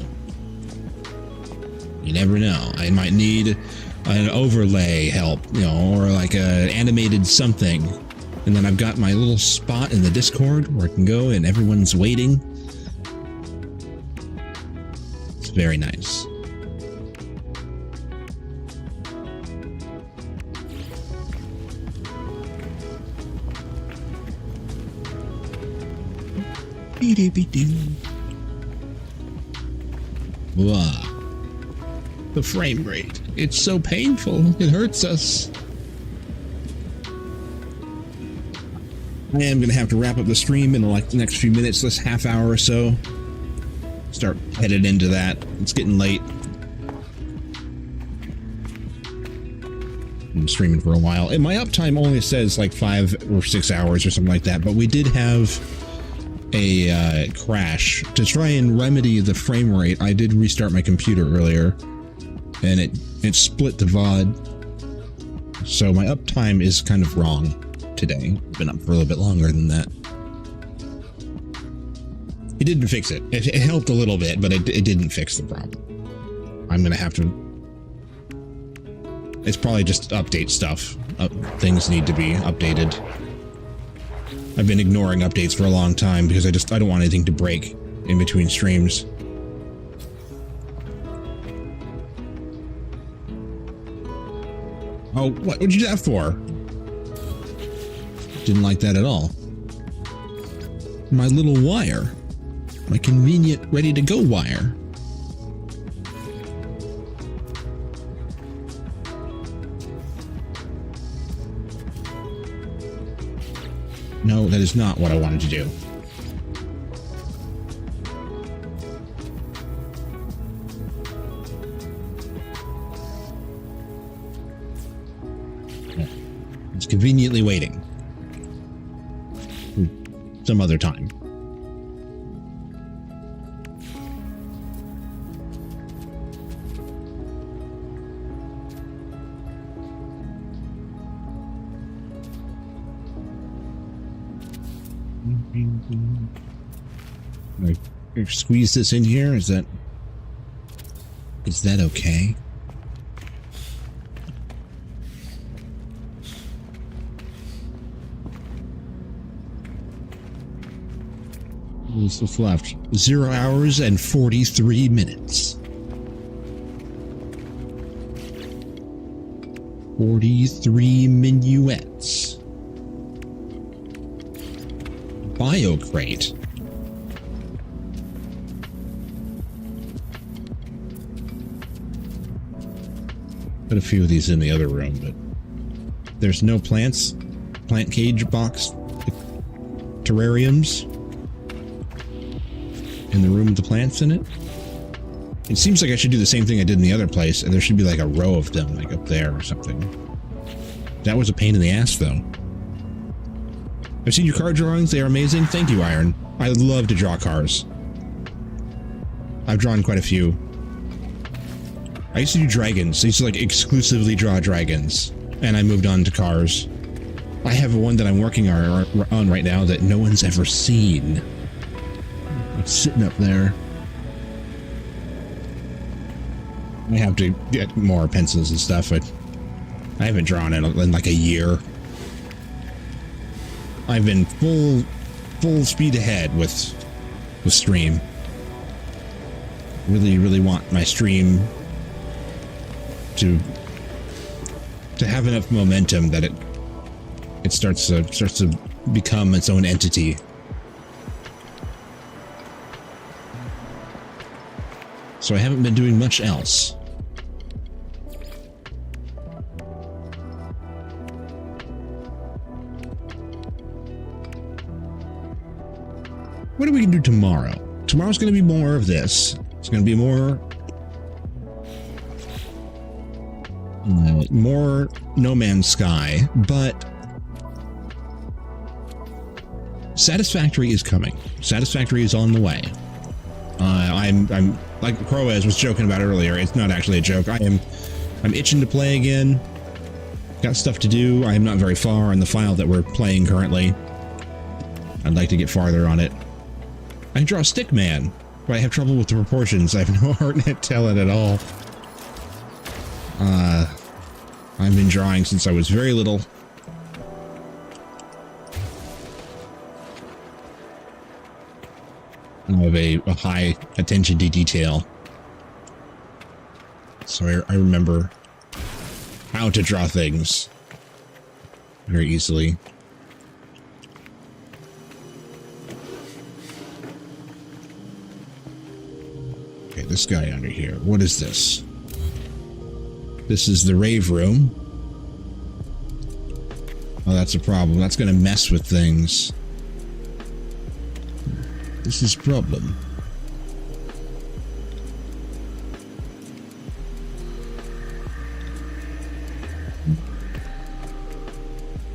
You never know. I might need an overlay help, you know, or like an animated something. And then I've got my little spot in the Discord where I can go and everyone's waiting. It's very nice. Blah. The frame rate. It's so painful. It hurts us. I am going to have to wrap up the stream in like the next few minutes, this half hour or so. Start headed into that. It's getting late. I'm streaming for a while. And my uptime only says like 5 or 6 hours or something like that, but we did have a crash. To try and remedy the frame rate, I did restart my computer earlier, and it split the VOD. So my uptime is kind of wrong today. Been up for a little bit longer than that. It didn't fix it. It helped a little bit, but it didn't fix the problem. I'm gonna have to... It's probably just update stuff. Things need to be updated. I've been ignoring updates for a long time because I don't want anything to break in between streams. Oh, what would you do that for? Didn't like that at all. My little wire. My convenient, ready-to-go wire. No, that is not what I wanted to do. It's conveniently waiting. Some other time. I squeeze this in here. Is that okay? What's left? 0 hours and 43 minutes. 43 minuets. Biocrate. Put a few of these in the other room, but there's no plants. Plant cage box terrariums in the room with the plants in it. It seems like I should do the same thing I did in the other place, and there should be like a row of them, like up there or something. That was a pain in the ass, though. I've seen your car drawings. They are amazing. Thank you, Iron. I love to draw cars. I've drawn quite a few. I used to do dragons. I used to like exclusively draw dragons, and I moved on to cars. I have one that I'm working on right now that no one's ever seen. It's sitting up there. I have to get more pencils and stuff, but I haven't drawn it in like a year. I've been full speed ahead with stream. Really want my stream to have enough momentum that it starts to become its own entity. So I haven't been doing much else. What are we going to do tomorrow? Tomorrow's going to be more of this. It's going to be more No Man's Sky, but Satisfactory is coming. Satisfactory is on the way. I'm like Croaz was joking about earlier. It's not actually a joke. I'm itching to play again. Got stuff to do. I am not very far on the file that we're playing currently. I'd like to get farther on it. I can draw a stick man, but I have trouble with the proportions. I have no heart net talent at all. I've been drawing since I was very little. I have a high attention to detail. So I remember how to draw things very easily. this guy under here. What is this? This is the rave room. Oh, that's a problem. That's going to mess with things. This is a problem.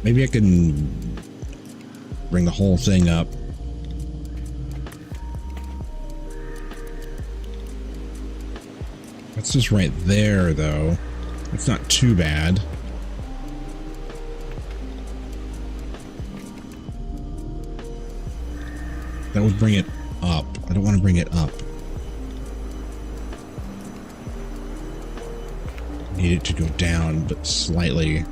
Maybe I can bring the whole thing up. That's just right there, though. It's not too bad. That would bring it up. I don't want to bring it up. Need it to go down, but slightly.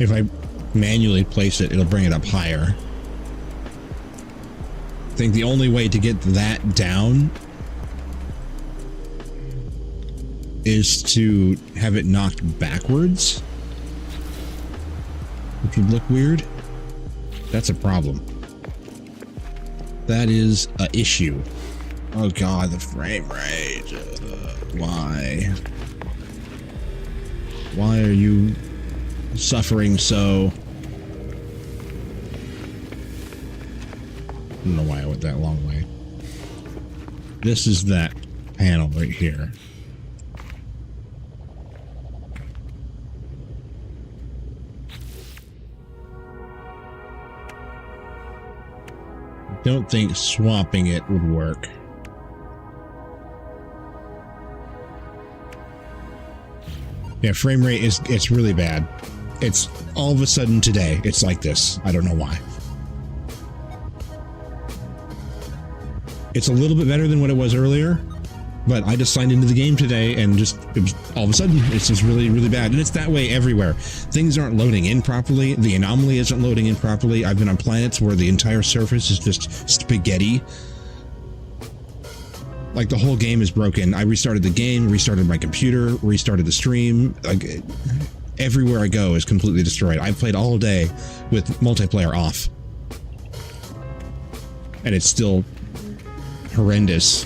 If I manually place it, it'll bring it up higher. I think the only way to get that down is to have it knocked backwards, which would look weird. That's a problem. That is an issue. Oh god, the frame rate. Why? Why are you suffering so? I don't know why I went that long way. This is that panel right here. I don't think swapping it would work. Yeah, frame rate it's really bad. It's all of a sudden today, it's like this. I don't know why. It's a little bit better than what it was earlier, but I just signed into the game today and just it was, all of a sudden it's just really, really bad. And it's that way everywhere. Things aren't loading in properly. The anomaly isn't loading in properly. I've been on planets where the entire surface is just spaghetti. Like the whole game is broken. I restarted the game, restarted my computer, restarted the stream. Like everywhere I go is completely destroyed. I've played all day with multiplayer off, and it's still horrendous.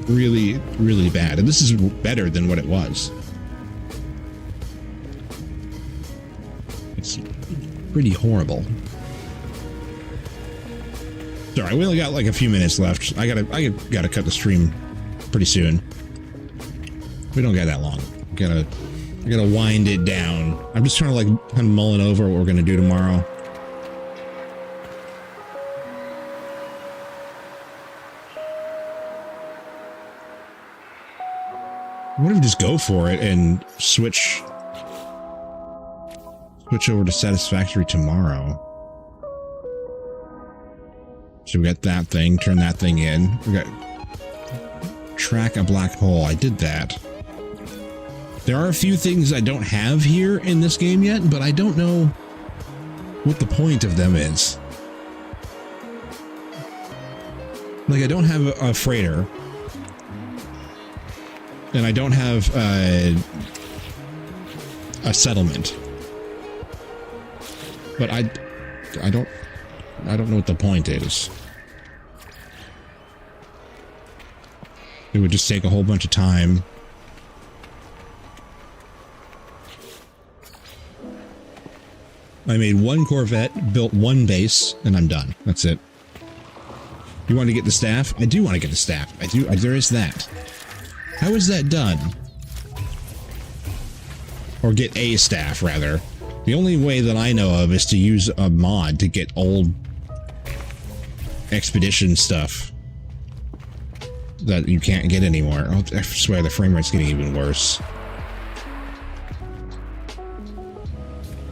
Really, really bad. And this is better than what it was. It's pretty horrible. Sorry, we only got like a few minutes left. I gotta cut the stream pretty soon. We don't got that long. I gotta wind it down. I'm just trying to like kind of mulling over what we're gonna do tomorrow. What if we just go for it and switch over to satisfactory tomorrow? So we got that thing, turn that thing in. We got track a black hole. I did that. There are a few things I don't have here in this game yet, but I don't know what the point of them is. Like, I don't have a freighter. And I don't have a settlement. But I don't know what the point is. It would just take a whole bunch of time. I made one Corvette, built one base, and I'm done. That's it. You want to get the staff? I do want to get the staff. There is that. How is that done? Or get a staff, rather. The only way that I know of is to use a mod to get old expedition stuff that you can't get anymore. Oh, I swear the frame rate's getting even worse.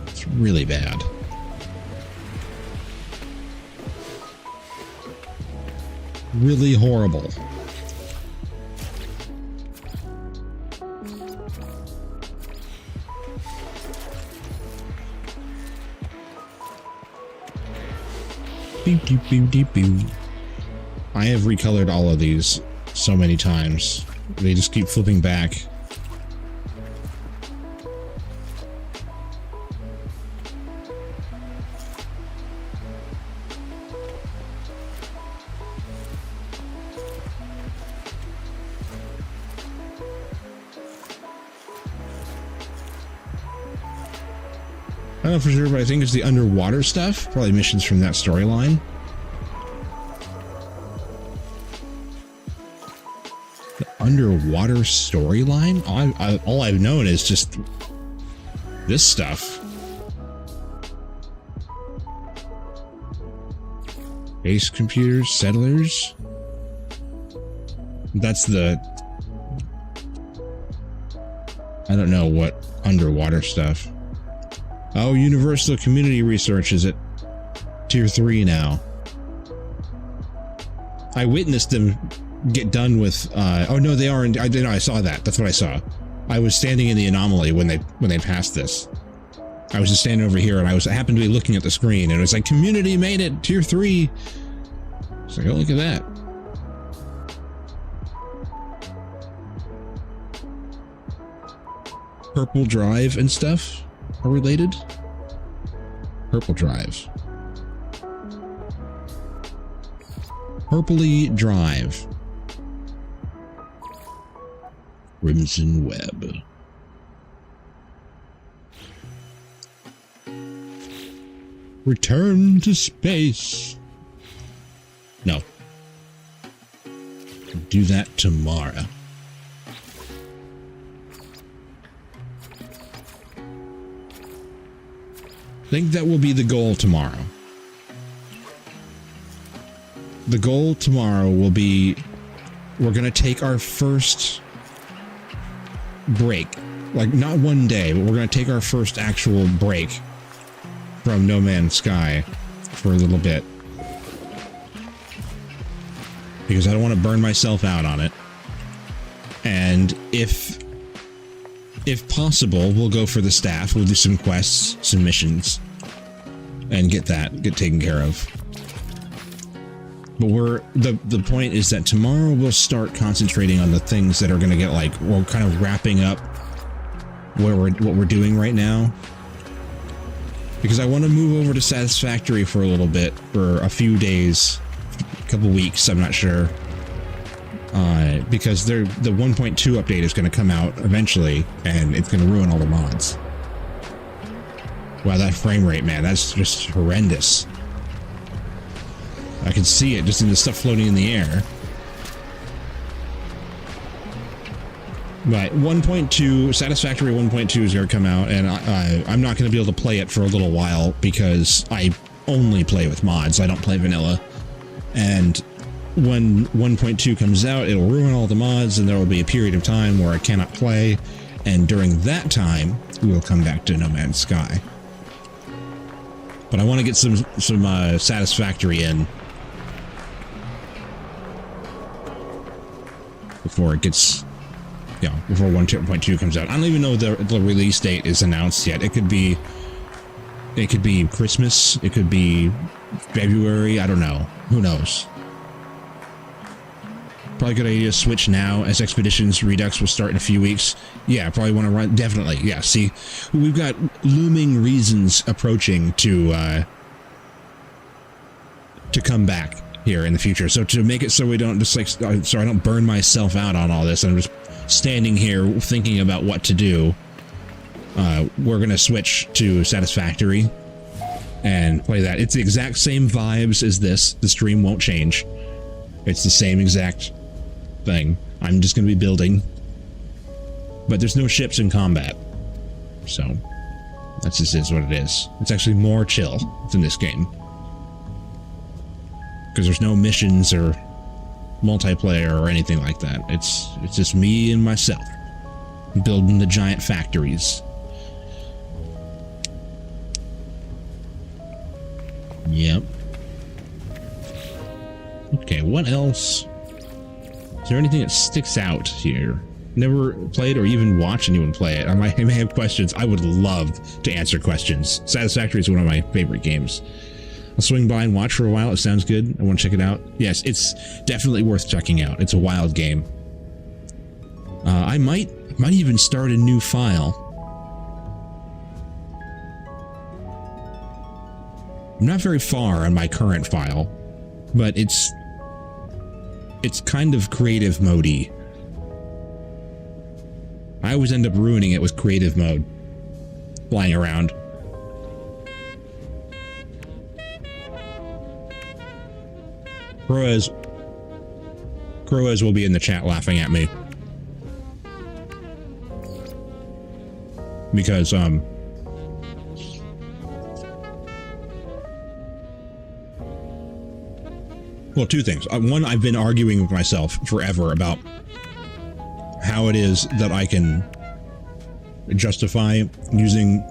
It's really bad. Really horrible. Beep, beep, beep, beep, beep. I have recolored all of these so many times. They just keep flipping back. I don't know for sure, but I think it's the underwater stuff. Probably missions from that storyline. The underwater storyline? All I've known is just this stuff. Base computers, settlers. That's the... I don't know what underwater stuff. Oh, Universal Community Research is at Tier 3 now. I witnessed them get done with... oh, no, they are... I saw that. That's what I saw. I was standing in the anomaly when they passed this. I was just standing over here, and I happened to be looking at the screen, and it was like, Community made it! Tier 3! It's like, oh, look at that. Purple Drive and stuff are related. Purple Drive. Purpley Drive. Crimson Web. Return to space. No. Do that tomorrow. I think that will be the goal tomorrow. The goal tomorrow will be, we're going to take our first break. Like, not one day, but we're going to take our first actual break from No Man's Sky for a little bit. Because I don't want to burn myself out on it. And if possible, we'll go for the staff. We'll do some quests, some missions, and get taken care of. But the point is that tomorrow we'll start concentrating on the things that are going to get, like, we're kind of wrapping up what we're doing right now. Because I want to move over to Satisfactory for a little bit, for a few days, a couple weeks, I'm not sure. Because the 1.2 update is going to come out eventually, and it's going to ruin all the mods. Wow, that frame rate, man, that's just horrendous. I can see it just in the stuff floating in the air. But 1.2, Satisfactory 1.2 is going to come out, and I'm not going to be able to play it for a little while because I only play with mods. I don't play vanilla. And when 1.2 comes out, it'll ruin all the mods, and there will be a period of time where I cannot play. And during that time, we will come back to No Man's Sky. But I want to get some Satisfactory in before it gets, before 1.2 comes out. I don't even know if the release date is announced yet. It could be Christmas. It could be February. I don't know. Who knows? Probably a good idea to switch now, as Expeditions Redux will start in a few weeks. Yeah, probably want to run. Definitely. Yeah, see, we've got looming reasons approaching to come back here in the future. So to make it so we don't just so I don't burn myself out on all this, and I'm just standing here thinking about what to do. We're gonna switch to Satisfactory and play that. It's the exact same vibes as this. The stream won't change. It's the same exact thing. I'm just gonna be building, but there's no ships in combat, so that just is what it is. It's actually more chill than this game because there's no missions or multiplayer or anything like that. It's just me and myself building the giant factories. Yep. Okay, what else? Is there anything that sticks out here? Never played or even watched anyone play it. I may have questions. I would love to answer questions. Satisfactory is one of my favorite games. I'll swing by and watch for a while. It sounds good. I want to check it out. Yes, it's definitely worth checking out. It's a wild game. I might even start a new file. I'm not very far on my current file, but it's kind of creative mode-y. I always end up ruining it with creative mode. Flying around. Croaz will be in the chat laughing at me. Because, well, two things. One, I've been arguing with myself forever about how it is that I can justify using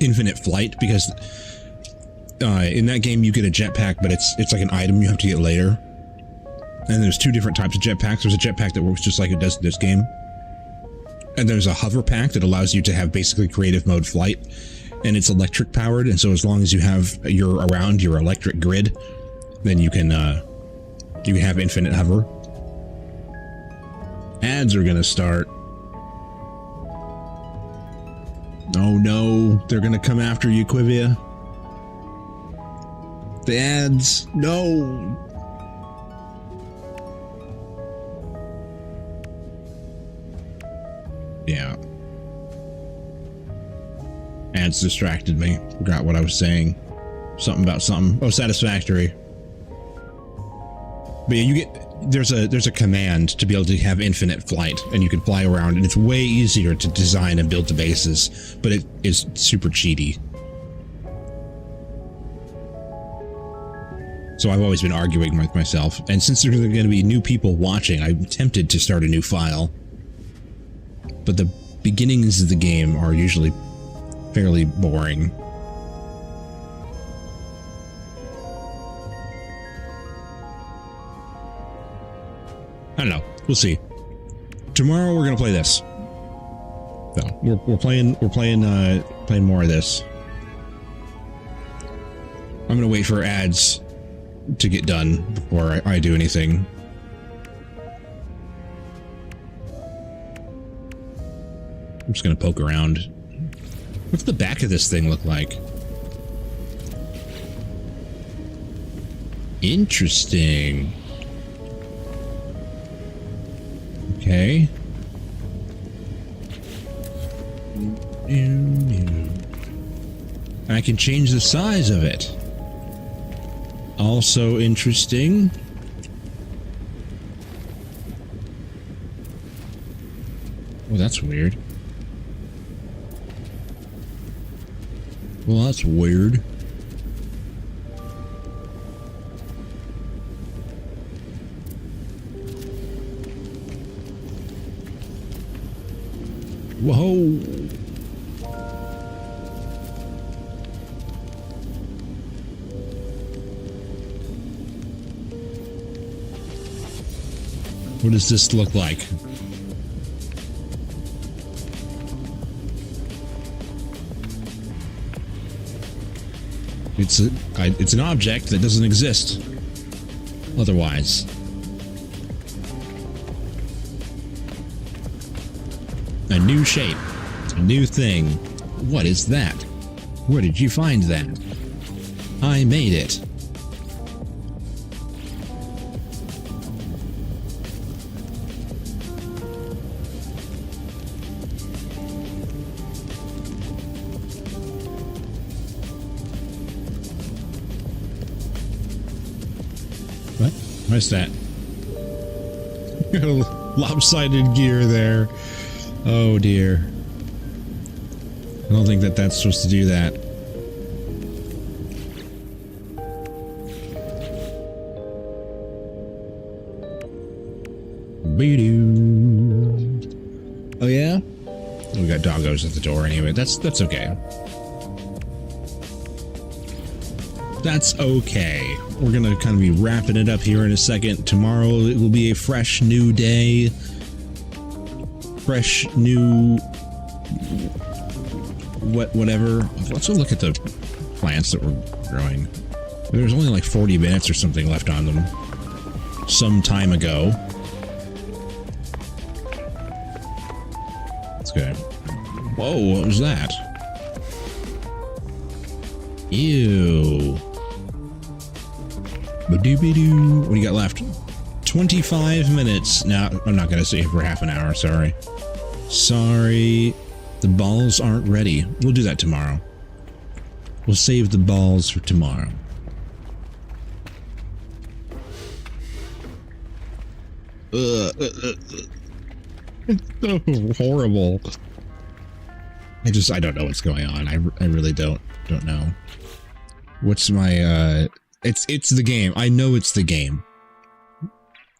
infinite flight, because in that game you get a jetpack, but it's like an item you have to get later. And there's two different types of jetpacks. There's a jetpack that works just like it does in this game. And there's a hover pack that allows you to have basically creative mode flight, and it's electric powered, and so as long as you're around your electric grid, then you can have infinite hover. Ads are gonna start. Oh no, they're gonna come after you, Quivia. The ads, no. Yeah. Ads distracted me. Forgot what I was saying. Something about something. Oh, satisfactory. But yeah, there's a command to be able to have infinite flight, and you can fly around, and it's way easier to design and build the bases, but it is super cheaty. So I've always been arguing with myself, and since there's going to be new people watching, I'm tempted to start a new file. But the beginnings of the game are usually fairly boring. I don't know. We'll see. Tomorrow we're gonna play this. So we're playing more of this. I'm gonna wait for ads to get done before I do anything. I'm just gonna poke around. What's the back of this thing look like? Interesting. Okay. I can change the size of it. Also interesting. Well, that's weird. Well, that's weird. Whoa. What does this look like? It's an object that doesn't exist otherwise. A new shape, a new thing. What is that? Where did you find that? I made it. What? What's that? Lopsided gear there. Oh dear. I don't think that's supposed to do that. Oh yeah? We got doggos at the door anyway. That's okay. That's okay. We're gonna kind of be wrapping it up here in a second. Tomorrow it will be a fresh new day. Fresh new whatever. Let's look at the plants that we're growing. There was only like 40 minutes or something left on them some time ago. Let's go. Whoa, what was that? Ew. Ba-doo-ba-doo. What do you got left? 25 minutes. Now, I'm not going to stay here for half an hour. Sorry. Sorry. The balls aren't ready. We'll do that tomorrow. We'll save the balls for tomorrow. It's so horrible. I don't know what's going on. I really don't know. What's my it's the game. I know it's the game.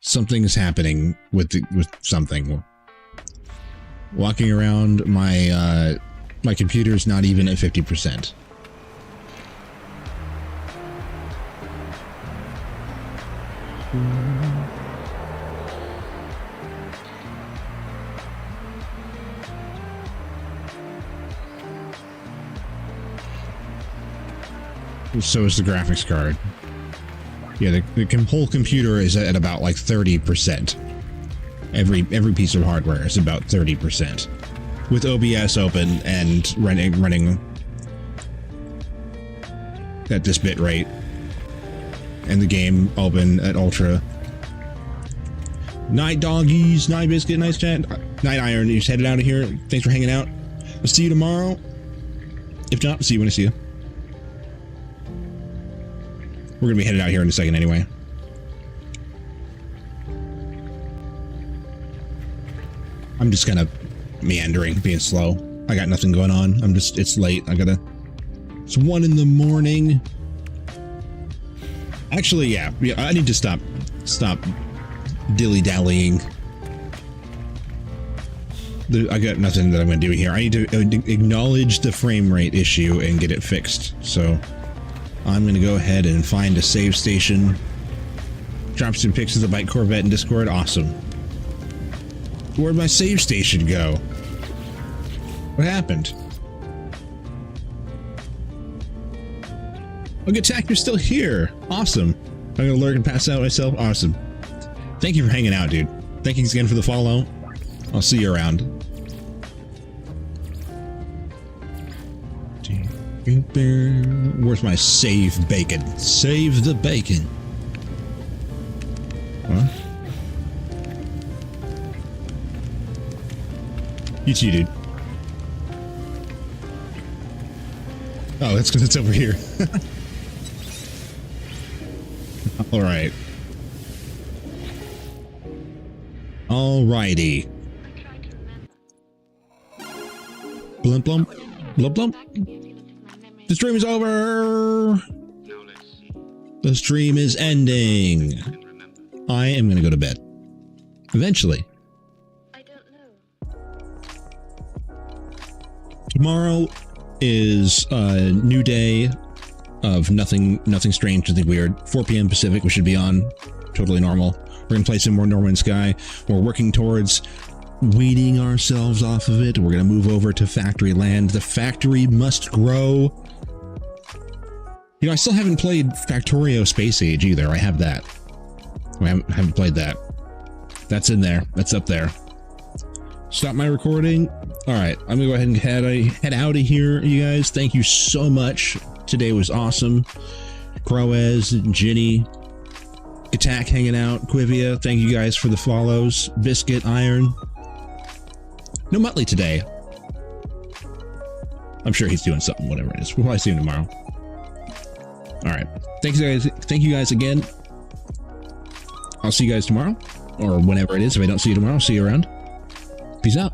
Something is happening with something. Walking around, my computer's not even at 50%. So is the graphics card. Yeah, the whole computer is at about like 30%. Every piece of hardware is about 30%. With OBS open and running at this bit rate. And the game open at ultra. Night doggies, night biscuit, nice chat. Night Iron, you just headed out of here. Thanks for hanging out. I'll see you tomorrow. If not, see you when I see you. We're going to be headed out here in a second anyway. I'm just kind of meandering, being slow. I got nothing going on. It's late. It's 1 in the morning. Actually, yeah, I need to stop dilly-dallying. I got nothing that I'm going to do here. I need to acknowledge the frame rate issue and get it fixed. So I'm going to go ahead and find a save station. Drop some pics of the bike Corvette in Discord. Awesome. Where'd my save station go? What happened? Oh, Gattack, you're still here. Awesome. I'm going to lurk and pass out myself. Awesome. Thank you for hanging out, dude. Thank you again for the follow. I'll see you around. Where's my save bacon? Save the bacon. Huh? You too, dude. Oh, that's because it's over here. All right. Alrighty. Blump blump. Blump blump. The stream is over. The stream is ending. I am gonna go to bed. Eventually. I don't know. Tomorrow is a new day of nothing strange, nothing weird. 4 p.m. Pacific, we should be on. Totally normal. We're gonna play some more Norman Sky. We're working towards weaning ourselves off of it. We're gonna move over to Factory Land. The factory must grow. You know, I still haven't played Factorio Space Age either. I have that. I haven't played that. That's in there. That's up there. Stop my recording. All right, I'm gonna go ahead and head out of here, you guys. Thank you so much. Today was awesome. Croez, Ginny, Attack hanging out, Quivia. Thank you guys for the follows. Biscuit, Iron. No Muttley today. I'm sure he's doing something, whatever it is. We'll probably see him tomorrow. All right. Thank you guys again. I'll see you guys tomorrow, or whenever it is. If I don't see you tomorrow, I'll see you around. Peace out.